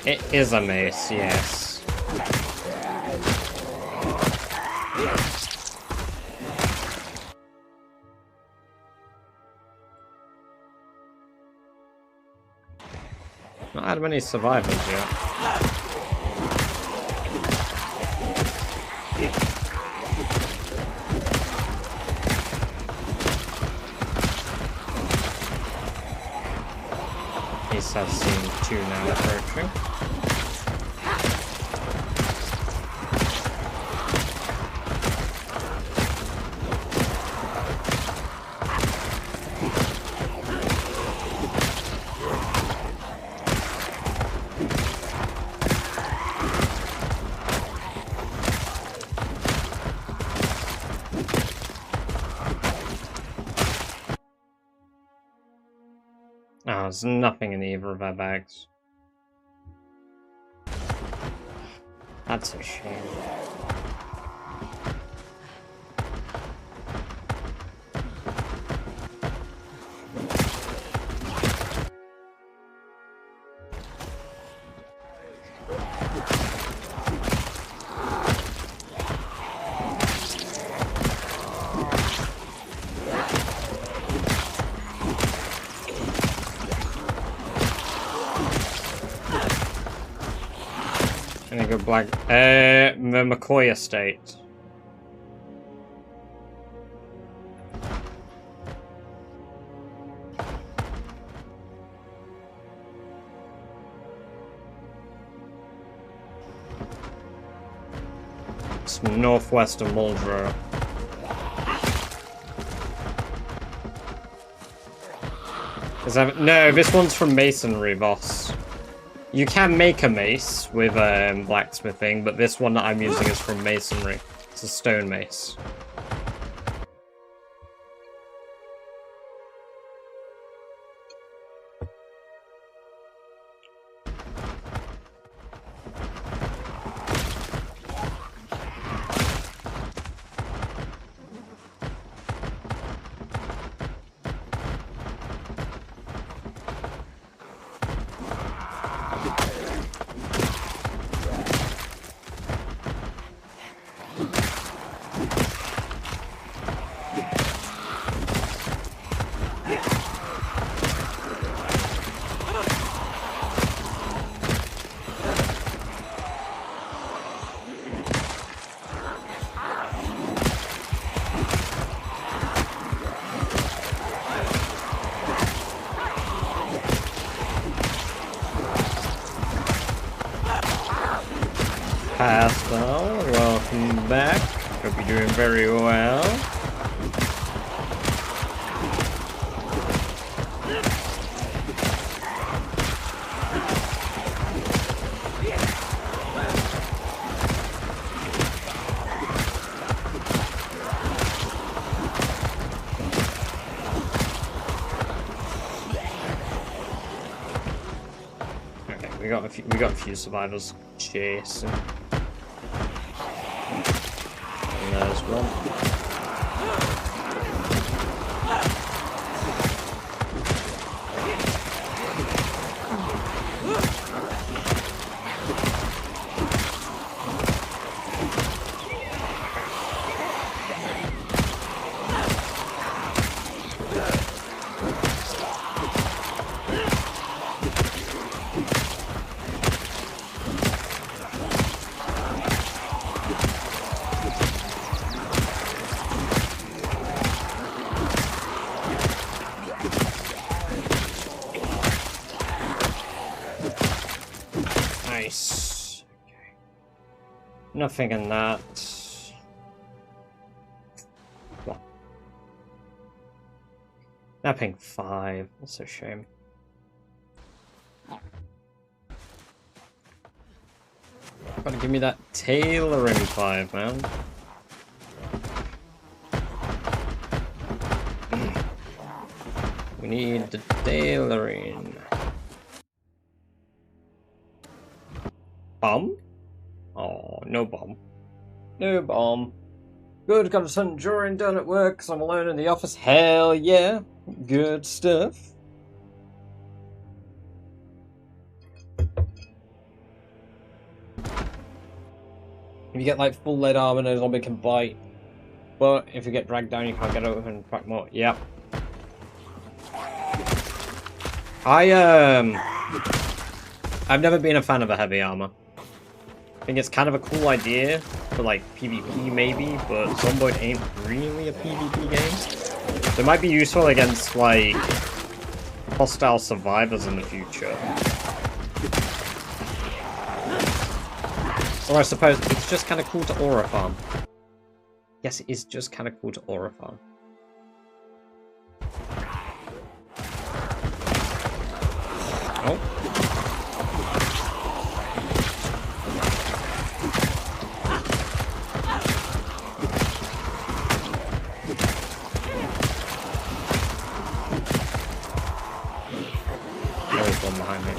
It is a mace, yes. Not had many survivors yet. Ace has seen 2 now approaching. Oh, there's nothing in either of our bags. That's a shame. And a good black. The McCoy estate. It's northwest of Muldrow. No, this one's from Masonry, boss. You can make a mace with blacksmithing, but this one that I'm using is from Masonry. It's a stone mace. Pastel, welcome back. Hope you're doing very well. Okay, we got a few survivors chasing. And there's one. Nothing in that. Well, Napping 5. That's a shame. Gotta give me that tailoring 5, man. We need the tailoring. Bomb? Oh, no bomb. No bomb. Good, got a ton of drawing done at work because I'm alone in the office. Hell yeah. Good stuff. If you get like full lead armor, no zombie can bite. But if you get dragged down, you can't get over and back more. Yep. I've never been a fan of a heavy armor. I think it's kind of a cool idea for like PvP maybe, but Zomboid ain't really a PvP game. So it might be useful against like hostile survivors in the future. Or I suppose it's just kind of cool to aura farm. Yes, it is just kind of cool to aura farm. Oh. There is one behind me.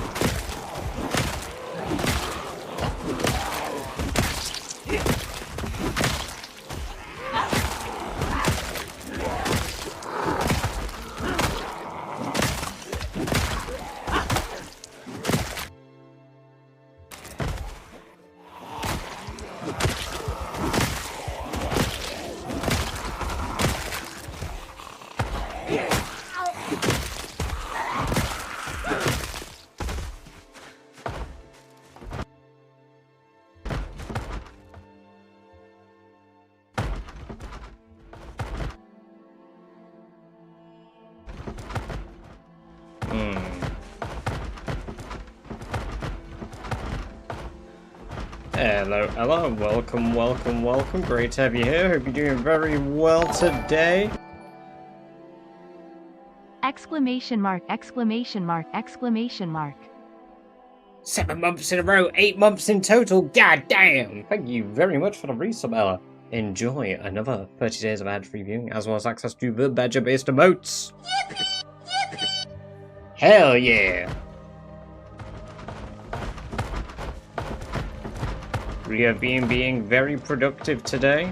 Hello, hello, welcome, welcome, welcome. Great to have you here. Hope you're doing very well today. Exclamation mark, exclamation mark, exclamation mark. 7 months in a row, 8 months in total. God damn! Thank you very much for the resub, Ella. Enjoy another 30 days of ad-free viewing, as well as access to the badger-based emotes. Hell yeah! We have been being very productive today.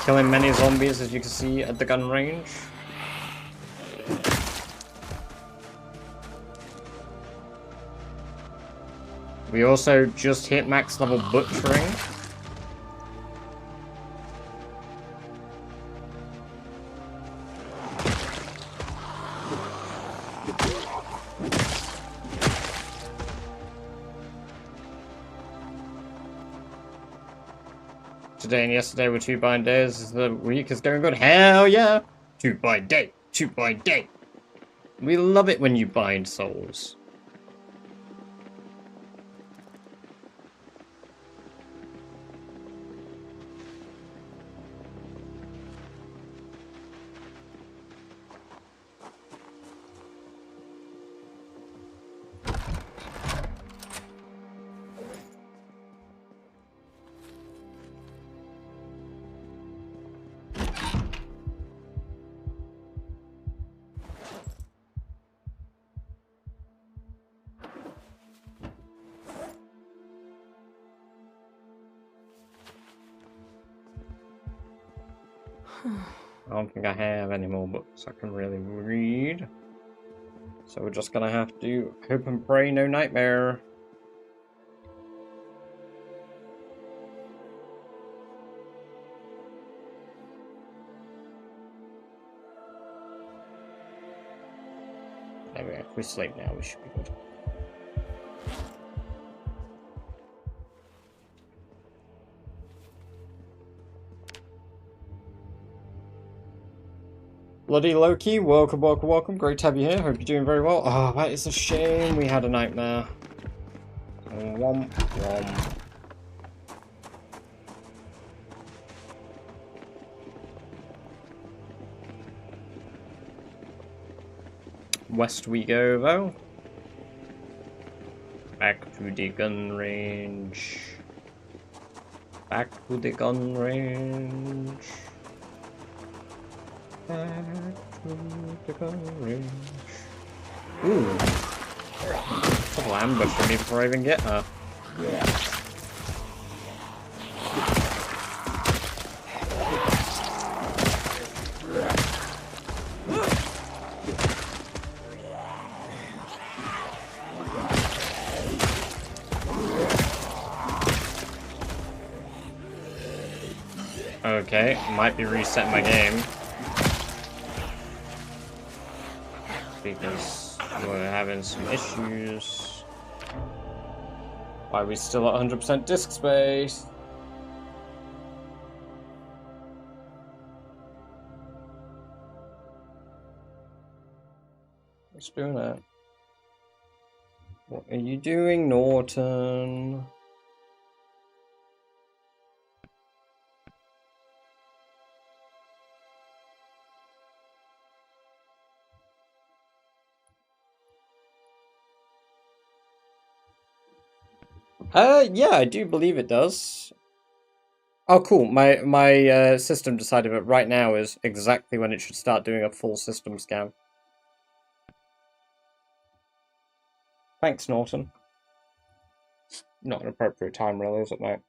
Killing many zombies, as you can see at the gun range. We also just hit max level butchering. Today and yesterday were 2 bind days. The week is going good. Hell yeah! 2 bind day. 2 bind day. We love it when you bind souls. I don't think I have any more books I can really read. So we're just gonna have to hope and pray no nightmare. There we go. If we sleep now, we should be good. Bloody Loki, welcome, welcome, welcome. Great to have you here. Hope you're doing very well. Oh, that is a shame we had a nightmare. Womp, womp. West we go, though. Back to the gun range. Back to the gun range. Back to the gun range. Ooh. Couple ambush for me before I even get her. Okay, might be resetting my game. Because we're having some issues. Why are we still at 100% disk space? What's doing that? What are you doing, Norton? Yeah, I do believe it does. Oh, cool. My system decided that right now is exactly when it should start doing a full system scan. Thanks, Norton. Not an appropriate time, really, is it, mate?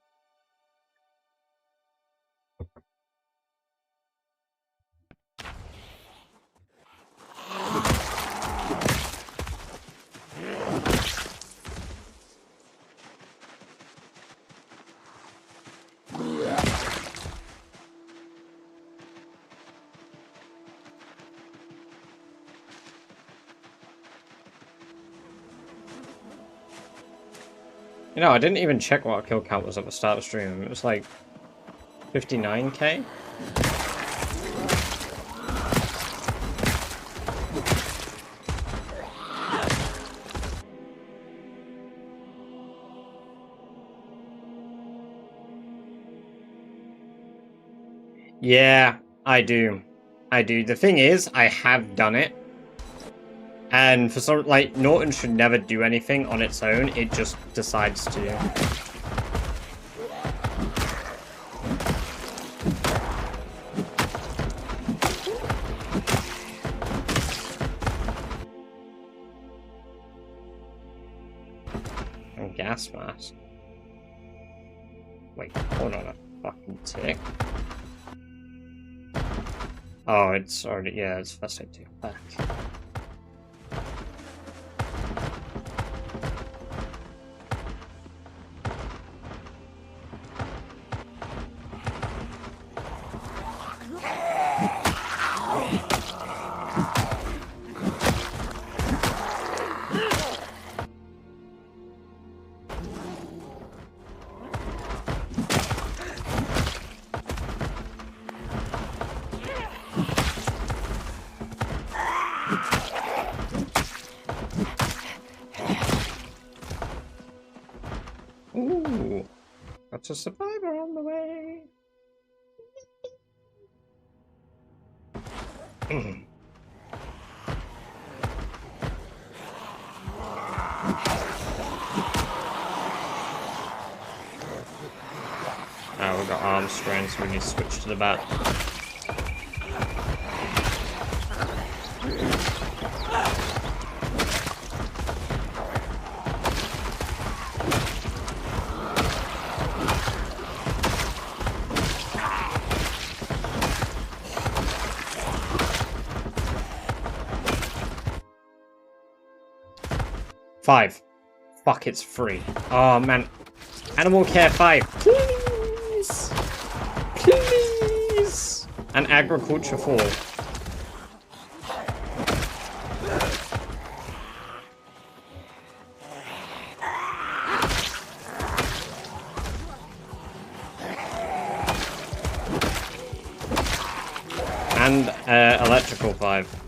You know, I didn't even check what our kill count was at the start of the stream. It was like 59k. Yeah, I do. I do. The thing is, I have done it. And for some, like, Norton should never do anything on its own. It just decides to. And gas mask. Wait, hold on a fucking tick. Oh, it's already, yeah, it's first aid 2. Back. Ooh, got a survivor on the way. Now we've got arm strength, so we need to switch to the bat. Five. Fuck, it's free. Oh, man. Animal Care 5. Please. Please. And Agriculture 4. And Electrical Electrical 5.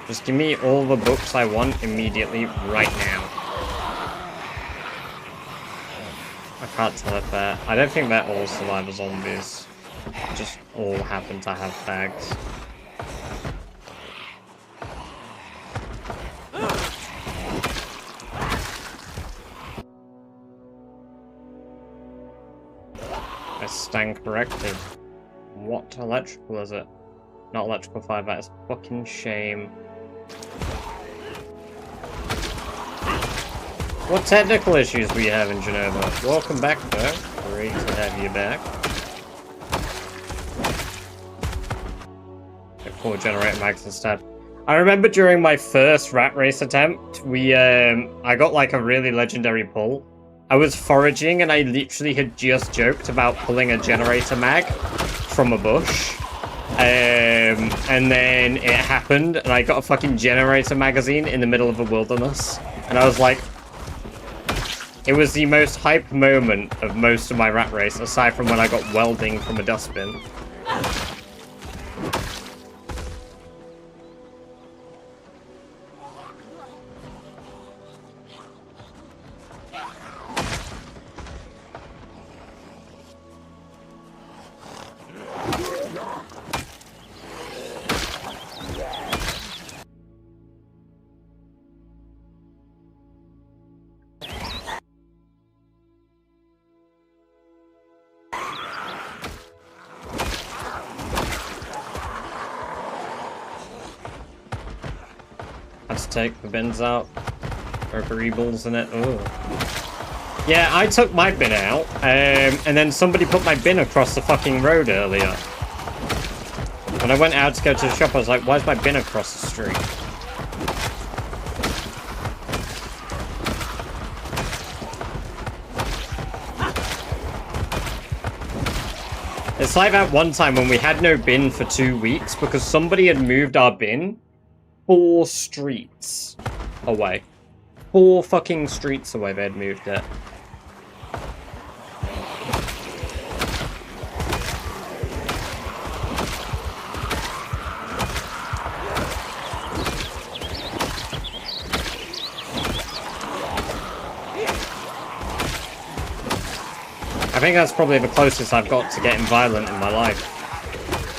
Just give me all the books I want immediately, right now. I can't tell if they're... I don't think they're all survivor zombies. Just all happen to have bags. I stand corrected. What electrical is it? Not electrical 5, that is a fucking shame. What technical issues we have in Genova? Welcome back, though. Great to have you back. Four generator mags instead. I remember during my first rat race attempt, I got like a really legendary pull. I was foraging and I literally had just joked about pulling a generator mag from a bush. And then it happened and I got a fucking generator magazine in the middle of a wilderness. And I was like, it was the most hype moment of most of my rat race, aside from when I got welding from a dustbin. Let's take the bins out. Rubbery balls in it. Oh. Yeah, I took my bin out, and then somebody put my bin across the fucking road earlier. When I went out to go to the shop, I was like, why's my bin across the street? It's like that one time when we had no bin for 2 weeks because somebody had moved our bin 4 streets away. 4 fucking streets away they had moved it. I think that's probably the closest I've got to getting violent in my life.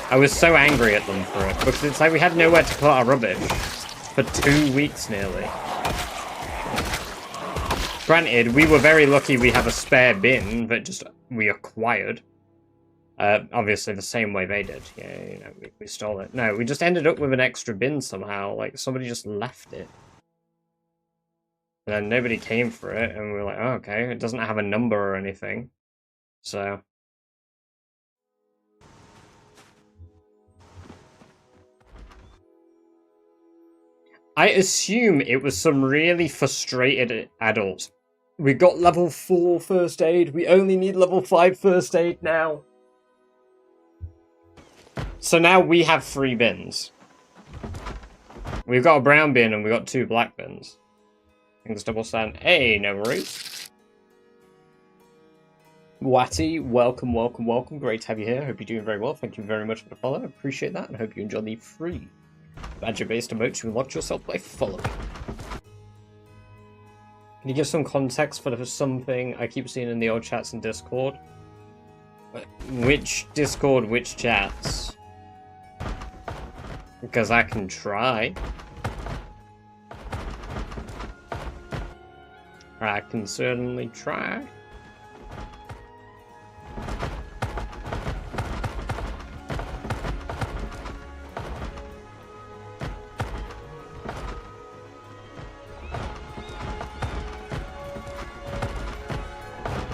I was so angry at them for it, because it's like we had nowhere to put our rubbish for 2 weeks nearly. Granted, we were very lucky we have a spare bin that just we acquired. Obviously the same way they did. Yeah, you know, we stole it. No, we just ended up with an extra bin somehow, like somebody just left it. And then nobody came for it, and we were like, oh, okay, it doesn't have a number or anything. So... I assume it was some really frustrated adult. We got level 4 first aid. We only need level 5 first aid now. So now we have 3 bins. We've got a brown bin and we've got 2 black bins. I think it's double stand. Hey, no worries. Watty, welcome, welcome, welcome. Great to have you here. Hope you're doing very well. Thank you very much for the follow. I appreciate that and hope you enjoy the free badger-based emotes you unlocked yourself by following. Can you give some context for something I keep seeing in the old chats and Discord? Which Discord, which chats? Because I can try. I can certainly try.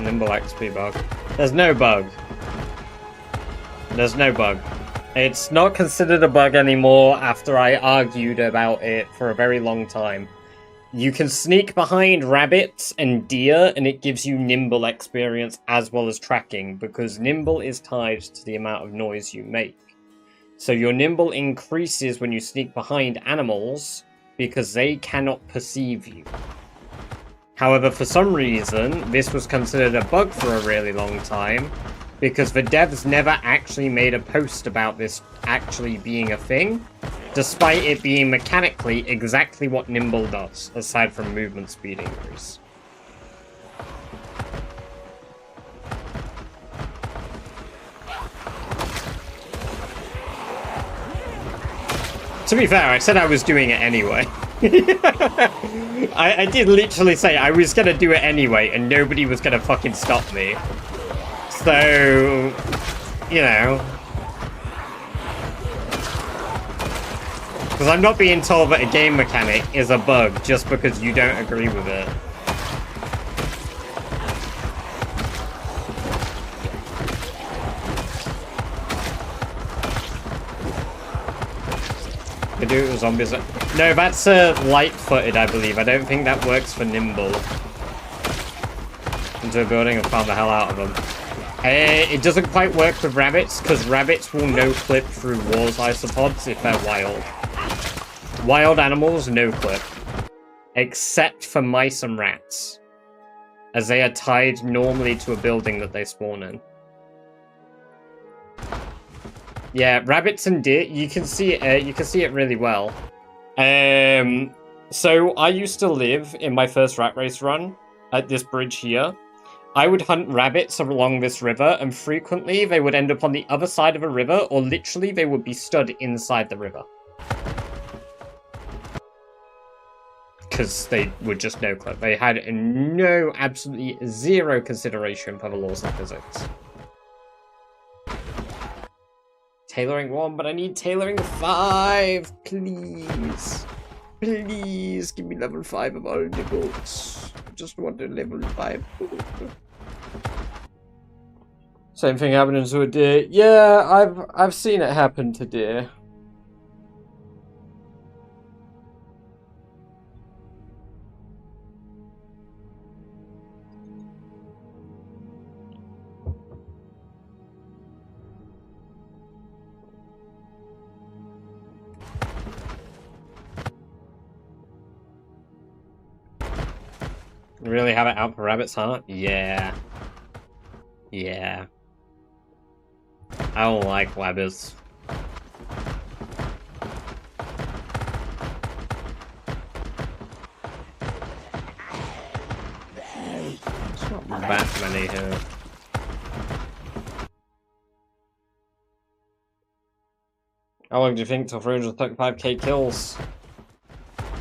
Nimble XP bug. There's no bug. There's no bug. It's not considered a bug anymore after I argued about it for a very long time. You can sneak behind rabbits and deer and it gives you nimble experience as well as tracking because nimble is tied to the amount of noise you make. So your nimble increases when you sneak behind animals because they cannot perceive you. However, for some reason, this was considered a bug for a really long time, because the devs never actually made a post about this actually being a thing, despite it being mechanically exactly what Nimble does, aside from movement speed increase. To be fair, I said I was doing it anyway. I did literally say I was gonna do it anyway, and nobody was gonna fucking stop me. So, you know. Because I'm not being told that a game mechanic is a bug just because you don't agree with it. They do it with zombies. No, that's light-footed, I believe. I don't think that works for Nimble. Into a building and farm the hell out of them. It doesn't quite work with rabbits, because rabbits will no-clip through walls isopods if they're wild. Wild animals, no-clip. Except for mice and rats. As they are tied normally to a building that they spawn in. Yeah, rabbits and deer, you can see it really well. So I used to live in my first rat race run at this bridge here. I would hunt rabbits along this river, and frequently they would end up on the other side of a river, or literally they would be stood inside the river. Because they would just no-clip. They had absolutely zero consideration for the laws of physics. Tailoring 1, but I need tailoring 5, please. Please give me level 5 of all the books. I just want a level 5 book. Same thing happening to a deer. Yeah, I've seen it happen to deer. Really have it out for rabbits, huh? Yeah. Yeah. I don't like rabbits. It's not that many here. How long do you think till 335k kills?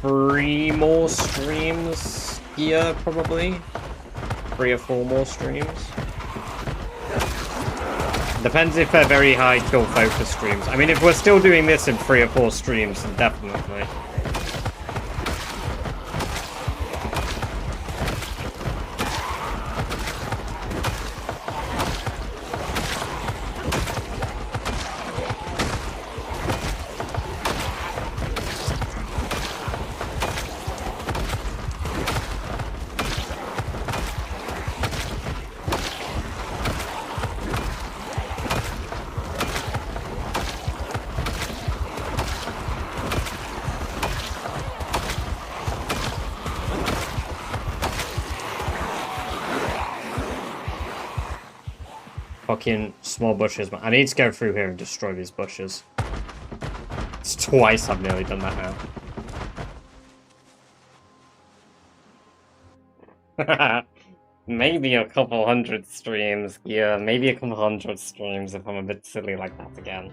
3 more streams here, probably. 3 or 4 more streams. Depends if they're very high kill focus streams. I mean, if we're still doing this in 3 or 4 streams, then definitely. Fucking small bushes. I need to go through here and destroy these bushes. It's twice I've nearly done that now. Maybe a couple hundred streams. Yeah, maybe a couple hundred streams if I'm a bit silly like that again.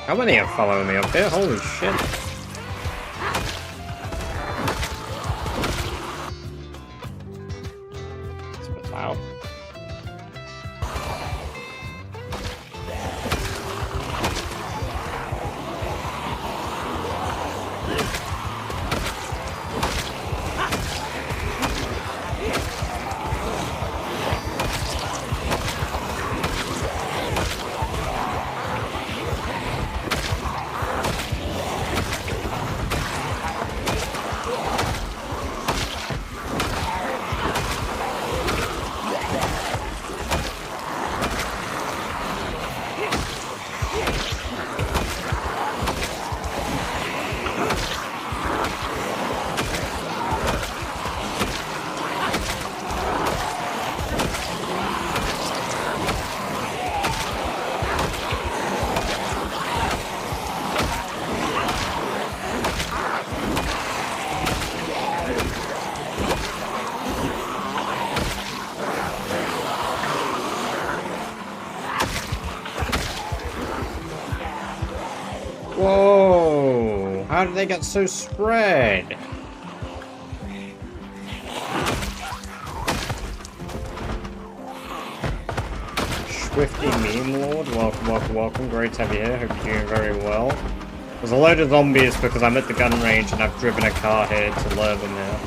How many are following me up here? Holy shit. Wow. How did they get so spread? Swifty Meme Lord, welcome, welcome, welcome. Great to have you here. Hope you're doing very well. There's a load of zombies because I'm at the gun range and I've driven a car here to lure them here.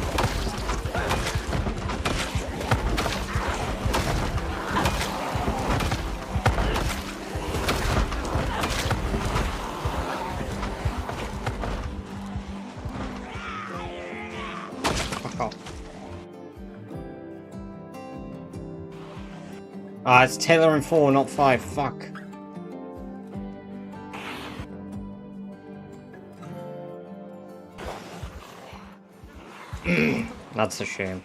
Ah, it's Taylor in 4, not 5. Fuck. That's a shame.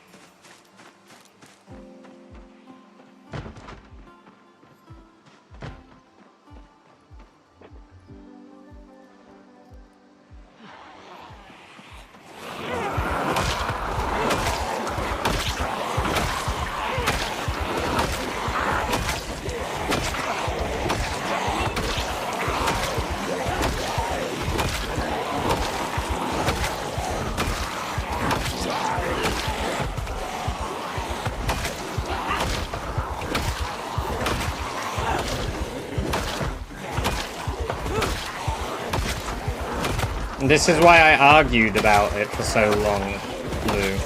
This is why I argued about it for so long, Lou.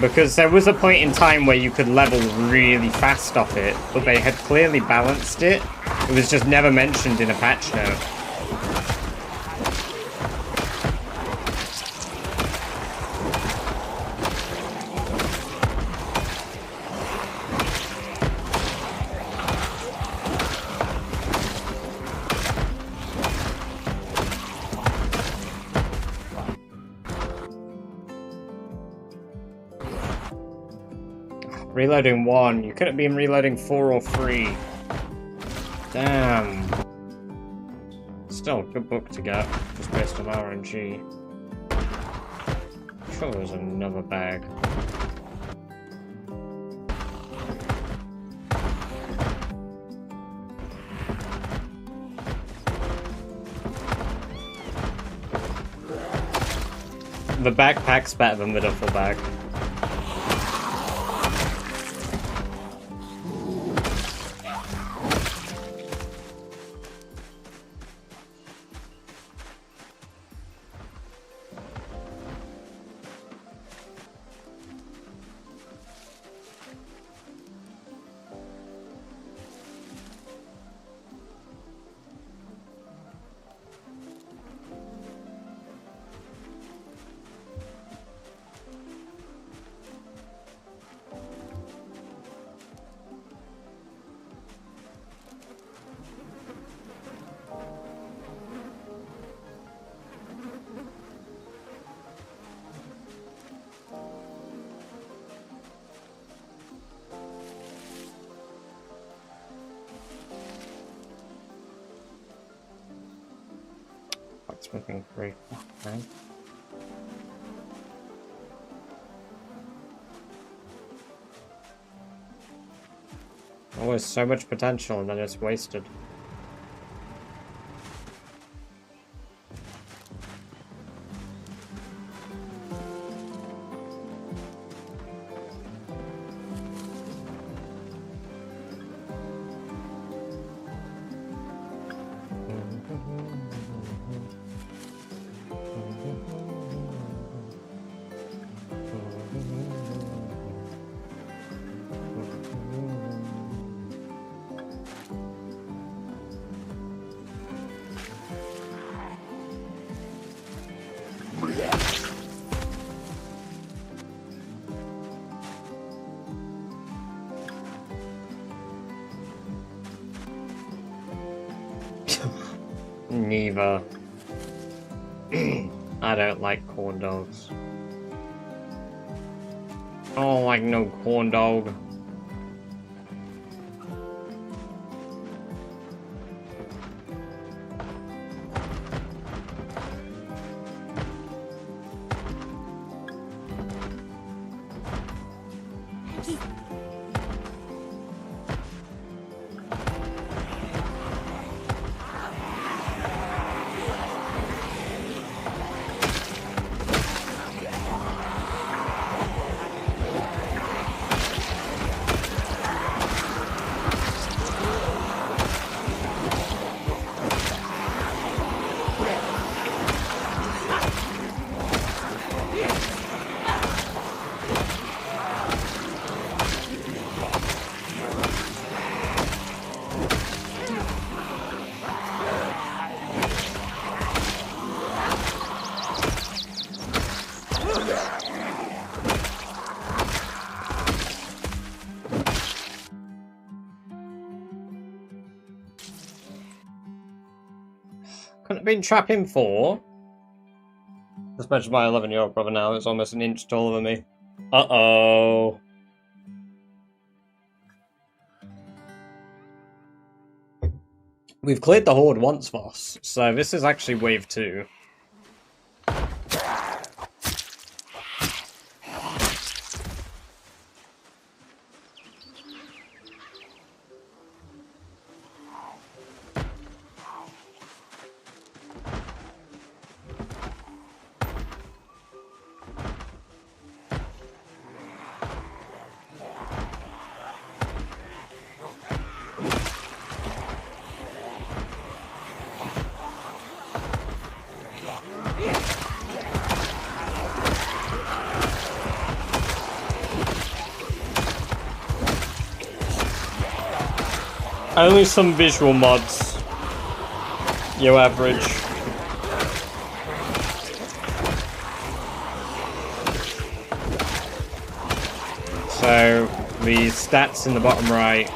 Because there was a point in time where you could level really fast off it, but they had clearly balanced it. It was just never mentioned in a patch note. Reloading 1. You could have been reloading 4 or 3. Damn. Still, good book to get, just based on RNG. I'm sure there's another bag. The backpack's better than the duffel bag. Smithing 3. Okay. Always so much potential and then it's wasted. Neither. I don't like corn dogs. I don't like no corn dog. Couldn't have been trapping 4. Especially my 11-year-old brother now is almost an inch taller than me. Uh-oh. We've cleared the horde once, boss. So this is actually wave 2. Only some visual mods. Yo, average. So, the stats in the bottom right.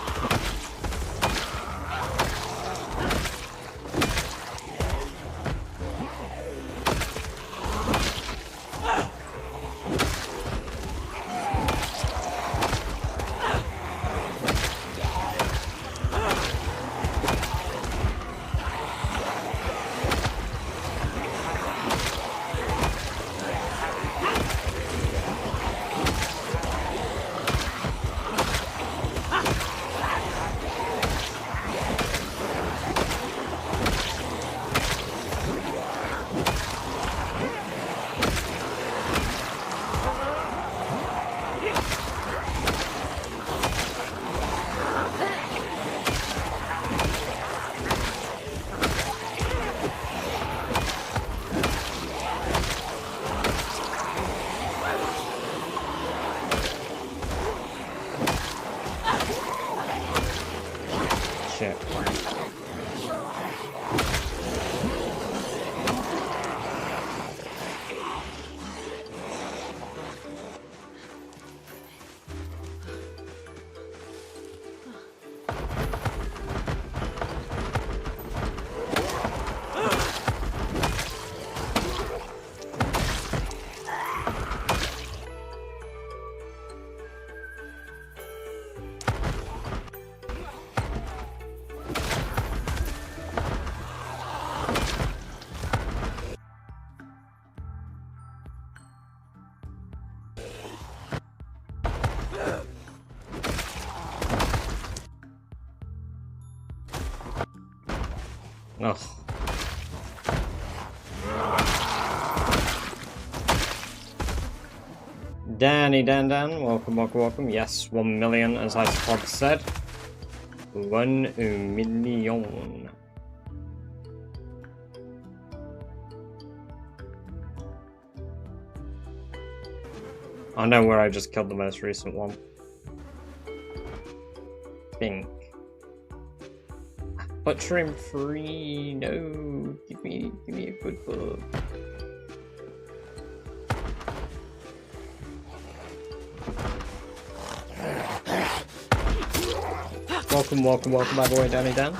Shit. Ugh. Dan, welcome, welcome, welcome. Yes, 1 million, as Icefrog said. 1 million. I know where I just killed the most recent one. Bing. Butcher him free. No, give me a good book. Welcome, my boy Danny Dan.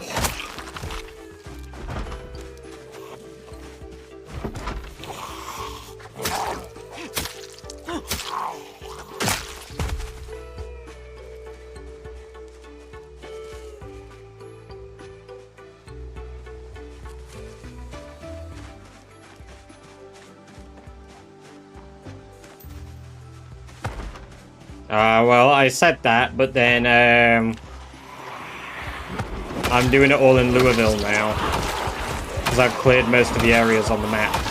Well, I said that, but then, I'm doing it all in Louisville now. Because I've cleared most of the areas on the map.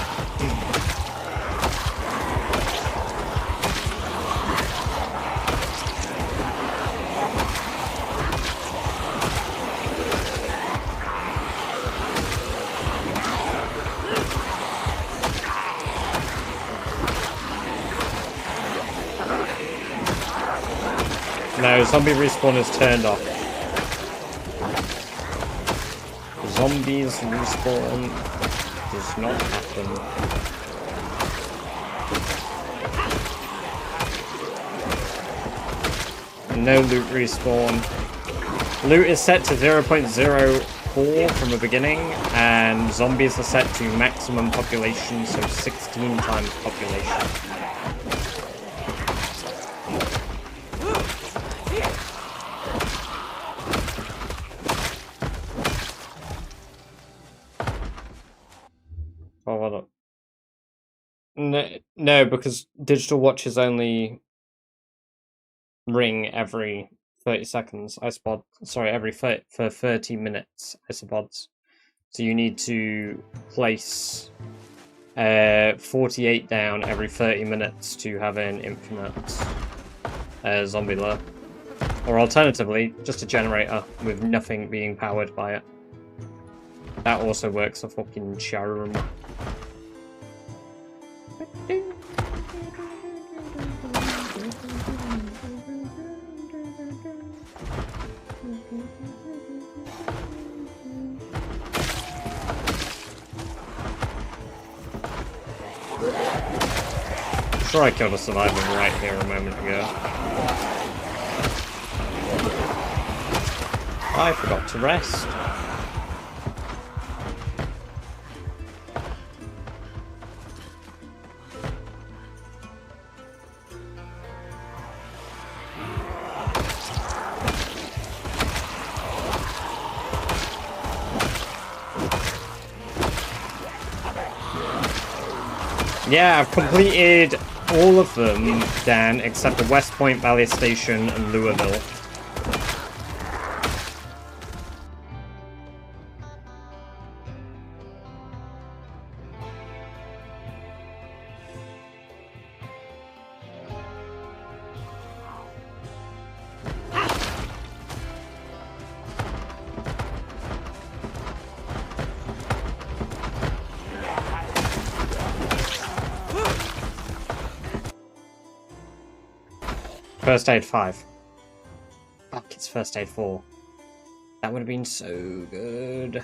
No, zombie respawn is turned off. Zombies respawn does not happen. No loot respawn. Loot is set to 0.0 4 from the beginning, and zombies are set to maximum population, so 16 times population. Oh, hold on. No, because digital watches only ring every 30 seconds, isopods. Sorry, for 30 minutes, isopods. So you need to place 48 down every 30 minutes to have an infinite zombie lure. Or alternatively, just a generator with nothing being powered by it. That also works a fucking charm. I'm sure I killed a survivor right here a moment ago. I forgot to rest. Yeah, I've completed all of them, Dan, except the Westpoint, Valley Station, and Louisville. First aid 5. Fuck, it's first aid 4. That would have been so good.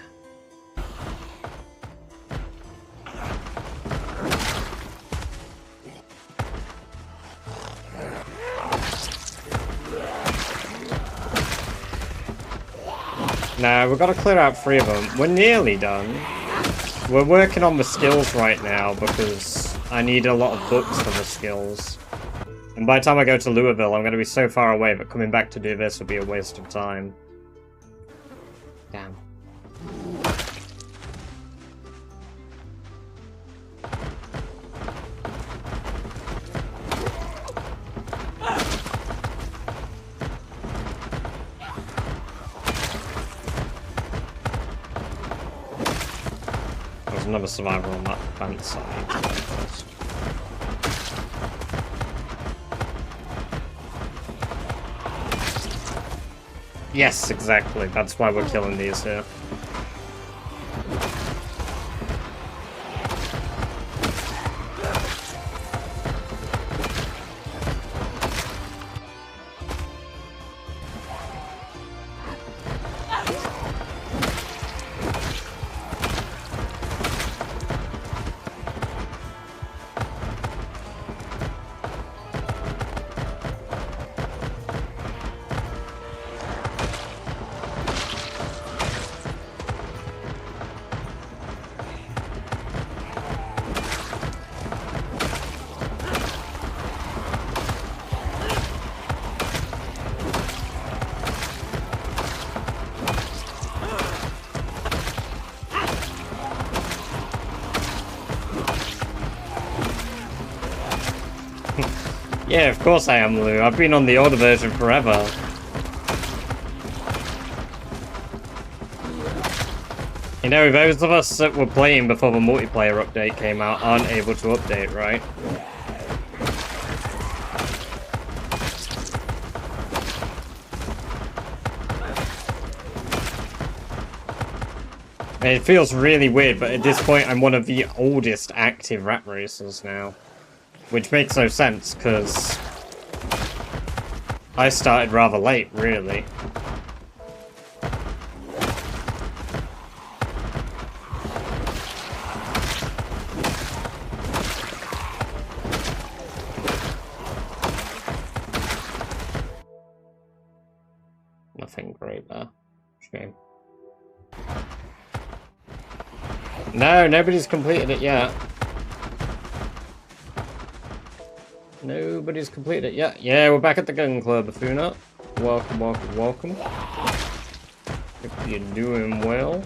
Now, we've got to clear out 3 of them. We're nearly done. We're working on the skills right now because I need a lot of books for the skills. And by the time I go to Louisville, I'm going to be so far away that coming back to do this would be a waste of time. Damn. There's another survivor on that fence side. Yes, exactly. That's why we're killing these here. Yeah, of course I am, Lou. I've been on the older version forever. You know, those of us that were playing before the multiplayer update came out aren't able to update, right? It feels really weird, but at this point I'm one of the oldest active rat racers now. Which makes no sense, because I started rather late, really. Nothing great there. Shame. No, nobody's completed it yet. Nobody's completed it yet. Yeah, we're back at the gun club, Afuna. Welcome, welcome, welcome. Hope you're doing well.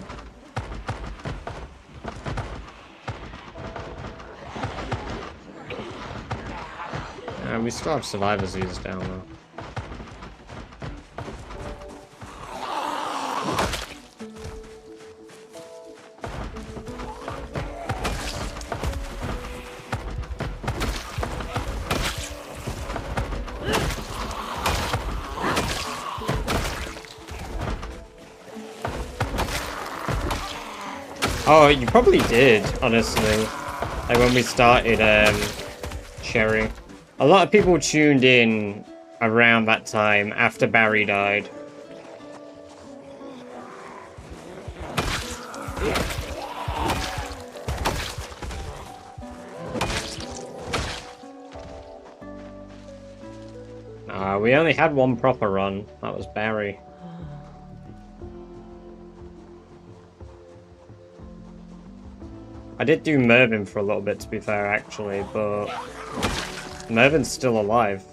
We still have survivor Z's down there. Oh, you probably did, honestly. Like when we started sharing. A lot of people tuned in around that time after Barry died. We only had one proper run. That was Barry. I did do Mervyn for a little bit, to be fair, actually, but Mervyn's still alive.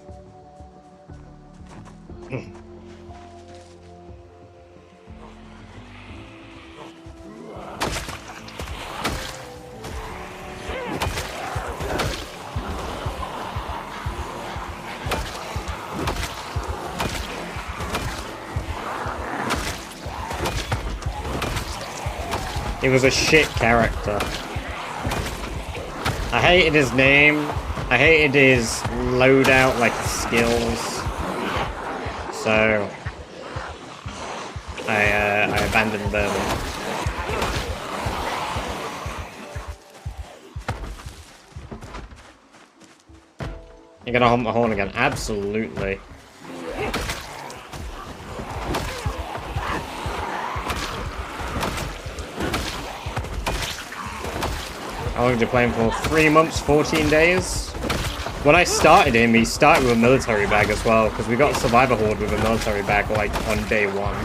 He was a shit character. I hated his name. I hated his loadout, like his skills. So I abandoned Bourbon. You're gonna hump the horn again? Absolutely. How long did you play him for? 3 months, 14 days? When I started him, he started with a military bag as well, because we got Survivor Horde with a military bag, like, on day 1.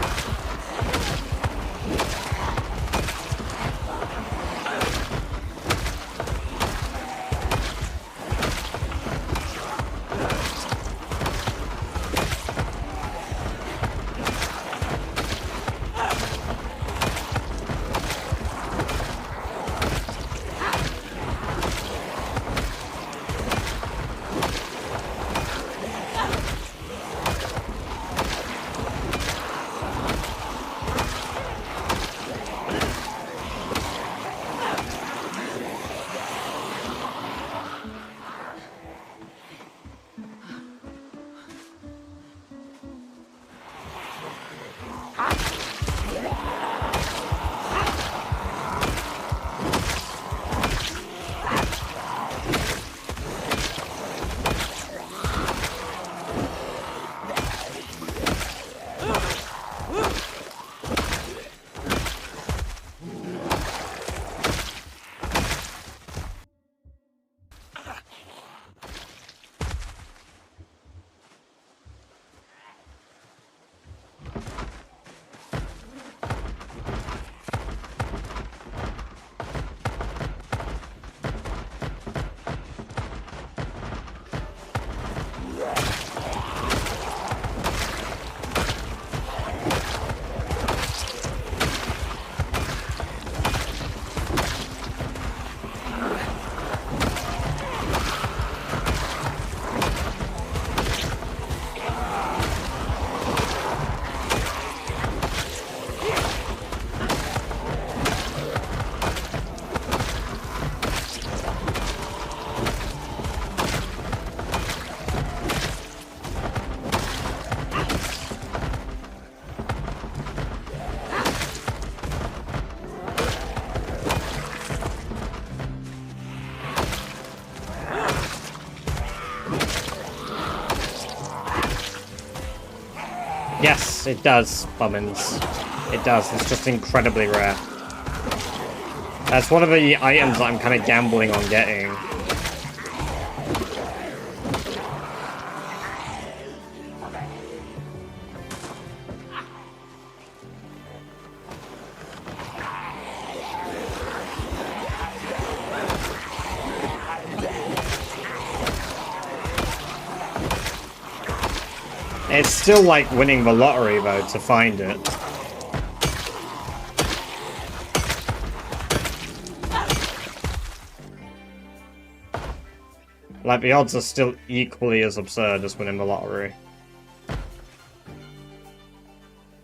Yes, it does, Bummins. It does. It's just incredibly rare. That's one of the items that I'm kind of gambling on getting. It's still like winning the lottery, though, to find it. Like, the odds are still equally as absurd as winning the lottery.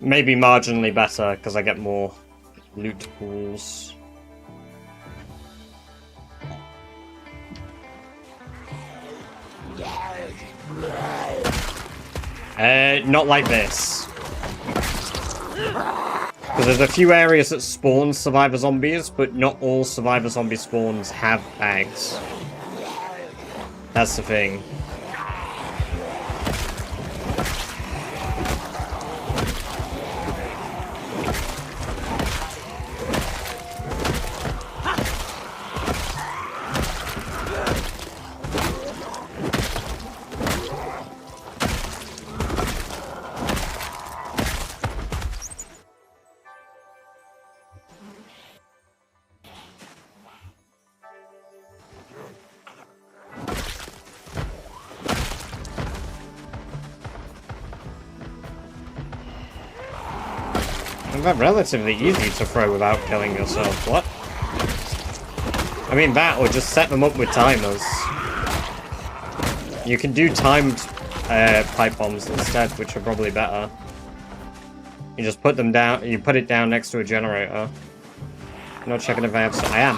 Maybe marginally better, because I get more loot pools. Not like this. Because there's a few areas that spawn survivor zombies, but not all survivor zombie spawns have bags. That's the thing. They're relatively easy to throw without killing yourself. What? I mean that, or just set them up with timers. You can do timed pipe bombs instead, which are probably better. You just put them down, you put it down next to a generator. I'm not checking if I have some. I am.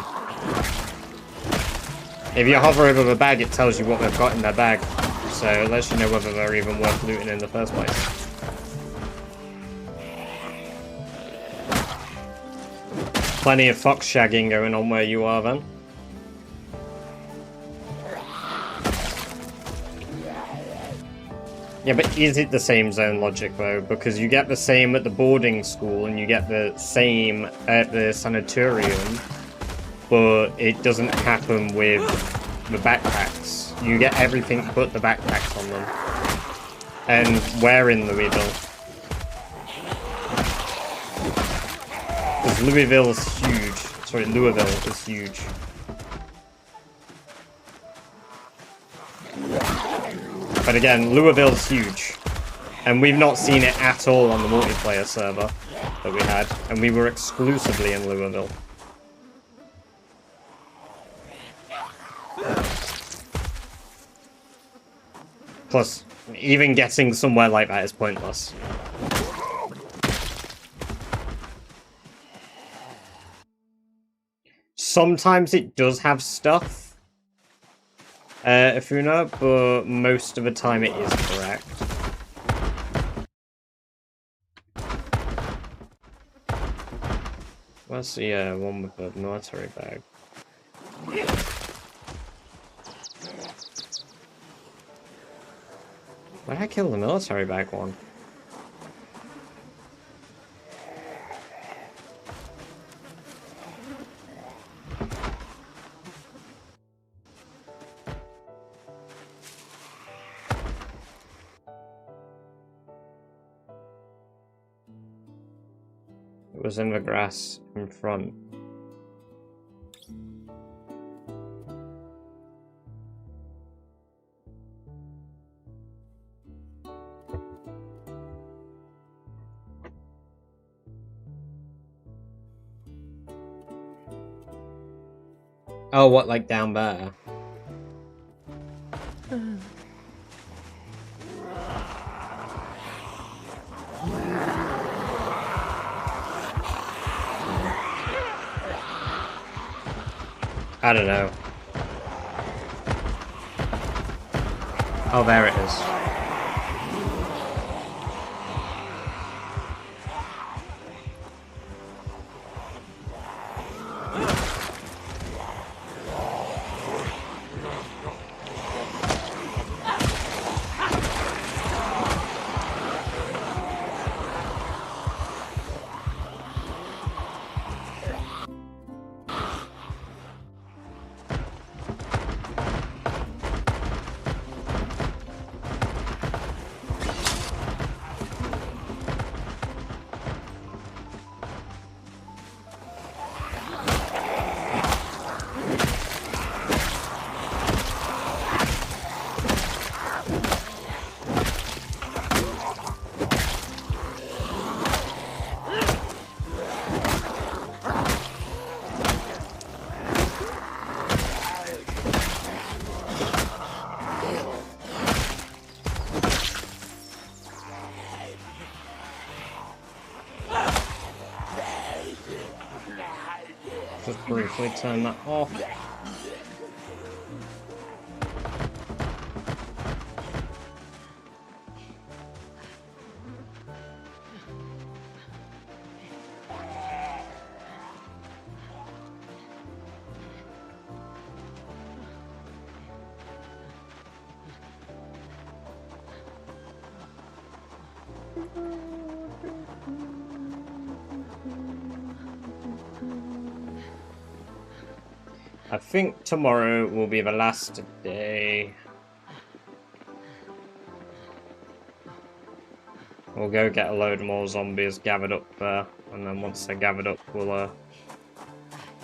If you hover over the bag, it tells you what they've got in their bag. So it lets you know whether they're even worth looting in the first place. Plenty of fox shagging going on where you are then. Yeah, but is it the same zone logic though? Because you get the same at the boarding school and you get the same at the sanatorium, but it doesn't happen with the backpacks. You get everything but the backpacks on them. And where in Louisville? Because Louisville is huge. Sorry, Louisville is huge. But again, Louisville is huge. And we've not seen it at all on the multiplayer server that we had. And we were exclusively in Louisville. Plus, even getting somewhere like that is pointless. Sometimes it does have stuff, Afuna, but most of the time it is correct. Where's the one with the military bag? Why did I kill the military bag one? It was in the grass in front. Oh, what, like down there? I don't know. Oh, there it is. Just briefly turn that off. I think tomorrow will be the last day. We'll go get a load more zombies gathered up there, and then once they're gathered up, we'll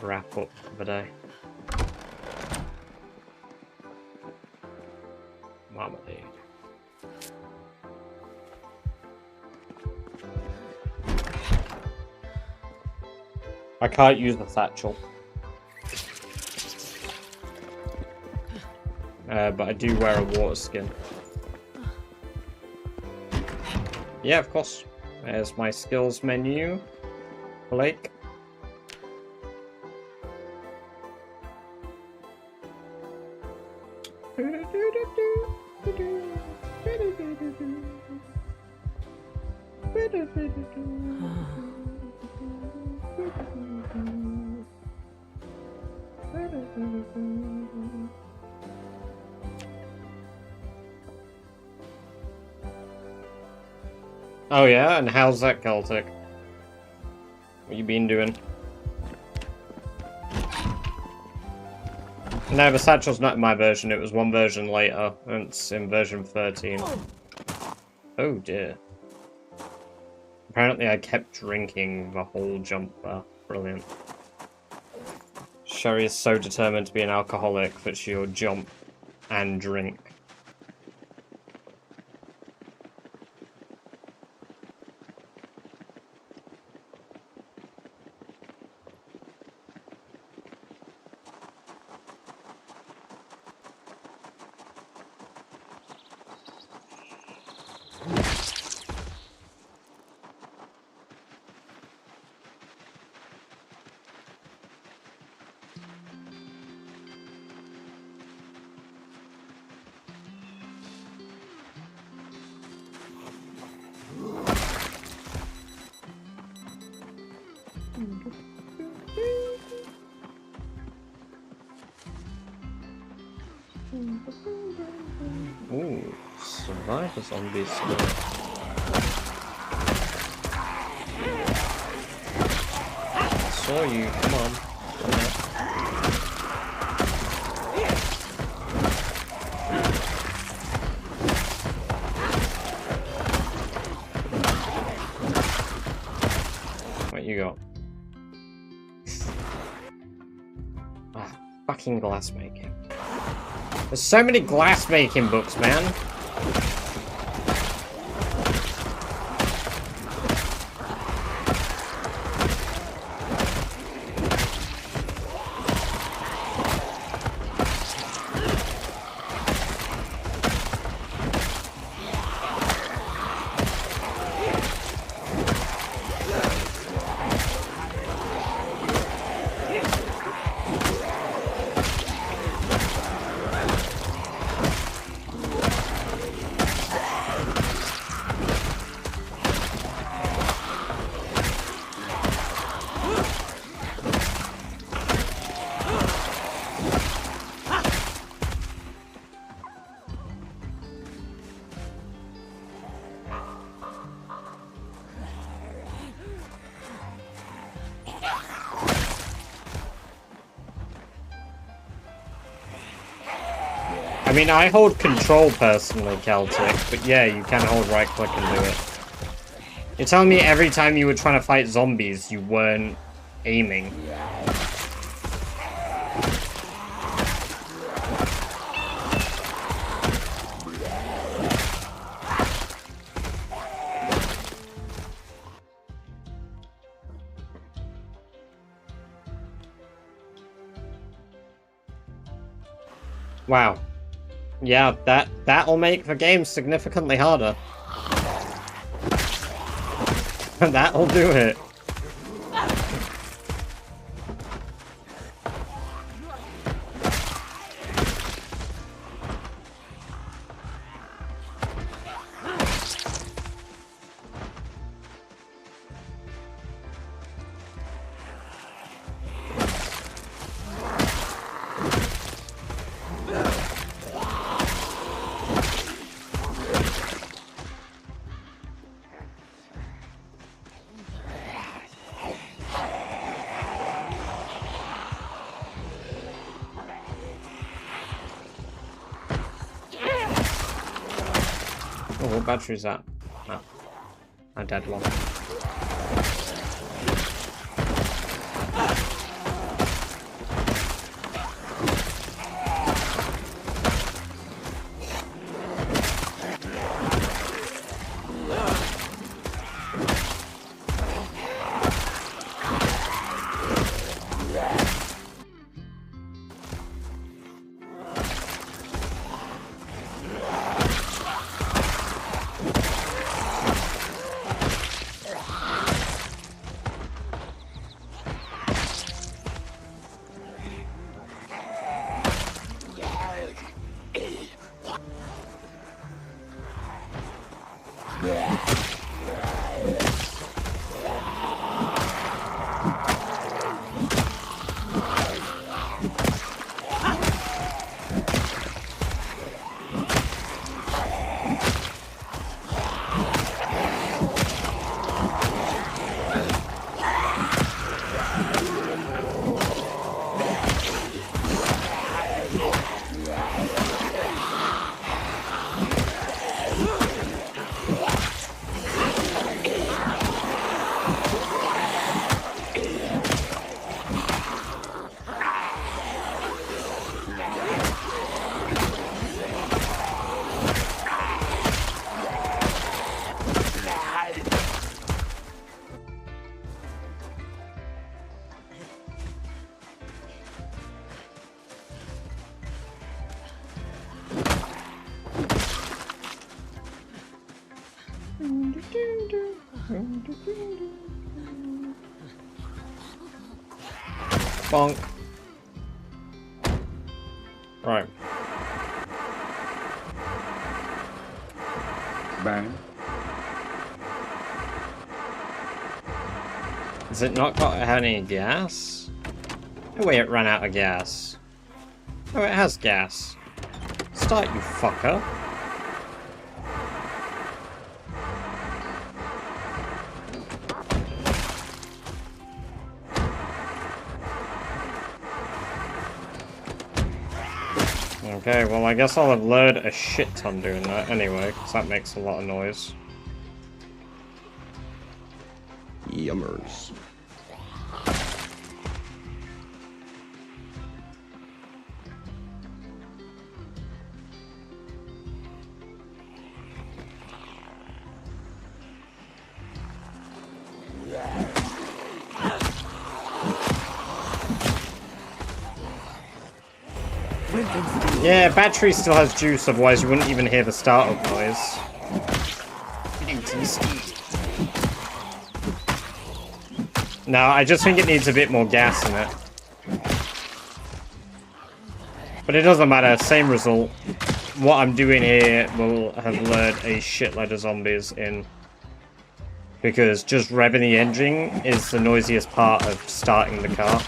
wrap up the day. Marmalade. I can't use the satchel. But I do wear a water skin. Yeah, of course. There's my skills menu. Blake. Oh yeah, and how's that, Celtic? What you been doing? No, the satchel's not in my version, it was one version later, and it's in version 13. Oh dear. Apparently I kept drinking the whole jump there. Brilliant. Sherry is so determined to be an alcoholic that she'll jump and drink. Ooh, survive a zombie skill. Saw you, come on. What you got? Ah, fucking glass making. There's so many glass making books, man. I mean, I hold control personally, Celtic, but yeah, you can hold right click and do it. You're telling me every time you were trying to fight zombies, you weren't aiming? Wow. Yeah, that'll make the game significantly harder. That'll do it. What battery's that? Oh, a dead one. Bonk. Right. Bang. Has it not got any gas? Oh wait, it ran out of gas. Oh, it has gas. Start, you fucker. Okay, well I guess I'll have lured a shit ton doing that anyway, because that makes a lot of noise. Yummers. Yeah, battery still has juice, otherwise you wouldn't even hear the startup noise. No, I just think it needs a bit more gas in it. But it doesn't matter, same result. What I'm doing here will have lured a shitload of zombies in. Because just revving the engine is the noisiest part of starting the car.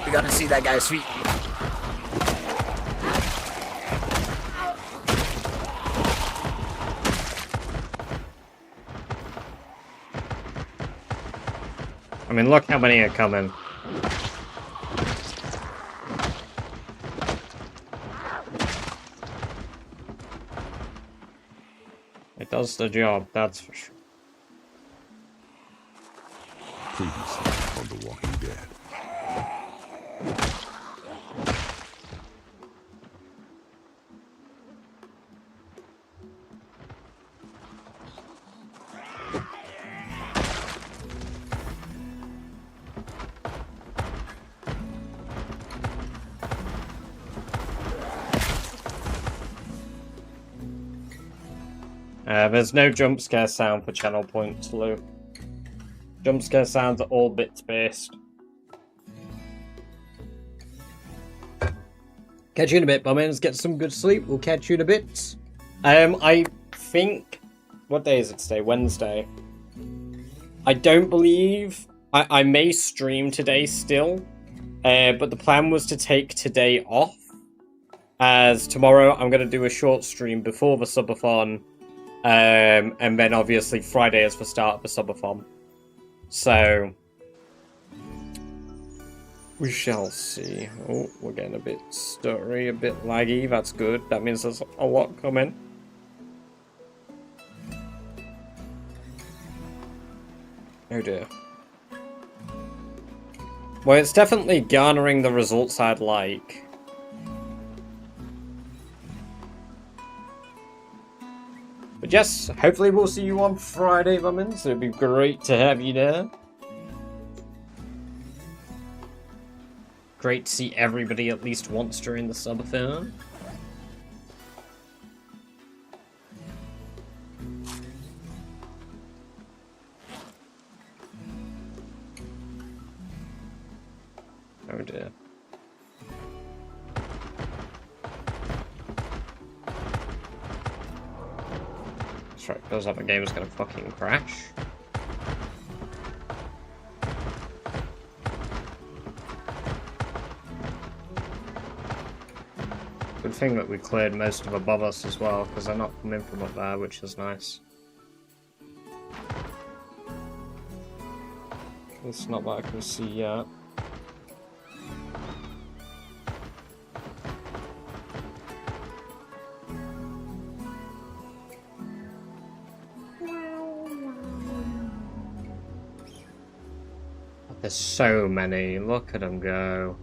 We gotta see that guy's feet. I mean, look how many are coming. It does the job, that's for sure. Previously on The Walking Dead. There's no jump scare sound for channel points, Lou. Jump scare sounds are all bits based. Catch you in a bit, bummins. Get some good sleep. We'll catch you in a bit. I think... What day is it today? Wednesday. I don't believe... I may stream today still. But the plan was to take today off. as tomorrow I'm going to do a short stream before the subathon, and then obviously Friday is the start of the subathon. So we shall see. Oh, we're getting a bit stuttery, a bit laggy. That's good. That means there's a lot coming. Oh dear. Well, it's definitely garnering the results I'd like. But yes, hopefully we'll see you on Friday, Mummins. It'd be great to have you there. Great to see everybody at least once during the subathon. Oh dear. That's right, feels like the game is gonna fucking crash. Good thing that we cleared most of above us as well, because they're not coming from up there, which is nice. It's not that I can see yet. There's so many. Look at them go.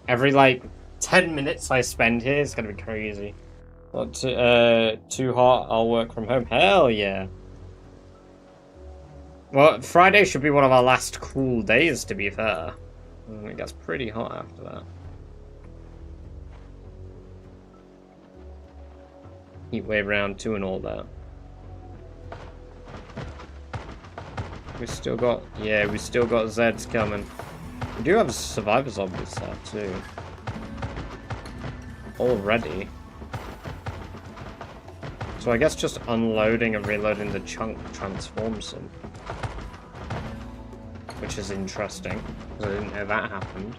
Every, like, 10 minutes I spend here is gonna be crazy. Not too hot, I'll work from home. Hell yeah. Well, Friday should be one of our last cool days, to be fair. It gets pretty hot after that. Heatwave round 2 and all that. We still got, yeah, we still got Zeds coming. We do have survivor zombies there too. Already. So I guess just unloading and reloading the chunk transforms them. Which is interesting, because I didn't know that happened.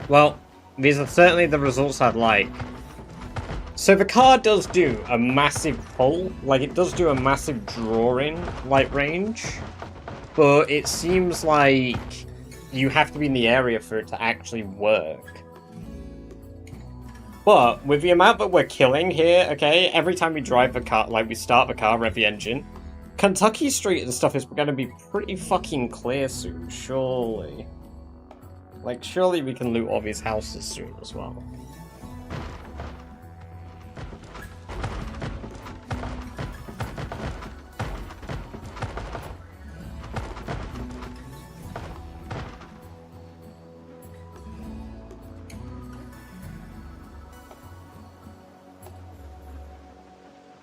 Well, these are certainly the results I'd like. So the car does do a massive pull, like it does do a massive drawing, like, range, but it seems like you have to be in the area for it to actually work. But with the amount that we're killing here, okay, every time we drive the car, like we start the car, rev the engine, Kentucky Street and stuff is going to be pretty fucking clear soon, surely. Like, surely we can loot all these houses soon as well.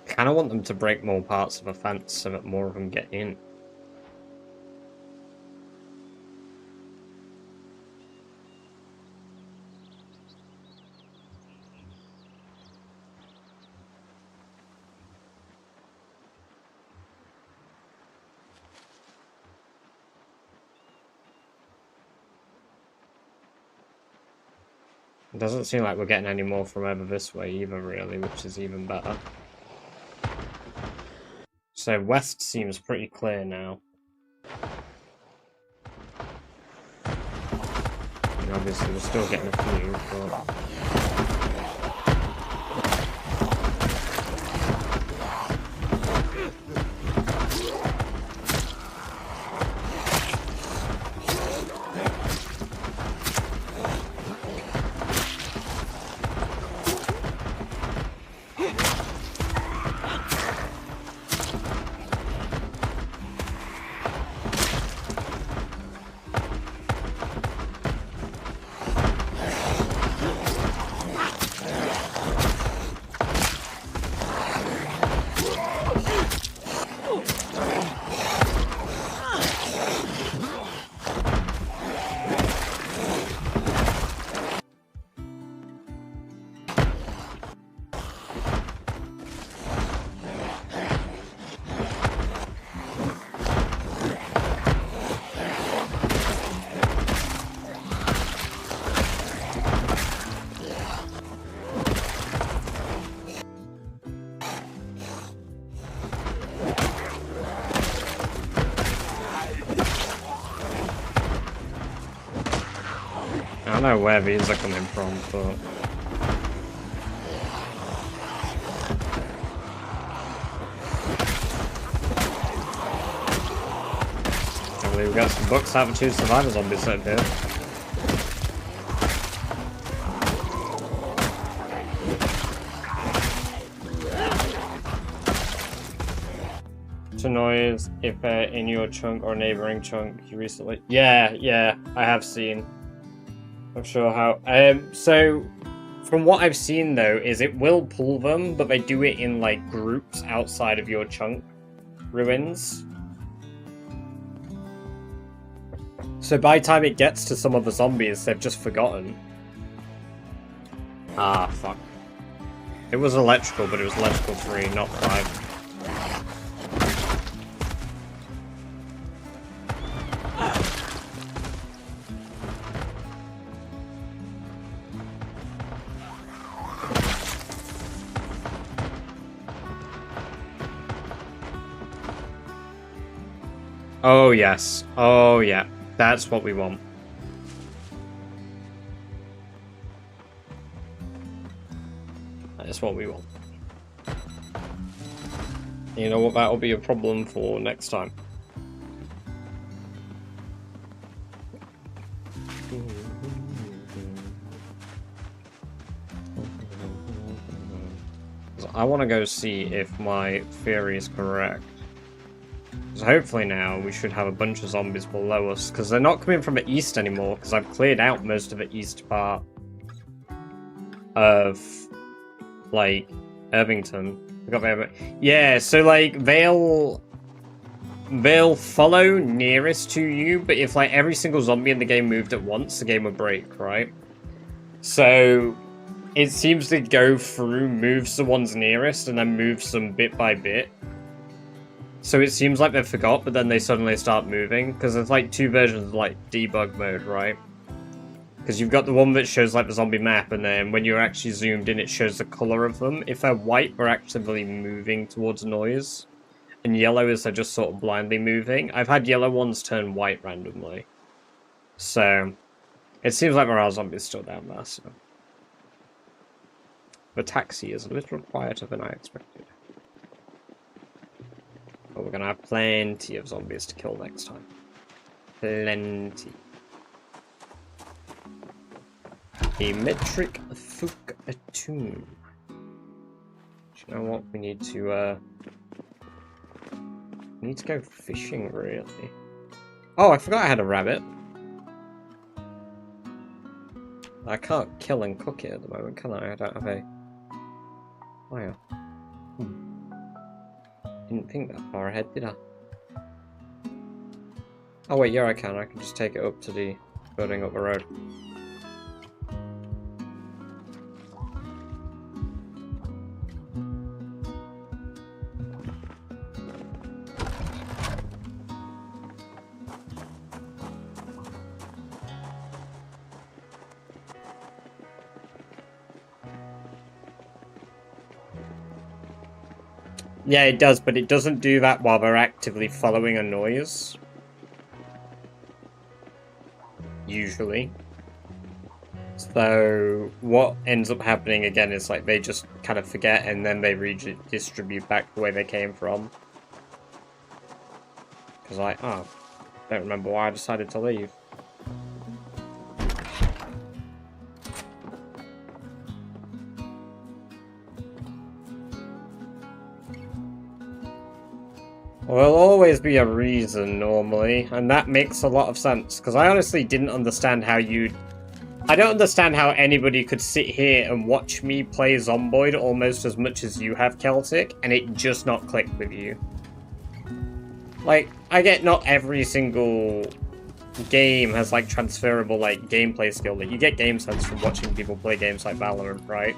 I kind of want them to break more parts of the fence so that more of them get in. It doesn't seem like we're getting any more from over this way either, really, which is even better. So west seems pretty clear now. And obviously we're still getting a few, but... don't know where these are coming from, but... I believe we got some books out of 2 survivor zombies out here. To noise if in your chunk or neighboring chunk you recently... Yeah, I have seen. I'm sure how... so, from what I've seen though, is it will pull them, but they do it in like groups outside of your chunk ruins. So by the time it gets to some of the zombies, they've just forgotten. Ah, fuck. It was electrical, but it was electrical 3, not 5. Oh, yes. Oh, yeah. That's what we want. That is what we want. You know what? That'll be a problem for next time. I want to go see if my theory is correct. So hopefully now we should have a bunch of zombies below us, because they're not coming from the east anymore, because I've cleared out most of the east part of, like, Irvington. Yeah, so, like, they'll follow nearest to you, but if, like, every single zombie in the game moved at once, the game would break, right? So it seems to go through, moves the ones nearest, and then moves them bit by bit. So it seems like they forgot, but then they suddenly start moving, because there's like 2 versions of like debug mode, right? Because you've got the one that shows like the zombie map, and then when you're actually zoomed in, it shows the color of them. If they're white, they're actively moving towards noise, and yellow is they're just sort of blindly moving. I've had yellow ones turn white randomly, so it seems like there are zombies still down there. So the taxi is a little quieter than I expected. But we're gonna have plenty of zombies to kill next time. Plenty. A metric fuck a tune. Do you know what? We need to go fishing, really. Oh, I forgot I had a rabbit. I can't kill and cook it at the moment, can I? I don't have a... Oh, yeah. Didn't think that far ahead, did I? Oh wait, yeah I can. I can just take it up to the building up the road. Yeah, it does, but it doesn't do that while they're actively following a noise. Usually. So, what ends up happening again is like they just kind of forget and then they redistribute back the way they came from. Because I don't remember why I decided to leave. There'll always be a reason, normally, and that makes a lot of sense, because I honestly didn't understand how you'd... I don't understand how anybody could sit here and watch me play Zomboid almost as much as you have, Celtic, and it just not click with you. Like, I get not every single game has, like, transferable, like, gameplay skill. Like, you get game sense from watching people play games like Valorant, right?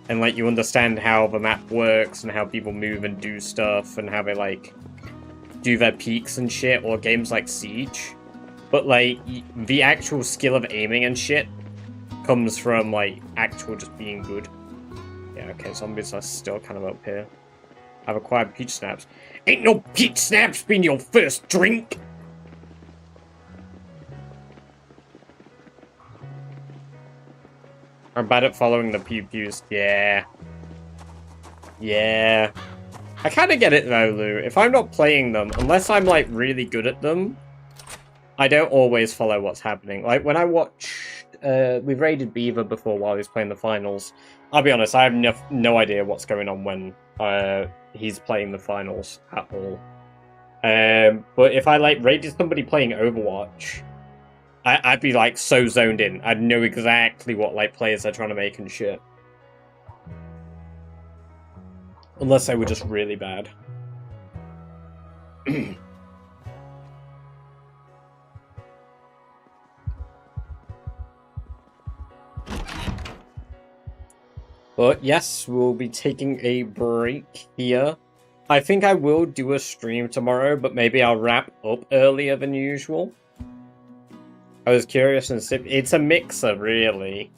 And, like, you understand how the map works, and how people move and do stuff, and how they, like... do their peaks and shit, or games like Siege. But, like, the actual skill of aiming and shit comes from, like, actual just being good. Yeah, okay, zombies are still kind of up here. I've acquired peach snaps. Ain't no peach snaps been your first drink! I'm bad at following the pew-pews. Yeah. Yeah. I kind of get it though, Lou. If I'm not playing them, unless I'm like really good at them, I don't always follow what's happening. Like when I watched, we've raided Beaver before while he's playing the finals. I'll be honest, I have no idea what's going on when he's playing the finals at all. But if I like raided somebody playing Overwatch, I'd be like so zoned in. I'd know exactly what like players they're trying to make and shit. Unless they were just really bad. But yes, we'll be taking a break here. I think I will do a stream tomorrow, but maybe I'll wrap up earlier than usual. I was curious and it's a mixer, really.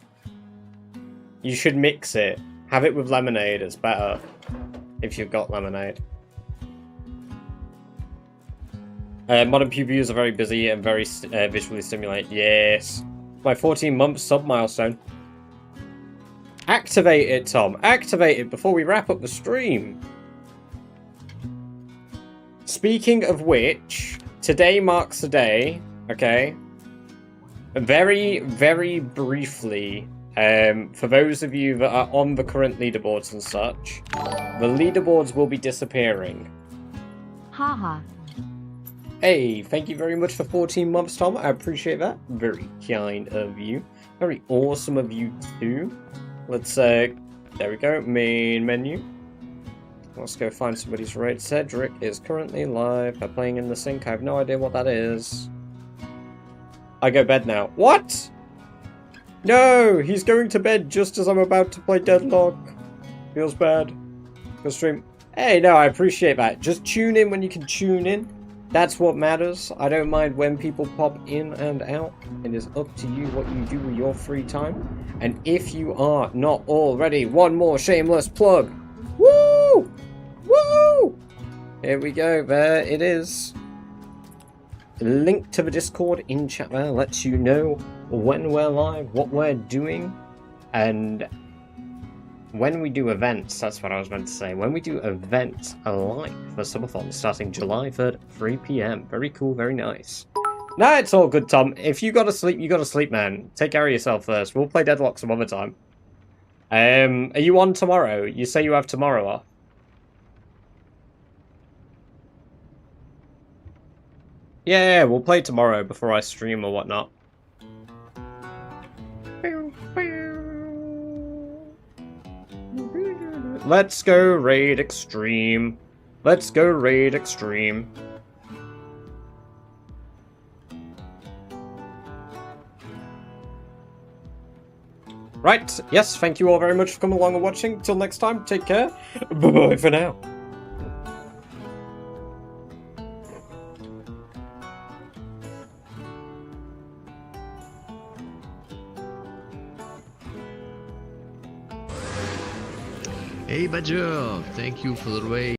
You should mix it. Have it with lemonade, it's better. If you've got lemonade. Modern pew-pews are very busy and very visually stimulating. Yes. My 14-month sub-milestone. Activate it, Tom. Activate it before we wrap up the stream. Speaking of which, today marks the day, okay? Very, very briefly, for those of you that are on the current leaderboards and such, the leaderboards will be disappearing. Haha. Hey, thank you very much for 14 months, Tom. I appreciate that. Very kind of you. Very awesome of you, too. Let's, there we go. Main menu. Let's go find somebody's raid. Cedric is currently live. They're playing in the sink. I have no idea what that is. I go bed now. What? No! He's going to bed just as I'm about to play Deadlock. Feels bad. Go stream. Hey, no, I appreciate that. Just tune in when you can tune in. That's what matters. I don't mind when people pop in and out. It is up to you what you do with your free time. And if you are not already, one more shameless plug. Woo! Woo! Here we go. There it is. Link to the Discord in chat there lets you know when we're live, what we're doing, and when we do events. That's what I was meant to say. When we do events live for Subathon starting July 3rd, 3 PM. Very cool, very nice. Nah, it's all good, Tom. If you gotta sleep, you gotta sleep, man. Take care of yourself first. We'll play Deadlock some other time. Are you on tomorrow? You say you have tomorrow off. Yeah, we'll play tomorrow before I stream or whatnot. Let's go raid extreme. Let's go raid extreme. Right, yes, thank you all very much for coming along and watching. Till next time, take care. Bye-bye for now. Hey Badger, thank you for the raid.